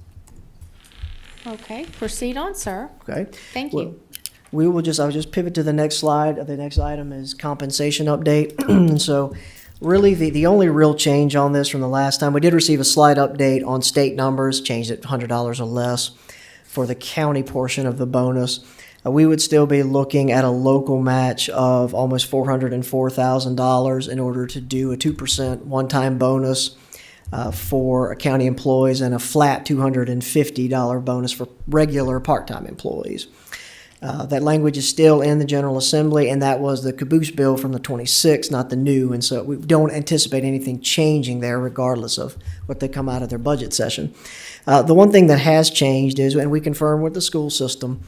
Okay, proceed on, sir. Okay. Thank Well, you. I'll just pivot to the next slide. The next item is compensation update. So really, the only real change on this from the last time, we did receive a slight update on state numbers, changed it $100 or less for the county portion of the bonus. We would still be looking at a local match of almost $404,000 in order to do a 2% one-time bonus for county employees and a flat $250 bonus for regular part-time employees. That language is still in the General Assembly, and that was the caboose bill from the 26th, not the new, and so we don't anticipate anything changing there regardless of what they come out of their budget session. The one thing that has changed is, and we confirmed with the school system,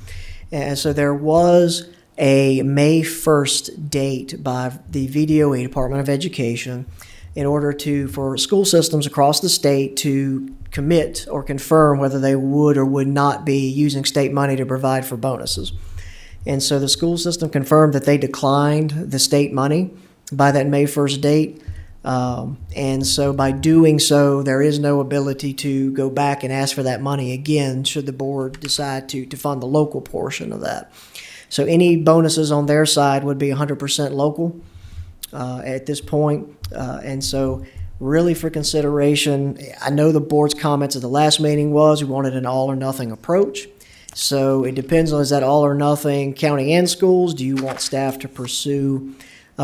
and so there was a May 1st date by the VDOT, Department of Education, in order for school systems across the state to commit or confirm whether they would or would not be using state money to provide for bonuses. And so the school system confirmed that they declined the state money by that May 1st date. And so by doing so, there is no ability to go back and ask for that money again should the board decide to fund the local portion of that. So any bonuses on their side would be 100% local at this point. And so really for consideration, I know the board's comments at the last meeting was we wanted an all or nothing approach. So it depends on, is that all or nothing county and schools? Do you want staff to pursue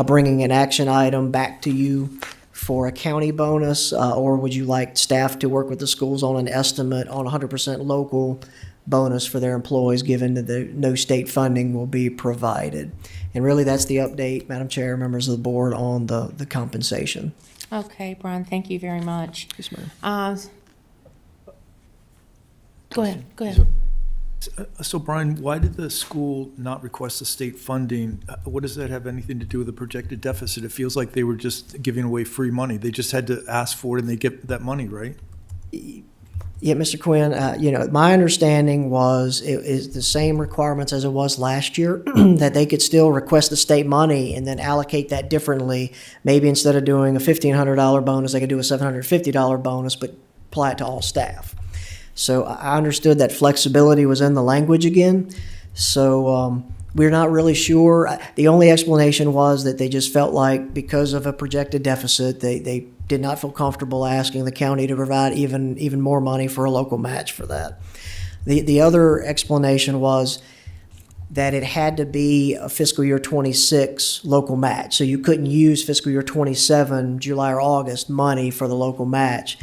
bringing an action item back to you for a county bonus? Or would you like staff to work with the schools on an estimate on 100% local bonus for their employees, given that no state funding will be provided? And really, that's the update, Madam Chair, members of the board, on the compensation. Okay, Brian, thank you very much. Yes, ma'am. Go ahead. So Brian, why did the school not request the state funding? What does that have anything to do with the projected deficit? It feels like they were just giving away free money. They just had to ask for it and they get that money, right? Yeah, Mr. Quinn, my understanding was it is the same requirements as it was last year, that they could still request the state money and then allocate that differently. Maybe instead of doing a $1,500 bonus, they could do a $750 bonus, but apply it to all staff. So I understood that flexibility was in the language again. So we're not really sure. The only explanation was that they just felt like because of a projected deficit, they did not feel comfortable asking the county to provide even more money for a local match for that. The other explanation was that it had to be a fiscal year 26 local match. So you couldn't use fiscal year 27, July or August money for the local match.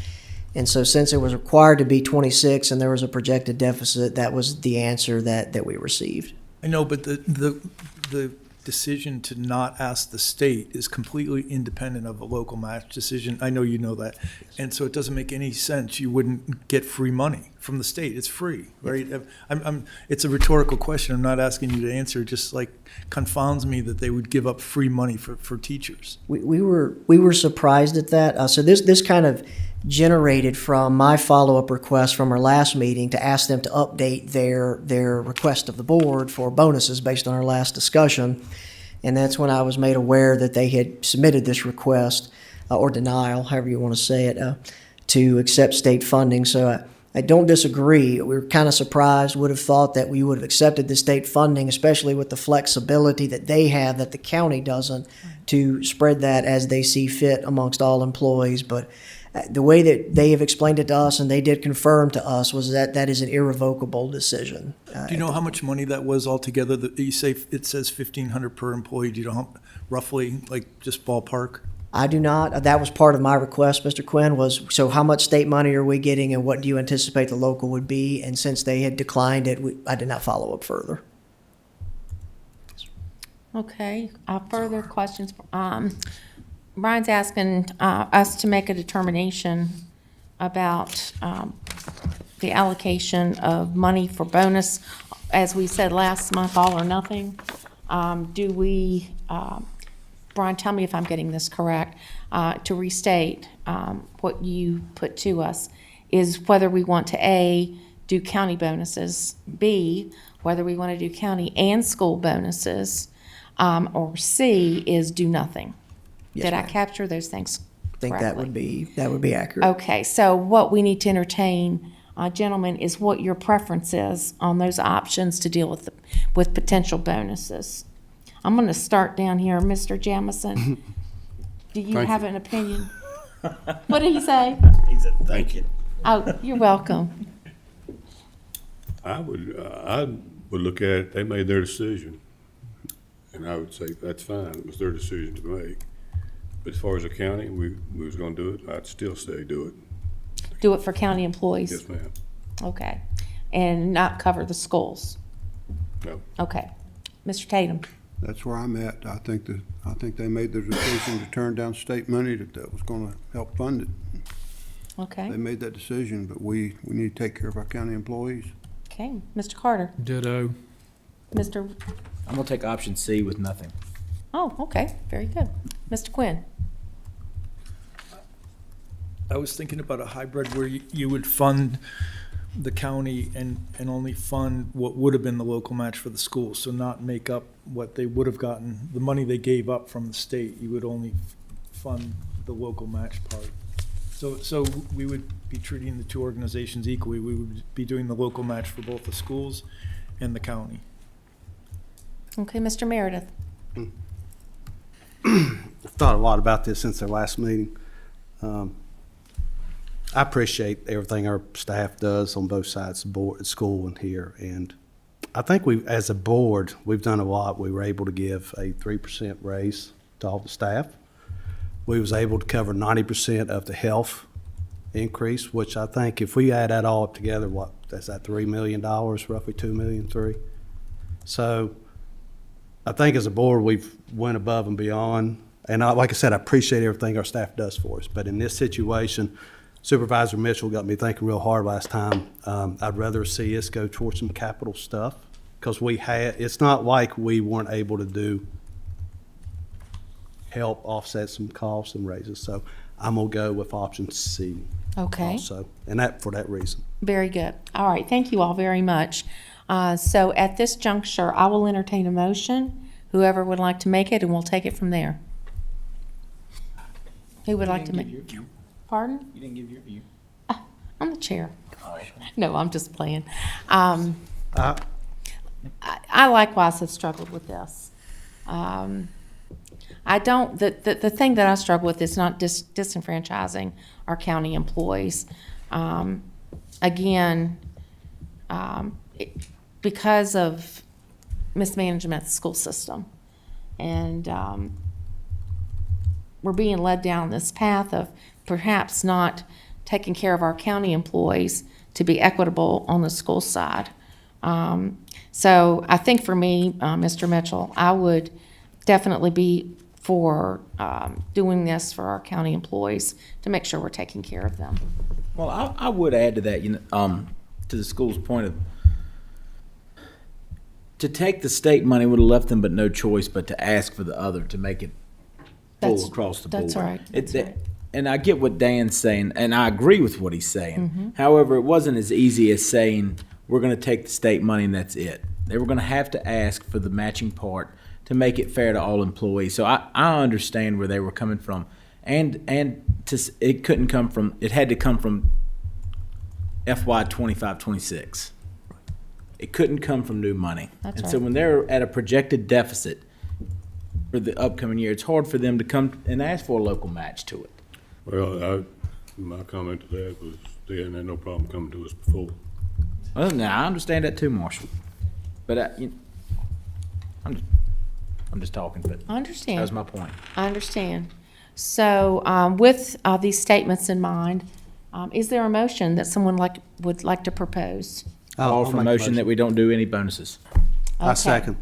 And so since it was required to be 26 and there was a projected deficit, that was the answer that we received. I know, but the decision to not ask the state is completely independent of a local match decision. I know you know that. And so it doesn't make any sense. You wouldn't get free money from the state. It's free, right? It's a rhetorical question. I'm not asking you to answer. It just like confounds me that they would give up free money for teachers. We were surprised at that. So this kind of generated from my follow-up request from our last meeting to ask them to update their request of the board for bonuses based on our last discussion. And that's when I was made aware that they had submitted this request or denial, however you want to say it, to accept state funding. So I don't disagree. We were kind of surprised, would have thought that we would have accepted the state funding, especially with the flexibility that they have that the county doesn't, to spread that as they see fit amongst all employees. But The way that they have explained it to us, and they did confirm to us, was that that is an irrevocable decision. Do you know how much money that was altogether? That you say it says 1,500 per employee. Do you know how, roughly, like just ballpark? I do not. That was part of my request, Mr. Quinn, was, so how much state money are we getting and what do you anticipate the local would be? And since they had declined it, I did not follow up further. Okay, further questions? Brian's asking us to make a determination about the allocation of money for bonus. As we said last month, all or nothing. Do we, Brian, tell me if I'm getting this correct, to restate what you put to us, is whether we want to A, do county bonuses, B, whether we want to do county and school bonuses, or C is do nothing. Yes, Did I ma'am. capture those things I think correctly? that would be accurate. Okay, so what we need to entertain, gentlemen, is what your preference is on those options to deal with with potential bonuses. I'm going to start down here, Mr. Jamison. Do you Thank have you. an opinion? What did he say? He said, thank you. Oh, you're welcome. I would look at it, they made their decision. And I would say, that's fine, it was their decision to make. But as far as the county, we was gonna do it, I'd still say do it. Do it for county employees? Yes, ma'am. Okay. And not cover the schools? No. Okay. Mr. Tatum? That's where I'm at. I think they made their decision to turn down state money that was gonna help fund it. Okay. They made that decision, but we need to take care of our county employees. Okay. Mr. Carter? Ditto. Mr. I'm gonna take option C with nothing. Oh, okay. Very good. Mr. Quinn? I was thinking about a hybrid where you would fund the county and only fund what would have been the local match for the schools, so not make up what they would have gotten, the money they gave up from the state. You would only fund the local match part. So we would be treating the two organizations equally. We would be doing the local match for both the schools and the county. Okay, Mr. Meredith? I've thought a lot about this since our last meeting. I appreciate everything our staff does on both sides of the board, at school and here. And I think as a board, we've done a lot. We were able to give a 3% raise to all the staff. We was able to cover 90% of the health increase, which I think if we add that all up together, that's that $3 million, roughly $2 million, $3 million. So I think as a board, we've went above and beyond. And like I said, I appreciate everything our staff does for us. But in this situation, Supervisor Mitchell got me thinking real hard last time. I'd rather see us go towards some capital stuff because it's not like we weren't able to help offset some costs and raises. So I'm gonna go with option C. Okay. Also, and for that reason. Very good. All right, thank you all very much. So at this juncture, I will entertain a motion. Whoever would like to make it, and we'll take it from there. Who would like to make? Pardon? You didn't give your view. I'm the chair. No, I'm just playing. I likewise have struggled with this. The thing that I struggle with is not disenfranchising our county employees. Because of mismanagement of the school system. And we're being led down this path of perhaps not taking care of our county employees to be equitable on the school side. So I think for me, Mr. Mitchell, I would definitely be for doing this for our county employees to make sure we're taking care of them. Well, I would add to that, to the school's point of, to take the state money would have left them but no choice but to ask for the other to make it full across the board. That's right. And I get what Dan's saying, and I agree with what he's saying. Mm-hmm. However, it wasn't as easy as saying, we're going to take the state money and that's it. They were going to have to ask for the matching part to make it fair to all employees. So I understand where they were coming from. And it had to come from FY 25-26. It couldn't come from new money. That's and so right. when they're at a projected deficit for the upcoming year, it's hard for them to come and ask for a local match to it. Well, My comment to that was they hadn't had no problem coming to us before. Well, now, I understand that too, Marshall. But, I'm just talking, but I understand. that was my point. I understand. So with these statements in mind, is there a motion that someone would like to propose? Call for a motion that we don't do any bonuses. I second.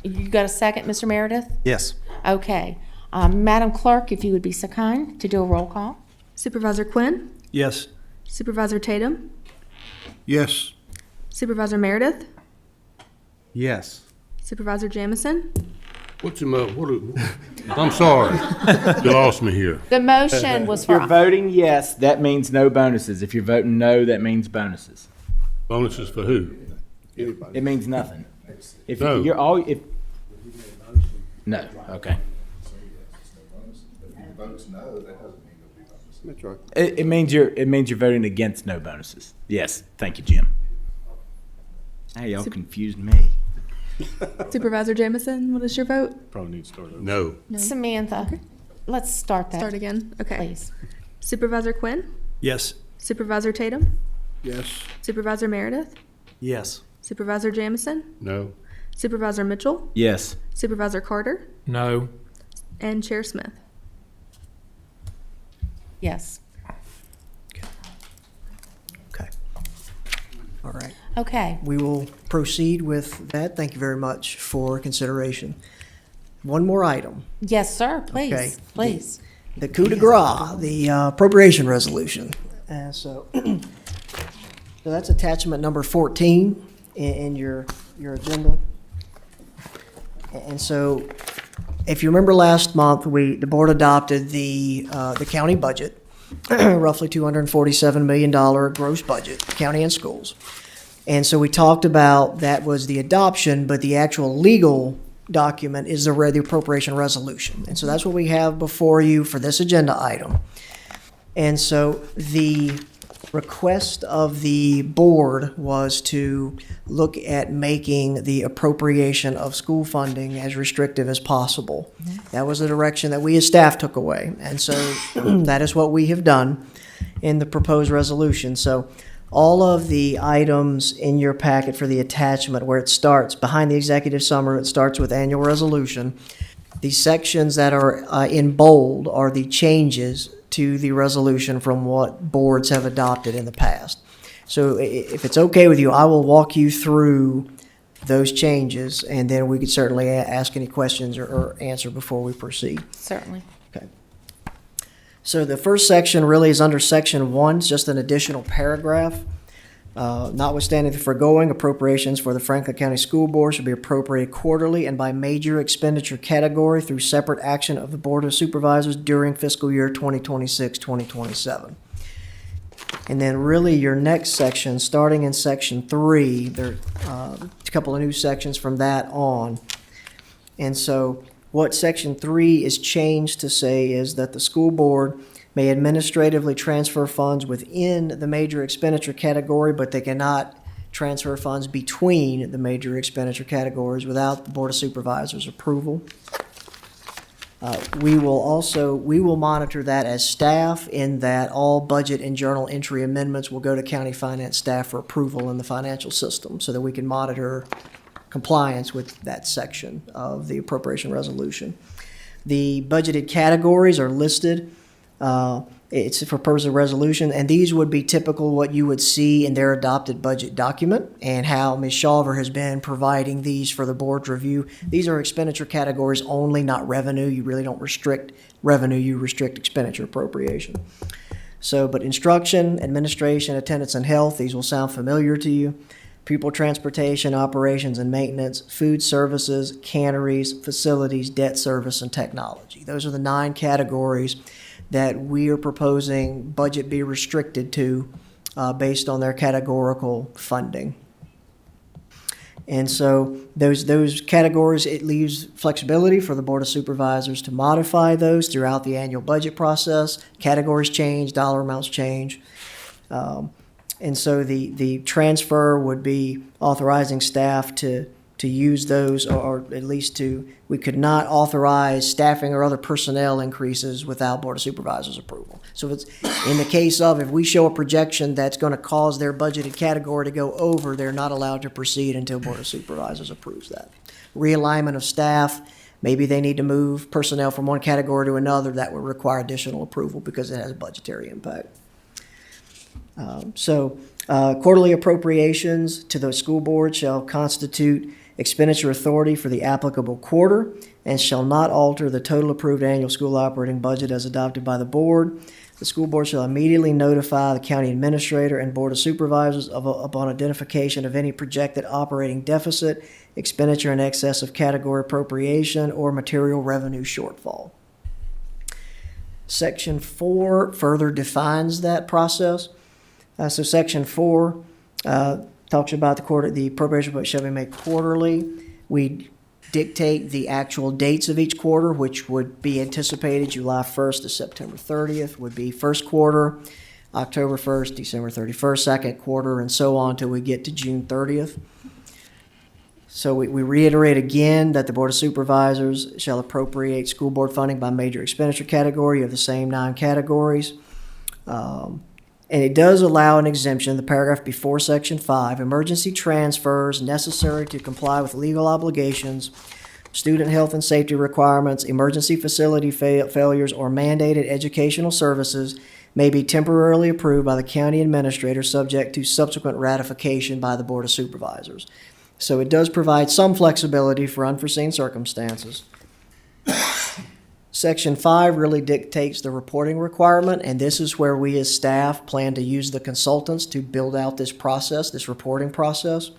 You got a second, Mr. Meredith? Yes. Okay. Madam Clerk, if you would be so kind to do a roll call. Supervisor Quinn? Yes. Supervisor Tatum? Yes. Supervisor Meredith? Yes. Supervisor Jamison? What's him up? I'm sorry. You lost me here. The motion was If you're for, voting yes, that means no bonuses. If you're voting no, that means bonuses. Bonuses for who? It means nothing. If No. you're all, if, no, okay. That's right. It means you're voting against no bonuses. Yes, thank you, Jim. Hey, y'all confused me. Supervisor Jamison, what is your vote? Probably need to start over. No. Samantha, let's start that. Start again. Okay. Please. Supervisor Quinn? Yes. Supervisor Tatum? Yes. Supervisor Meredith? Yes. Supervisor Jamison? No. Supervisor Mitchell? Yes. Supervisor Carter? No. And Chair Smith? Yes. Okay. All right. Okay. We will proceed with that. Thank you very much for consideration. One more item. Yes, sir. Please. Okay. Please. The coup de grace, the appropriation resolution. So that's attachment number 14 in your agenda. And so, if you remember last month, the board adopted the county budget, roughly $247 million gross budget, county and schools. And so we talked about that was the adoption, but the actual legal document is the appropriation resolution. And so that's what we have before you for this agenda item. And so the request of the board was to look at making the appropriation of school funding as restrictive as possible. That was the direction that we as staff took away. And so that is what we have done in the proposed resolution. So all of the items in your packet for the attachment where it starts, behind the executive summary, it starts with annual resolution. The sections that are in bold are the changes to the resolution from what boards have adopted in the past. So if it's okay with you, I will walk you through those changes, and then we could certainly ask any questions or answer before we proceed. Certainly. Okay. So the first section really is under section 1, it's just an additional paragraph. Notwithstanding the foregoing, appropriations for the Franklin County School Board should be appropriated quarterly and by major expenditure category through separate action of the Board of Supervisors during fiscal year 2026-2027. And then really your next section, starting in section 3, there are a couple of new sections from that on. And so what section 3 is changed to say is that the school board may administratively transfer funds within the major expenditure category, but they cannot transfer funds between the major expenditure categories without the Board of Supervisors' approval. We will monitor that as staff in that all budget and journal entry amendments will go to county finance staff for approval in the financial system so that we can monitor compliance with that section of the appropriation resolution. The budgeted categories are listed. It's for purpose of resolution, and these would be typical what you would see in their adopted budget document and how Ms. Shawver has been providing these for the board's review. These are expenditure categories only, not revenue. You really don't restrict revenue, you restrict expenditure appropriation. So, but instruction, administration, attendance, and health, these will sound familiar to you. Pupil transportation, operations and maintenance, food services, canneries, facilities, debt service, and technology. Those are the 9 categories that we are proposing budget be restricted to based on their categorical funding. And so those categories, it leaves flexibility for the Board of Supervisors to modify those throughout the annual budget process. Categories change, dollar amounts change. And so the transfer would be authorizing staff to to use those, or at least we could not authorize staffing or other personnel increases without Board of Supervisors approval. So it's, in the case of, if we show a projection that's going to cause their budgeted category to go over, they're not allowed to proceed until Board of Supervisors approves that. Realignment of staff, maybe they need to move personnel from one category to another, that would require additional approval because it has a budgetary impact. Quarterly appropriations to the school board shall constitute expenditure authority for the applicable quarter and shall not alter the total approved annual school operating budget as adopted by the board. The school board shall immediately notify the county administrator and Board of Supervisors upon identification of any projected operating deficit, expenditure in excess of category appropriation, or material revenue shortfall. Section 4 further defines that process. So Section 4 talks about the appropriation budget shall be made quarterly. We dictate the actual dates of each quarter, which would be anticipated July 1st to September 30th, would be first quarter, October 1st, December 31st, second quarter, and so on until we get to June 30th. So we reiterate again that the Board of Supervisors shall appropriate school board funding by major expenditure category of the same 9 categories. And it does allow an exemption, the paragraph before Section 5, emergency transfers necessary to comply with legal obligations, student health and safety requirements, emergency facility failures, or mandated educational services may be temporarily approved by the county administrator subject to subsequent ratification by the Board of Supervisors. So it does provide some flexibility for unforeseen circumstances. Section 5 really dictates the reporting requirement, and this is where we as staff plan to use the consultants to build out this process, this reporting process.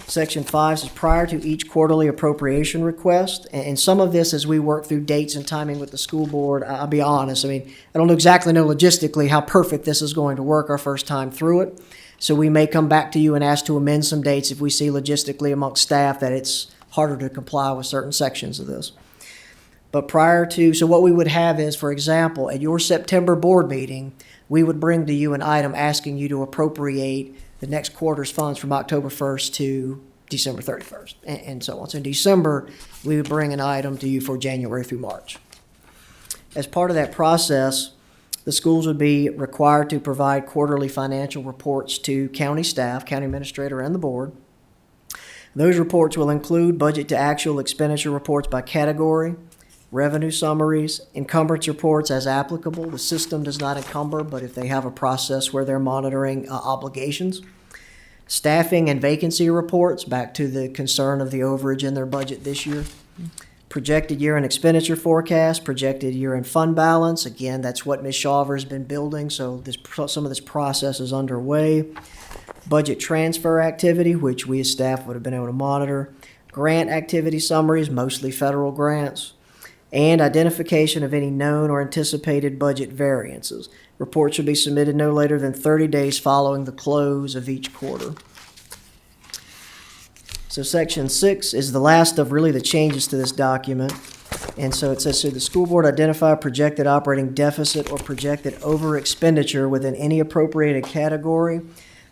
Section 5 says prior to each quarterly appropriation request, and some of this as we work through dates and timing with the school board, I'll be honest, I don't exactly know logistically how perfect this is going to work our first time through it. So we may come back to you and ask to amend some dates if we see logistically amongst staff that it's harder to comply with certain sections of this. But so what we would have is, for example, at your September board meeting, we would bring to you an item asking you to appropriate the next quarter's funds from October 1st to December 31st, and so on. So in December, we would bring an item to you for January through March. As part of that process, the schools would be required to provide quarterly financial reports to county staff, county administrator, and the board. Those reports will include budget to actual expenditure reports by category, revenue summaries, encumbrance reports as applicable. The system does not encumber, but if they have a process where they're monitoring obligations. Staffing and vacancy reports, back to the concern of the overage in their budget this year. Projected year-end expenditure forecast, projected year-end fund balance. Again, that's what Ms. Shawver has been building, so some of this process is underway. Budget transfer activity, which we as staff would have been able to monitor. Grant activity summaries, mostly federal grants. And identification of any known or anticipated budget variances. Reports should be submitted no later than 30 days following the close of each quarter. So Section 6 is the last of really the changes to this document. And so it says, so the school board identify projected operating deficit or projected over expenditure within any appropriated category.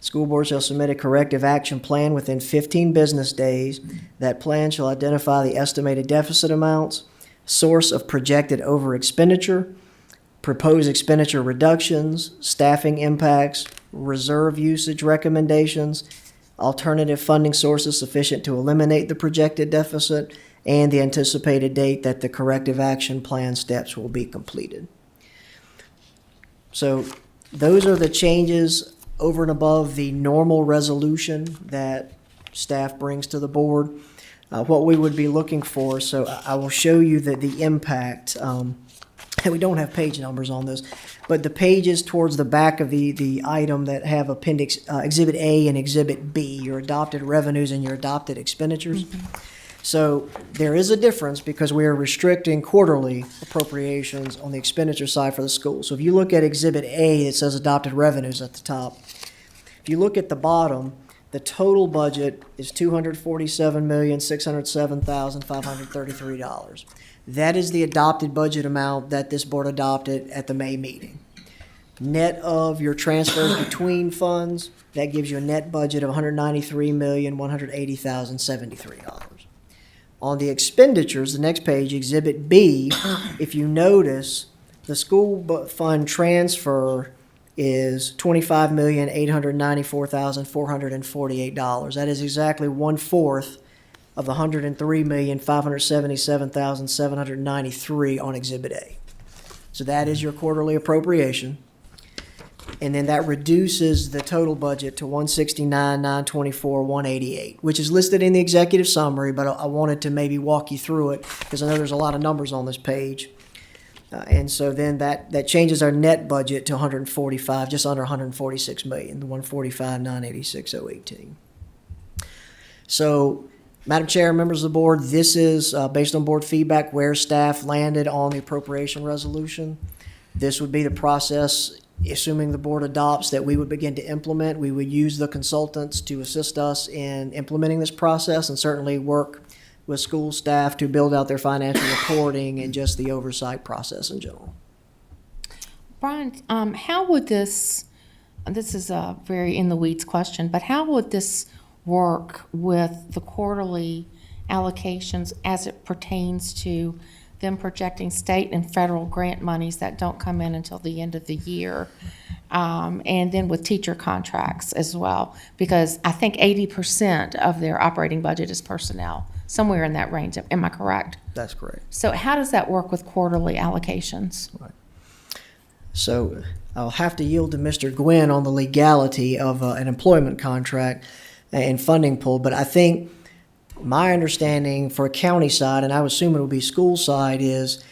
School board shall submit a corrective action plan within 15 business days. That plan shall identify the estimated deficit amounts, source of projected over expenditure, proposed expenditure reductions, staffing impacts, reserve usage recommendations, alternative funding sources sufficient to eliminate the projected deficit, and the anticipated date that the corrective action plan steps will be completed. So those are the changes over and above the normal resolution that staff brings to the board. What we would be looking for, so I will show you the impact, and we don't have page numbers on this, but the pages towards the back of the item that have appendix Exhibit A and Exhibit B, your adopted revenues and your adopted expenditures. Mm-hmm. So there is a difference because we are restricting quarterly appropriations on the expenditure side for the school. So if you look at Exhibit A, it says adopted revenues at the top. If you look at the bottom, the total budget is $247,607,533. That is the adopted budget amount that this board adopted at the May meeting. Net of your transfers between funds, that gives you a net budget of $193,180,073. On the expenditures, the next page, Exhibit B, if you notice, the school fund transfer is $25,894,448. That is exactly 1/4 of the $103,577,793 on Exhibit A. So that is your quarterly appropriation. And then that reduces the total budget to $169,924,188, which is listed in the executive summary, but I wanted to maybe walk you through it because I know there's a lot of numbers on this page. And so then that changes our net budget to 145, just under 146 million, the 145,986,018. So, Madam Chair, members of the board, this is based on board feedback where staff landed on the appropriation resolution. This would be the process, assuming the board adopts, that we would begin to implement. We would use the consultants to assist us in implementing this process and certainly work with school staff to build out their financial reporting and just the oversight process in general. Brian, how would this is a very in the weeds question, but how would this work with the quarterly allocations as it pertains to them projecting state and federal grant monies that don't come in until the end of the year, and then with teacher contracts as well? Because I think 80% of their operating budget is personnel, somewhere in that range. Am I correct? That's correct. So how does that work with quarterly allocations? Right. So I'll have to yield to Mr. Guynn on the legality of an employment contract and funding pool, but I think my understanding for a county side, and I would assume it will be school side, is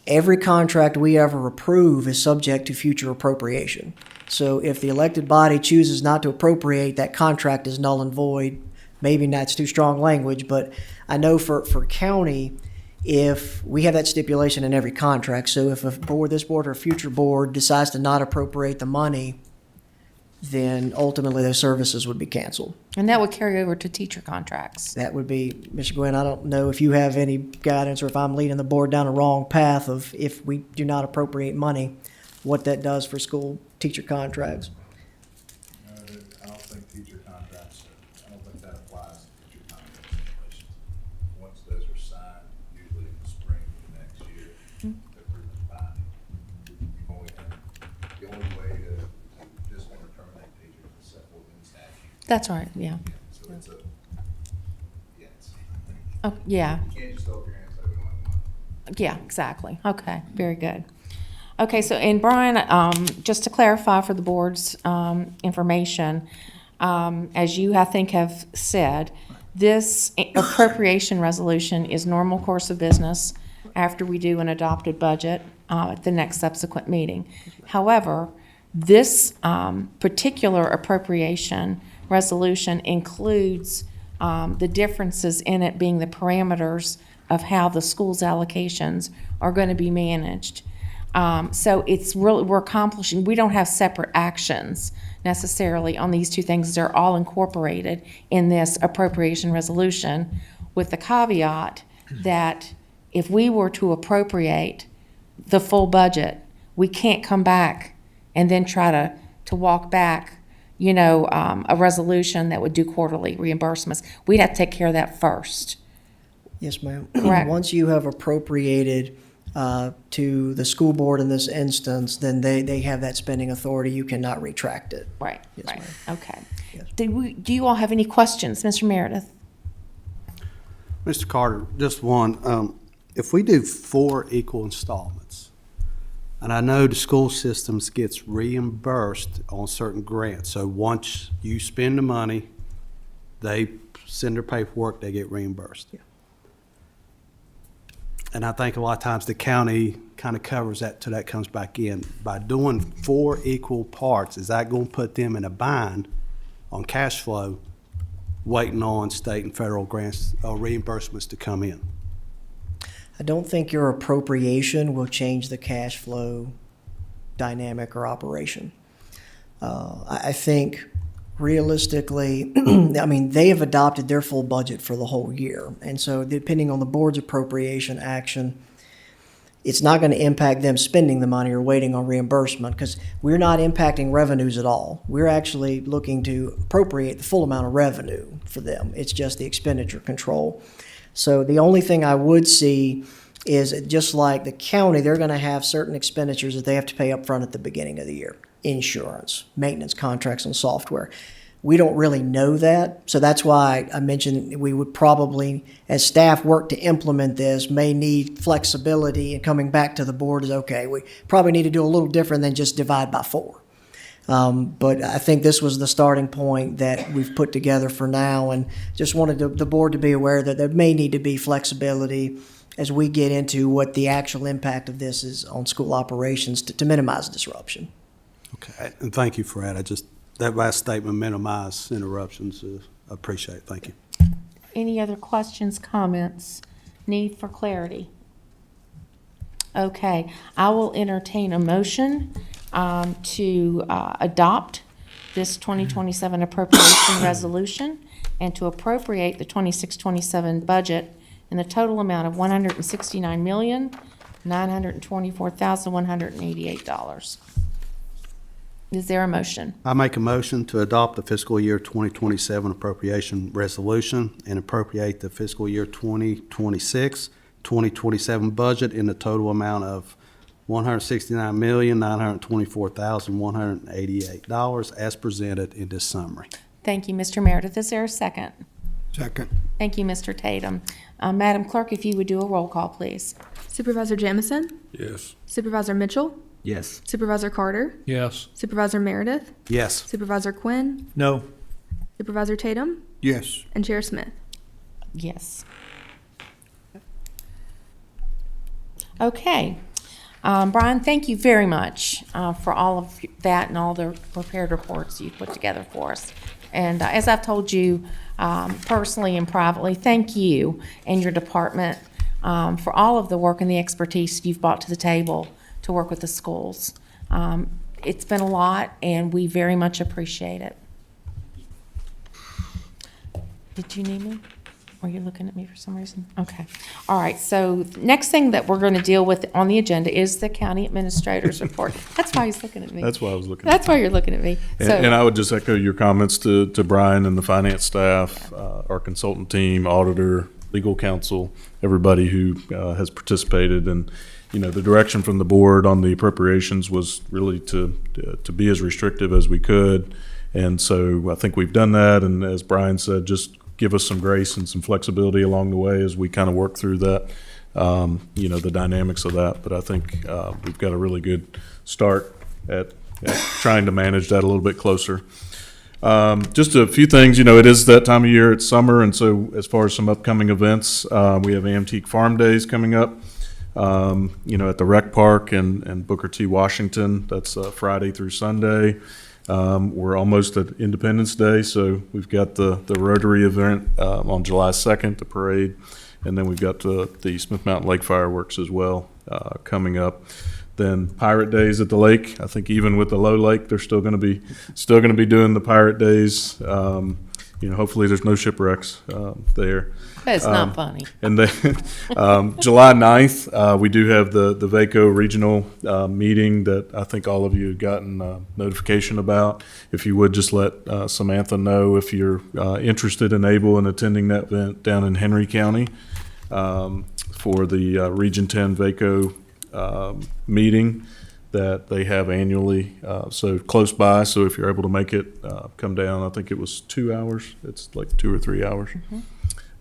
every contract we ever approve is subject to future appropriation. So if the elected body chooses not to appropriate, that contract is null and void. Maybe that's too strong language, but I know for county, if we have that stipulation in every contract, so if this board or a future board decides to not appropriate the money, then ultimately those services would be canceled. And that would carry over to teacher contracts. That would be, Mr. Guynn, I don't know if you have any guidance or if I'm leading the board down a wrong path of if we do not appropriate money, what that does for school teacher contracts. I don't think teacher contracts, I don't think that applies to teacher contract regulations. Once those are signed, usually in the spring of the next year, they're pretty much binding. The only way to just want to terminate teachers is set forth in statute. That's right, yeah. So it's a, yes. Oh, yeah. You can't just throw up your hands and say we don't have money. Yeah, exactly. Okay, very good. Okay, so, and Brian, just to clarify for the board's information, as you, I think, have said, this appropriation resolution is normal course of business after we do an adopted budget at the next subsequent meeting. However, this particular appropriation resolution includes the differences in it being the parameters of how the school's allocations are going to be managed. So it's really, we're accomplishing, we don't have separate actions necessarily on these two things. They're all incorporated in this appropriation resolution with the caveat that if we were to appropriate the full budget, we can't come back and then try to walk back, a resolution that would do quarterly reimbursements. We'd have to take care of that first. Yes, ma'am. Correct. Once you have appropriated to the school board in this instance, then they have that spending authority. You cannot retract it. Right, Yes, right, ma'am. okay. Yes. Do you all have any questions, Mr. Meredith? Mr. Carter, just one. If we do 4 equal installments, and I know the school systems gets reimbursed on certain grants, so once you spend the money, they send their paperwork, they get reimbursed. Yeah. And I think a lot of times the county kind of covers that till that comes back in. By doing 4 equal parts, is that going to put them in a bind on cash flow, waiting on state and federal grants or reimbursements to come in? I don't think your appropriation will change the cash flow dynamic or operation. I think realistically, I mean, they have adopted their full budget for the whole year. And so depending on the board's appropriation action, it's not going to impact them spending the money or waiting on reimbursement, because we're not impacting revenues at all. We're actually looking to appropriate the full amount of revenue for them. It's just the expenditure control. So the only thing I would see is, just like the county, they're going to have certain expenditures that they have to pay up front at the beginning of the year. Insurance, maintenance contracts on software. We don't really know that, so that's why I mentioned we would probably, as staff work to implement this, may need flexibility, and coming back to the board is, okay, we probably need to do a little different than just divide by 4. But I think this was the starting point that we've put together for now, and just wanted the board to be aware that there may need to be flexibility as we get into what the actual impact of this is on school operations to minimize disruption. Okay, and thank you for that. That last statement, minimize interruptions, I appreciate it. Thank you. Any other questions, comments, need for clarity? Okay, I will entertain a motion to adopt this 2027 appropriation resolution and to appropriate the 26-27 budget in the total amount of $169,924,188. Is there a motion? I make a motion to adopt the fiscal year 2027 appropriation resolution and appropriate the fiscal year 2026-2027 budget in the total amount of $169,924,188 as presented in this summary. Thank you, Mr. Meredith. Is there a second? Second. Thank you, Mr. Tatum. Madam Clerk, if you would do a roll call, please. Supervisor Jamison? Yes. Supervisor Mitchell? Yes. Supervisor Carter? Yes. Supervisor Meredith? Yes. Supervisor Quinn? No. Supervisor Tatum? Yes. And Chair Smith? Yes. Okay. Brian, thank you very much for all of that and all the prepared reports you've put together for us. And as I've told you personally and privately, thank you and your department for all of the work and the expertise you've brought to the table to work with the schools. It's been a lot, and we very much appreciate it. Did you need me? Were you looking at me for some reason? Okay. All right. So next thing that we're going to deal with on the agenda is the county administrator's report. That's why he's looking at me. That's why I was looking. That's why you're looking at me. And I would just echo your comments to Brian and the finance staff, our consultant team, auditor, legal counsel, everybody who has participated. And the direction from the board on the appropriations was really to be as restrictive as we could. And so I think we've done that. And as Brian said, just give us some grace and some flexibility along the way as we kind of work through that, the dynamics of that. But I think we've got a really good start at trying to manage that a little bit closer. Just a few things, it is that time of year, it's summer, and so as far as some upcoming events, we have Antique Farm Days coming up, at the Rec Park and Booker T. Washington. That's Friday through Sunday. We're almost at Independence Day, so we've got the Rotary event on July 2nd, the parade, and then we've got the Smith Mountain Lake fireworks as well coming up. Then Pirate Days at the lake. I think even with the low lake, they're still going to be doing the Pirate Days. Hopefully there's no shipwrecks there. That's not funny. And then July 9th, we do have the VACo regional meeting that I think all of you have gotten notification about. If you would just let Samantha know if you're interested and able in attending that event down in Henry County for the Region 10 VACo meeting that they have annually, so close by. So if you're able to make it, come down. I think it was 2 hours. It's like 2 or 3 hours.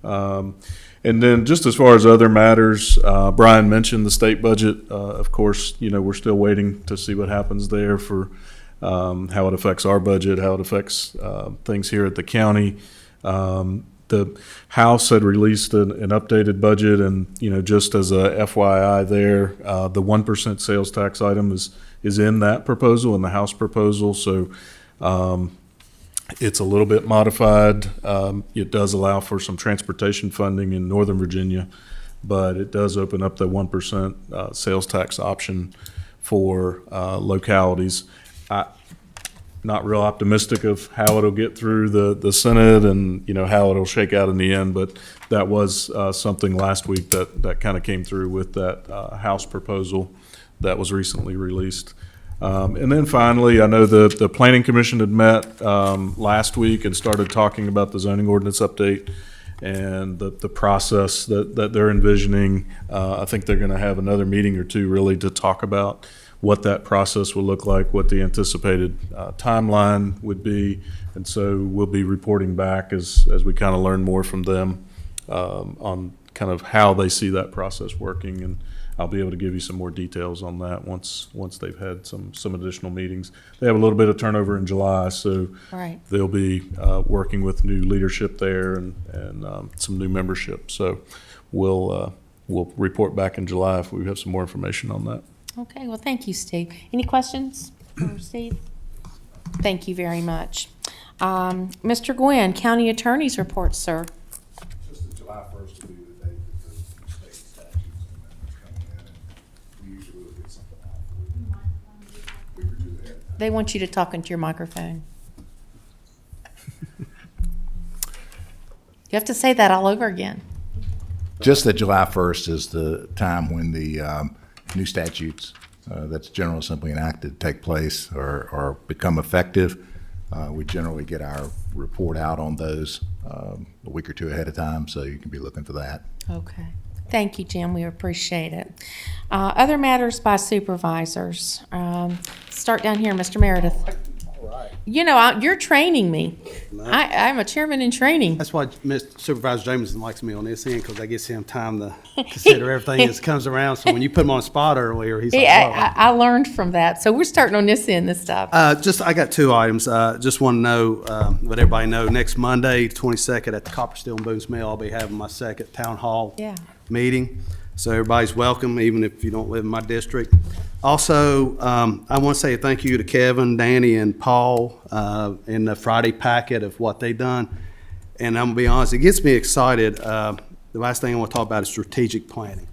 And then just as far as other matters, Brian mentioned the state budget. Of course, we're still waiting to see what happens there for how it affects our budget, how it affects things here at the county. The House had released an updated budget, and just as a FYI there, the 1% sales tax item is in that proposal, in the House proposal. So it's a little bit modified. It does allow for some transportation funding in Northern Virginia, but it does open up the 1% sales tax option for localities. not real optimistic of how it'll get through the Senate and, how it'll shake out in the end, but that was something last week that kind of came through with that House proposal that was recently released. And then finally, I know the Planning Commission had met last week and started talking about the zoning ordinance update and the process that they're envisioning. I think they're going to have another meeting or two really to talk about what that process will look like, what the anticipated timeline would be. And so we'll be reporting back as we kind of learn more from them on kind of how they see that process working. And I'll be able to give you some more details on that once they've had some additional meetings. They have a little bit of turnover in July, so Right. they'll be working with new leadership there and some new membership. So we'll report back in July if we have some more information on that. Okay, well, thank you, Steve. Any questions for Steve? Thank you very much. Mr. Guynn, County Attorney's report, sir. Just that July 1st will be the date that the state statutes and amendments come in, and we usually will get something out for you. We could do that. They want you to talk into your microphone. You have to say that all over again. Just that July 1st is the time when the new statutes that's General Assembly enacted take place or become effective. We generally get our report out on those a week or two ahead of time, so you can be looking for that. Okay. Thank you, Jim. We appreciate it. Other matters by supervisors. Start down here, Mr. Meredith. All right. You're training me. I'm a chairman in training. That's why Mr. Supervisor Jameson likes me on this end, because that gives him time to consider everything that comes around. So when you put him on the spot earlier, he's like, Yeah, I learned from that. So we're starting on this end, this stuff. I got two items. Just want to know, let everybody know, next Monday, 22nd, at the Copper Steel in Boone's Mill, I'll be having my second town hall meeting. So everybody's welcome, even if you don't live in my district. Also, I want to say thank you to Kevin, Danny, and Paul in the Friday packet of what they've done. And I'm going to be honest, it gets me excited. The last thing I want to talk about is strategic planning.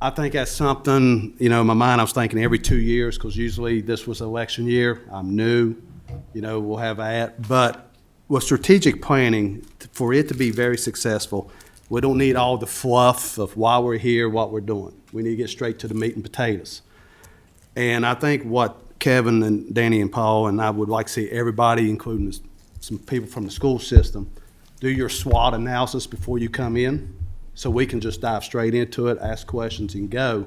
I think that's something, in my mind, I was thinking every 2 years, because usually this was election year. I'm new, we'll have that. But with strategic planning, for it to be very successful, we don't need all the fluff of why we're here, what we're doing. We need to get straight to the meat and potatoes. And I think what Kevin and Danny and Paul and I would like to see everybody, including some people from the school system, do your SWOT analysis before you come in, so we can just dive straight into it, ask questions, and go.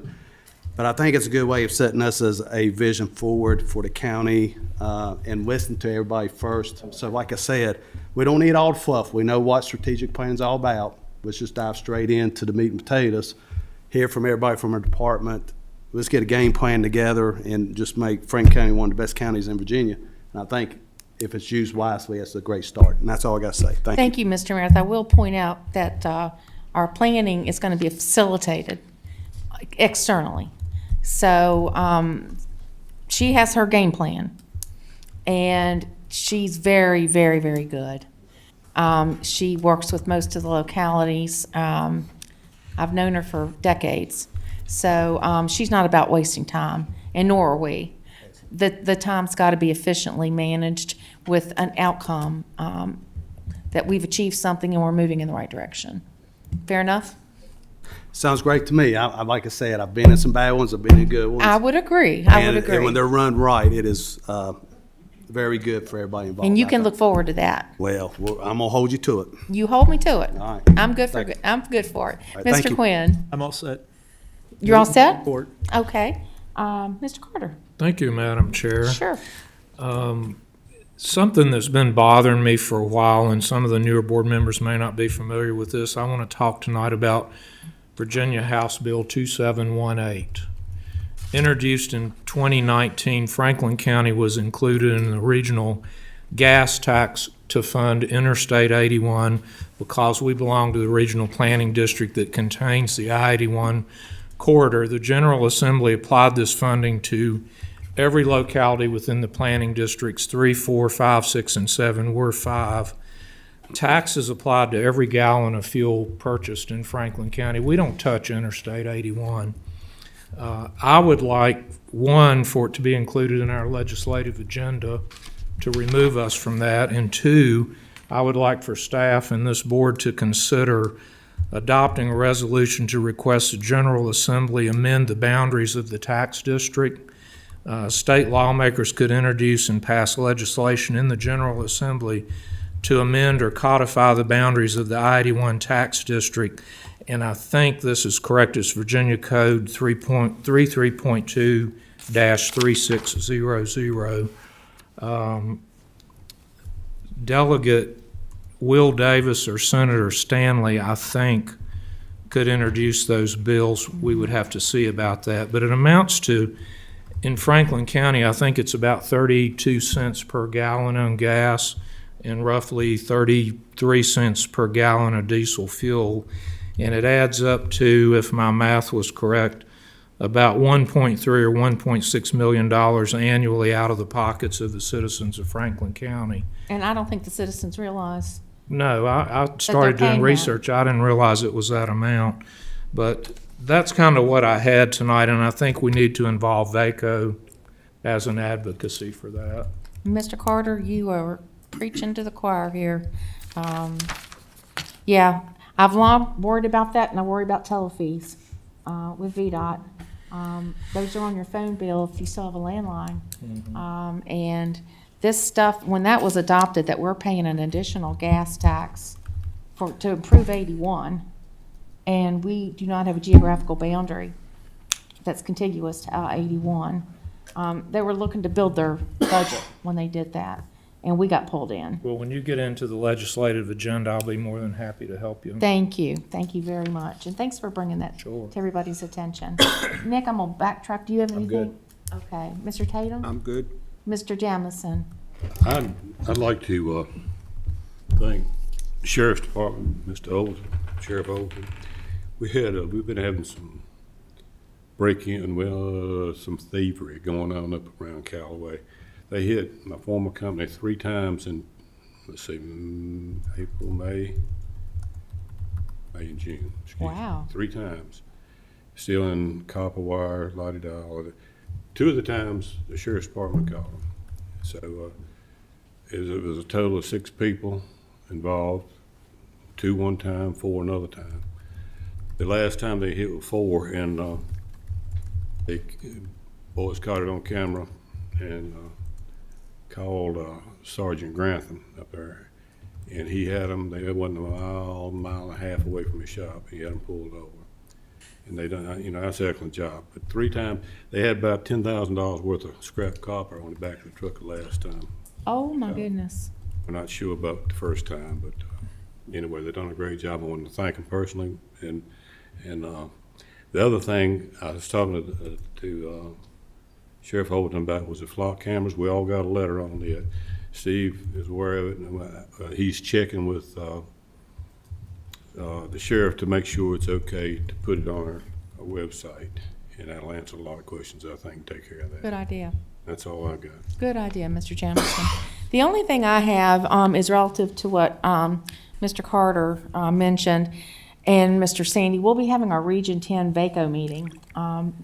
But I think it's a good way of setting us as a vision forward for the county and listen to everybody first. So like I said, we don't need all the fluff. We know what strategic plan's all about. Let's just dive straight into the meat and potatoes, hear from everybody from our department. Let's get a game plan together and just make Franklin County one of the best counties in Virginia. And I think if it's used wisely, that's a great start. And that's all I got to say. Thank you. Thank you, Mr. Meredith. I will point out that our planning is going to be facilitated externally. So she has her game plan, and she's very, very, very good. She works with most of the localities. I've known her for decades. So she's not about wasting time, and nor are we. The time's got to be efficiently managed with an outcome that we've achieved something and we're moving in the right direction. Fair enough? Sounds great to me. I like I said, I've been in some bad ones, I've been in good ones. I would agree. And when they're run right, it is very good for everybody involved. And you can look forward to that. Well, I'm gonna hold you to it. You hold me to it. All right. I'm good for I'm good for it. All right, thank Mr. you. Quinn. I'm all set. You're all set? Report. Okay. Mr. Carter. Thank you, Madam Chair. Sure. Something that's been bothering me for a while, and some of the newer board members may not be familiar with this, I want to talk tonight about Virginia House Bill 2718. Introduced in 2019, Franklin County was included in the regional gas tax to fund Interstate 81 because we belong to the regional planning district that contains the I-81 corridor. The General Assembly applied this funding to every locality within the planning districts 3, 4, 5, 6, and 7. We're 5. Taxes applied to every gallon of fuel purchased in Franklin County. We don't touch Interstate 81. I would like one, for it to be included in our legislative agenda to remove us from that, and two, I would like for staff and this board to consider adopting a resolution to request the General Assembly amend the boundaries of the tax district. State lawmakers could introduce and pass legislation in the General Assembly to amend or codify the boundaries of the I-81 tax district. And I think this is correct. It's Virginia Code 3.33.2-3600. Delegate Will Davis or Senator Stanley, I think, could introduce those bills. We would have to see about that. But it amounts to, in Franklin County, I think it's about 32 cents per gallon on gas and roughly 33 cents per gallon of diesel fuel. And it adds up to, if my math was correct, about $1.3 or $1.6 million annually out of the pockets of the citizens of Franklin County. And I don't think the citizens realize. No, I started doing research. I didn't realize it was that amount. But that's kind of what I had tonight, and I think we need to involve VACo as an advocacy for that. Mr. Carter, you are preaching to the choir here. Yeah, I've long worried about that, and I worry about telefees with VDOT. Those are on your phone bill if you still have a landline. And this stuff, when that was adopted, that we're paying an additional gas tax to improve 81, and we do not have a geographical boundary that's contiguous to I-81. They were looking to build their budget when they did that, and we got pulled in. Well, when you get into the legislative agenda, I'll be more than happy to help you. Thank you. Thank you very much. And thanks for bringing that Sure. to everybody's attention. Nick, I'm going to backtrack. Do you have anything? good. Okay. Mr. Tatum? I'm good. Mr. Jamison? I'd like to thank the Sheriff's Department, Mr. Olden, Sheriff Olden. We've been having some break-in, some thievery going on up around Callaway. They hit my former company 3 times in, April, May and June. Wow. 3 times. Stealing copper wire, la-di-da, all of it. 2 of the times, the Sheriff's Department called them. So it was a total of 6 people involved, 2 one time, 4 another time. The last time they hit with 4, and they boys caught it on camera and called Sergeant Grantham up there, and he had them. They wasn't a mile and a half away from his shop. He had them pulled over, and they done, that's an excellent job. But 3 times they had about $10,000 worth of scrap copper on the back of the truck the last time. Oh, my goodness. We're not sure about the first time, but anyway, they've done a great job. I wanted to thank them personally. And the other thing I was talking to Sheriff Holden about was the flock cameras. We all got a letter on it. Steve is aware of it, and he's checking with the sheriff to make sure it's okay to put it on our website. And that'll answer a lot of questions, I think, take care of that. Good idea. That's all I got. Good idea, Mr. Jamison. The only thing I have is relative to what Mr. Carter mentioned, and Mr. Sandy. We'll be having our Region 10 VACo meeting,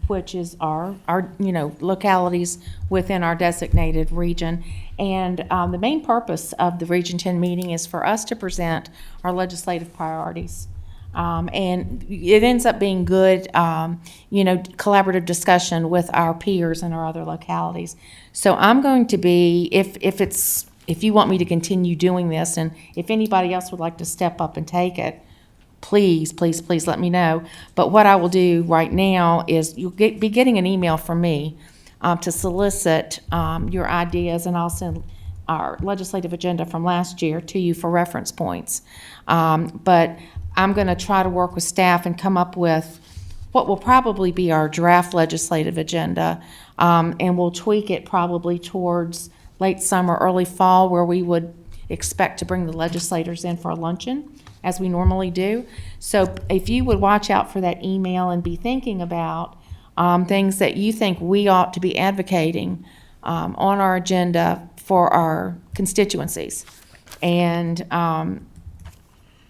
which is our localities within our designated region. And the main purpose of the Region 10 meeting is for us to present our legislative priorities. And it ends up being good, collaborative discussion with our peers in our other localities. So I'm going to be, if you want me to continue doing this, and if anybody else would like to step up and take it, please let me know. But what I will do right now is you'll be getting an email from me to solicit your ideas, and I'll send our legislative agenda from last year to you for reference points. But I'm going to try to work with staff and come up with what will probably be our draft legislative agenda, and we'll tweak it probably towards late summer, early fall, where we would expect to bring the legislators in for a luncheon, as we normally do. So if you would watch out for that email and be thinking about things that you think we ought to be advocating on our agenda for our constituencies. And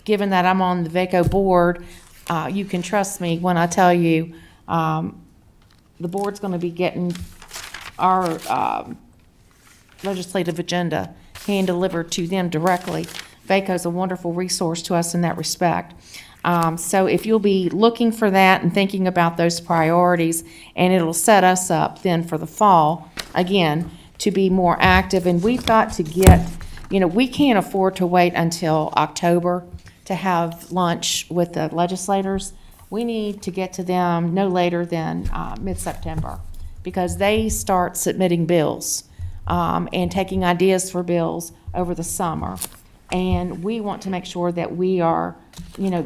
given that I'm on the VACo board, you can trust me when I tell you the board's going to be getting our legislative agenda hand-delivered to them directly. VACo is a wonderful resource to us in that respect. So if you'll be looking for that and thinking about those priorities, and it'll set us up then for the fall, again, to be more active. And we've got to get, we can't afford to wait until October to have lunch with the legislators. We need to get to them no later than mid-September, because they start submitting bills and taking ideas for bills over the summer. And we want to make sure that we are,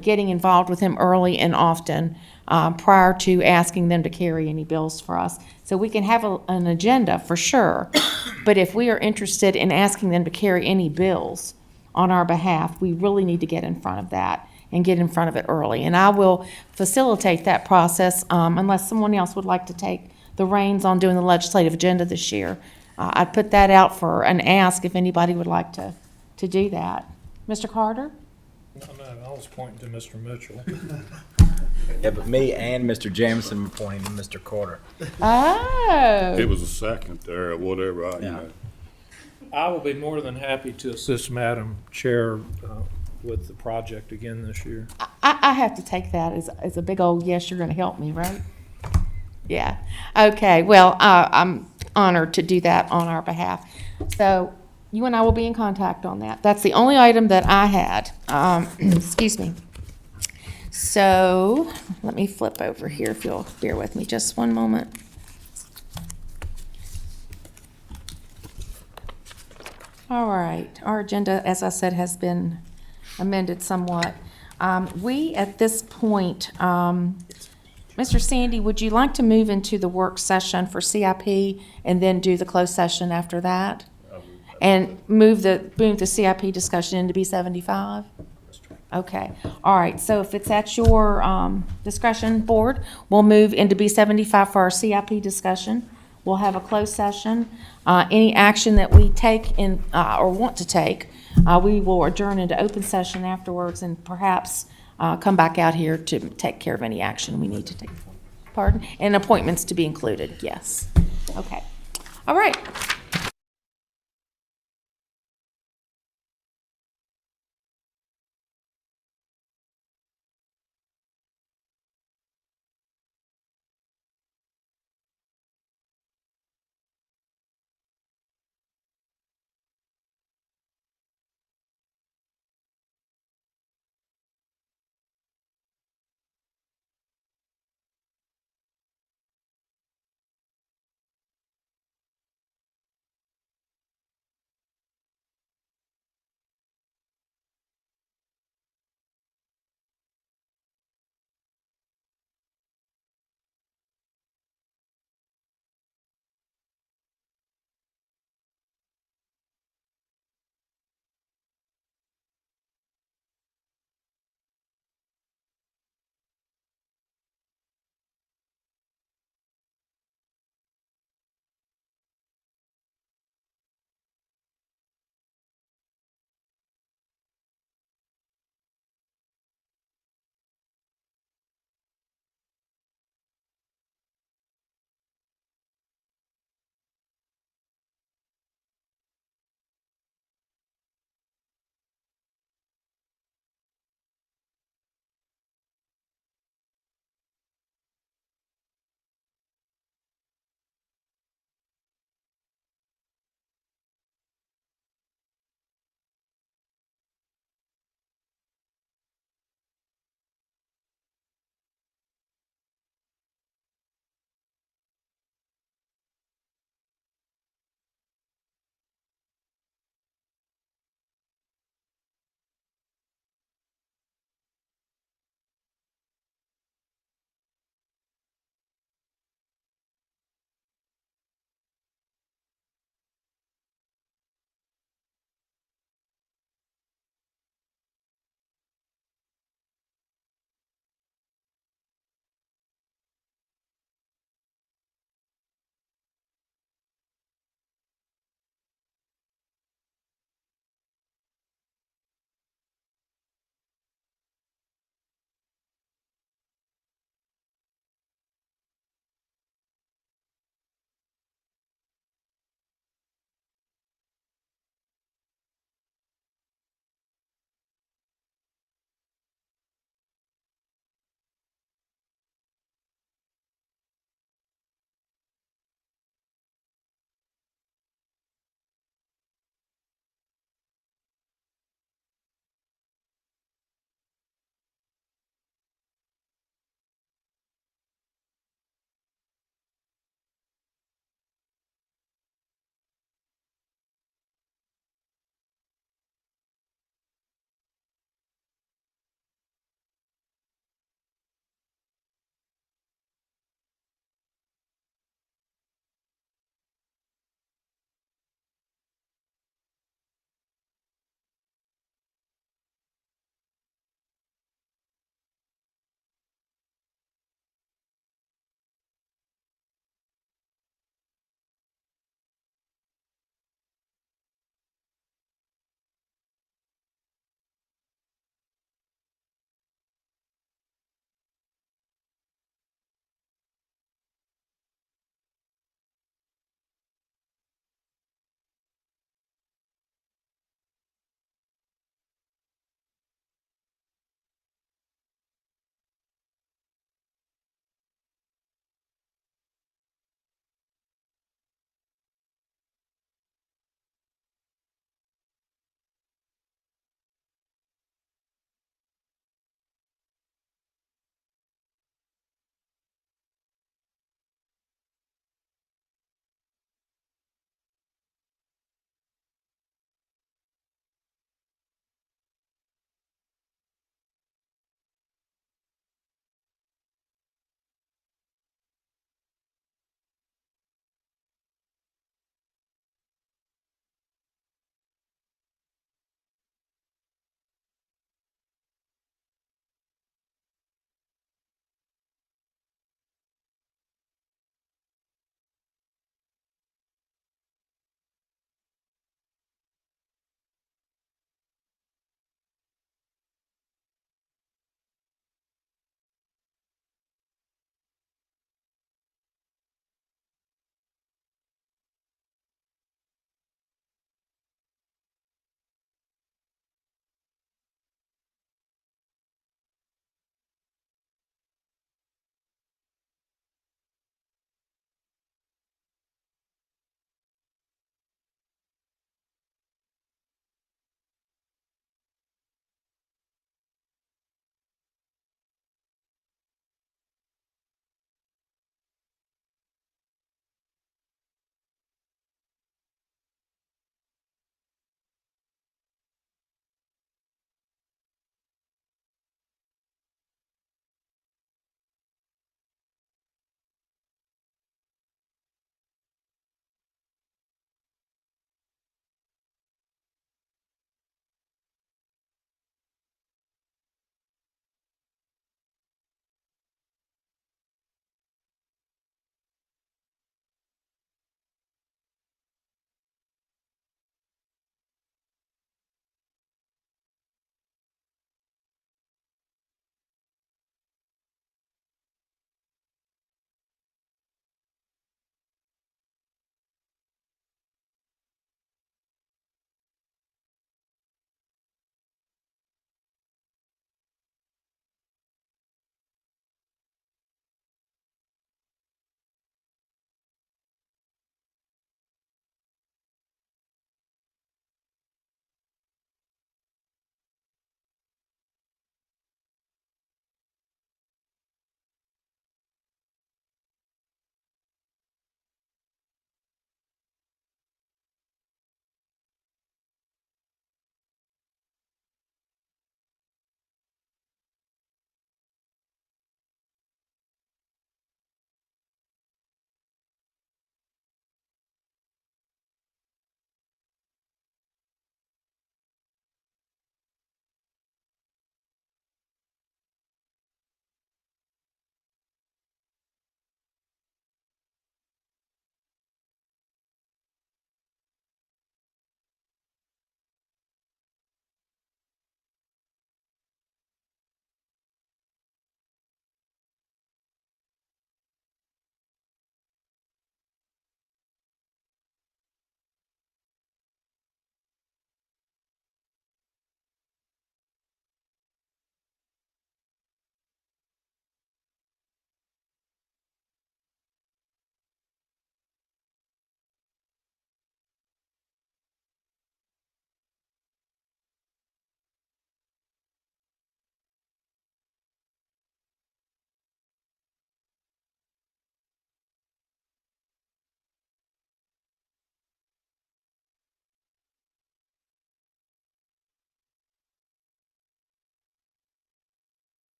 getting involved with them early and often prior to asking them to carry any bills for us. So we can have an agenda for sure, but if we are interested in asking them to carry any bills on our behalf, we really need to get in front of that and get in front of it early. And I will facilitate that process unless someone else would like to take the reins on doing the legislative agenda this year. I'd put that out for an ask if anybody would like to do that. Mr. Carter? No, I was pointing to Mr. Mitchell. Yeah, but me and Mr. Jameson were pointing to Mr. Carter. Oh. It was a second there, or whatever, I will be more than happy to assist Madam Chair with the project again this year. I have to take that as a big old yes, you're going to help me, right? Yeah. Okay, well, I'm honored to do that on our behalf. So you and I will be in contact on that. That's the only item that I had. Excuse me. So let me flip over here if you'll bear with me just one moment. All right, our agenda, as I said, has been amended somewhat. We, at this point, Mr. Sandy, would you like to move into the work session for CIP and then do the closed session after that? And move the CIP discussion into B75? Okay, all right, so if it's at your discretion, board, we'll move into B75 for our CIP discussion. We'll have a closed session. Any action that we take in or want to take, we will adjourn into open session afterwards and perhaps come back out here to take care of any action we need to take. Pardon? And appointments to be included, yes. Okay, all right.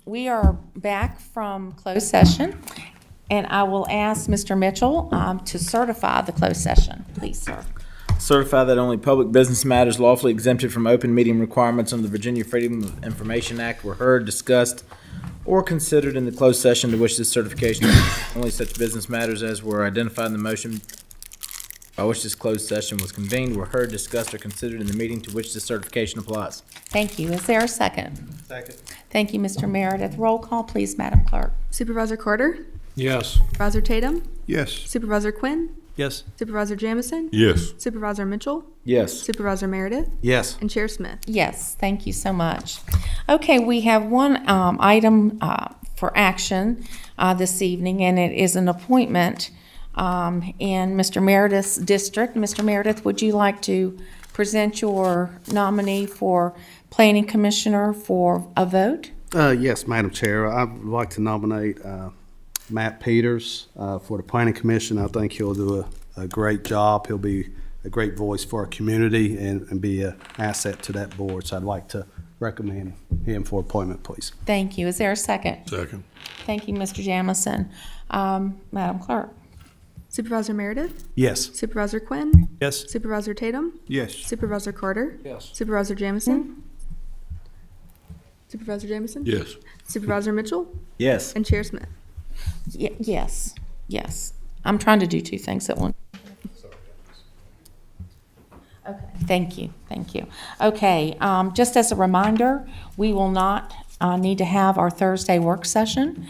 We are back from closed session, and I will ask Mr. Mitchell to certify the closed session. Please, sir. Certify that only public business matters lawfully exempted from open meeting requirements under the Virginia Freedom of Information Act were heard, discussed, or considered in the closed session to which this certification, only such business matters as were identified in the motion by which this closed session was convened were heard, discussed, or considered in the meeting to which this certification applies. Thank you. Is there a second? Second. Thank you, Mr. Meredith. Roll call, please, Madam Clerk. Supervisor Carter? Yes. Supervisor Tatum? Yes. Supervisor Quinn? Yes. Supervisor Jamison? Yes. Supervisor Mitchell? Yes. Supervisor Meredith? Yes. And Chair Smith? Yes, thank you so much. Okay, we have one item for action this evening, and it is an appointment in Mr. Meredith's district. Mr. Meredith, would you like to present your nominee for Planning Commissioner for a vote? Yes, Madam Chair. I'd like to nominate Matt Peters for the Planning Commission. I think he'll do a great job. He'll be a great voice for our community and be an asset to that board. So I'd like to recommend him for appointment, please. Thank you. Is there a second? Second. Thank you, Mr. Jamison. Madam Clerk? Supervisor Meredith? Yes. Supervisor Quinn? Yes. Supervisor Tatum? Yes. Supervisor Carter? Yes. Supervisor Jamison? Supervisor Jamison? Yes. Supervisor Mitchell? Yes. And Chair Smith? Yes, yes. I'm trying to do two things at once. Okay, thank you, thank you. Okay, just as a reminder, we will not need to have our Thursday work session.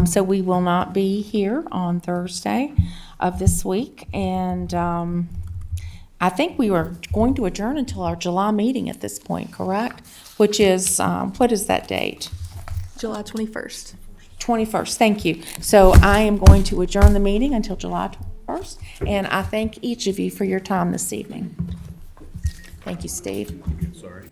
So we will not be here on Thursday of this week. And I think we were going to adjourn until our July meeting at this point, correct? Which is, what is that date? July 21st. 21st, thank you. So I am going to adjourn the meeting until July 21st, and I thank each of you for your time this evening. Thank you, Steve. Sorry.